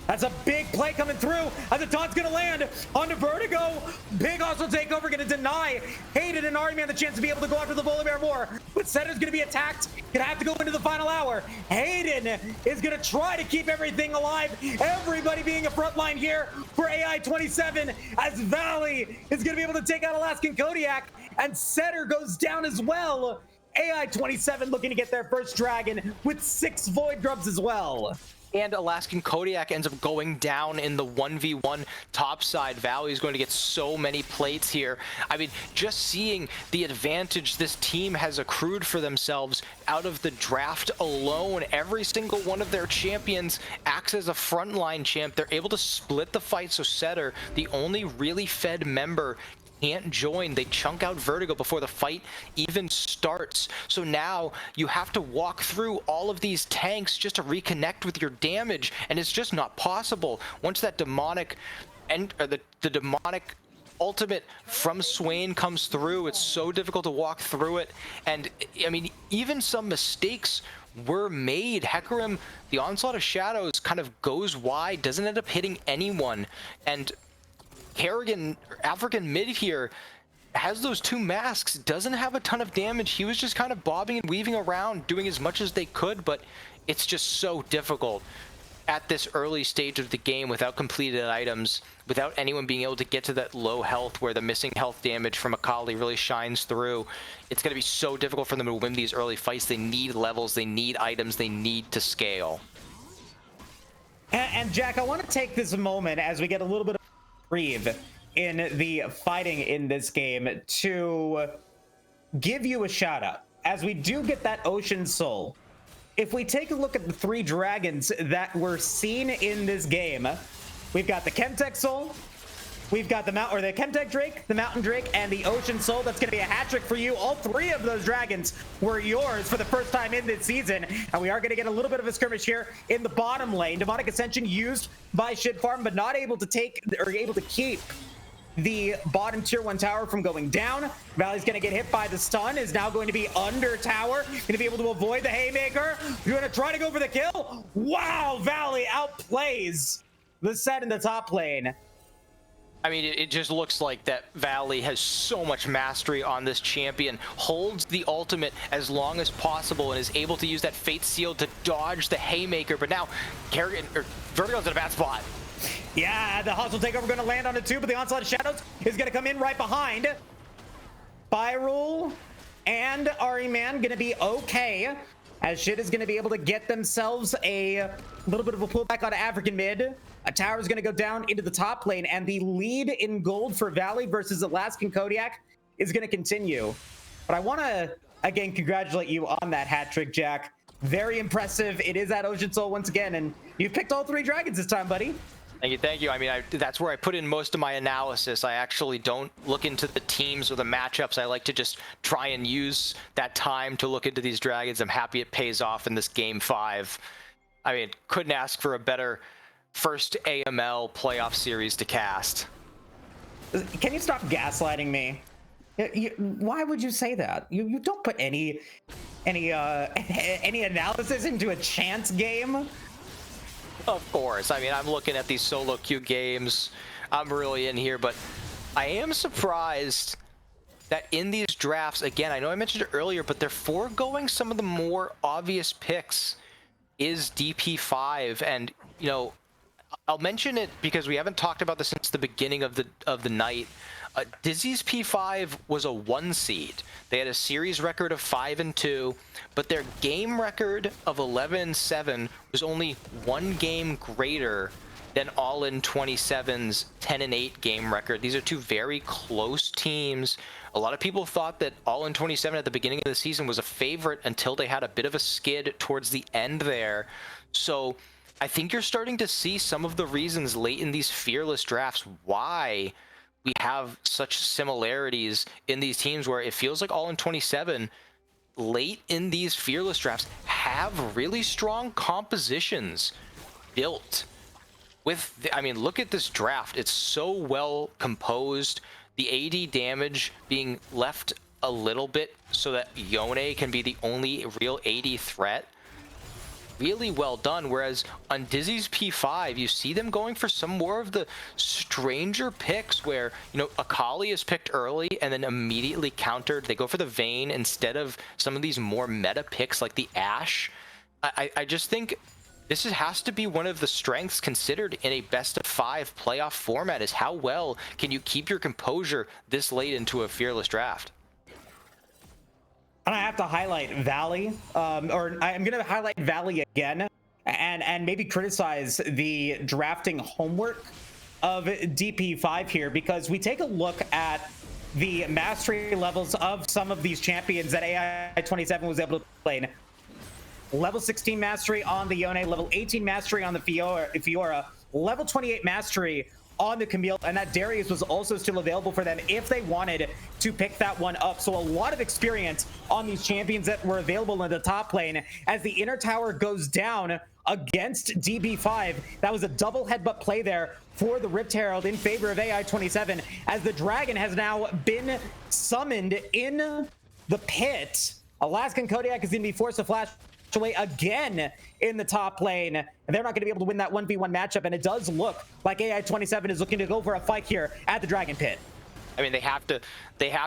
That's a big play coming through as the taunt's going to land onto Vertigo. Big hostile takeover going to deny Hayden and Ariman the chance to be able to go after the Volibear more. But Setter's going to be attacked. Going to have to go into the final hour. Hayden is going to try to keep everything alive. Everybody being a front line here for AI 27, as Valley is going to be able to take out Alaskan Kodiak, and Setter goes down as well. AI 27 looking to get their first dragon with 6 Void Grubs as well. And Alaskan Kodiak ends up going down in the 1v1 top side. Valley is going to get so many plates here. I mean, just seeing the advantage this team has accrued for themselves out of the draft alone. Every single one of their champions acts as a frontline champ. They're able to split the fight, so Setter, the only really fed member, can't join. They chunk out Vertigo before the fight even starts. So now you have to walk through all of these tanks just to reconnect with your damage, and it's just not possible. Once that demonic the demonic ultimate from Swain comes through, it's so difficult to walk through it. And I mean, even some mistakes were made. Hecarim, the Onslaught of Shadows, kind of goes wide, doesn't end up hitting anyone, and Kerrigan, African Mid here, has those 2 masks, doesn't have a ton of damage. He was just kind of bobbing and weaving around, doing as much as they could, but it's just so difficult at this early stage of the game without completed items, without anyone being able to get to that low health where the missing health damage from Akali really shines through. It's going to be so difficult for them to win these early fights. They need levels, they need items, they need to scale. And Jack, I want to take this moment as we get a little bit of breathe in the fighting in this game to give you a shout out, as we do get that Ocean Soul. If we take a look at the 3 dragons that were seen in this game, we've got the Chemtech Soul, we've got the Chemtech Drake, the Mountain Drake, and the Ocean Soul. That's going to be a hat trick for you. All 3 of those dragons were yours for the first time in this season. And we are going to get a little bit of a skirmish here in the bottom lane. Demonic Ascension used by Shit Farm, but not able to take, or able to keep, the bottom tier 1 tower from going down. Valley's going to get hit by the stun, is now going to be under tower, going to be able to avoid the Haymaker. You're going to try to go for the kill. Wow, Valley outplays the set in the top lane. I mean, it just looks like that Valley has so much mastery on this champion, holds the ultimate as long as possible, and is able to use that Fate Seal to dodge the Haymaker. But now, Vertigo's in a bad spot. Yeah, the hostile takeover going to land on it too, but the onslaught of shadows is going to come in right behind. Spiral and Ari Man going to be okay, as Shit is going to be able to get themselves a little bit of a pullback on African mid. A tower is going to go down into the top lane, and the lead in gold for Valley versus Alaskan Kodiak is going to continue. But I want to, again, congratulate you on that hat trick, Jack. Very impressive. It is at Ocean Soul once again, and you've picked all 3 dragons this time, buddy. Thank you, thank you. I mean, that's where I put in most of my analysis. I actually don't look into the teams or the matchups. I like to just try and use that time to look into these dragons. I'm happy it pays off in this game 5. I mean, couldn't ask for a better first AML playoff series to cast. Can you stop gaslighting me? Why would you say that? You don't put any analysis into a chance game. Of course. I mean, I'm looking at these solo queue games. I'm really in here, but I am surprised that in these drafts, again, I know I mentioned it earlier, but they're foregoing some of the more obvious picks is DP5. And, you know, I'll mention it because we haven't talked about this since the beginning of the night. Dizzy's P5 was a 1 seed. They had a series record of 5-2, but their game record of 11-7 was only 1 game greater than All In 27's 10-8 game record. These are 2 very close teams. A lot of people thought that All In 27 at the beginning of the season was a favorite until they had a bit of a skid towards the end there. So I think you're starting to see some of the reasons late in these fearless drafts why we have such similarities in these teams, where it feels like All In 27 late in these fearless drafts have really strong compositions built with I mean, look at this draft. It's so well composed. The AD damage being left a little bit so that Yone can be the only real AD threat. Really well done. Whereas on Dizzy's P5, you see them going for some more of the stranger picks where, you know, Akali is picked early and then immediately countered. They go for the Vayne instead of some of these more meta picks like the Ashe. I just think this has to be one of the strengths considered in a best of 5 playoff format, is how well can you keep your composure this late into a fearless draft. And I have to highlight Valley, or I'm going to highlight Valley again, and maybe criticize the drafting homework of DP5 here, because we take a look at the mastery levels of some of these champions that AI27 was able to play. Level 16 mastery on the Yone, level 18 mastery on the Fiora, level 28 mastery on the Camille, and that Darius was also still available for them if they wanted to pick that one up. So a lot of experience on these champions that were available in the top lane. As the inner tower goes down against DB5, that was a double headbutt play there for the Rift Herald in favor of AI27, as the dragon has now been summoned in the pit. Alaskan Kodiak is going to be forced to flash away again in the top lane, and they're not going to be able to win that 1v1 matchup, and it does look like AI27 is looking to go for a fight here at the Dragon Pit. I mean, they have to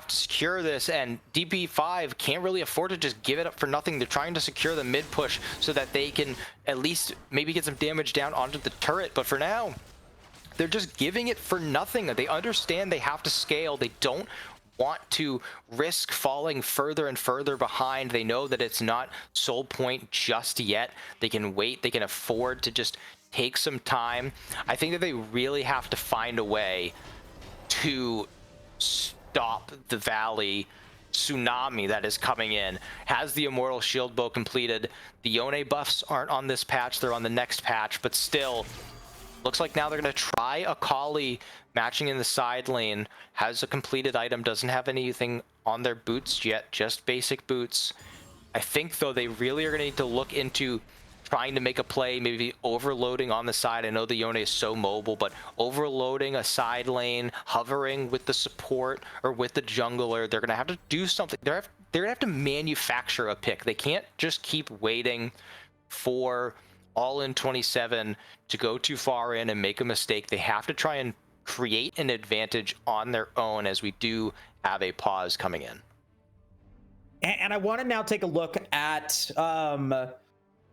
secure this, and DP5 can't really afford to just give it up for nothing. They're trying to secure the mid push so that they can at least maybe get some damage down onto the turret, but for now they're just giving it for nothing. They understand they have to scale. They don't want to risk falling further and further behind. They know that it's not Soul Point just yet. They can wait. They can afford to just take some time. I think that they really have to find a way to stop the Valley tsunami that is coming in. Has the Immortal Shield Bow completed? The Yone buffs aren't on this patch. They're on the next patch, but still, looks like now they're going to try Akali matching in the side lane. Has a completed item, doesn't have anything on their boots yet, just basic boots. I think, though, they really are going to need to look into trying to make a play, maybe overloading on the side. I know the Yone is so mobile, but overloading a side lane, hovering with the support or with the jungler. They're going to have to do something. They're going to have to manufacture a pick. They can't just keep waiting for All In 27 to go too far in and make a mistake. They have to try and create an advantage on their own, as we do have a pause coming in. And I want to now take a look at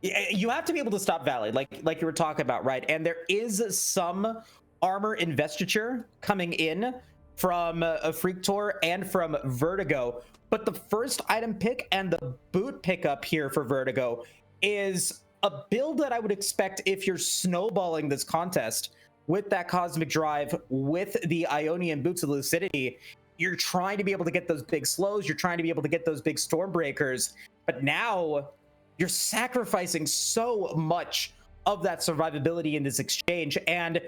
you have to be able to stop Valley, like you were talking about, right? And there is some armor investiture coming in from a Freak Tour and from Vertigo. But the first item pick and the boot pickup here for Vertigo is a build that I would expect if you're snowballing this contest with that Cosmic Drive, with the Ionian Boots of Lucidity. You're trying to be able to get those big slows. You're trying to be able to get those big Stormbreakers. But now you're sacrificing so much of that survivability in this exchange. And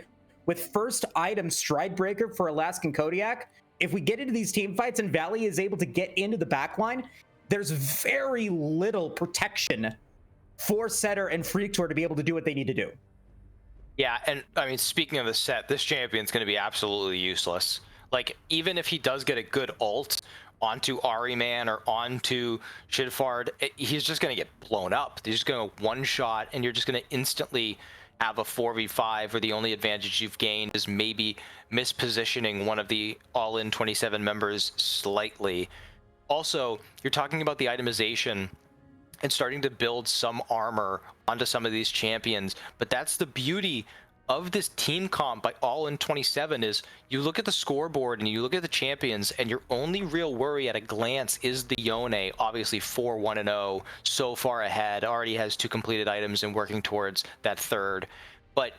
with first item Stridebreaker for Alaskan Kodiak, if we get into these team fights and Valley is able to get into the backline, there's very little protection for Setter and Freak Tour to be able to do what they need to do. Yeah, and I mean, speaking of the set, this champion's going to be absolutely useless. Like, even if he does get a good ult onto Ahriman or onto Shidfard, he's just going to get blown up. He's just going to one-shot, and you're just going to instantly have a 4v5, where the only advantage you've gained is maybe mispositioning one of the all-in 27 members slightly. Also, you're talking about the itemization and starting to build some armor onto some of these champions, but that's the beauty of this team comp by all in 27 is you look at the scoreboard and you look at the champions, and your only real worry at a glance is the Yone, obviously 4-1-0, so far ahead, already has 2 completed items and working towards that 3rd. But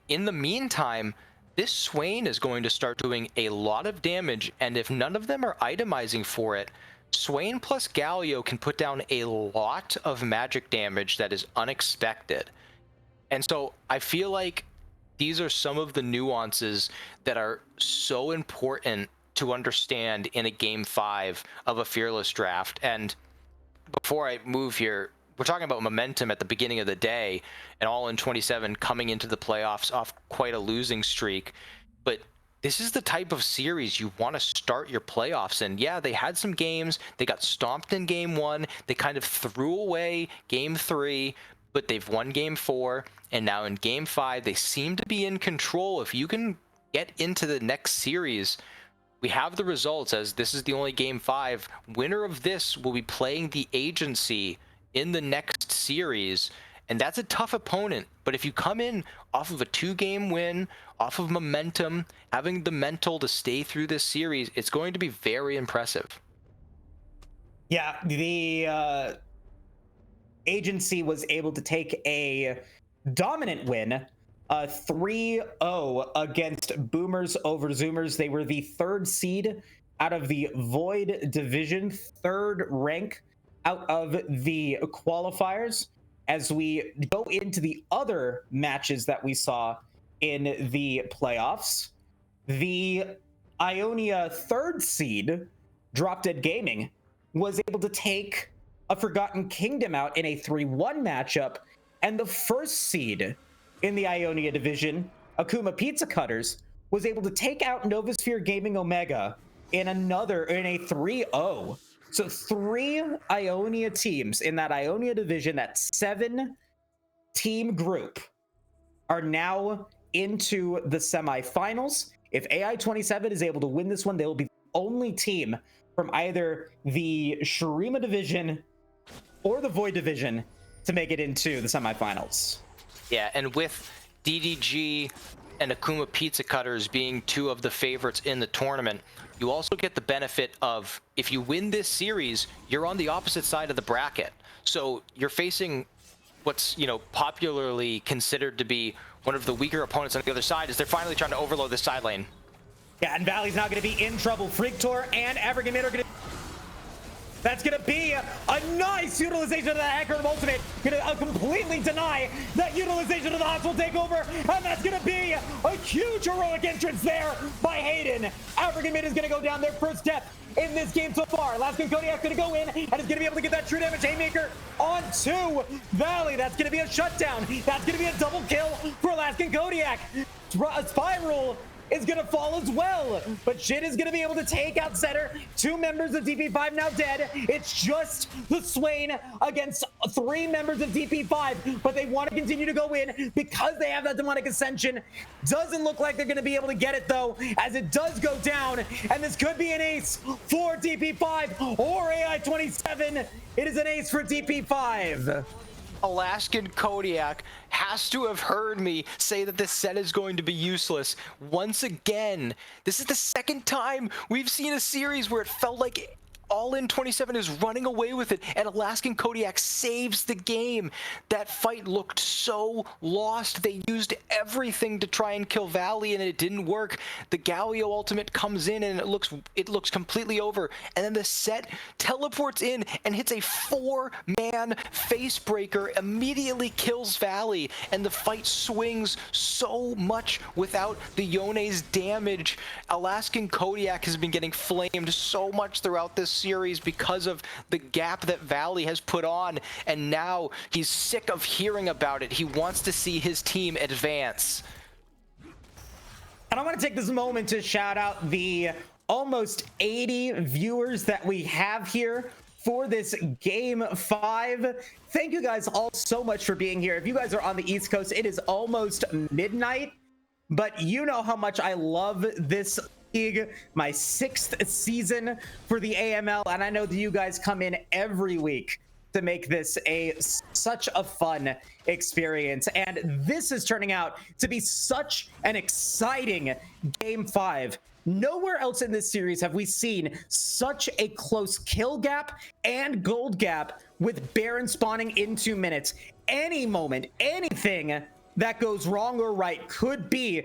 in the meantime, this Swain is going to start doing a lot of damage, and if none of them are itemizing for it, Swain plus Galio can put down a lot of magic damage that is unexpected. And so I feel like these are some of the nuances that are so important to understand in a game 5 of a Fearless draft. And before I move here, we're talking about momentum at the beginning of the day, and all in 27 coming into the playoffs off quite a losing streak. But this is the type of series you want to start your playoffs in. Yeah, they had some games. They got stomped in game 1. They kind of threw away game 3, but they've won game 4. And now in game 5, they seem to be in control. If you can get into the next series, we have the results, as this is the only game 5. Winner of this will be playing the Agency in the next series. And that's a tough opponent. But if you come in off of a 2-game win, off of momentum, having the mental to stay through this series, it's going to be very impressive. Yeah, the Agency was able to take a dominant win, 3-0 against Boomers over Zoomers. They were the 3rd seed out of the Void division, 3rd rank out of the qualifiers. As we go into the other matches that we saw in the playoffs, the Ionia 3rd seed, Drop Dead Gaming, was able to take a Forgotten Kingdom out in a 3-1 matchup, and the 1st seed in the Ionia division, Akuma Pizza Cutters, was able to take out Novosphere Gaming Omega in a 3-0. So 3 Ionia teams in that Ionia division, that 7-team group, are now into the semifinals. If AI-27 is able to win this one, they will be the only team from either the Shurima division or the Void division to make it into the semifinals. Yeah, and with DDG and Akuma Pizza Cutters being 2 of the favorites in the tournament, you also get the benefit of, if you win this series, you're on the opposite side of the bracket. So you're facing what's, popularly considered to be one of the weaker opponents on the other side, as they're finally trying to overload the side lane. Yeah, and Valley's now going to be in trouble. Freak Tour and African Mid are going to... That's going to be a nice utilization of the Hacker Ultimate. Going to completely deny that utilization of the hostile takeover. And that's going to be a huge heroic entrance there by Hayden. African Mid is going to go down their first death in this game so far. Alaskan Kodiak's going to go in and is going to be able to get that true damage Haymaker onto Valley. That's going to be a shutdown. That's going to be a double kill for Alaskan Kodiak. Spiral is going to fall as well, but Shit is going to be able to take out Setter. 2 members of DP5 now dead. It's just the Swain against 3 members of DP5, but they want to continue to go in because they have that Demonic Ascension. Doesn't look like they're going to be able to get it though, as it does go down, and this could be an ace for DP5 or AI-27. It is an ace for DP5. Alaskan Kodiak has to have heard me say that this set is going to be useless. Once again, this is the second time we've seen a series where it felt like All In 27 is running away with it, and Alaskan Kodiak saves the game. That fight looked so lost. They used everything to try and kill Valley, and it didn't work. The Galio ultimate comes in, and it looks completely over. And then the set teleports in and hits a 4-man face breaker, immediately kills Valley, and the fight swings so much without the Yone's damage. Alaskan Kodiak has been getting flamed so much throughout this series because of the gap that Valley has put on, and now he's sick of hearing about it. He wants to see his team advance. And I want to take this moment to shout out the almost 80 viewers that we have here for this Game 5. Thank you guys all so much for being here. If you guys are on the East Coast, it is almost midnight, but you know how much I love this league, my 6th season for the AML, and I know that you guys come in every week to make this such a fun experience, and this is turning out to be such an exciting Game 5. Nowhere else in this series have we seen such a close kill gap and gold gap with Baron spawning in 2 minutes. Any moment, anything that goes wrong or right could be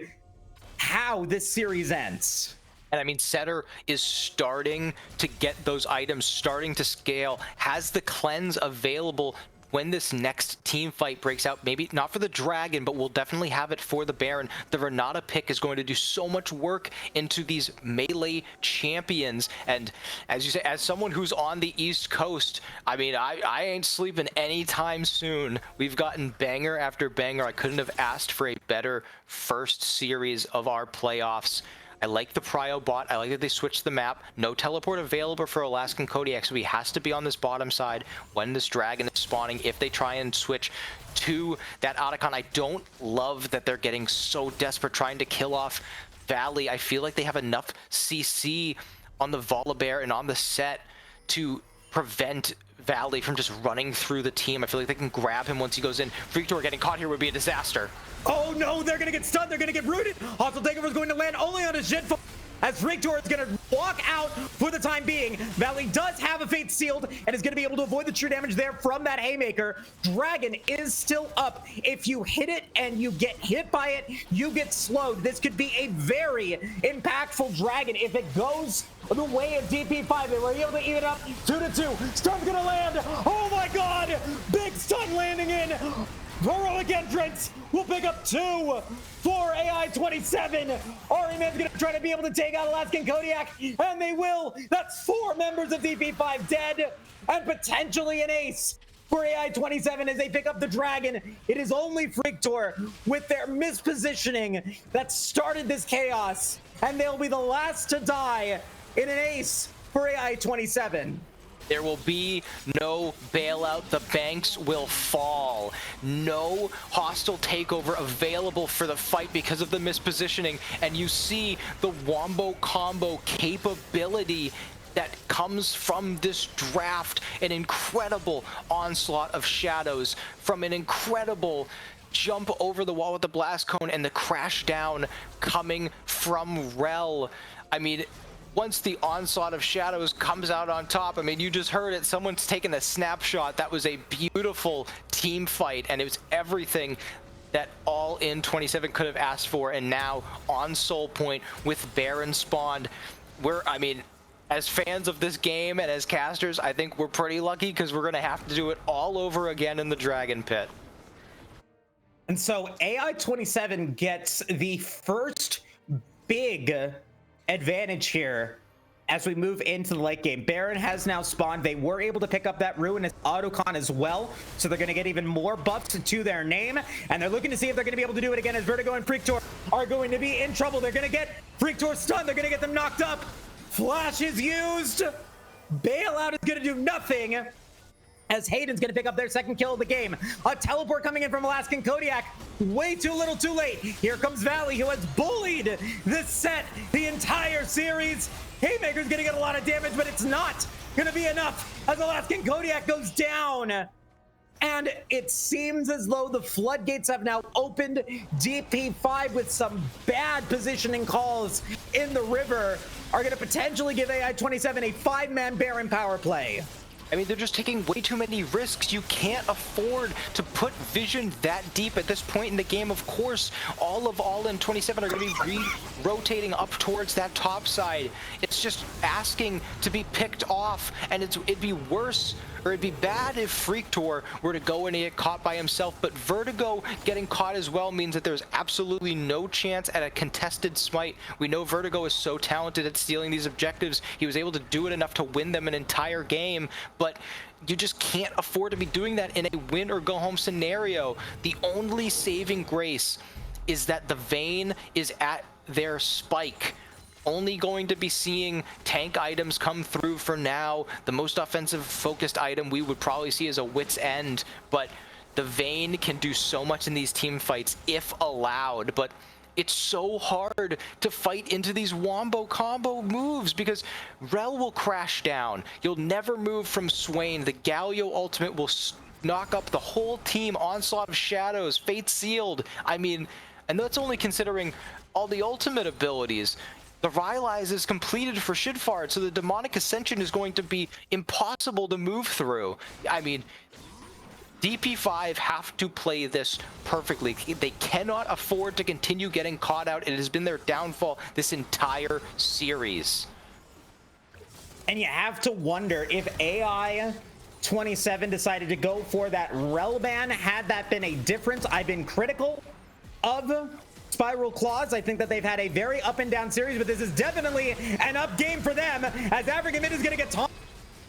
how this series ends. And I mean, Setter is starting to get those items, starting to scale, has the cleanse available when this next team fight breaks out. Maybe not for the Dragon, but we'll definitely have it for the Baron. The Renata pick is going to do so much work into these melee champions. And as you say, as someone who's on the East Coast, I mean, I ain't sleeping anytime soon. We've gotten banger after banger. I couldn't have asked for a better first series of our playoffs. I like the Prio bot. I like that they switched the map. No teleport available for Alaskan Kodiak, so he has to be on this bottom side when this Dragon is spawning. If they try and switch to that Otacon, I don't love that they're getting so desperate trying to kill off Valley. I feel like they have enough CC on the Volibear and on the set to prevent Valley from just running through the team. I feel like they can grab him once he goes in. Freaktor getting caught here would be a disaster. Oh no, they're gonna get stunned, they're gonna get rooted. Hostile Takeover is going to land only on a Jinfo, as Freaktor is gonna walk out for the time being. Valley does have a Fate sealed and is gonna be able to avoid the true damage there from that Haymaker. Dragon is still up. If you hit it and you get hit by it, you get slowed. This could be a very impactful Dragon if it goes the way of DP5. They were able to even up 2-2. Stun's gonna land. Oh my god! Big stun landing in. Heroic entrance will pick up 2 for AI-27. Ariman's gonna try to be able to take out Alaskan Kodiak, and they will. That's 4 members of DP5 dead, and potentially an ace for AI-27 as they pick up the Dragon. It is only Freaktor with their mispositioning that started this chaos, and they'll be the last to die in an ace for AI-27. There will be no bailout. The banks will fall. No hostile takeover available for the fight because of the mispositioning. And you see the wombo combo capability that comes from this draft. An incredible onslaught of shadows from an incredible jump over the wall with the blast cone and the crash down coming from Rel. I mean, once the onslaught of shadows comes out on top, I mean, you just heard it. Someone's taken a snapshot. That was a beautiful team fight, and it was everything that All In 27 could have asked for. And now on Soul Point with Baron spawned, I mean, as fans of this game and as casters, I think we're pretty lucky because we're going to have to do it all over again in the Dragon Pit. And so AI-27 gets the first big advantage here as we move into the late game. Baron has now spawned. They were able to pick up that Ruinous Otacon as well, so they're going to get even more buffs to their name, and they're looking to see if they're going to be able to do it again as Vertigo and Freaktor are going to be in trouble. They're going to get Freaktor stunned. They're going to get them knocked up. Flash is used. Bailout is going to do nothing as Hayden's going to pick up their second kill of the game. A teleport coming in from Alaskan Kodiak. Way too little too late. Here comes Valley, who has bullied this set the entire series. Haymaker's going to get a lot of damage, but it's not going to be enough as Alaskan Kodiak goes down. And it seems as though the floodgates have now opened. DP5 with some bad positioning calls in the river are going to potentially give AI27 a 5-man Baron power play. I mean, they're just taking way too many risks. You can't afford to put vision that deep at this point in the game. Of course, all in 27 are going to be rotating up towards that top side. It's just asking to be picked off, and it'd be worse, or it'd be bad if Freaktor were to go and get caught by himself, but Vertigo getting caught as well means that there's absolutely no chance at a contested smite. We know Vertigo is so talented at stealing these objectives. He was able to do it enough to win them an entire game, but you just can't afford to be doing that in a win or go home scenario. The only saving grace is that the Vayne is at their spike. Only going to be seeing tank items come through for now. The most offensive focused item we would probably see is a Wit's End, but the Vayne can do so much in these team fights if allowed. But it's so hard to fight into these wombo combo moves because Rel will crash down. You'll never move from Swain. The Galio ultimate will knock up the whole team. Onslaught of Shadows, Fate Sealed. I mean, and that's only considering all the ultimate abilities. The Rylai's is completed for Shidfard, so the Demonic Ascension is going to be impossible to move through. I mean, DP5 have to play this perfectly. They cannot afford to continue getting caught out. It has been their downfall this entire series. And you have to wonder if AI27 decided to go for that Rel ban. Had that been a difference, I've been critical of Spiral Claws. I think that they've had a very up and down series, but this is definitely an up game for them as African Mid is going to get taunted.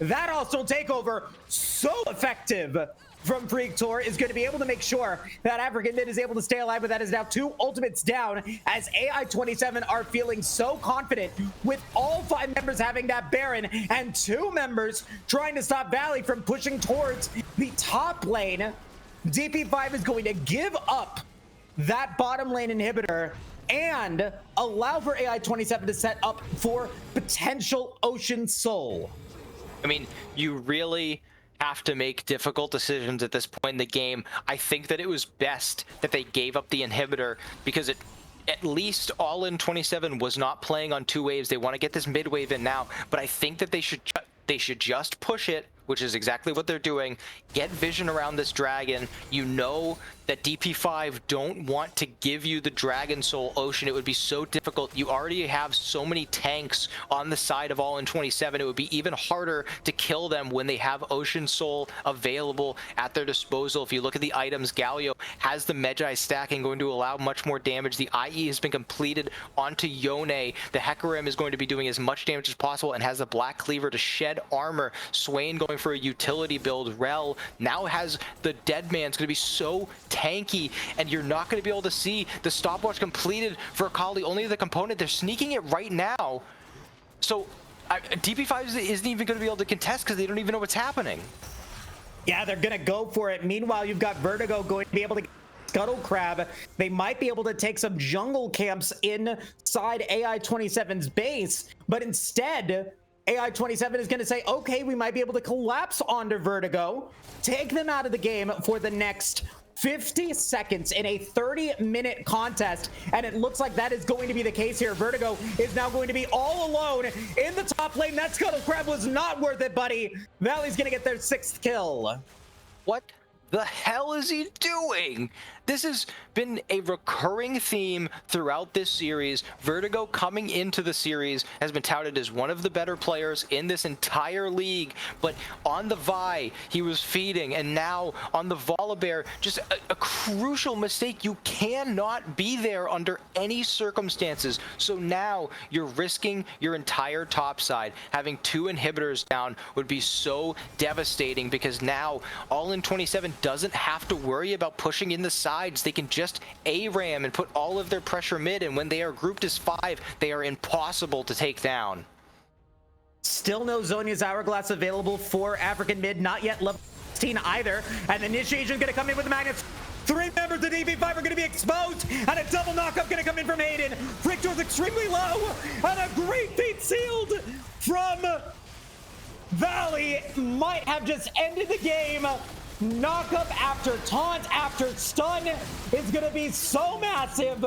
That hostile takeover, so effective from Freaktor, is going to be able to make sure that African Mid is able to stay alive, but that is now 2 ultimates down as AI27 are feeling so confident with all 5 members having that Baron and 2 members trying to stop Valley from pushing towards the top lane. DP5 is going to give up that bottom lane inhibitor and allow for AI27 to set up for potential Ocean Soul. I mean, you really have to make difficult decisions at this point in the game. I think that it was best that they gave up the inhibitor because at least All In 27 was not playing on 2 waves. They want to get this mid wave in now, but I think that they should just push it, which is exactly what they're doing. Get vision around this dragon. You know that DP5 don't want to give you the Dragon Soul Ocean. It would be so difficult. You already have so many tanks on the side of All In 27. It would be even harder to kill them when they have Ocean Soul available at their disposal. If you look at the items, Galio has the Magi stacking, going to allow much more damage. The IE has been completed onto Yone. The Hecarim is going to be doing as much damage as possible and has the Black Cleaver to shed armor. Swain going for a utility build. Rel now has the Dead Man's going to be so tanky, and you're not going to be able to see the stopwatch completed for Akali. Only the component. They're sneaking it right now. So DP5 isn't even going to be able to contest because they don't even know what's happening. Yeah, they're going to go for it. Meanwhile, you've got Vertigo going to be able to get Scuttle Crab. They might be able to take some jungle camps inside AI27's base, but instead AI27 is going to say, okay, we might be able to collapse onto Vertigo, take them out of the game for the next 50 seconds in a 30-minute contest, and it looks like that is going to be the case here. Vertigo is now going to be all alone in the top lane. That Scuttle Crab was not worth it, buddy. Valley's going to get their 6th kill. What the hell is he doing? This has been a recurring theme throughout this series. Vertigo coming into the series has been touted as one of the better players in this entire league, but on the Vi, he was feeding, and now on the Volibear, just a crucial mistake. You cannot be there under any circumstances. So now you're risking your entire top side. Having 2 inhibitors down would be so devastating because now All In 27 doesn't have to worry about pushing in the side. They can just ARAM and put all of their pressure mid, and when they are grouped as 5, they are impossible to take down. Still no Zhonya's Hourglass available for African Mid, not yet level 16 either, and the initiation is going to come in with the magnets. 3 members of DP5 are going to be exposed, and a double knockup going to come in from Hayden. Frictor's extremely low, and a great feat sealed from Valley might have just ended the game Knockup after taunt after stun is going to be so massive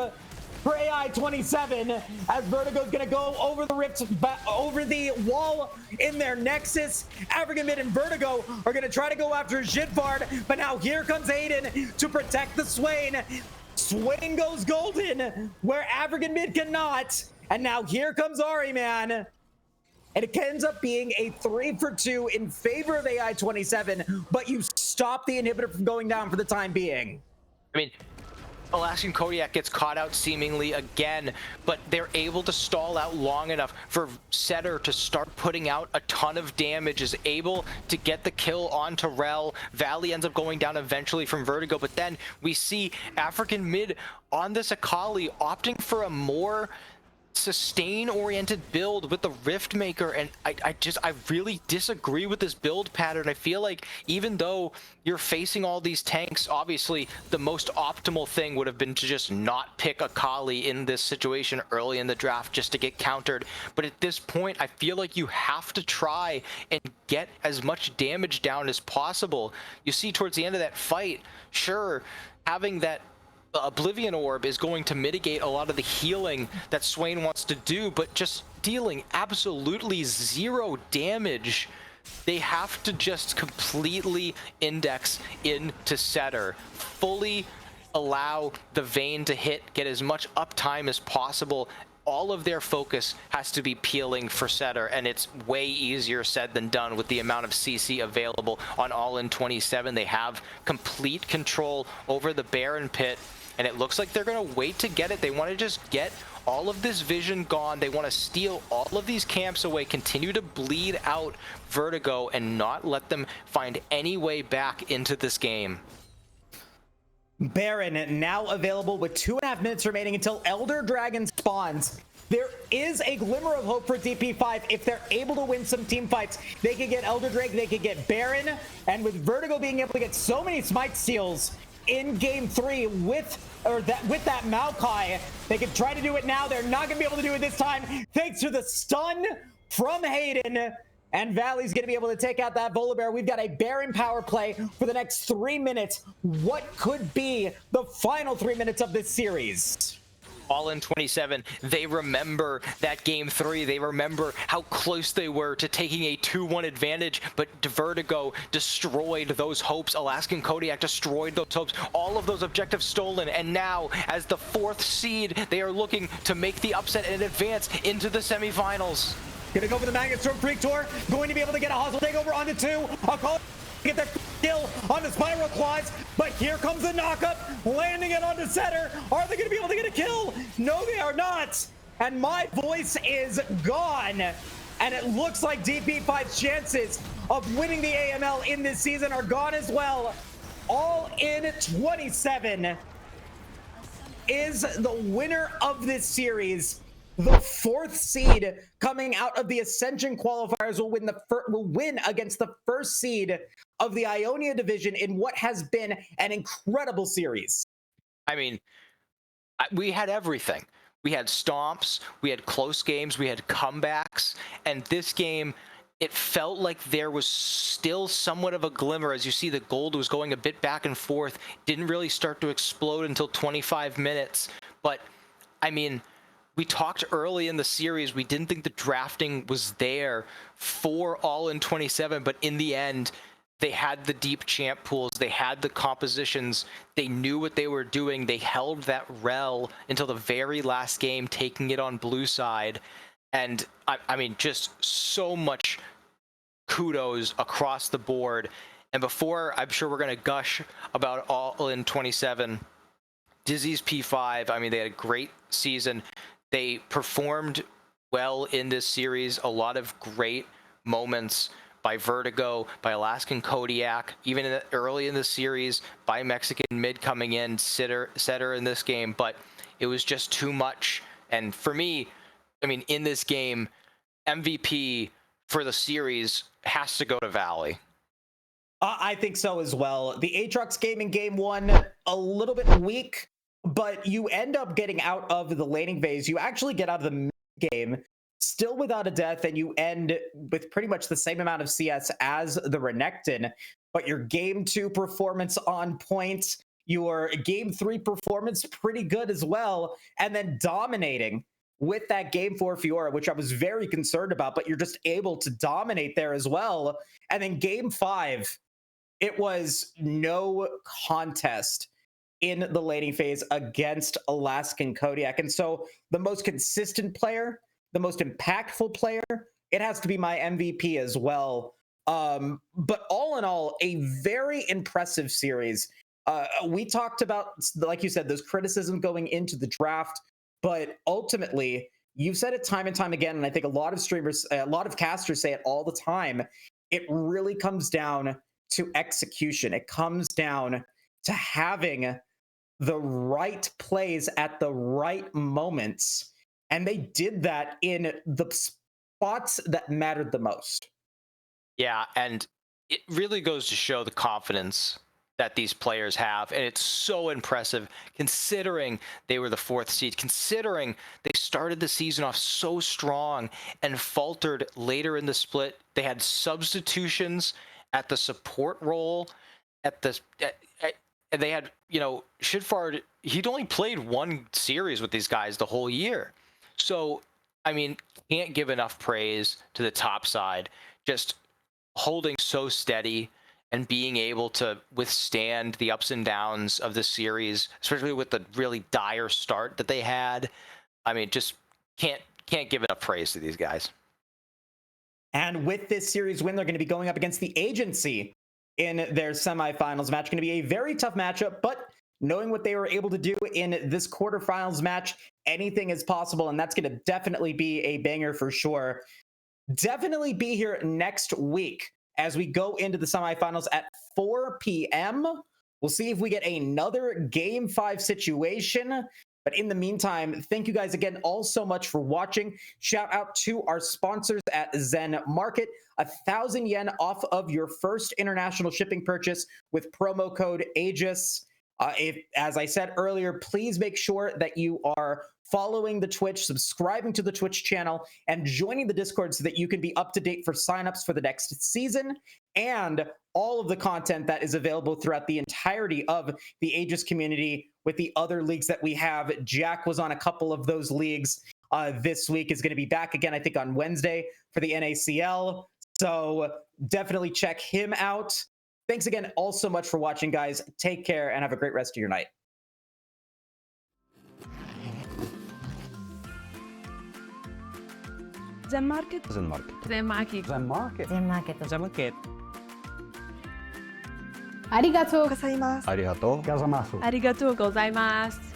for AI-27 as Vertigo's going to go over the rift, over the wall in their Nexus. African Mid and Vertigo are going to try to go after Jidvard, but now here comes Aiden to protect the Swain. Swain goes golden where African Mid cannot, and now here comes Ari, man. And it ends up being a 3-for-2 in favor of AI-27, but you stop the inhibitor from going down for the time being. I mean, Alaskan Kodiak gets caught out seemingly again, but they're able to stall out long enough for Setter to start putting out a ton of damage, is able to get the kill onto Rel. Valley ends up going down eventually from Vertigo, but then we see African Mid on this Akali opting for a more sustain-oriented build with the Riftmaker, and I really disagree with this build pattern. I feel like even though you're facing all these tanks, obviously the most optimal thing would have been to just not pick Akali in this situation early in the draft just to get countered. But at this point, I feel like you have to try and get as much damage down as possible. You see towards the end of that fight, sure, having that Oblivion Orb is going to mitigate a lot of the healing that Swain wants to do, but just dealing absolutely zero damage. They have to just completely index into Setter, fully allow the Vayne to hit, get as much uptime as possible. All of their focus has to be peeling for Setter, and it's way easier said than done with the amount of CC available on All-In 27. They have complete control over the Baron Pit, and it looks like they're going to wait to get it. They want to just get all of this vision gone. They want to steal all of these camps away, continue to bleed out Vertigo, and not let them find any way back into this game. Baron now available with 2.5 minutes remaining until Elder Dragon spawns. There is a glimmer of hope for DP5. If they're able to win some team fights, they could get Elder Drake, they could get Baron, and with Vertigo being able to get so many smite steals in game 3 with that Maokai, they could try to do it now. They're not gonna be able to do it this time thanks to the stun from Hayden, and Valley's gonna be able to take out that Volibear. We've got a Baron power play for the next 3 minutes. What could be the final 3 minutes of this series? All-In 27, they remember that game 3. They remember how close they were to taking a 2-1 advantage, but Vertigo destroyed those hopes. Alaskan Kodiak destroyed those hopes. All of those objectives stolen, and now, as the 4th seed, they are looking to make the upset and advance into the semifinals. Gonna go for the Magnet Storm Freak Tour, going to be able to get a hostile takeover onto 2. I'll call it, get their kill on the Spiral Claws, but here comes the knockup, landing it onto Setter. Are they gonna be able to get a kill? No, they are not. And my voice is gone. And it looks like DP5's chances of winning the AML in this season are gone as well. All-In 27 is the winner of this series. The 4th seed coming out of the Ascension qualifiers will win against the 1st seed of the Ionia division in what has been an incredible series. I mean, we had everything. We had stomps, we had close games, we had comebacks, and this game, it felt like there was still somewhat of a glimmer. As you see, the gold was going a bit back and forth, didn't really start to explode until 25 minutes. But, I mean, we talked early in the series, we didn't think the drafting was there for All-In 27, but in the end, they had the deep champ pools, they had the compositions, they knew what they were doing, they held that Rel until the very last game, taking it on blue side. And I mean, just so much kudos across the board. And before, I'm sure we're going to gush about All-In 27, Dizzy's P5, I mean, they had a great season. They performed well in this series, a lot of great moments by Vertigo, by Alaskan Kodiak, even early in the series, by Mexican Mid coming in, Setter in this game, but it was just too much. And for me, I mean, in this game, MVP for the series has to go to Valley. I think so as well. The Aatrox game in game 1, a little bit weak, but you end up getting out of the laning phase. You actually get out of the mid game still without a death, and you end with pretty much the same amount of CS as the Renekton. but your game 2 performance on point, your game 3 performance pretty good as well, and then dominating with that game 4 Fiora, which I was very concerned about, but you're just able to dominate there as well. And then game 5, it was no contest in the laning phase against Alaskan Kodiak. And so the most consistent player, the most impactful player, it has to be my MVP as well. But all in all, a very impressive series. We talked about, like you said, those criticisms going into the draft, but ultimately, you've said it time and time again, and I think a lot of streamers, a lot of casters say it all the time. It really comes down to execution. It comes down to having the right plays at the right moments. And they did that in the spots that mattered the most. Yeah, and it really goes to show the confidence that these players have, and it's so impressive considering they were the 4th seed, considering they started the season off so strong and faltered later in the split. They had substitutions at the support role, and they had, Shitfard, he'd only played 1 series with these guys the whole year. So, I mean, can't give enough praise to the top side, just holding so steady and being able to withstand the ups and downs of the series, especially with the really dire start that they had. I mean, just can't give enough praise to these guys. And with this series win, they're going to be going up against the Agency in their semifinals match. Going to be a very tough matchup, but knowing what they were able to do in this quarterfinals match, anything is possible, and that's going to definitely be a banger for sure. Definitely be here next week as we go into the semifinals at 4 p.m. We'll see if we get another game 5 situation. But in the meantime, thank you guys again all so much for watching. Shout out to our sponsors at Zen Market. 1,000 yen off of your first international shipping purchase with promo code Aegis. As I said earlier, please make sure that you are following the Twitch, subscribing to the Twitch channel, and joining the Discord so that you can be up to date for signups for the next season and all of the content that is available throughout the entirety of the Aegis community with the other leagues that we have. Jack was on a couple of those leagues this week, is going to be back again, I think, on Wednesday for the NACL. So definitely check him out. Thanks again all so much for watching, guys. Take care and have a great rest of your night. Zen Market. Zen Market. Zen Market. Zen Market. Zen Market. Zen Market. ありがとうございます。ありがとうございます。ありがとうございます。